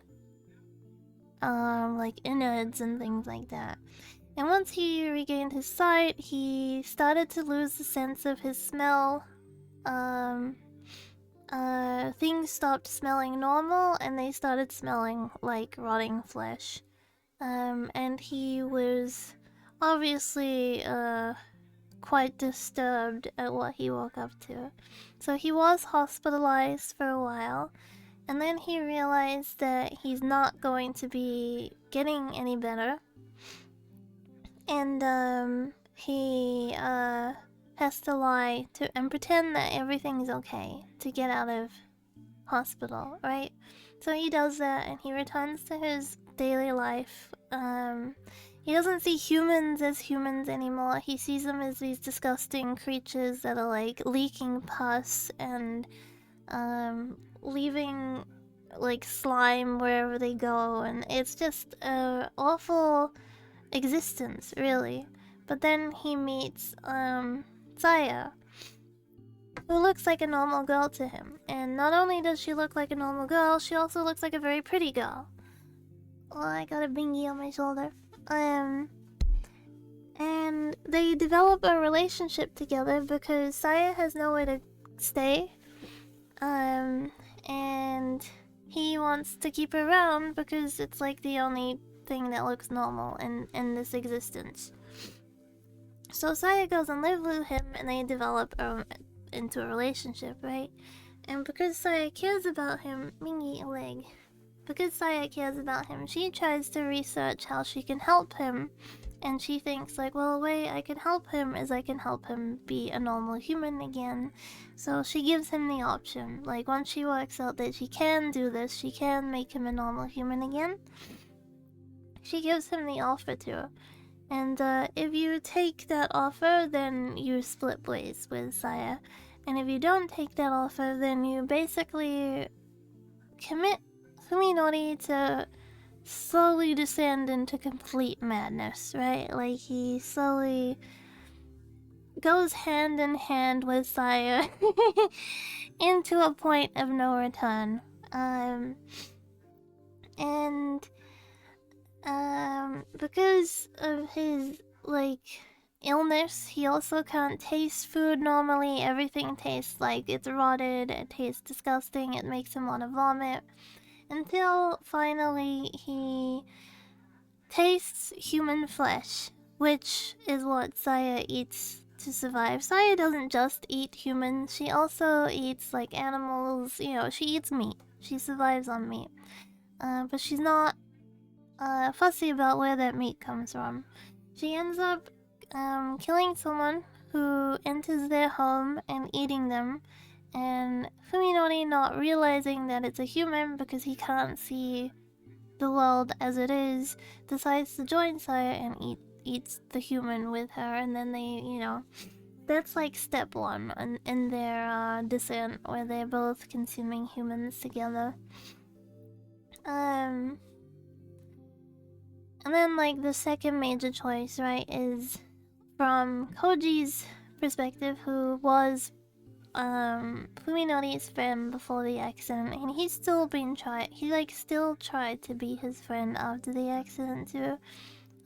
like innards and things like that. And once he regained his sight, he started to lose the sense of his smell. Things stopped smelling normal, and they started smelling like rotting flesh. And he was obviously quite disturbed at what he woke up to. So he was hospitalized for a while, and then he realized that he's not going to be getting any better. And he has to lie and pretend that everything's okay to get out of hospital, right? So he does that, and he returns to his daily life. He doesn't see humans as humans anymore. He sees them as these disgusting creatures that are like leaking pus and leaving like slime wherever they go, and it's just an awful existence, really. But then he meets Saya, who looks like a normal girl to him. And not only does she look like a normal girl, she also looks like a very pretty girl. Oh, I got a bingy on my shoulder. And they develop a relationship together because Saya has nowhere to stay. And he wants to keep her around because it's like the only thing that looks normal in this existence. So Saya goes and lives with him, and they develop into a relationship, right? And because Saya cares about him, Mingy a leg. Because Saya cares about him, she tries to research how she can help him. And she thinks, like, well, a way I can help him is I can help him be a normal human again. So she gives him the option. Like, once she works out that she can do this, she can make him a normal human again, she gives him the offer to. And if you take that offer, then you split ways with Saya. And if you don't take that offer, then you basically commit Fuminori to slowly descend into complete madness, right? Like, he slowly goes hand in hand with Saya into a point of no return. Because of his, like, illness, he also can't taste food normally. Everything tastes like it's rotted, it tastes disgusting, it makes him want to vomit. Until finally he tastes human flesh, which is what Saya eats to survive. Saya doesn't just eat humans, she also eats like animals, she eats meat. She survives on meat. But she's not fussy about where that meat comes from. She ends up killing someone who enters their home and eating them, and Fuminori, not realizing that it's a human because he can't see the world as it is, decides to join Saya and eats the human with her, and then they, that's like step one in their descent, where they're both consuming humans together. And then, like, the second major choice, right, is from Koji's perspective, who was Fuminori's friend before the accident, and he's still been still tried to be his friend after the accident too.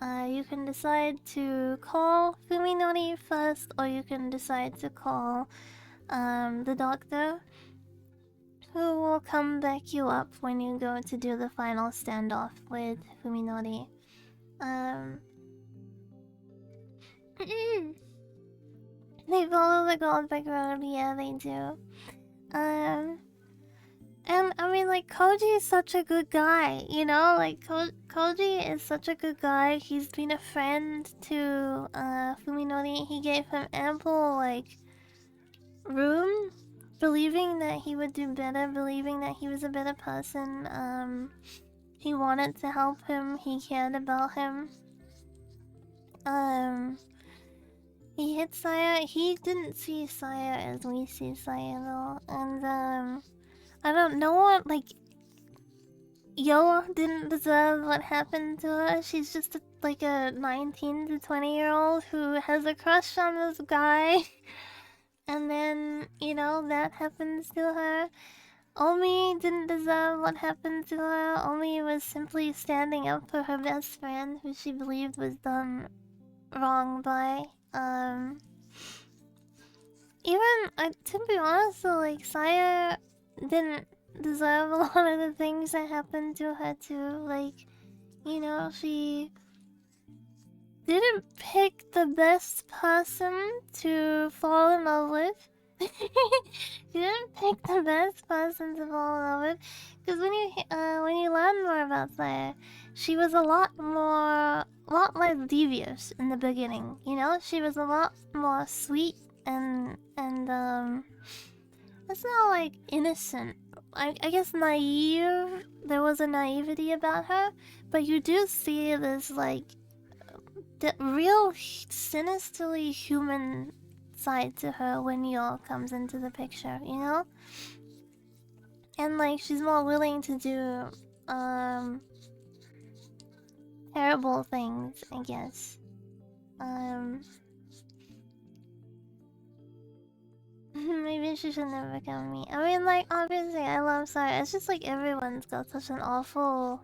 You can decide to call Fuminori first, or you can decide to call the doctor, who will come back you up when you go to do the final standoff with Fuminori. They follow the Goldbeck Road, yeah, they do. And I mean, like, Koji is such a good guy, you know? Like, Koji is such a good guy. He's been a friend to Fuminori. He gave him ample, like, room, believing that he would do better, believing that he was a better person. He wanted to help him. He cared about him. He hit Saya. He didn't see Saya as we see Saya, though. And, I don't know what, like, Yo didn't deserve what happened to her. She's just like a 19 to 20-year-old who has a crush on this guy. And then, you know, that happens to her. Omi didn't deserve what happened to her. Omi was simply standing up for her best friend, who she believed was done wrong by. To be honest though, like, Saya didn't deserve a lot of the things that happened to her too. Like, you know, she didn't pick the best person to fall in love with. She didn't pick the best person to fall in love with, because when you learn more about Saya, she was a lot less devious in the beginning. You know, she was a lot more sweet and it's not like innocent. I guess naive. There was a naivety about her, but you do see this like the real sinisterly human side to her when Yo comes into the picture, you know? And like she's more willing to do terrible things, I guess. Maybe she should never become me. I mean, like, obviously I love Saya. It's just like everyone's got such an awful...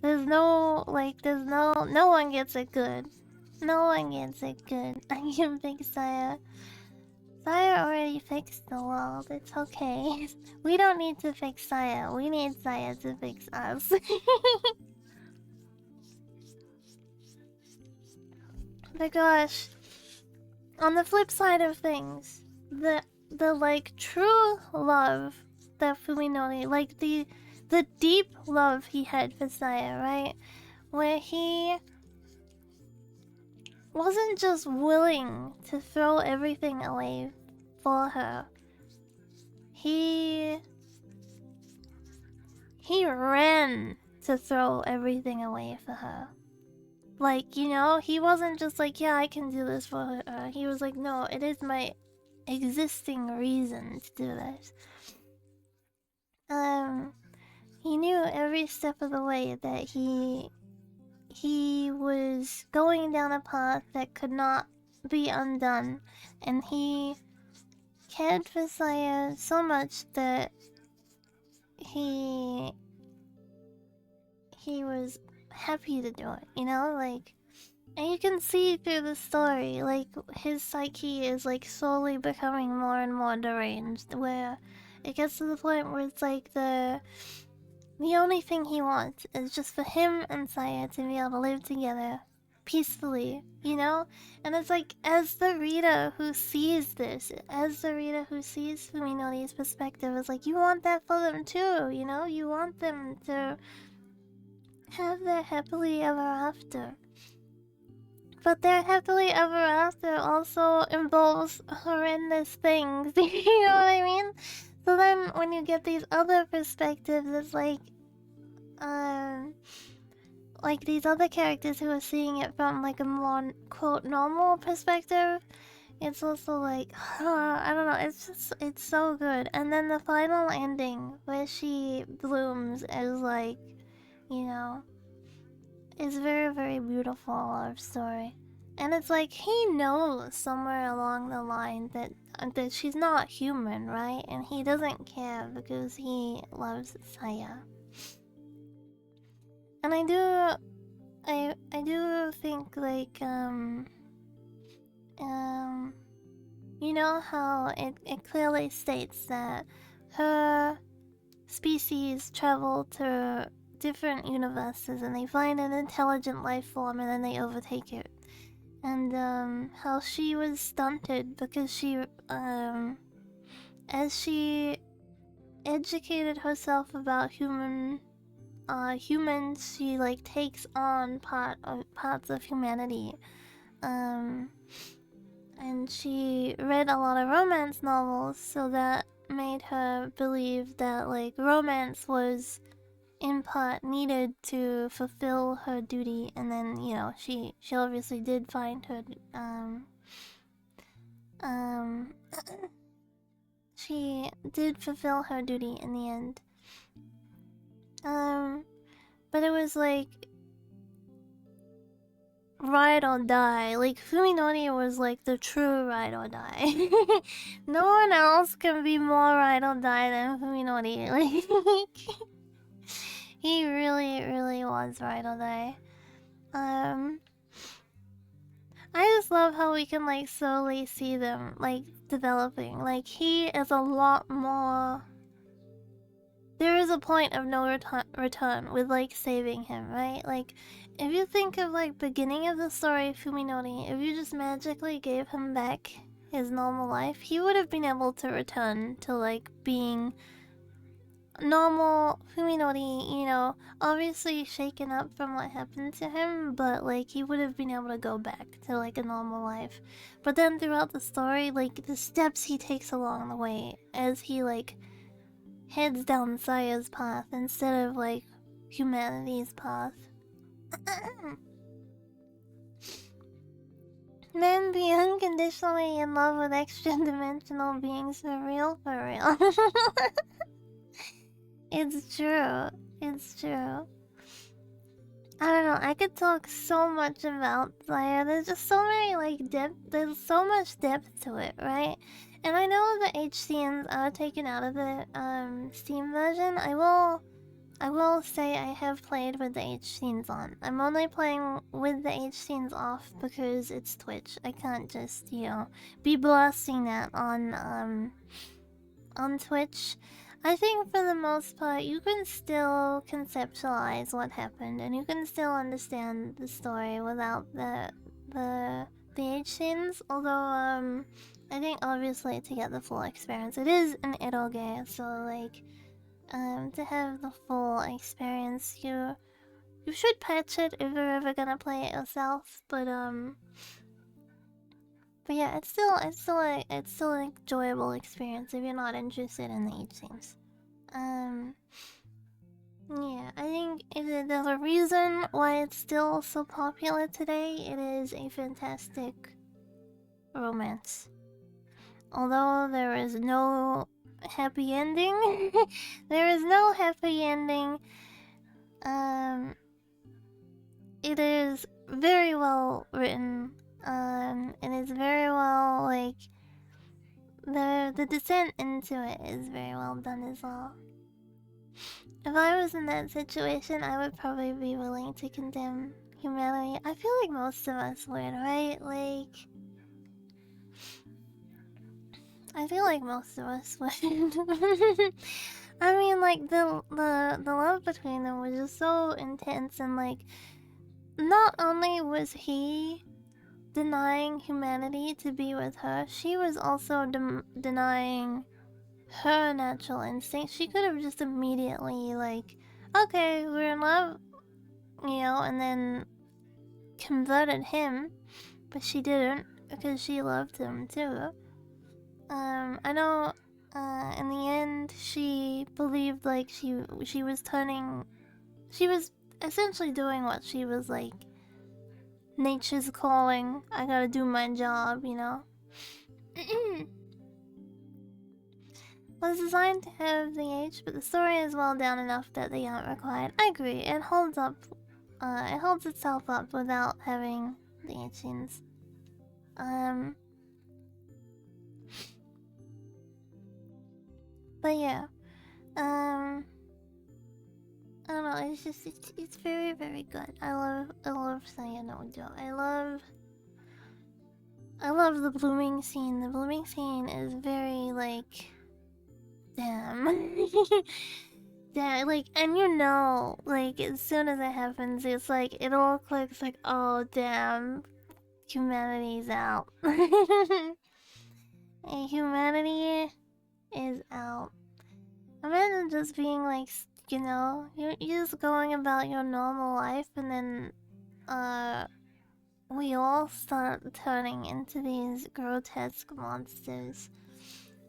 no one gets it good. No one gets it good. I can fix Saya. Saya already fixed the world. It's okay. We don't need to fix Saya. We need Saya to fix us. But gosh, on the flip side of things, the like true love that Fuminori, like the deep love he had for Saya, right? Where he wasn't just willing to throw everything away for her. He ran to throw everything away for her. Like, you know, he wasn't just like, yeah, I can do this for her. He was like, no, it is my existing reason to do this. He knew every step of the way that he was going down a path that could not be undone, and he cared for Saya so much that he was happy to do it, you know, like, and you can see through the story, like, his psyche is like slowly becoming more and more deranged, where it gets to the point where it's like the only thing he wants is just for him and Saya to be able to live together peacefully, you know? And it's like, as the reader who sees this, as the reader who sees Fuminori's perspective, it's like, you want that for them too, you know? You want them to have their happily ever after. But their happily ever after also involves horrendous things, you know what I mean? So then when you get these other perspectives, it's like these other characters who are seeing it from like a more quote normal perspective, it's also like, I don't know, it's so good. And then the final ending where she blooms is like, you know, is very, very beautiful love story. And it's like he knows somewhere along the line that she's not human, right? And he doesn't care because he loves Saya. And I do think like you know how it clearly states that her species travel to different universes and they find an intelligent life form and then they overtake it. And how she was stunted because as she educated herself about humans, she like takes on parts of humanity. And she read a lot of romance novels, so that made her believe that like romance was in part needed to fulfill her duty. And then she obviously did find her um she did fulfill her duty in the end. But it was like ride or die. Like Fuminori was like the true ride or die. No one else can be more ride or die than Fuminori. Like he really, really was ride or die. I just love how we can like slowly see them like developing. Like he is a lot more. There is a point of no return with like saving him, right? Like if you think of like beginning of the story Fuminori, if you just magically gave him back his normal life, he would have been able to return to like being normal Fuminori, obviously shaken up from what happened to him, but like he would have been able to go back to like a normal life. But then throughout the story, like the steps he takes along the way as he like heads down Saya's path instead of like humanity's path. Men be unconditionally in love with extra-dimensional beings for real, for real. It's true. It's true. I don't know, I could talk so much about Saya. There's just so many like depth. There's so much depth to it, right? And I know the H scenes are taken out of the Steam version. I will say I have played with the H scenes on. I'm only playing with the H scenes off because it's Twitch. I can't just, be blasting that on Twitch. I think for the most part you can still conceptualize what happened and you can still understand the story without the H scenes. Although I think obviously to get the full experience, it is an eroge, so like to have the full experience you should patch it if you're ever gonna play it yourself. But yeah, it's still an enjoyable experience if you're not interested in the H scenes. Yeah, I think there's a reason why it's still so popular today. It is a fantastic romance. Although there is no happy ending, there is no happy ending. It is very well written. It is very well like the descent into it is very well done as well. If I was in that situation, I would probably be willing to condemn humanity. I feel like most of us would, right? Like, I feel like most of us would. I mean, like the love between them was just so intense, and like, not only was he denying humanity to be with her, she was also denying her natural instinct. She could have just immediately like, okay, we're in love, and then converted him, but she didn't because she loved him too. I know in the end she believed like she was essentially doing what she was like, nature's calling, I gotta do my job, was designed to have the H, but the story is well down enough that they aren't required. I agree, it holds up, it holds itself up without having the H scenes. But yeah, I don't know. It's just it's very very good. I love Saya no Ujo. I love the blooming scene. The blooming scene is very like, damn. Yeah, like, and you know, like, as soon as it happens, it's like, it all clicks, like, oh, damn, humanity's out. And humanity is out. Imagine just being like, you know, you're just going about your normal life, and then, we all start turning into these grotesque monsters.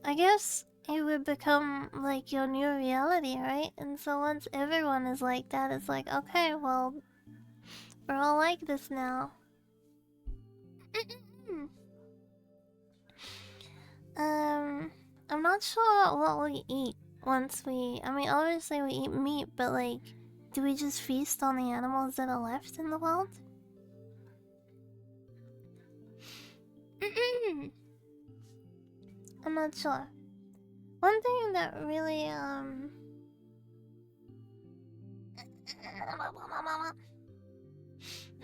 I guess it would become like your new reality, right? And so once everyone is like that, it's like, okay, well, we're all like this now. I'm not sure what we eat once we. I mean, obviously we eat meat, but like, do we just feast on the animals that are left in the world? I'm not sure. One thing that really,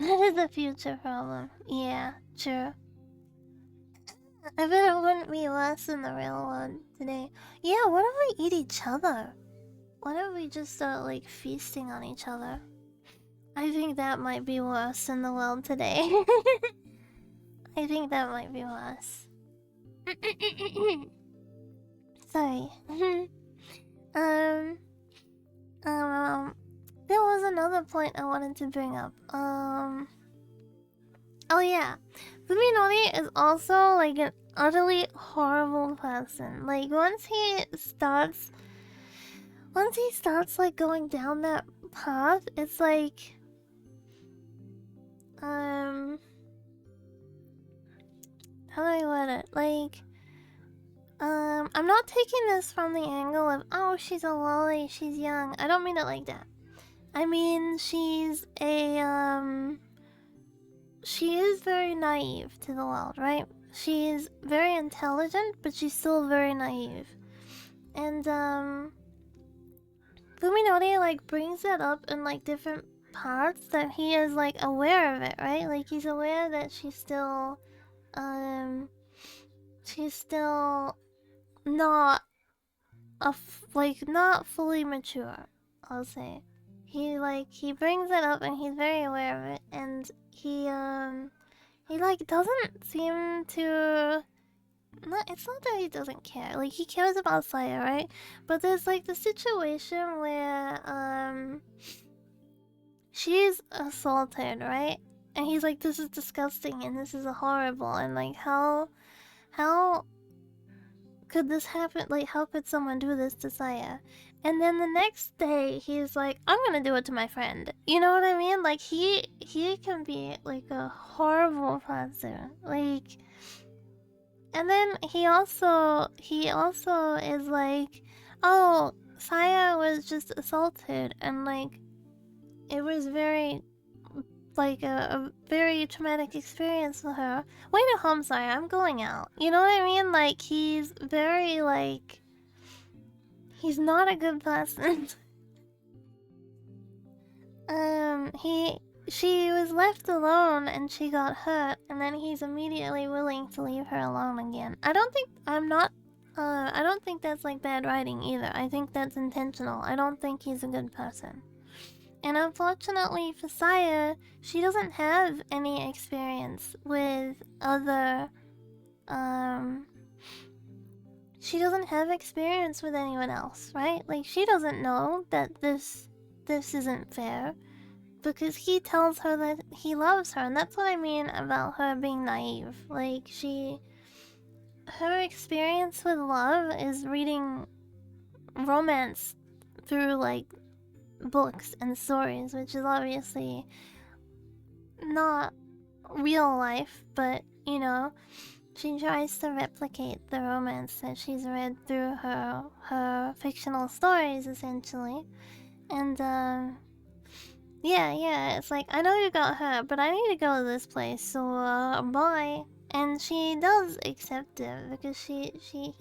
that is a future problem. Yeah, true. I bet it wouldn't be less in the real one today. Yeah, what if we eat each other? What if we just start, like, feasting on each other? I think that might be worse in the world today. I think that might be worse. Sorry. There was another point I wanted to bring up. Oh yeah. Fuminori is also like an utterly horrible person. Like once he starts like going down that path, it's like how do I word it? Like I'm not taking this from the angle of, oh, she's a lolly, she's young. I don't mean it like that. I mean she's a she is very naive to the world, right? She is very intelligent, but she's still very naive. And Fuminori like brings that up in like different parts that he is like aware of it, right? Like he's aware that she's still not not fully mature, I'll say. He brings it up and he's very aware of it, and he like doesn't seem to. It's not that he doesn't care. Like he cares about Saya, right? But there's like the situation where she's assaulted, right? And he's like, this is disgusting and this is horrible, and like how could this happen? Like how could someone do this to Saya? And then the next day he's like, I'm gonna do it to my friend. You know what I mean? Like he can be like a horrible person. Like, and then he also is like, oh, Saya was just assaulted, and like it was very like a very traumatic experience for her. Way to home, Saya, I'm going out. You know what I mean? Like he's very like, he's not a good person. She was left alone and she got hurt, and then he's immediately willing to leave her alone again. I don't think that's like bad writing either. I think that's intentional. I don't think he's a good person. And unfortunately for Saya, she doesn't have any experience with other, she doesn't have experience with anyone else, right? Like, she doesn't know that this isn't fair, because he tells her that he loves her, and that's what I mean about her being naive. Like, her experience with love is reading romance through, like, books and stories, which is obviously not real life, but, you know, she tries to replicate the romance that she's read through her fictional stories, essentially. And, yeah, it's like, I know you got hurt, but I need to go to this place, so, bye. And she does accept it because he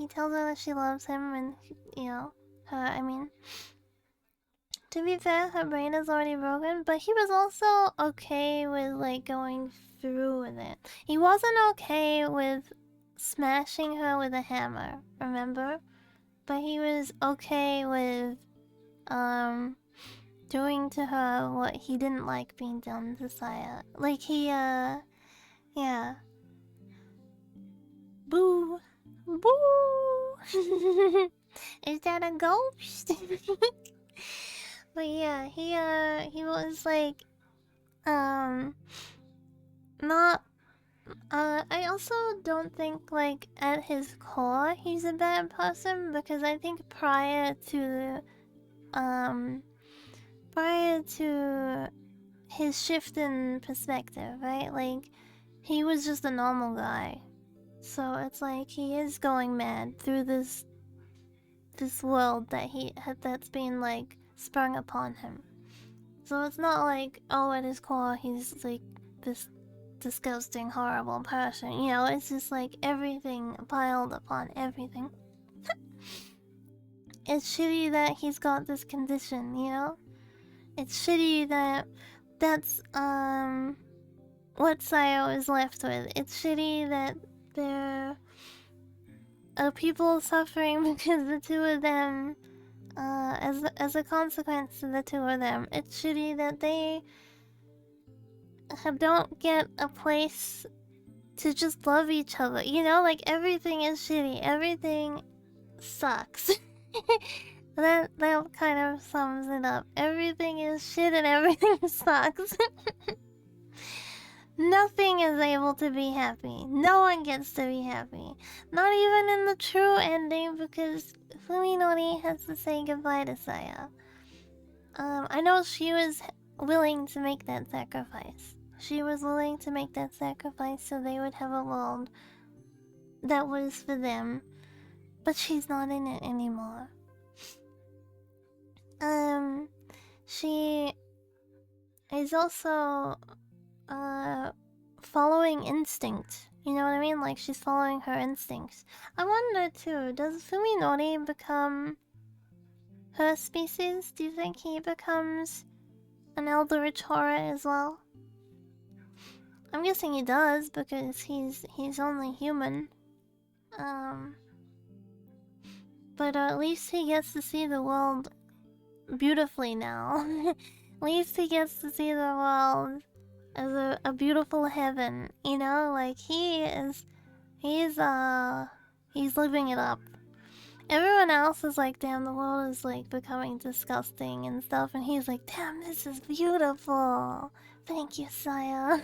tells her that she loves him, and you know, her, I mean, to be fair, her brain is already broken, but he was also okay with like going through with it. He wasn't okay with smashing her with a hammer, remember? But he was okay with doing to her what he didn't like being done to Saya. Like yeah. Boo. Boo. Is that a ghost? But yeah, he was like not I also don't think like at his core he's a bad person, because I think prior to his shift in perspective, right? Like he was just a normal guy. So it's like he is going mad through this world that's been like sprung upon him. So it's not like, oh, at his core he's like this disgusting, horrible person. You know, it's just like everything piled upon everything. It's shitty that he's got this condition, you know? It's shitty that that's what Sayo is left with. It's shitty that there are people suffering because the two of them, as a consequence of the two of them. It's shitty that they don't get a place to just love each other. You know, like everything is shitty. Everything sucks. that kind of sums it up. Everything is shit and everything sucks. Nothing is able to be happy. No one gets to be happy. Not even in the true ending, because Fuminori has to say goodbye to Saya. I know she was willing to make that sacrifice. She was willing to make that sacrifice so they would have a world that was for them. But she's not in it anymore. She is also following instinct. You know what I mean? Like she's following her instincts. I wonder too, does Fuminori become her species? Do you think he becomes an Eldritch horror as well? I'm guessing he does because he's only human. But at least he gets to see the world beautifully now. At least he gets to see the world as a beautiful heaven, you know? Like he's living it up. Everyone else is like, damn, the world is like becoming disgusting and stuff, and he's like, damn, this is beautiful. Thank you, Saya.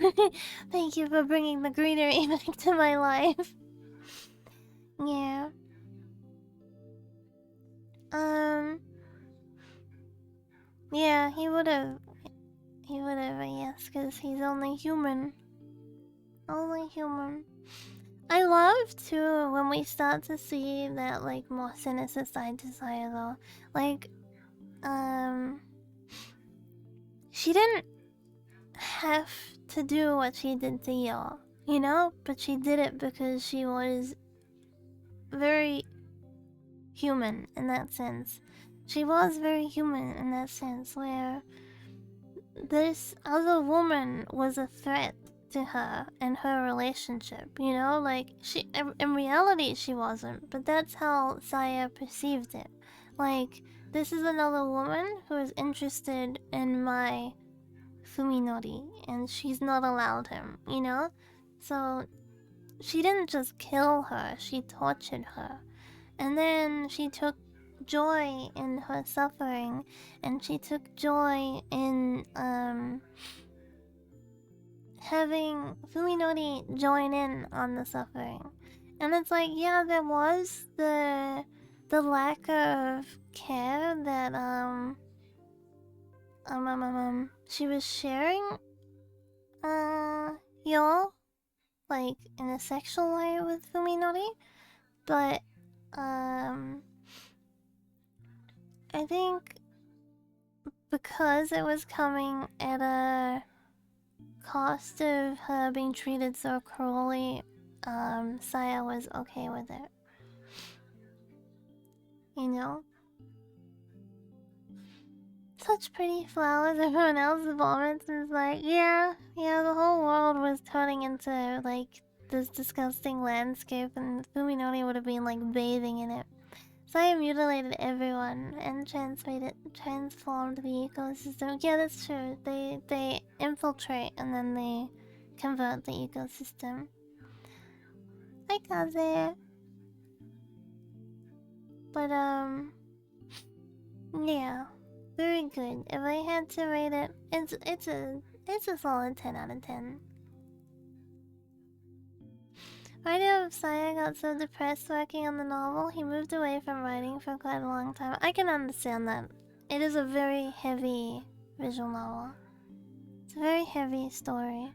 Thank you for bringing the greenery back to my life. Yeah. Yeah, he would've, yes, because he's only human. Only human. I love, too, when we start to see that, like, more sinister side to Saya, though. Like, she didn't have to do what she did to Yo, you know? But she did it because she was very human in that sense. She was very human in that sense, where this other woman was a threat to her and her relationship, you know? Like, in reality, she wasn't, but that's how Saya perceived it. Like, this is another woman who is interested in my Fuminori, and she's not allowed him, you know? So, she didn't just kill her, she tortured her. And then she took joy in her suffering, and she took joy in having Fuminori join in on the suffering. And it's like, yeah, there was the lack of care that she was sharing Yo, like in a sexual way with Fuminori, but I think because it was coming at a cost of her being treated so cruelly, Saya was okay with it. You know? Such pretty flowers, everyone else vomits and is like, yeah, the whole world was turning into, like, this disgusting landscape and Fuminori would have been, like, bathing in it. Saya mutilated everyone and transformed the ecosystem. Yeah, that's true. They infiltrate and then they convert the ecosystem. Hi, Kaze. But, yeah. Very good. If I had to rate it, it's a solid 10 out of 10. Writer of Saya got so depressed working on the novel, he moved away from writing for quite a long time. I can understand that. It is a very heavy visual novel. It's a very heavy story.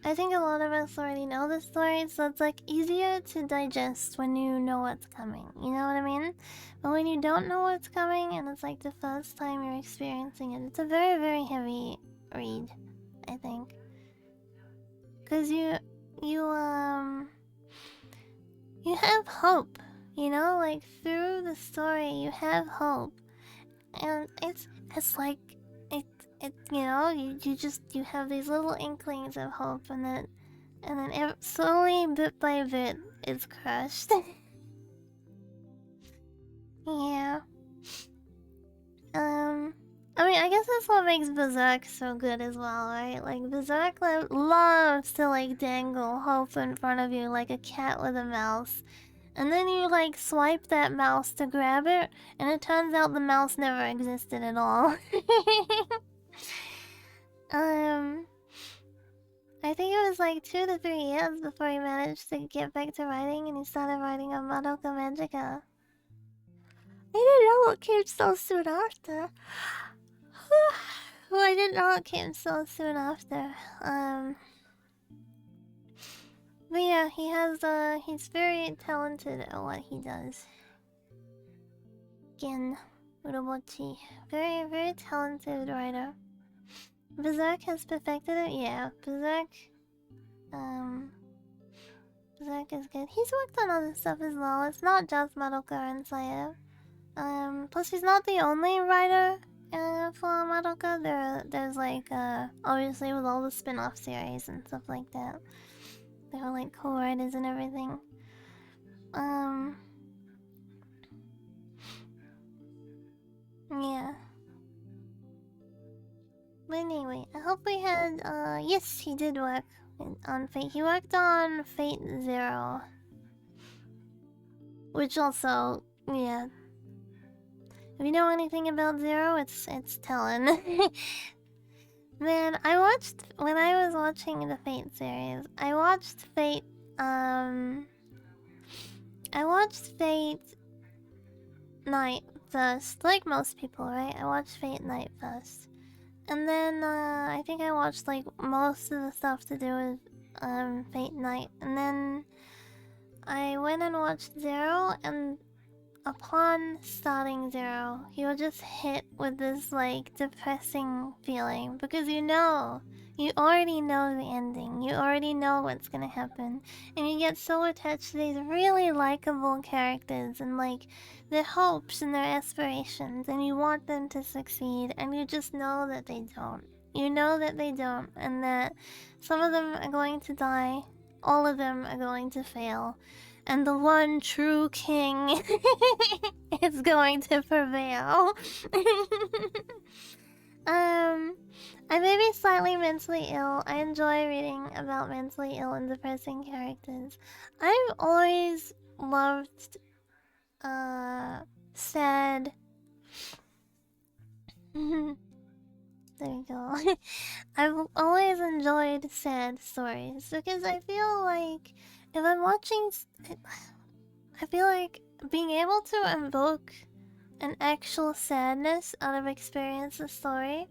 I think a lot of us already know the story, so it's like easier to digest when you know what's coming. You know what I mean? But when you don't know what's coming and it's like the first time you're experiencing it, it's a very, very heavy read, I think. Cause you have hope, you know, like through the story you have hope. And it's like you know, you have these little inklings of hope, and then slowly, bit by bit, it's crushed. Yeah. I mean, I guess that's what makes Berserk so good as well, right? Like, Berserk loves to, like, dangle hope in front of you like a cat with a mouse. And then you, like, swipe that mouse to grab it, and it turns out the mouse never existed at all. I think it was like 2 to 3 years before he managed to get back to writing, and he started writing on Madoka Magica. I didn't know it came so soon after. Well, I didn't know it came so soon after. But yeah, he's very talented at what he does. Gen Urobochi. Very, very talented writer. Berserk has perfected it? Yeah, Berserk is good. He's worked on other stuff as well. It's not just Madoka and Saya. Plus he's not the only writer for Madoka. There's like obviously with all the spin-off series and stuff like that. There are like co-writers and everything. Yeah. But anyway, I hope we had yes, he did work on Fate. He worked on Fate Zero. Which also, yeah. If you know anything about Zero, it's telling. Man, when I was watching the Fate series, I watched Fate Night first, like most people, right? I watched Fate Night first. And then I think I watched like most of the stuff to do with Fate Night. And then I went and watched Zero, and upon starting Zero, you were just hit with this like depressing feeling because you already know the ending. You already know what's gonna happen, and you get so attached to these really likable characters and like their hopes and their aspirations, and you want them to succeed, and you just know that they don't. You know that they don't, and that some of them are going to die, all of them are going to fail, and the one true king is going to prevail. I may be slightly mentally ill. I enjoy reading about mentally ill and depressing characters. I've always loved sad. There you go. I've always enjoyed sad stories because I feel like if I'm watching, I feel like being able to invoke an actual sadness out of experience a story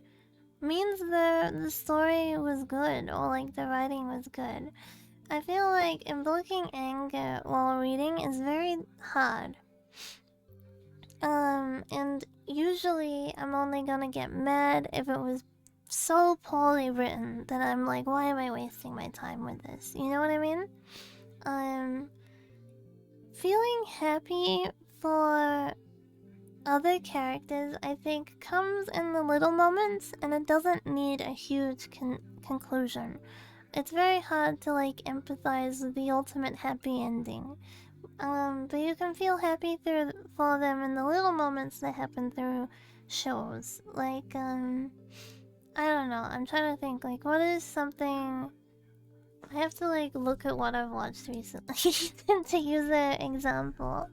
means the story was good, or like the writing was good. I feel like invoking anger while reading is very hard. And usually I'm only gonna get mad if it was so poorly written that I'm like, why am I wasting my time with this? You know what I mean? Feeling happy for other characters, I think, comes in the little moments, and it doesn't need a huge conclusion. It's very hard to like empathize with the ultimate happy ending. But you can feel happy for them in the little moments that happen through shows. Like, I don't know. I'm trying to think, like, what is something... I have to, like, look at what I've watched recently to use an example.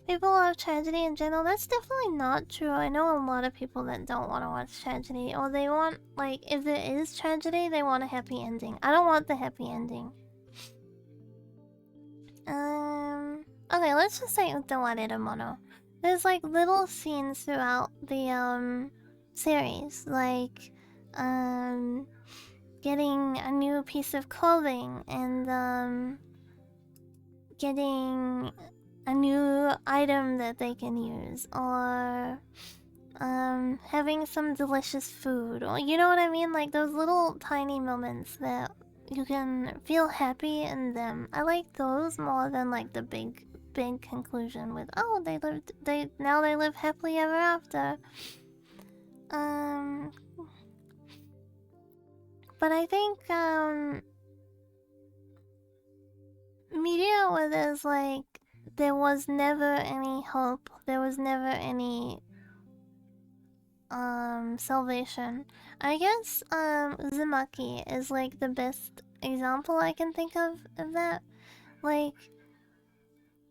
People love tragedy in general. That's definitely not true. I know a lot of people that don't want to watch tragedy. Or they want, like, if it is tragedy, they want a happy ending. I don't want the happy ending. Okay, let's just say Utawarere Mono. There's like little scenes throughout the series, like getting a new piece of clothing and getting a new item that they can use, or having some delicious food, or you know what I mean, like those little tiny moments that you can feel happy in them. I like those more than like the big conclusion with, oh, they live happily ever after. But I think media where there's like there was never any hope, there was never any salvation. I guess Uzumaki is like the best example I can think of that. Like,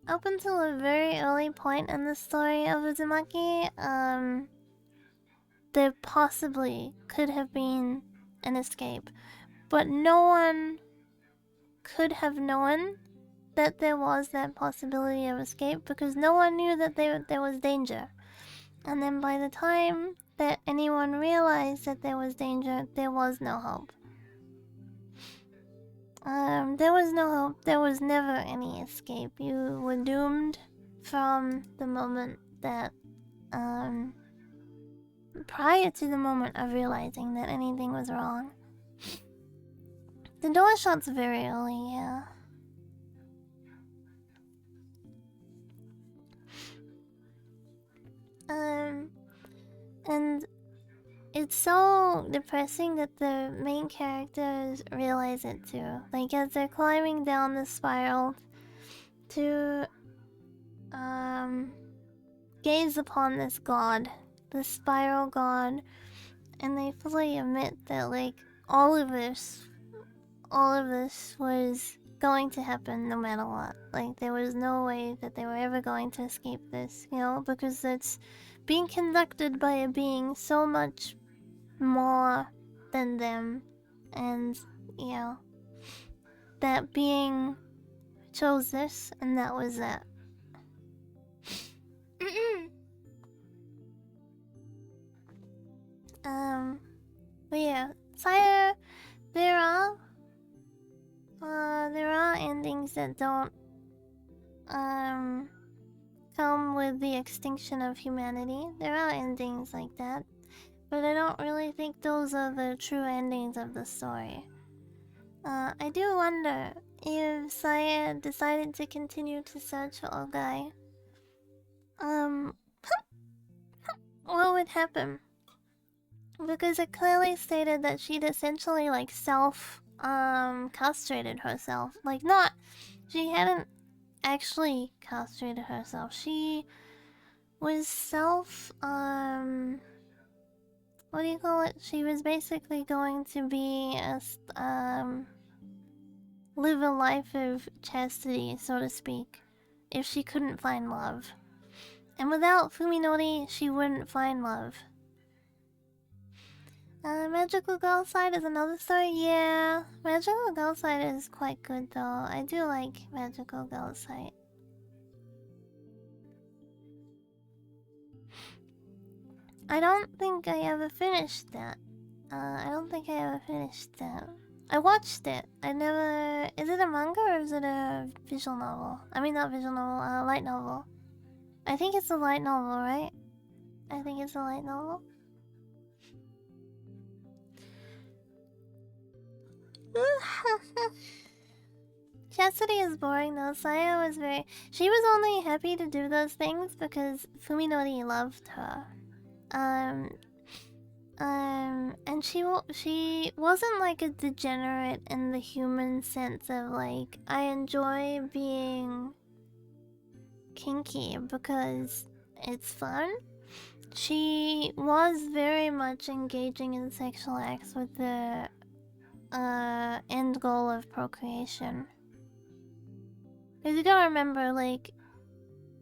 up until a very early point in the story of Uzumaki, there possibly could have been an escape, but no one could have known that there was that possibility of escape because no one knew that there was danger. And then by the time that anyone realized that there was danger, there was no hope. There was no hope. There was never any escape. You were doomed from the moment that, prior to the moment of realizing that anything was wrong. The door shuts very early, yeah. And it's so depressing that the main characters realize it too. Like, as they're climbing down the spiral to, gaze upon this god, this spiral god, and they fully admit that, like, all of this was going to happen no matter what. Like, there was no way that they were ever going to escape this, you know, because it's being conducted by a being so much more than them, and, you know, that being chose this, and that was that. But yeah, Saya, there are endings that don't, come with the extinction of humanity. There are endings like that, but I don't really think those are the true endings of the story. I do wonder if Saya decided to continue to search for Ogai, what would happen? Because it clearly stated that she'd essentially like castrated herself. Like, not, she hadn't actually castrated herself. She was what do you call it? She was basically going to be live a life of chastity, so to speak, if she couldn't find love. And without Fuminori, she wouldn't find love. Magical Girl Side is another story. Yeah, Magical Girl Side is quite good though. I do like Magical Girl Side. I don't think I ever finished that. I watched it. I never... Is it a manga or is it a visual novel? I mean, not visual novel, light novel. I think it's a light novel, right? I think it's a light novel. Chastity is boring though. Saya was very... She was only happy to do those things because Fuminori loved her. And she wasn't like a degenerate in the human sense of like, I enjoy being kinky because it's fun. She was very much engaging in sexual acts with the end goal of procreation. Because you gotta remember, like,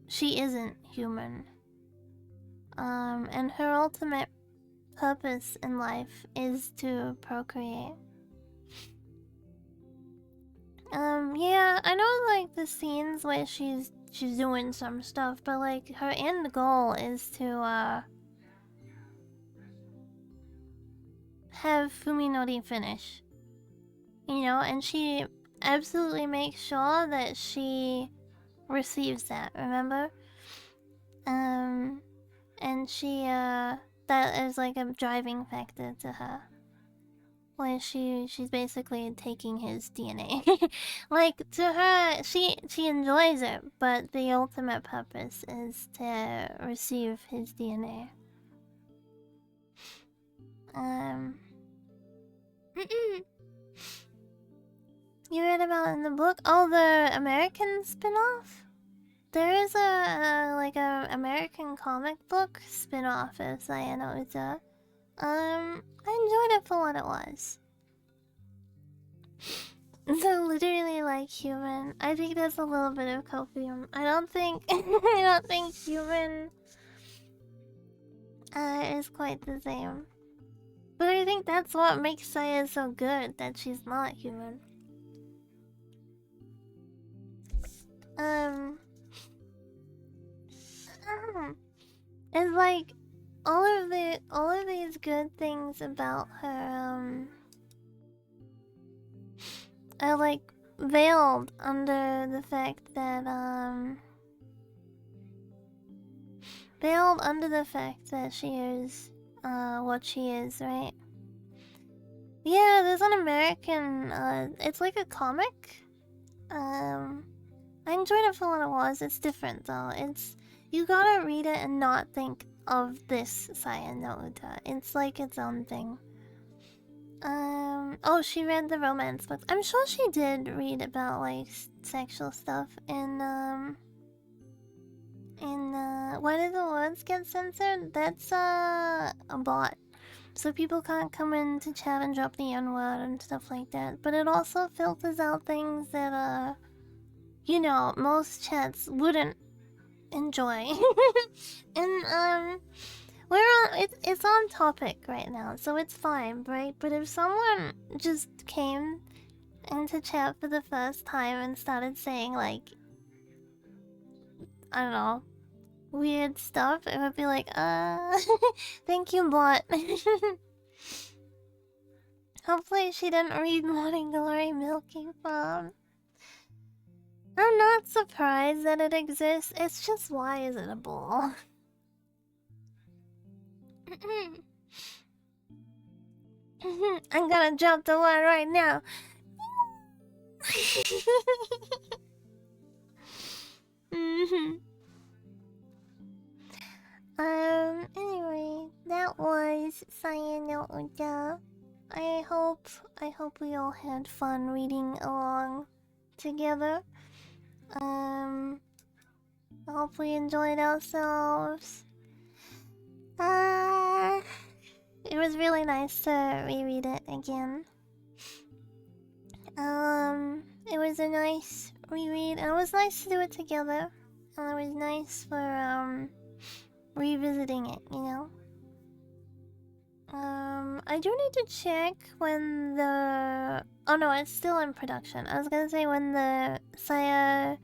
she isn't human. And her ultimate purpose in life is to procreate. Yeah, I know, like, the scenes where she's doing some stuff, but, like, her end goal is to, have Fuminori finish. You know, and she absolutely makes sure that she receives that, remember? And she, that is like a driving factor to her. Where she's basically taking his DNA. Like, to her, she enjoys it, but the ultimate purpose is to receive his DNA. You read about it in the book? Oh, the American spin-off? There is like a American comic book spin-off of Saya no Uta. I enjoyed it for what it was. So literally like human. I think that's a little bit of copium. I don't think I don't think human is quite the same. But I think that's what makes Saya so good, that she's not human. It's like all of these good things about her are like veiled under the fact that she is what she is, right? Yeah, there's an American it's like a comic. I enjoyed it for what it was. It's different though. You gotta read it and not think of this Saya no Uta. It's like its own thing. Oh, she read the romance books. I'm sure she did read about like sexual stuff in Why Did the Words Get Censored? That's a bot. So people can't come in to chat and drop the N-word and stuff like that. But it also filters out things that you know, most chats wouldn't enjoy. And it's on topic right now, so it's fine, right? But if someone just came into chat for the first time and started saying like, I don't know, weird stuff, it would be like, thank you, bot. Hopefully she didn't read Morning Glory Milking Farm. I'm not surprised that it exists, it's just, why is it a bull? I'm gonna drop the one right now. Anyway, that was Saya no Uta. I hope we all had fun reading along together. I hope we enjoyed ourselves. It was really nice to reread it again. It was a nice reread, and it was nice to do it together. And it was nice for revisiting it, you know. I do need to check when the... Oh no, it's still in production. I was gonna say when the Saya...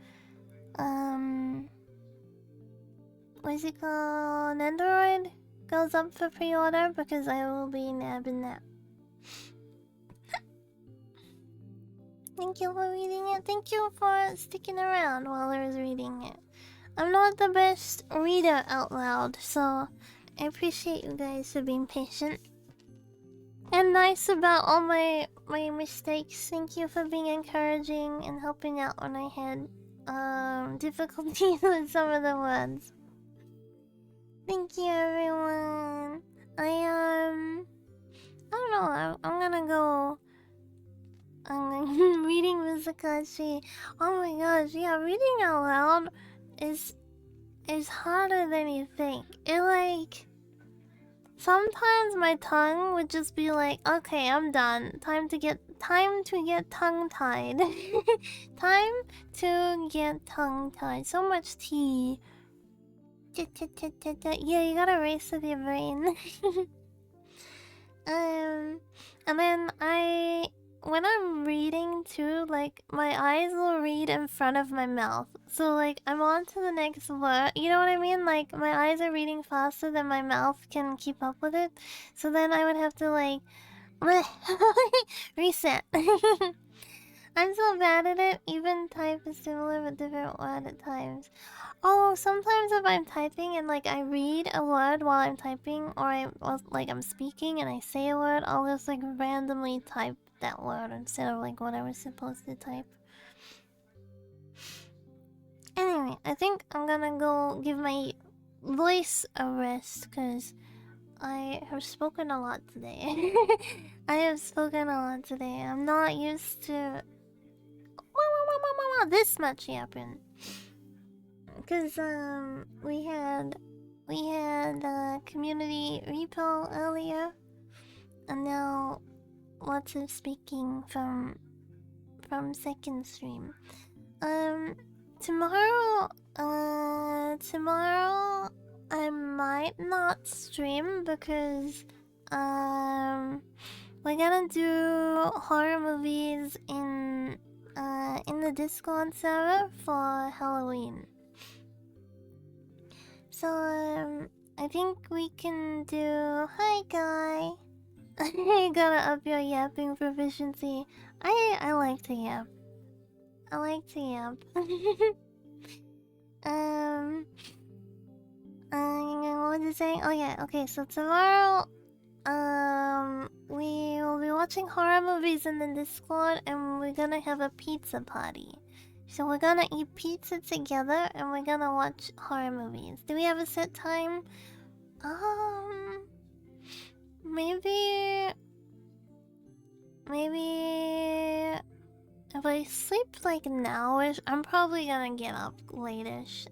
What is it called? Nendoroid goes up for pre-order, because I will be nabbing that. Thank you for reading it. Thank you for sticking around while I was reading it. I'm not the best reader out loud, so I appreciate you guys for being patient. And nice about all my mistakes. Thank you for being encouraging and helping out when I had difficulties with some of the words. Thank you, everyone. I don't know. I'm gonna go. I'm reading Muzakashi. Oh my gosh, yeah, reading out loud is harder than you think. It like sometimes my tongue would just be like, okay, I'm done. Time to get tongue tied. Time to get tongue tied. So much tea. Yeah, you gotta race with your brain. And then when I'm reading too, like my eyes will read in front of my mouth. So like I'm on to the next word. You know what I mean? Like my eyes are reading faster than my mouth can keep up with it. So then I would have to like reset. I'm so bad at it. Even type is similar but different word at times. Oh, sometimes if I'm typing and like I read a word while I'm typing, or I'm speaking and I say a word, I'll just like randomly type that word instead of like what I was supposed to type. Anyway, I think I'm gonna go give my voice a rest because I have spoken a lot today. I have spoken a lot today. I'm not used to this much yapping. Because we had community repo earlier, and now lots of speaking from second stream. Tomorrow I might not stream because we're gonna do horror movies in the Discord server for Halloween. So I think we can do. Hi, guy. You gotta up your yapping proficiency. I like to yap. I like to yap. What was I saying? Oh yeah. Okay. So tomorrow, we will be watching horror movies in the Discord, and we're gonna have a pizza party. So we're gonna eat pizza together, and we're gonna watch horror movies. Do we have a set time? Maybe if I sleep like nowish, I'm probably gonna get up late-ish.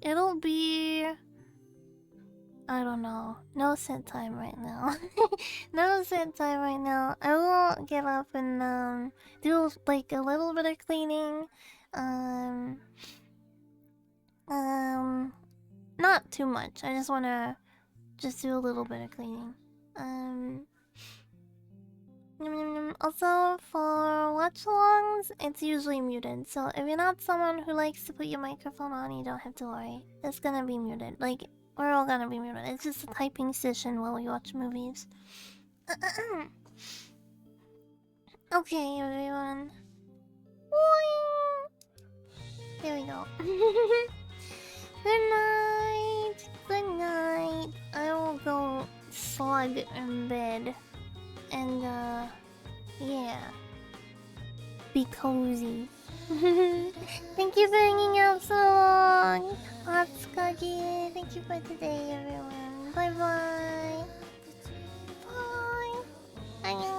It'll be, I don't know. No set time right now. No set time right now. I will get up and do like a little bit of cleaning. Not too much. I just wanna do a little bit of cleaning. Also, for watch-alongs, it's usually muted. So if you're not someone who likes to put your microphone on, you don't have to worry. It's gonna be muted. Like, we're all gonna be muted. It's just a typing session while we watch movies. Okay, everyone. There we go. Good night. Good night. I will go slug in bed. And, yeah. Be cozy. Thank you for hanging out so long. Atsuki, thank you for today, everyone. Bye-bye. Bye. Bye.